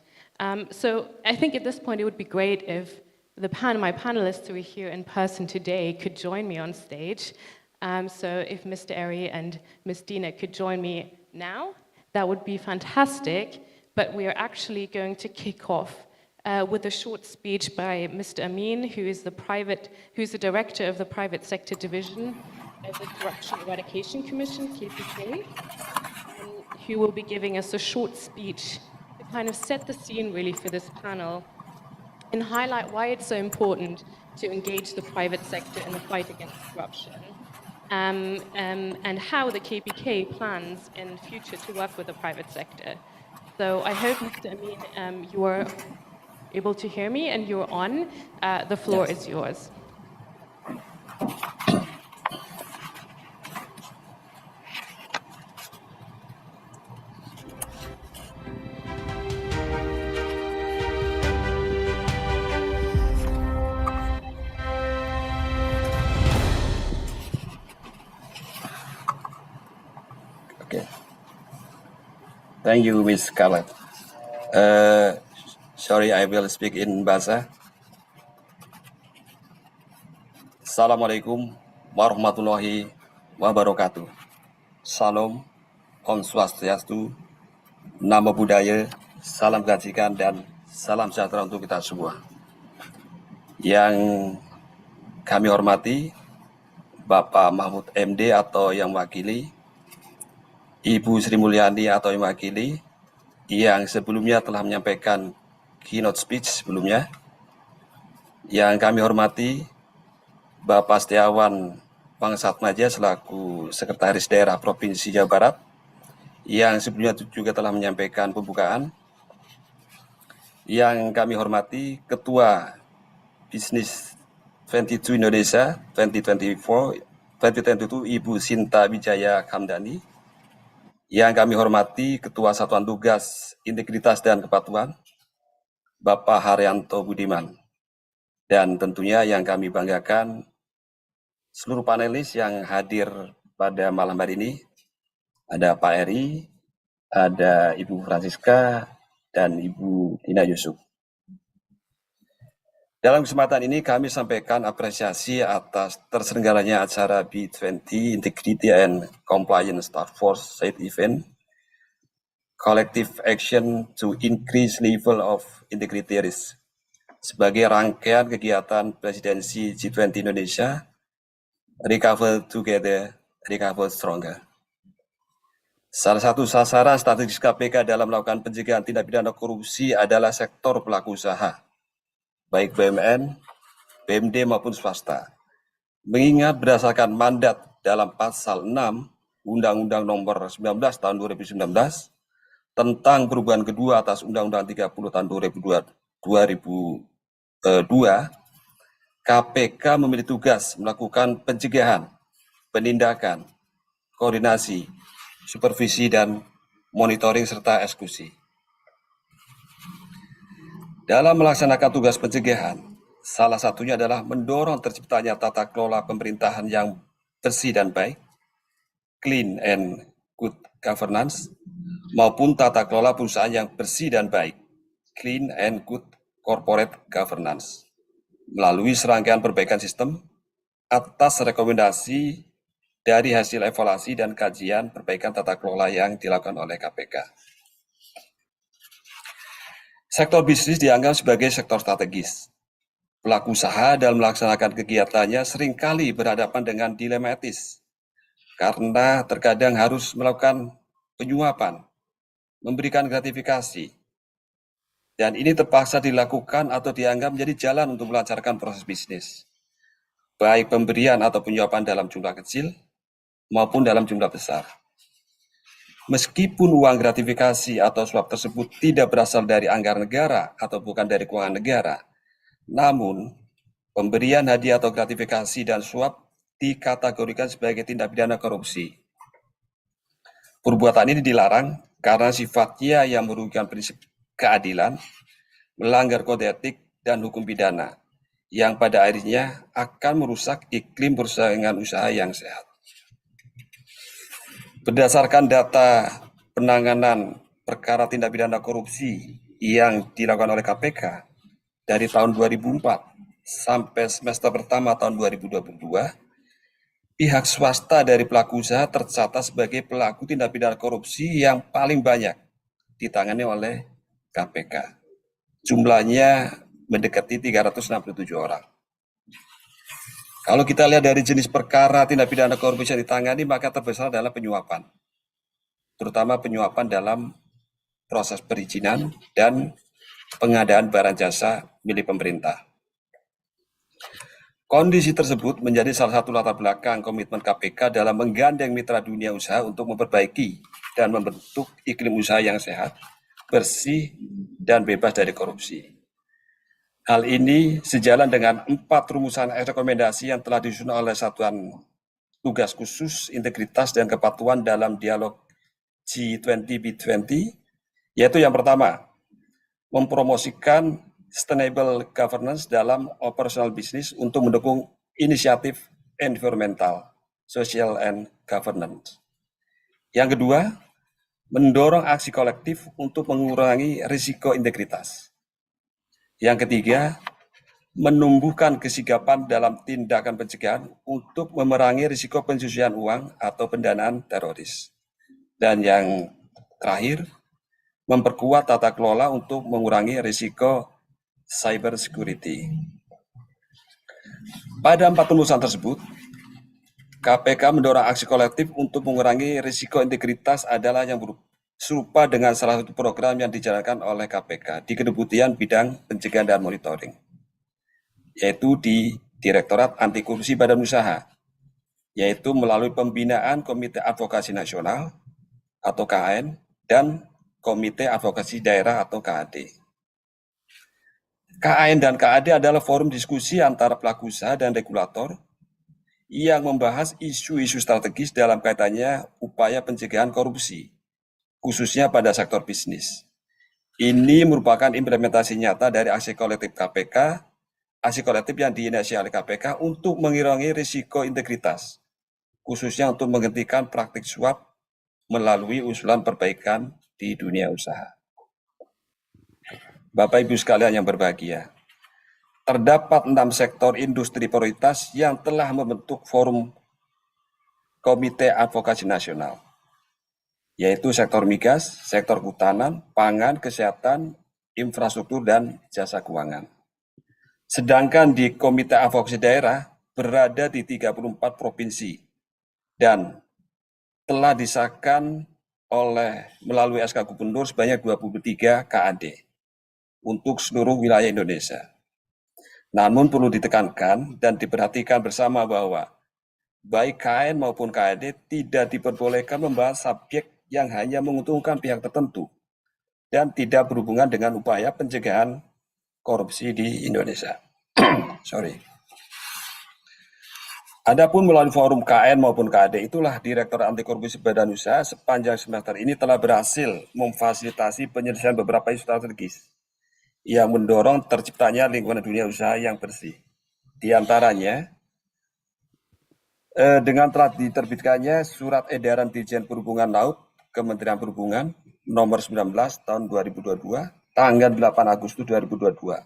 So I think at this point it would be great if my panelists who are here in person today could join me on stage. So if Mr. Eri and Ms. Dina could join me now, that would be fantastic, but we are actually going to kick off with a short speech by Mr. Amin, who's the director of the Private Sector Division of the Corruption Eradication Commission, KPK, who will be giving us a short speech to kind of set the scene really for this panel and highlight why it's so important to engage the private sector in the fight against corruption, and how the KPK plans in future to work with the private sector. So I hope, Mr. Amin, you are able to hear me and you're on. The floor is yours. Okay. Thank you, Ms. Scarlett. Sorry, I will speak in Bahasa. Assalamualaikum warahmatullahi wabarakatuh. Salam, Om Swastiastu, Namo Buddhaya, salam kebajikan, dan salam sejahtera untuk kita semua. Yang kami hormati, Bapak Mahfud MD atau yang mewakili, Ibu Sri Mulyani atau yang mewakili, yang sebelumnya telah menyampaikan keynote speech sebelumnya. Yang kami hormati, Bapak Setiawan Bangsatmaja selaku Sekretaris Daerah Provinsi Jawa Barat, yang sebelumnya juga telah menyampaikan pembukaan. Yang kami hormati, Ketua Bisnis 22 Indonesia 2022 Ibu Sinta Wijaya Kamdani. Yang kami hormati, Ketua Satuan Tugas Integritas dan Kepatuhan, Bapak Haryanto Budiman. Dan tentunya yang kami banggakan, seluruh panelis yang hadir pada malam hari ini, ada Pak Eri, ada Ibu Francisca, dan Ibu Tina Yusuf. Dalam kesempatan ini kami sampaikan apresiasi atas terselenggaranya acara B20 Integrity and Compliance Task Force Side Event, Collective Action to Increase Level of Integrity Risk, sebagai rangkaian kegiatan Presidensi G20 Indonesia, Recover Together, Recover Stronger. Salah satu sasaran strategis KPK dalam melakukan pencegahan tindak pidana korupsi adalah sektor pelaku usaha, baik BUMN, BUMD maupun swasta. Mengingat berdasarkan mandat dalam pasal 6 Undang-Undang Nomor 19 Tahun 2019 tentang perubahan kedua atas Undang-Undang 30 Tahun 2002, KPK memiliki tugas melakukan pencegahan, penindakan, koordinasi, supervisi, dan monitoring serta eksekusi. Dalam melaksanakan tugas pencegahan, salah satunya adalah mendorong terciptanya tata kelola pemerintahan yang bersih dan baik, clean and good governance, maupun tata kelola perusahaan yang bersih dan baik, clean and good corporate governance, melalui serangkaian perbaikan sistem atas rekomendasi dari hasil evaluasi dan kajian perbaikan tata kelola yang dilakukan oleh KPK. Sektor bisnis dianggap sebagai sektor strategis. Pelaku usaha dalam melaksanakan kegiatannya seringkali berhadapan dengan dilema etis, karena terkadang harus melakukan penyuapan, memberikan gratifikasi, dan ini terpaksa dilakukan atau dianggap menjadi jalan untuk melancarkan proses bisnis, baik pemberian atau penyuapan dalam jumlah kecil maupun dalam jumlah besar. Meskipun uang gratifikasi atau suap tersebut tidak berasal dari anggaran negara atau bukan dari keuangan negara, namun pemberian hadiah atau gratifikasi dan suap dikategorikan sebagai tindak pidana korupsi. Perbuatan ini dilarang karena sifatnya yang merugikan prinsip keadilan, melanggar kode etik dan hukum pidana, yang pada akhirnya akan merusak iklim persaingan usaha yang sehat. Berdasarkan data penanganan perkara tindak pidana korupsi yang dilakukan oleh KPK dari tahun 2004 sampai semester pertama tahun 2022, pihak swasta dari pelaku usaha tercatat sebagai pelaku tindak pidana korupsi yang paling banyak ditangani oleh KPK. Jumlahnya mendekati 367 orang. Kalau kita lihat dari jenis perkara tindak pidana korupsi yang ditangani, maka terbesar adalah penyuapan. Terutama penyuapan dalam proses perizinan dan pengadaan barang jasa milik pemerintah. Kondisi tersebut menjadi salah satu latar belakang komitmen KPK dalam menggandeng mitra dunia usaha untuk memperbaiki dan membentuk iklim usaha yang sehat, bersih, dan bebas dari korupsi. Hal ini sejalan dengan 4 rumusan rekomendasi yang telah disusun oleh Satuan Tugas Khusus Integritas dan Kepatuhan dalam Dialog G20 B20, yaitu yang pertama, mempromosikan sustainable governance dalam operational business untuk mendukung inisiatif environmental, social, and governance. Yang kedua, mendorong aksi kolektif untuk mengurangi risiko integritas. Yang ketiga, menumbuhkan kesigapan dalam tindakan pencegahan untuk memerangi risiko pencucian uang atau pendanaan teroris. Dan yang terakhir, memperkuat tata kelola untuk mengurangi risiko cyber security. Pada 4 rumusan tersebut, KPK mendorong aksi kolektif untuk mengurangi risiko integritas adalah yang serupa dengan salah satu program yang dijalankan oleh KPK di Kedeputian Bidang Pencegahan dan Monitoring, yaitu di Direktorat Anti Korupsi Badan Usaha, yaitu melalui pembinaan Komite Advokasi Nasional atau KAN dan Komite Advokasi Daerah atau KAD. KAN dan KAD adalah forum diskusi antara pelaku usaha dan regulator yang membahas isu-isu strategis dalam kaitannya upaya pencegahan korupsi, khususnya pada sektor bisnis. Ini merupakan implementasi nyata dari aksi kolektif KPK, aksi kolektif yang diinisiasi oleh KPK untuk mengurangi risiko integritas, khususnya untuk menghentikan praktik suap melalui usulan perbaikan di dunia usaha. Bapak Ibu sekalian yang berbahagia, terdapat 6 sektor industri prioritas yang telah membentuk forum Komite Advokasi Nasional, yaitu sektor migas, sektor kehutanan, pangan, kesehatan, infrastruktur, dan jasa keuangan. Sedangkan di Komite Advokasi Daerah berada di 34 provinsi dan telah disahkan melalui SK Gubernur sebanyak 23 KAD untuk seluruh wilayah Indonesia. Namun perlu ditekankan dan diperhatikan bersama bahwa baik KAN maupun KAD tidak diperbolehkan membahas subjek yang hanya menguntungkan pihak tertentu dan tidak berhubungan dengan upaya pencegahan korupsi di Indonesia. Adapun melalui forum KN maupun KAD itulah Direktur Anti Korupsi Badan Usaha sepanjang semester ini telah berhasil memfasilitasi penyelesaian beberapa isu strategis yang mendorong terciptanya lingkungan dunia usaha yang bersih. Di antaranya, dengan telah diterbitkannya Surat Edaran Dirjen Perhubungan Laut Kementerian Perhubungan nomor 19 tahun 2022 tanggal 8 Agustus 2022,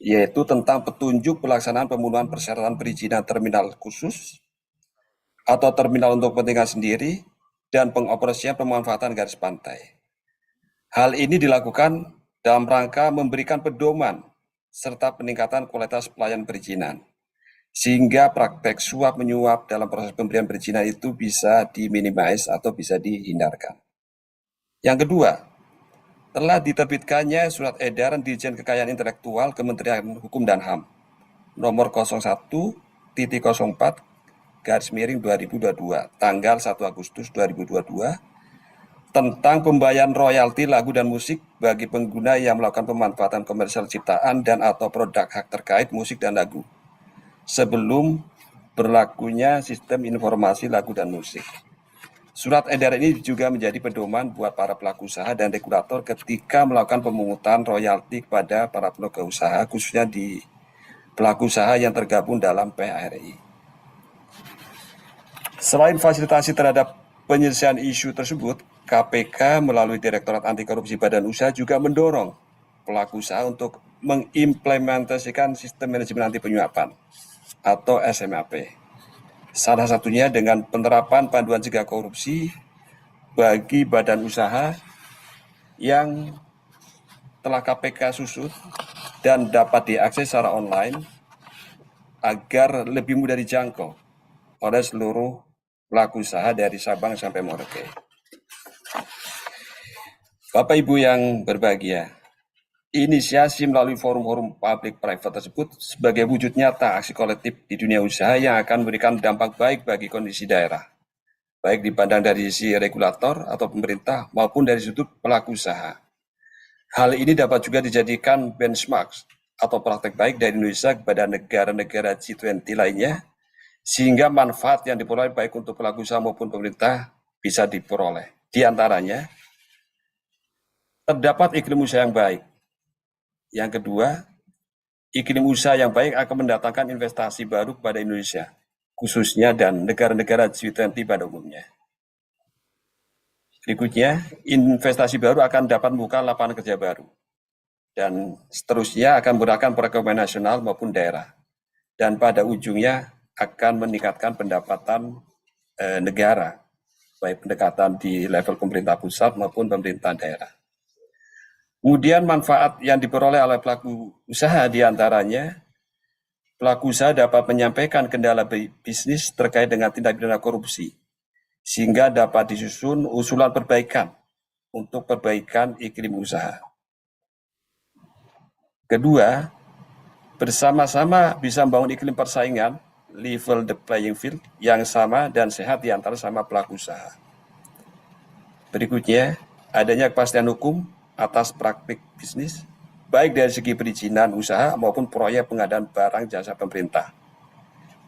yaitu tentang petunjuk pelaksanaan pemenuhan persyaratan perizinan terminal khusus atau terminal untuk kepentingan sendiri dan pengoperasian pemanfaatan garis pantai. Hal ini dilakukan dalam rangka memberikan pedoman serta peningkatan kualitas pelayanan perizinan, sehingga praktek suap menyuap dalam proses pemberian perizinan itu bisa diminimais atau bisa dihindarkan. Yang kedua, telah diterbitkannya Surat Edaran Dirjen Kekayaan Intelektual Kementerian Hukum dan HAM nomor 01/04/2022 tanggal 1 Agustus 2022 tentang pembayaran royalti lagu dan musik bagi pengguna yang melakukan pemanfaatan komersial ciptaan dan atau produk hak terkait musik dan lagu sebelum berlakunya sistem informasi lagu dan musik. Surat edaran ini juga menjadi pedoman buat para pelaku usaha dan regulator ketika melakukan pemungutan royalti kepada para pelaku usaha, khususnya di pelaku usaha yang tergabung dalam PHRI. Selain fasilitasi terhadap penyelesaian isu tersebut, KPK melalui Direktorat Anti Korupsi Badan Usaha juga mendorong pelaku usaha untuk mengimplementasikan sistem manajemen anti penyuapan atau SMAP, Salah satunya dengan penerapan panduan cegah korupsi bagi badan usaha yang telah KPK susut dan dapat diakses secara online agar lebih mudah dijangkau oleh seluruh pelaku usaha dari Sabang sampai Merauke. Bapak Ibu yang berbahagia, inisiasi melalui forum-forum public private tersebut sebagai wujud nyata aksi kolektif di dunia usaha yang akan memberikan dampak baik bagi kondisi daerah, baik dipandang dari sisi regulator atau pemerintah maupun dari sudut pelaku usaha. Hal ini dapat juga dijadikan benchmark atau praktek baik dari Indonesia kepada negara-negara G20 lainnya, sehingga manfaat yang diperoleh baik untuk pelaku usaha maupun pemerintah bisa diperoleh. Di antaranya, terdapat iklim usaha yang baik. Yang kedua, iklim usaha yang baik akan mendatangkan investasi baru kepada Indonesia, khususnya dan negara-negara G20 pada umumnya. Berikutnya, investasi baru akan dapat membuka lapangan kerja baru. Dan seterusnya akan menggunakan perekonomian nasional maupun daerah. Dan pada ujungnya akan meningkatkan pendapatan negara, baik pendekatan di level pemerintah pusat maupun pemerintah daerah. Kemudian manfaat yang diperoleh oleh pelaku usaha diantaranya, pelaku usaha dapat menyampaikan kendala bisnis terkait dengan tindak pidana korupsi, sehingga dapat disusun usulan perbaikan untuk perbaikan iklim usaha. Kedua, bersama-sama bisa membangun iklim persaingan, level the playing field yang sama dan sehat di antara sama pelaku usaha. Berikutnya, adanya kepastian hukum atas praktik bisnis, baik dari segi perizinan usaha maupun proyek pengadaan barang jasa pemerintah.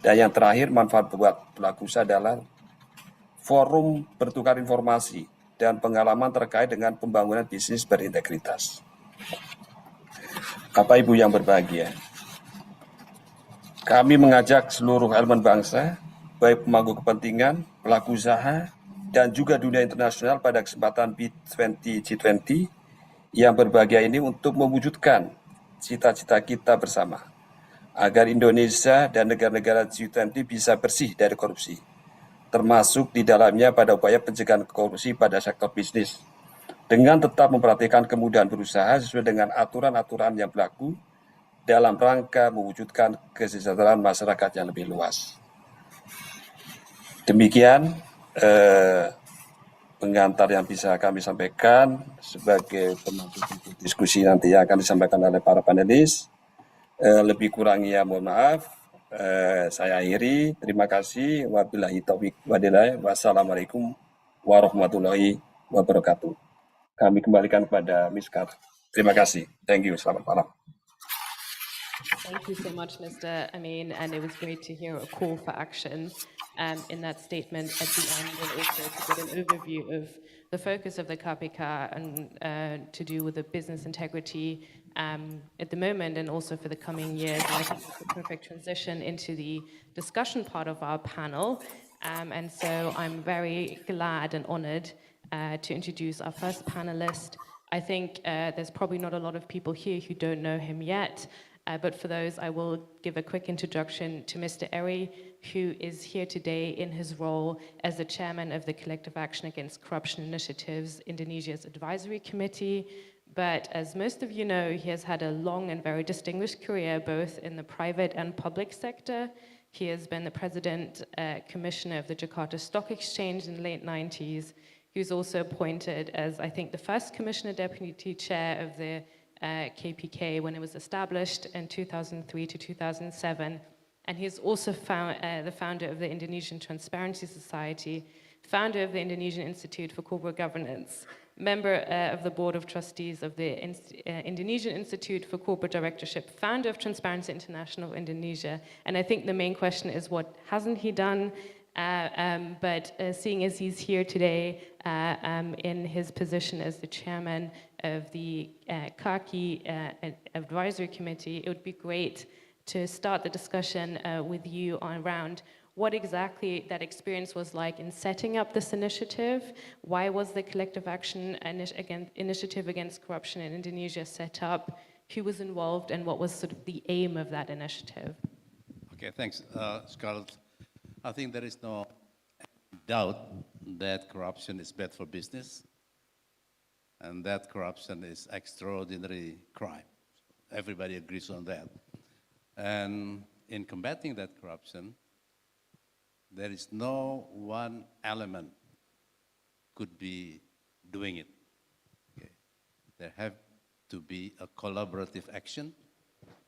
Dan yang terakhir, manfaat buat pelaku usaha adalah forum bertukar informasi dan pengalaman terkait dengan pembangunan bisnis berintegritas. Bapak Ibu yang berbahagia, kami mengajak seluruh elemen bangsa, baik pemangku kepentingan, pelaku usaha, dan juga dunia internasional pada kesempatan B20 G20 yang berbahagia ini untuk mewujudkan cita-cita kita bersama, agar Indonesia dan negara-negara G20 bisa bersih dari korupsi, termasuk di dalamnya pada upaya pencegahan korupsi pada sektor bisnis, dengan tetap memperhatikan kemudahan berusaha sesuai dengan aturan-aturan yang berlaku dalam rangka mewujudkan kesejahteraan masyarakat yang lebih luas. Demikian pengantar yang bisa kami sampaikan sebagai penutup diskusi nanti yang akan disampaikan oleh para panelis. Lebih kurangnya mohon maaf. Saya akhiri. Terima kasih. Wabillahi taufiq walhidayah. Wassalamualaikum warahmatullahi wabarakatuh. Kami kembalikan kepada Miskar. Terima kasih. Thank you. Selamat malam. Thank you so much, Mr. Amin, and it was great to hear a call for action in that statement at the end, and also to get an overview of the focus of the KPK and to do with the business integrity at the moment and also for the coming years. And I think it's a perfect transition into the discussion part of our panel. And so I'm very glad and honored to introduce our first panelist. I think there's probably not a lot of people here who don't know him yet. But for those, I will give a quick introduction to Mr. Eri, who is here today in his role as the chairman of the Collective Action Against Corruption Initiatives, Indonesia's Advisory Committee. But as most of you know, he has had a long and very distinguished career, both in the private and public sector. He has been the president commissioner of the Jakarta Stock Exchange in the late 90s. He was also appointed as, I think, the first commissioner deputy chair of the KPK when it was established in 2003 to 2007. And he's also the founder of the Indonesian Transparency Society, founder of the Indonesian Institute for Corporate Governance, member of the Board of Trustees of the Indonesian Institute for Corporate Directorship, founder of Transparency International of Indonesia. And I think the main question is, what hasn't he done? But seeing as he's here today in his position as the chairman of the KAKI Advisory Committee, it would be great to start the discussion with you around what exactly that experience was like in setting up this initiative. Why was the Collective Action Initiative Against Corruption in Indonesia set up? Who was involved, and what was sort of the aim of that initiative? Okay, thanks, Scarlett. I think there is no doubt that corruption is bad for business and that corruption is extraordinary crime. Everybody agrees on that. And in combating that corruption, there is no one element could be doing it. Okay. There have to be a collaborative action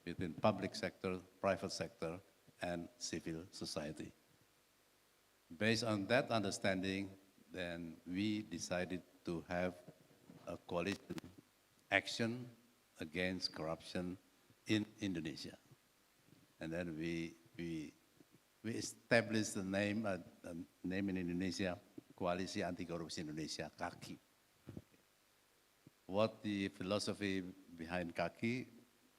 between public sector, private sector, and civil society. Based on that understanding, then we decided to have a coalition action against corruption in Indonesia. And then we established the name in Indonesia, Koalisi Anti Korupsi Indonesia, KAKI. What the philosophy behind KAKI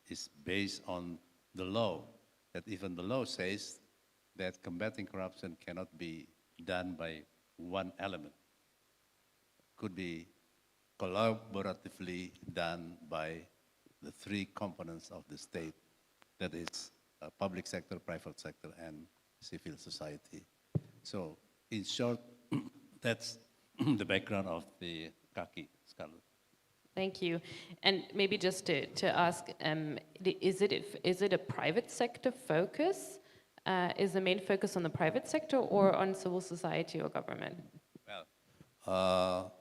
is based on the law, that even the law says that combating corruption cannot be done by one element. Could be collaboratively done by the three components of the state, that is public sector, private sector, and civil society. So in short, that's the background of the KAKI, Scarlett. Thank you. And maybe just to ask, is it a private sector focus? Is the main focus on the private sector or on civil society or government? Well,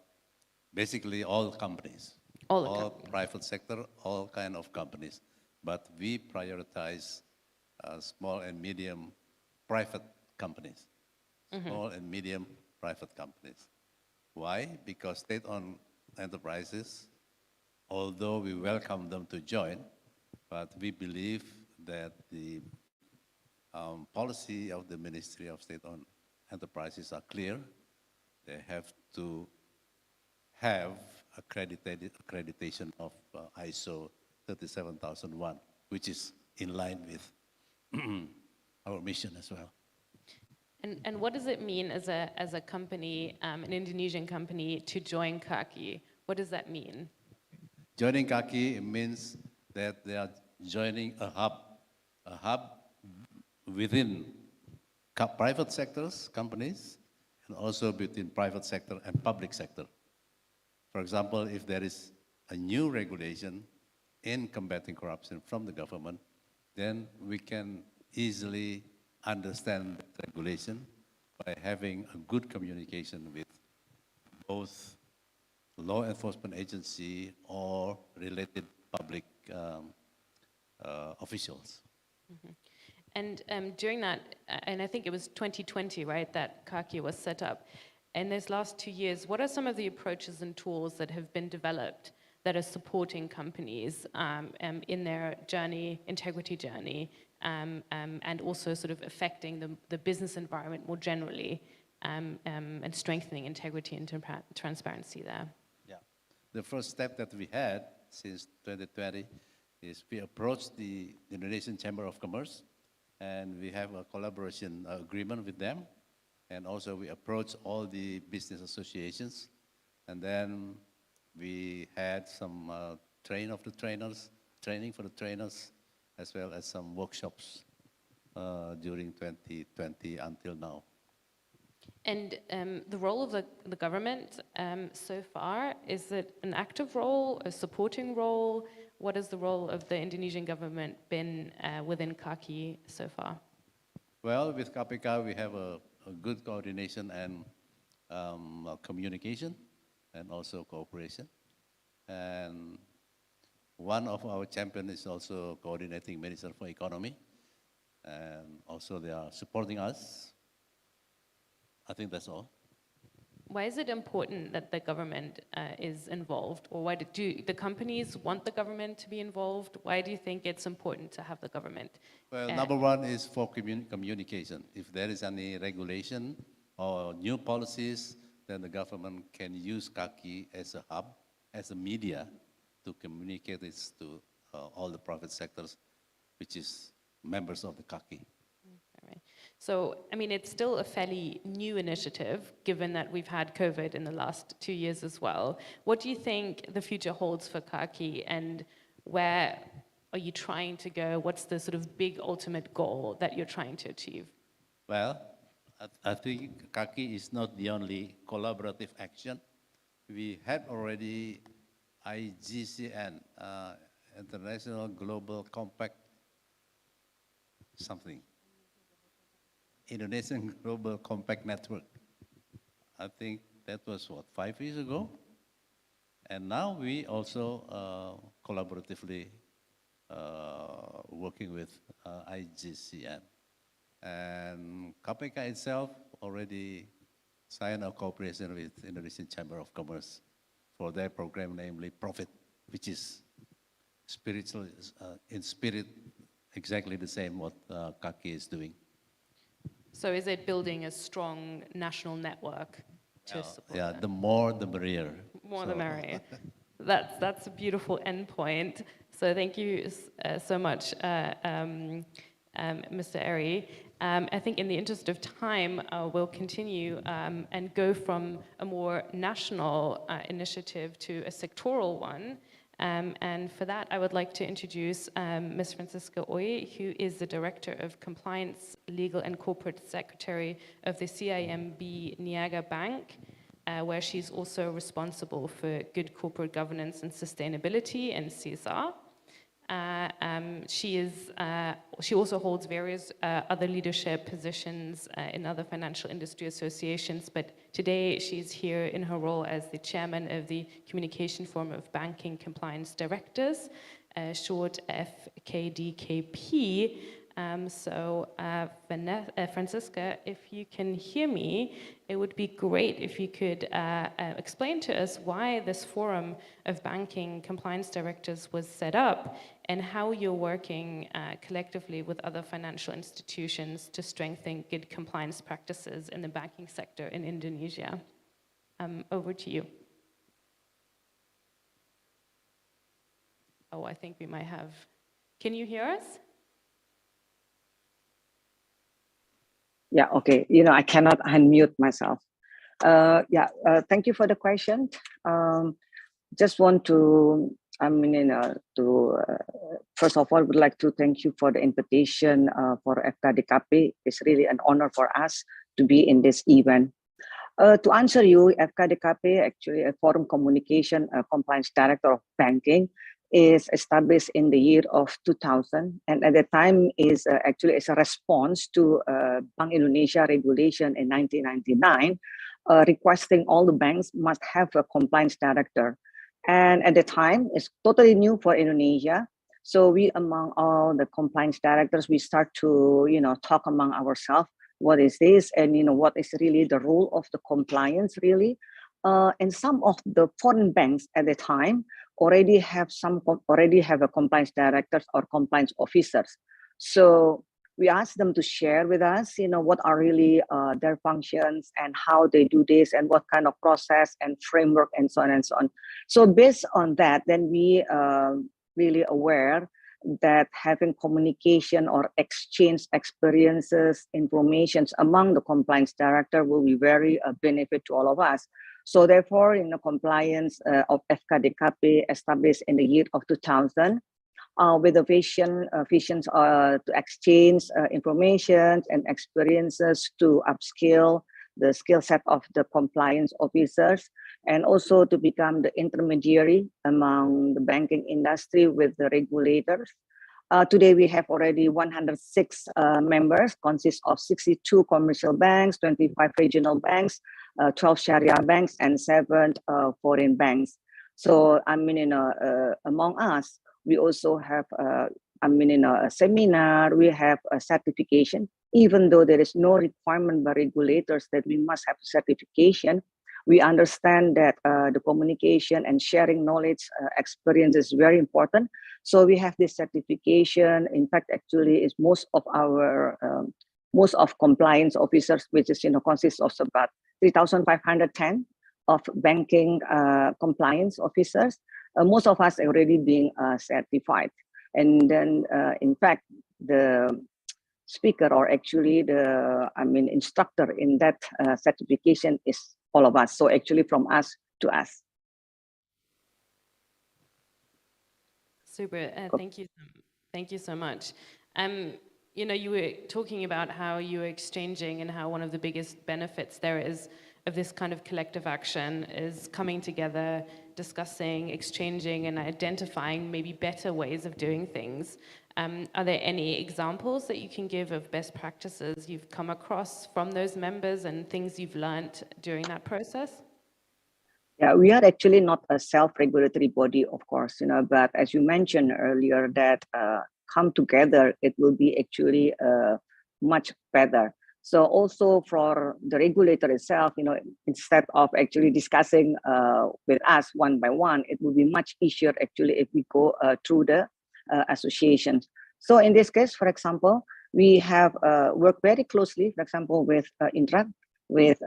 basically all companies. All private sector, all kind of companies. But we prioritize small and medium private companies. Small and medium private companies. Why? Because state-owned enterprises, although we welcome them to join, but we believe that the policy of the Ministry of State-owned Enterprises are clear. They have to have accreditation of ISO 37001, which is in line with our mission as well. And what does it mean as a company, an Indonesian company, to join KAKI? What does that mean? Joining KAKI means that they are joining a hub within private sectors, companies, and also between private sector and public sector. For example, if there is a new regulation in combating corruption from the government, then we can easily understand the regulation by having a good communication with both law enforcement agency or related public officials. Mm-hmm. And during that, and I think it was 2020, right, that KAKI was set up. In those last 2 years, what are some of the approaches and tools that have been developed that are supporting companies in their journey, integrity journey, and also sort of affecting the business environment more generally, and strengthening integrity and transparency there? Yeah, the first step that we had since 2020 is we approached the Indonesian Chamber of Commerce, and we have a collaboration agreement with them. And also we approached all the business associations, and then we had some training for the trainers, as well as some workshops during 2020 until now. And the role of the government so far, is it an active role, a supporting role? What has the role of the Indonesian government been within KAKI so far? Well, with KPK, we have a good coordination and communication, and also cooperation. And one of our champions is also coordinating Minister for Economy, and also they are supporting us. I think that's all. Why is it important that the government is involved? Or why do the companies want the government to be involved? Why do you think it's important to have the government? Well, number one is for communication. If there is any regulation or new policies, then the government can use KAKI as a hub, as a media, to communicate this to all the private sectors, which is members of the KAKI. So, I mean, it's still a fairly new initiative, given that we've had COVID in the last 2 years as well. What do you think the future holds for KAKI, and where are you trying to go? What's the sort of big ultimate goal that you're trying to achieve? Well, I think KAKI is not the only collaborative action. We had already IGCN, International Global Compact something, Indonesian Global Compact Network. I think that was what, 5 years ago? And now we also collaboratively working with IGCN. And KPK itself already signed a cooperation with Indonesian Chamber of Commerce for their program, namely Profit, which is spiritual, in spirit, exactly the same what KAKI is doing. So is it building a strong national network to support Yeah, that? the more the merrier. More the merrier. That's a beautiful endpoint. So thank you so much, Mr. Eri. I think in the interest of time, we'll continue and go from a more national initiative to a sectoral one. And for that, I would like to introduce Ms. Francisca Oye, who is the Director of Compliance, Legal and Corporate Secretary of the CIMB Niaga Bank, where she's also responsible for good corporate governance and sustainability and CSR. She also holds various other leadership positions in other financial industry associations, but today she's here in her role as the chairman of the Communication Forum of Banking Compliance Directors, short FKDKP. Francisca, if you can hear me, it would be great if you could explain to us why this Forum of Banking Compliance Directors was set up and how you're working collectively with other financial institutions to strengthen good compliance practices in the banking sector in Indonesia. Over to you. Oh, I think we might have. Can you hear us? Yeah, okay. I cannot unmute myself. Thank you for the question. Just want to, first of all, would like to thank you for the invitation for FKDKP. It's really an honor for us to be in this event. To answer you, FKDKP, actually a Forum Communication Compliance Director of Banking, is established in the year of 2000, and at the time is actually as a response to Bank Indonesia regulation in 1999, requesting all the banks must have a compliance director. And at the time, it's totally new for Indonesia. So we, among all the compliance directors, we start to talk among ourselves, what is this, and what is really the role of the compliance really. And some of the foreign banks at the time already have a compliance directors or compliance officers. So we asked them to share with us, what are really their functions and how they do this and what kind of process and framework and so on and so on. So based on that, then we really aware that having communication or exchange experiences, informations among the compliance director will be very benefit to all of us. So therefore, in the compliance of FKDKP established in the year of 2000, with the visions to exchange information and experiences to upskill the skill set of the compliance officers, and also to become the intermediary among the banking industry with the regulators. Today we have already 106 members, consists of 62 commercial banks, 25 regional banks, 12 Sharia banks, and 7 foreign banks. So among us, we also have a seminar, we have a certification. Even though there is no requirement by regulators that we must have certification, we understand that the communication and sharing knowledge experience is very important. So we have this certification. In fact, actually, is most of compliance officers, which is consists of about 3,510 of banking compliance officers. Most of us already being certified, and then in fact the speaker or actually the instructor in that certification is all of us. So actually from us to us. Super. Thank you so much. you know, you were talking about how you were exchanging and how one of the biggest benefits there is of this kind of collective action is coming together, discussing, exchanging, and identifying maybe better ways of doing things. Are there any examples that you can give of best practices you've come across from those members and things you've learned during that process? Yeah, we are actually not a self-regulatory body, of course, you know, but as you mentioned earlier, that come together, it will be actually much better. So also for the regulator itself, you know, instead of actually discussing with us one by one, it will be much easier actually if we go through the associations. So in this case, for example, we have worked very closely, for example, with Interact, with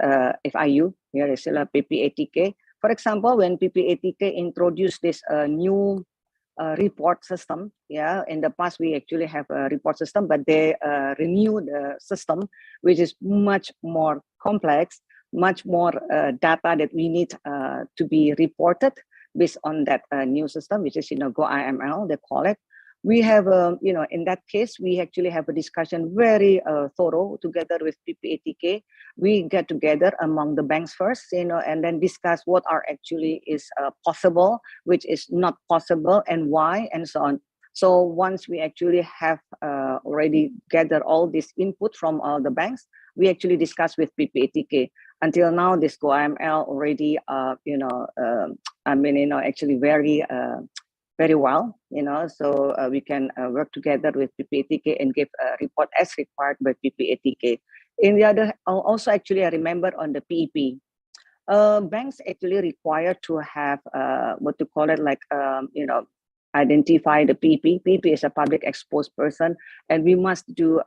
FIU, here is still a PPATK. For example, when PPATK introduced this new report system, yeah, in the past we actually have a report system, but they renewed the system, which is much more complex, much more data that we need to be reported based on that new system, which is, you know, GoIML, they call it. We have, you know, in that case, we actually have a discussion very thorough together with PPATK. We get together among the banks first, you know, and then discuss what are actually is possible, which is not possible, and why, and so on. So once we actually have already gathered all this input from all the banks, we actually discuss with PPATK. Until now, this GoIML already, you know, I mean, you know, actually very well, you know, so we can work together with PPATK and give a report as required by PPATK. In the other, also actually I remember on the PEP, banks actually require to have what to call it, like, you know, identify the PEP. PEP is a public exposed person, and we must do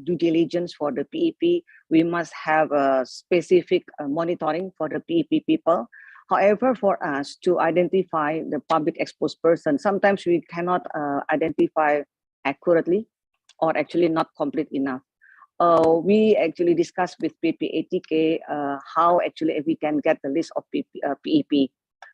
due diligence for the PEP. We must have a specific monitoring for the PEP people. However, for us to identify the public exposed person, sometimes we cannot identify accurately or actually not complete enough. We actually discussed with PPATK how actually we can get the list of PEP.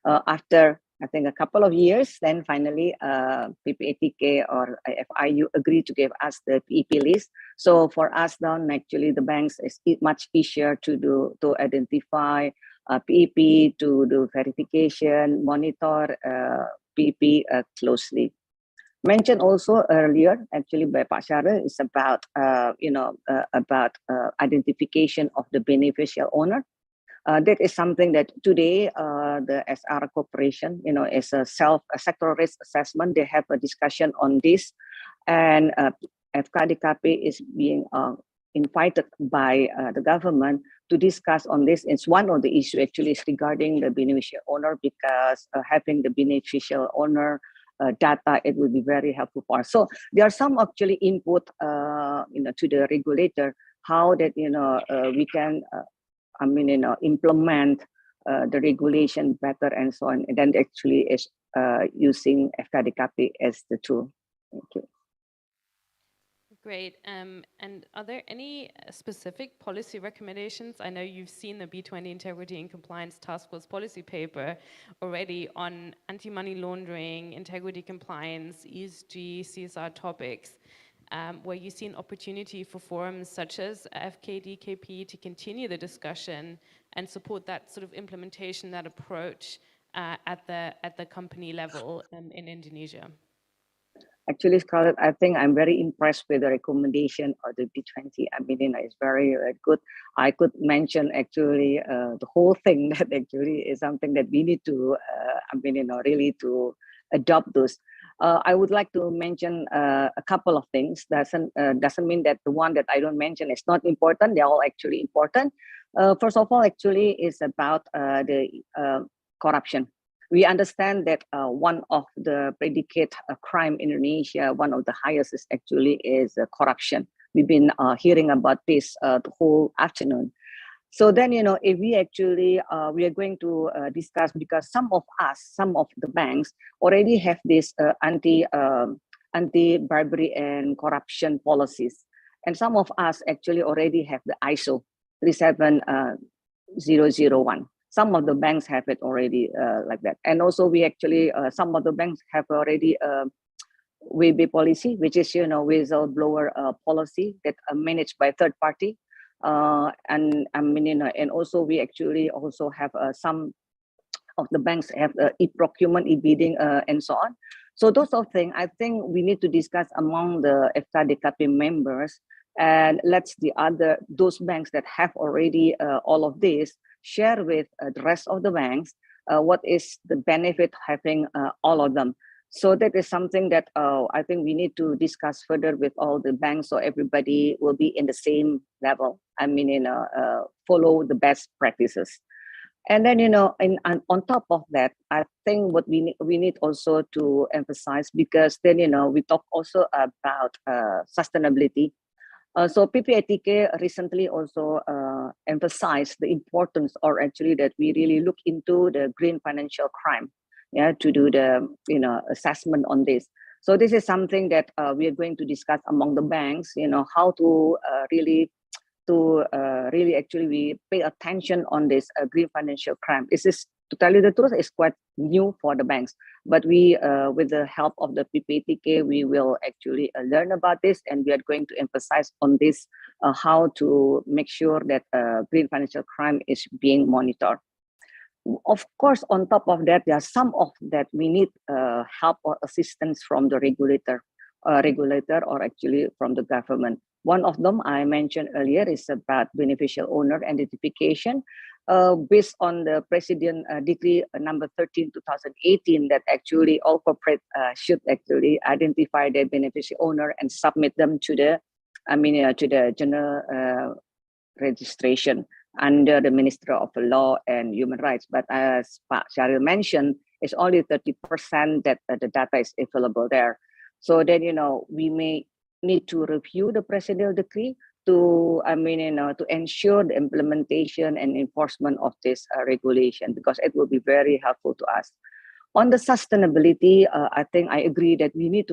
After, I think, a couple of years, then finally PPATK or FIU agreed to give us the PEP list. So for us now, actually the banks is much easier to identify PEP, to do verification, monitor PEP closely. Mentioned also earlier, actually by Pak Syaril, is about you know, about identification of the beneficial owner. That is something that today the SR Corporation, you know, as a sector risk assessment, they have a discussion on this, and FKDKP is being invited by the government to discuss on this. It's one of the issues actually is regarding the beneficial owner, because having the beneficial owner data, it will be very helpful for us. So there are some actually input, you know, to the regulator, how that, you know, we can, I mean, you know, implement the regulation better and so on. And then actually is using FKDKP as the tool. Thank you. Great. And are there any specific policy recommendations? I know you've seen the B20 Integrity and Compliance Task Force policy paper already on anti-money laundering, integrity compliance, ESG, CSR topics, where you see an opportunity for forums such as FKDKP to continue the discussion and support that sort of implementation, that approach at the company level in Indonesia? Actually, Scarlett, I think I'm very impressed with the recommendation of the B20. I mean, you know, it's very good. I could mention actually the whole thing that actually is something that we need to, I mean, you know, really to adopt those. I would like to mention a couple of things. Doesn't mean that the one that I don't mention is not important. They're all actually important. First of all, actually, is about the corruption. We understand that one of the predicate crime in Indonesia, one of the highest is actually is corruption. We've been hearing about this the whole afternoon. So then, you know, if we actually, we are going to discuss, because some of the banks already have this anti-bribery and corruption policies. And some of us actually already have the ISO 37001. Some of the banks have it already like that. And also we actually, some of the banks have already WB policy, which is, whistleblower policy that managed by third party. And I mean, and also we actually also have some of the banks have e-procurement, e-bidding, and so on. So those are things I think we need to discuss among the FKDKP members, and let's those banks that have already all of this share with the rest of the banks what is the benefit having all of them. So that is something that I think we need to discuss further with all the banks, so everybody will be in the same level. I mean, follow the best practices. And then, on top of that, I think what we need also to emphasize, because then, we talk also about sustainability. So PPATK recently also emphasized the importance, or actually that we really look into the green financial crime, to do the assessment on this. So this is something that we are going to discuss among the banks, how to really actually we pay attention on this green financial crime. This is, to tell you the truth, is quite new for the banks. But we, with the help of the PPATK, we will actually learn about this, and we are going to emphasize on this, how to make sure that green financial crime is being monitored. Of course, on top of that, there are some of that we need help or assistance from the regulator or actually from the government. One of them I mentioned earlier is about beneficial owner identification, based on the President Decree number 13, 2018, that actually all corporate should actually identify their beneficial owner and submit them to the, to the general registration under the Ministry of Law and Human Rights. But as Pak Syahril mentioned, it's only 30% that the data is available there. So then, we may need to review the presidential decree to, to ensure the implementation and enforcement of this regulation, because it will be very helpful to us. On the sustainability, I think I agree that we need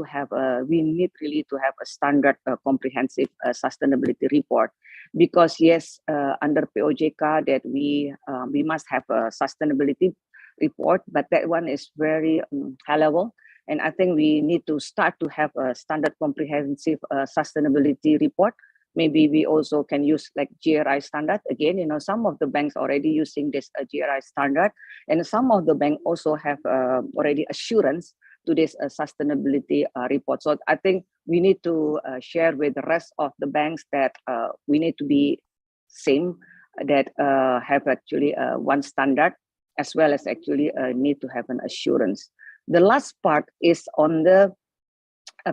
really to have a standard comprehensive sustainability report, because yes, under POJK that we must have a sustainability report, but that one is very high level. And I think we need to start to have a standard comprehensive sustainability report. Maybe we also can use like GRI standard. Again, some of the banks already using this GRI standard, and some of the banks also have already assurance to this sustainability report. So I think we need to share with the rest of the banks that we need to be same, that have actually one standard, as well as actually need to have an assurance. The last part is on the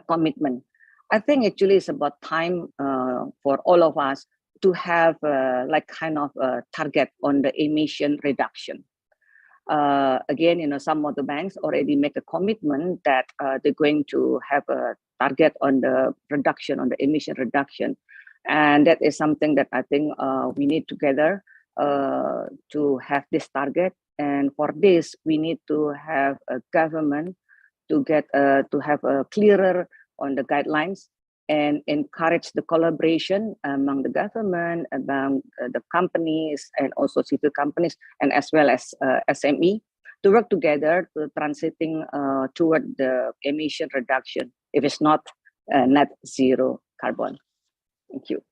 commitment. I think actually it's about time for all of us to have like kind of a target on the emission reduction. Again, some of the banks already make a commitment that they're going to have a target on the reduction, on the emission reduction. And that is something that I think we need together to have this target. And for this, we need to have a government to get to have a clearer on the guidelines and encourage the collaboration among the government, among the companies, and also civil companies, and as well as SME, to work together to transiting toward the emission reduction, if it's not net zero carbon. Thank you.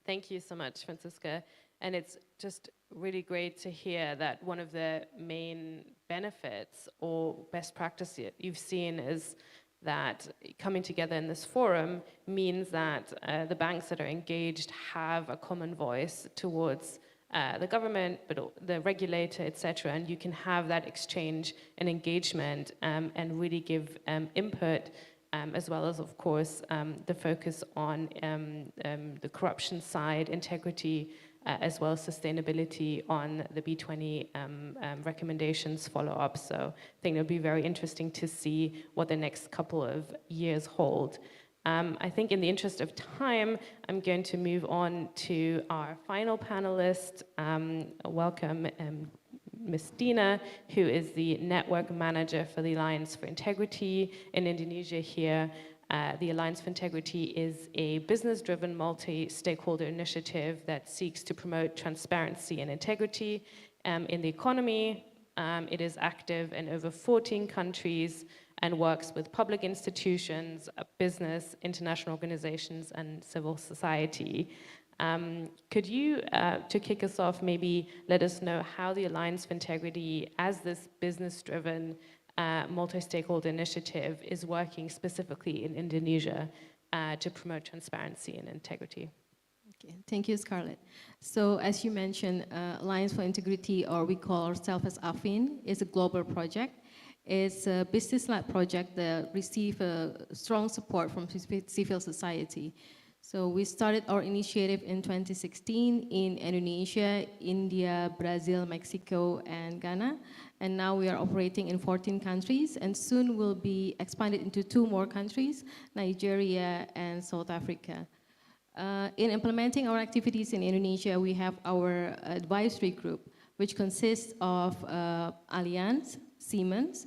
Thank you so much, Francisca. And it's just really great to hear that one of the main benefits or best practices you've seen is that coming together in this forum means that the banks that are engaged have a common voice towards the government, but the regulator, etc. And you can have that exchange and engagement and really give input, as well as, of course, the focus on the corruption side, integrity, as well as sustainability on the B20 recommendations follow-up. So I think it'll be very interesting to see what the next couple of years hold. I think in the interest of time, I'm going to move on to our final panelist. Welcome Ms. Dina, who is the Network Manager for the Alliance for Integrity in Indonesia here. The Alliance for Integrity is a business-driven multi-stakeholder initiative that seeks to promote transparency and integrity in the economy. It is active in over 14 countries and works with public institutions, business, international organizations, and civil society. Could you, to kick us off, maybe let us know how the Alliance for Integrity, as this business-driven multi-stakeholder initiative, is working specifically in Indonesia to promote transparency and integrity? Okay, thank you, Scarlett. So as you mentioned, Alliance for Integrity, or we call ourselves as AFIN, is a global project. It's a business-led project that receives strong support from civil society. So we started our initiative in 2016 in Indonesia, India, Brazil, Mexico, and Ghana. And now we are operating in 14 countries, and soon will be expanded into 2 more countries, Nigeria and South Africa. In implementing our activities in Indonesia, we have our advisory group, which consists of Allianz, Siemens,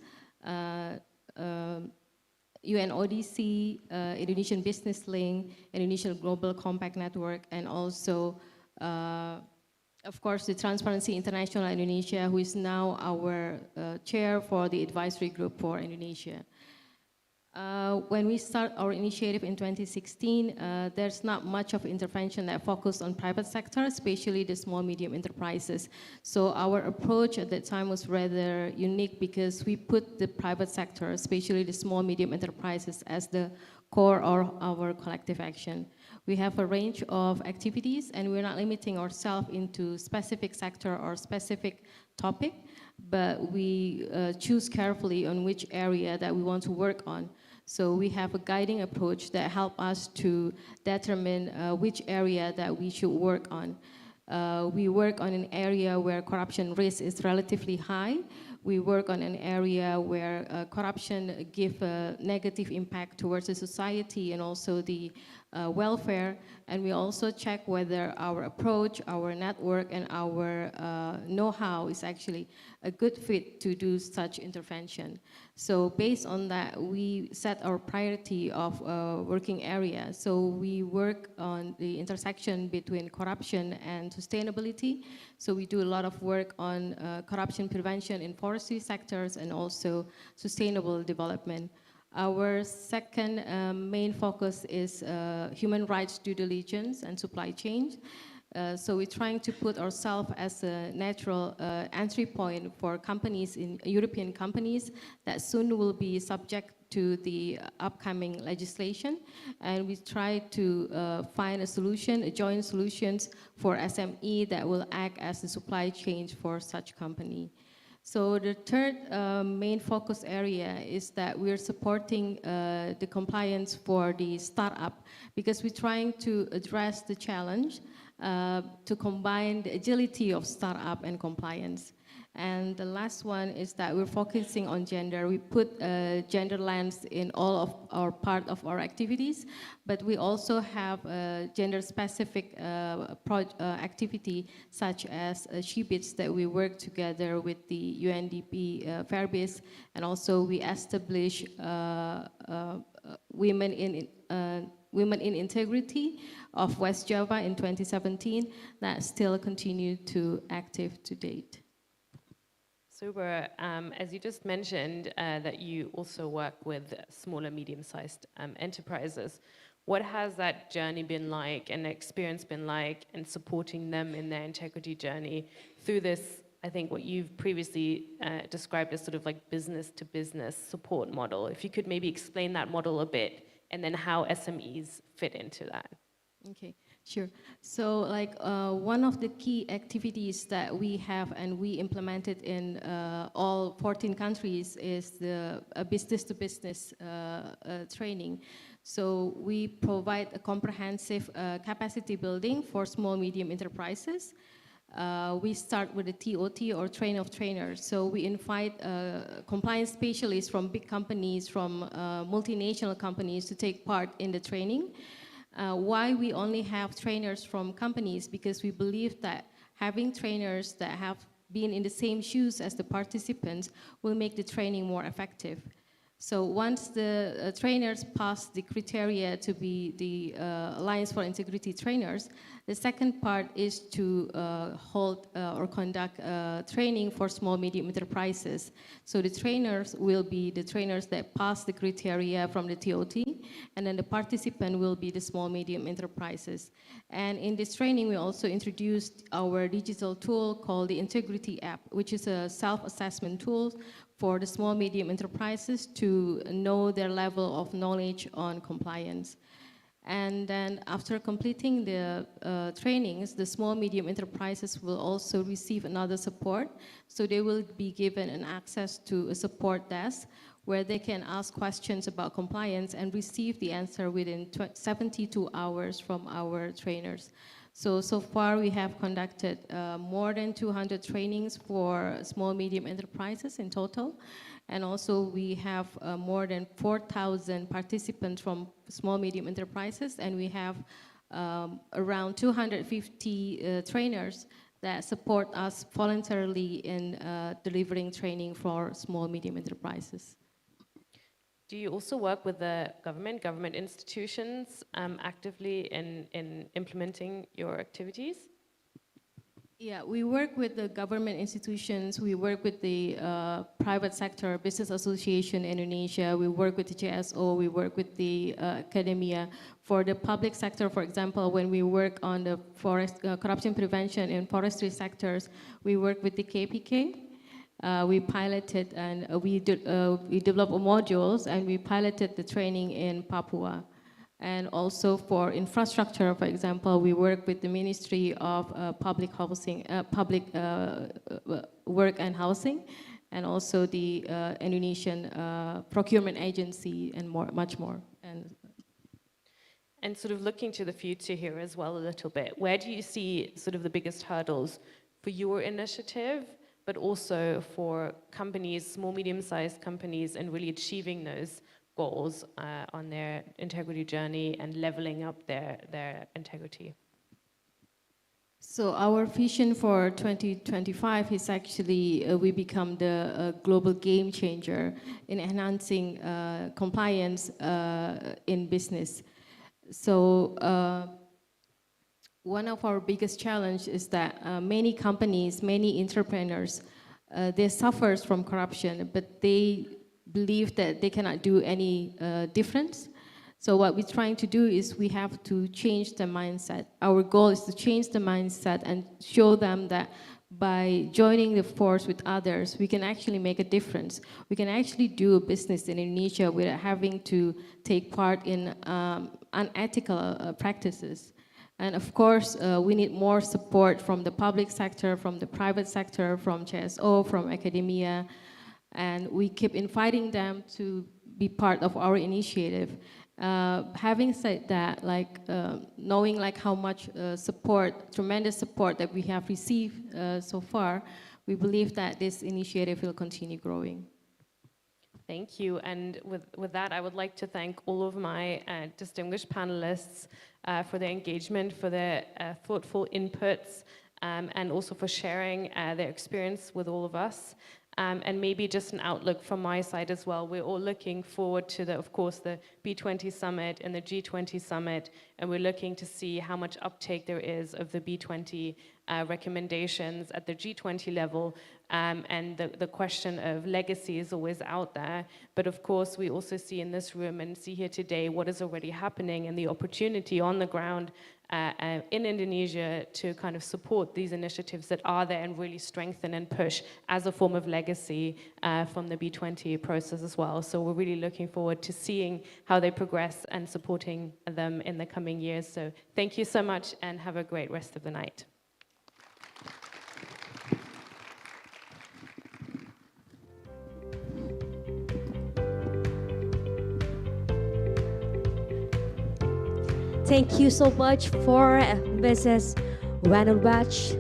UNODC, Indonesian Business Link, Indonesian Global Compact Network, and also, of course, the Transparency International Indonesia, who is now our chair for the advisory group for Indonesia. When we start our initiative in 2016, there's not much of intervention that focused on private sector, especially the small, medium enterprises. So our approach at that time was rather unique because we put the private sector, especially the small, medium enterprises, as the core of our collective action. We have a range of activities, and we're not limiting ourselves into specific sector or specific topic, but we choose carefully on which area that we want to work on. So we have a guiding approach that helps us to determine which area that we should work on. We work on an area where corruption risk is relatively high. We work on an area where corruption gives a negative impact towards the society and also the welfare. And we also check whether our approach, our network, and our know-how is actually a good fit to do such intervention. So based on that, we set our priority of working area. So we work on the intersection between corruption and sustainability. So we do a lot of work on corruption prevention in forestry sectors and also sustainable development. Our second main focus is human rights due diligence and supply chain. So we're trying to put ourselves as a natural entry point for companies, in European companies, that soon will be subject to the upcoming legislation. And we try to find a solution, a joint solutions for SME that will act as a supply chain for such company. So the third main focus area is that we're supporting the compliance for the startup, because we're trying to address the challenge to combine the agility of startup and compliance. And the last one is that we're focusing on gender. We put gender lens in all of our part of our activities, but we also have a gender-specific activity, such as She-Bits, that we work together with the UNDP Fairbase, and also we establish Women in Integrity of West Java in 2017, that still continue to active to date. Super. As you just mentioned, that you also work with small and medium-sized enterprises. What has that journey been like and experience been like in supporting them in their integrity journey through this, I think what you've previously described as sort of like business-to-business support model? If you could maybe explain that model a bit, and then how SMEs fit into that. Okay, sure. So like one of the key activities that we have and we implemented in all 14 countries is the business-to-business training. So we provide a comprehensive capacity building for small, medium enterprises. We start with the TOT, or train of trainers. So we invite compliance specialists from big companies, from multinational companies to take part in the training. Why we only have trainers from companies? Because we believe that having trainers that have been in the same shoes as the participants will make the training more effective. So once the trainers pass the criteria to be the Alliance for Integrity trainers, the second part is to hold or conduct training for small medium enterprises. So the trainers will be the trainers that pass the criteria from the TOT, and then the participant will be the small medium enterprises. And in this training, we also introduced our digital tool called the Integrity app, which is a self-assessment tool for the small medium enterprises to know their level of knowledge on compliance. And then after completing the trainings, the small medium enterprises will also receive another support. So they will be given an access to a support desk where they can ask questions about compliance and receive the answer within 72 hours from our trainers. So far we have conducted more than 200 trainings for small medium enterprises in total. And also we have more than 4,000 participants from small medium enterprises, and we have around 250 trainers that support us voluntarily in delivering training for small medium enterprises. Do you also work with the government institutions actively in implementing your activities? Yeah, we work with the government institutions, we work with the private sector, Business Association Indonesia, we work with the JSO, we work with the academia. For the public sector, for example, when we work on the forest corruption prevention in forestry sectors, we work with the KPK. We piloted and we developed modules and we piloted the training in Papua. And also for infrastructure, for example, we work with the Ministry of Public Housing, Public Work and Housing, and also the Indonesian Procurement Agency and much more. And sort of looking to the future here as well a little bit, where do you see sort of the biggest hurdles for your initiative, but also for companies, small, medium-sized companies, and really achieving those goals on their integrity journey and leveling up their integrity? So our vision for 2025 is actually we become the global game changer in enhancing compliance in business. So one of our biggest challenges is that many companies, many entrepreneurs, they suffer from corruption, but they believe that they cannot do any difference. So what we're trying to do is we have to change the mindset. Our goal is to change the mindset and show them that by joining the force with others, we can actually make a difference. We can actually do a business in Indonesia without having to take part in unethical practices. And of course, we need more support from the public sector, from the private sector, from JSO, from academia. And we keep inviting them to be part of our initiative. Having said that, knowing how much support, tremendous support that we have received so far, we believe that this initiative will continue growing. Thank you. And with that, I would like to thank all of my distinguished panelists for their engagement, for their thoughtful inputs, and also for sharing their experience with all of us. And maybe just an outlook from my side as well. We're all looking forward to, of course, the B20 summit and the G20 summit, and we're looking to see how much uptake there is of the B20 recommendations at the G20 level. And the question of legacy is always out there. But of course, we also see in this room and see here today what is already happening and the opportunity on the ground in Indonesia to kind of support these initiatives that are there and really strengthen and push as a form of legacy from the B20 process as well. So we're really looking forward to seeing how they progress and supporting them in the coming years. So thank you so much and have a great rest of the night. Thank you so much for Mrs. Wanelwach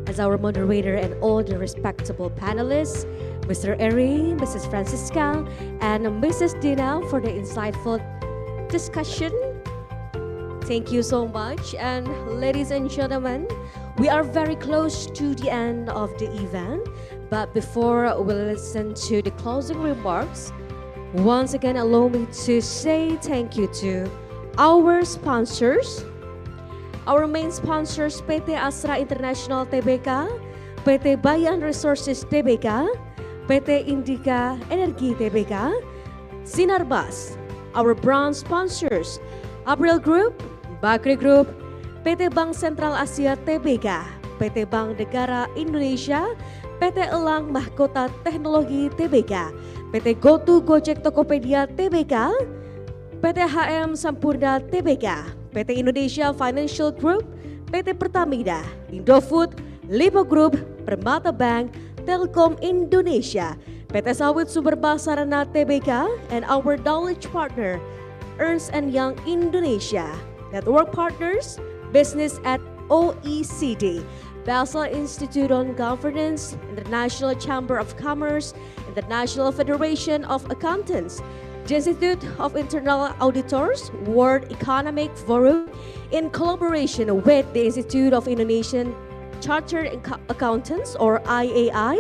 as our moderator and all the respectable panelists, Mr. Eri, Mrs. Francisca, and Mrs. Dina for the insightful discussion. Thank you so much. And ladies and gentlemen, we are very close to the end of the event. But before we listen to the closing remarks, Once again, allow me to say thank you to our sponsors. Our main sponsors, PT Astra International Tbk, PT Bayan Resources Tbk, PT Indika Energi Tbk, Sinarbas. Our brand sponsors, April Group, Bakri Group, PT Bank Sentral Asia Tbk, PT Bank Negara Indonesia, PT Elang Mahkota Teknologi Tbk, PT GoTo Gojek Tokopedia Tbk, PT HM Sampurna Tbk, PT Indonesia Financial Group, PT Pertamina, Indofood, Lipo Group, Permata Bank, Telkom Indonesia, PT Sawit Sumber Basarana Tbk, and our knowledge partner, Ernst & Young Indonesia. Network partners, Business at OECD, Basel Institute on Governance, International Chamber of Commerce, International Federation of Accountants, the Institute of Internal Auditors, World Economic Forum, in collaboration with the Institute of Indonesian Chartered Accountants, or IAI,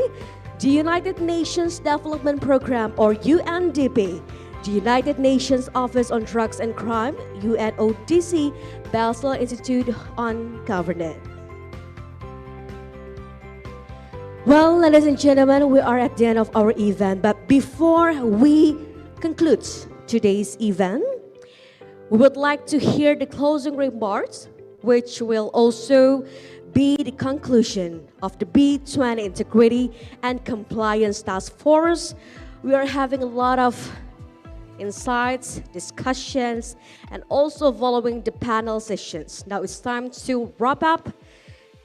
the United Nations Development Program, or UNDP, the United Nations Office on Drugs and Crime, UNODC, Basel Institute on Governance. Well, ladies and gentlemen, we are at the end of our event, but before we conclude today's event, we would like to hear the closing remarks, which will also be the conclusion of the B20 Integrity and Compliance Task Force. We are having a lot of insights, discussions, and also following the panel sessions. Now it's time to wrap up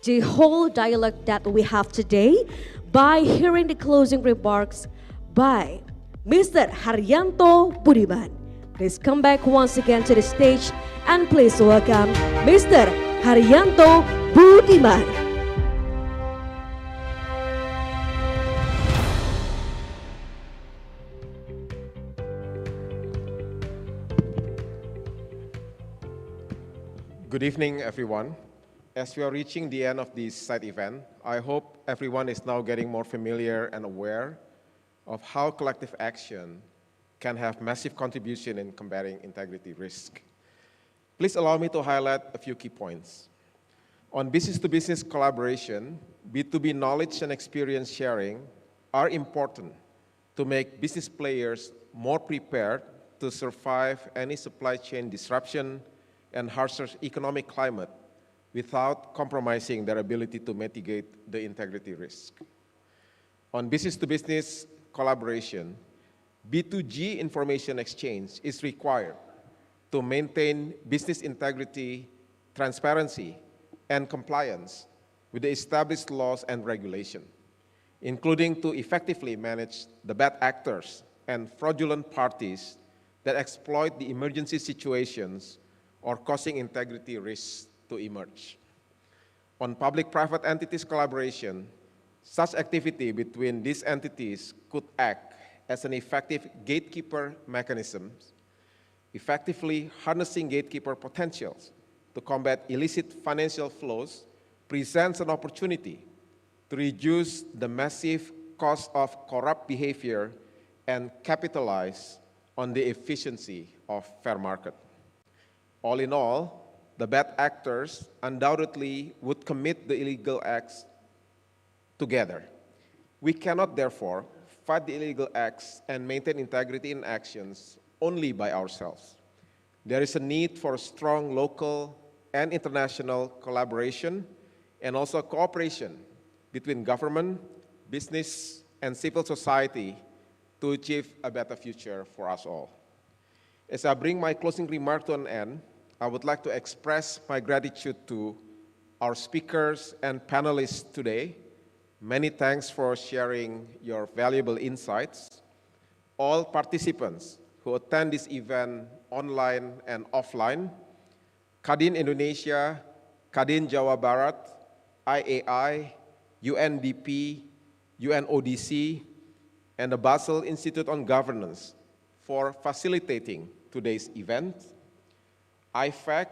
the whole dialogue that we have today by hearing the closing remarks by Mr. Haryanto Budiman. Please come back once again to the stage and please welcome Mr. Haryanto Budiman. Good evening, everyone. As we are reaching the end of this side event, I hope everyone is now getting more familiar and aware of how collective action can have massive contribution in combating integrity risk. Please allow me to highlight a few key points. On business-to-business collaboration, B2B knowledge and experience sharing are important to make business players more prepared to survive any supply chain disruption and harsher economic climate without compromising their ability to mitigate the integrity risk. On business-to-business collaboration, B2G information exchange is required to maintain business integrity, transparency, and compliance with the established laws and regulation, including to effectively manage the bad actors and fraudulent parties that exploit the emergency situations or causing integrity risks to emerge. On public-private entities collaboration, such activity between these entities could act as an effective gatekeeper mechanism, effectively harnessing gatekeeper potentials to combat illicit financial flows presents an opportunity to reduce the massive cost of corrupt behavior and capitalize on the efficiency of fair market. All in all, the bad actors undoubtedly would commit the illegal acts together. We cannot, therefore, fight the illegal acts and maintain integrity in actions only by ourselves. There is a need for strong local and international collaboration and also cooperation between government, business, and civil society to achieve a better future for us all. As I bring my closing remark to an end, I would like to express my gratitude to our speakers and panelists today. Many thanks for sharing your valuable insights. All participants who attend this event online and offline, Kadin Indonesia, Kadin Jawa Barat, IAI, UNDP, UNODC, and the Basel Institute on Governance for facilitating today's event, IFAC,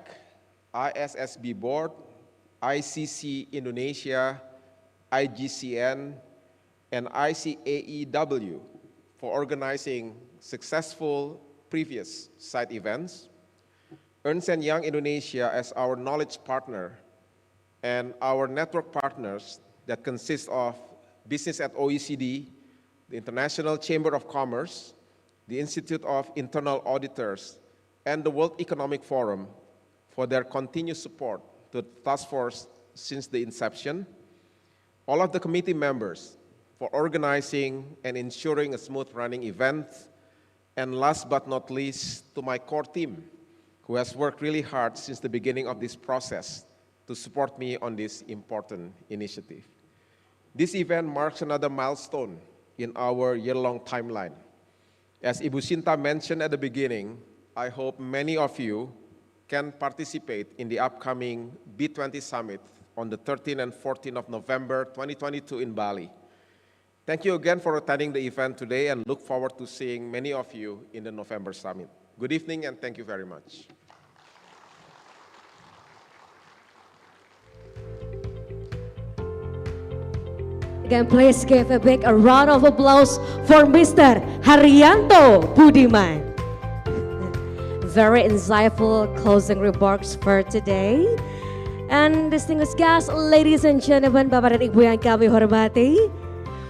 ISSB Board, ICC Indonesia, IGCN, and ICAEW for organizing successful previous site events, Ernst & Young Indonesia as our knowledge partner, and our network partners that consist of Business at OECD, the International Chamber of Commerce, the Institute of Internal Auditors, and the World Economic Forum for their continued support to the task force since the inception, all of the committee members for organizing and ensuring a smooth running event, and last but not least, to my core team, who has worked really hard since the beginning of this process to support me on this important initiative. This event marks another milestone in our year-long timeline. As Ibu Sinta mentioned at the beginning, I hope many of you can participate in the upcoming B20 Summit on the 13th and 14th of November 2022 in Bali. Thank you again for attending the event today and look forward to seeing many of you in the November Summit. Good evening and thank you very much. Again, please give a big round of applause for Mr. Haryanto Budiman. Very insightful closing remarks for today. And distinguished guests, ladies and gentlemen, Bapak dan Ibu yang kami hormati,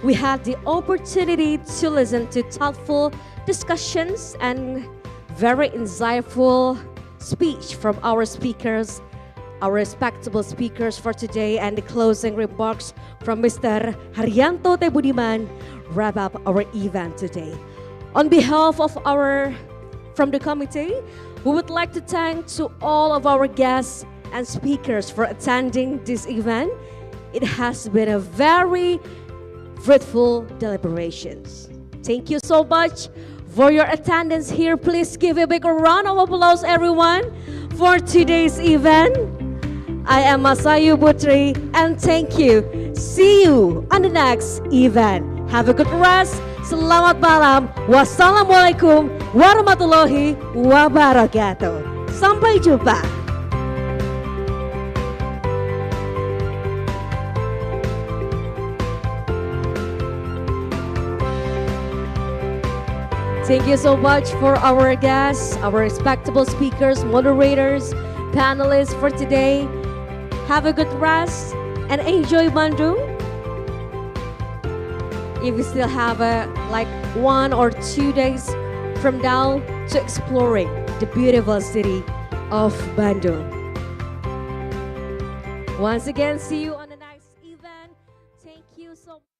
we had the opportunity to listen to thoughtful discussions and very insightful speech from our speakers, our respectable speakers for today, and the closing remarks from Mr. Haryanto Budiman wrap up our event today. On behalf of from the committee, we would like to thank to all of our guests and speakers for attending this event. It has been a very fruitful deliberations. Thank you so much for your attendance here. Please give a big round of applause, everyone, for today's event. I am Masayu Putri, and thank you. See you on the next event. Have a good rest. Selamat malam. Wassalamualaikum warahmatullahi wabarakatuh. Sampai jumpa. Thank you so much for our guests, our respectable speakers, moderators, panelists for today. Have a good rest and enjoy Bandung. If you still have like 1 or 2 days from now to exploring the beautiful city of Bandung. Once again, see you on the next event. Thank you so much.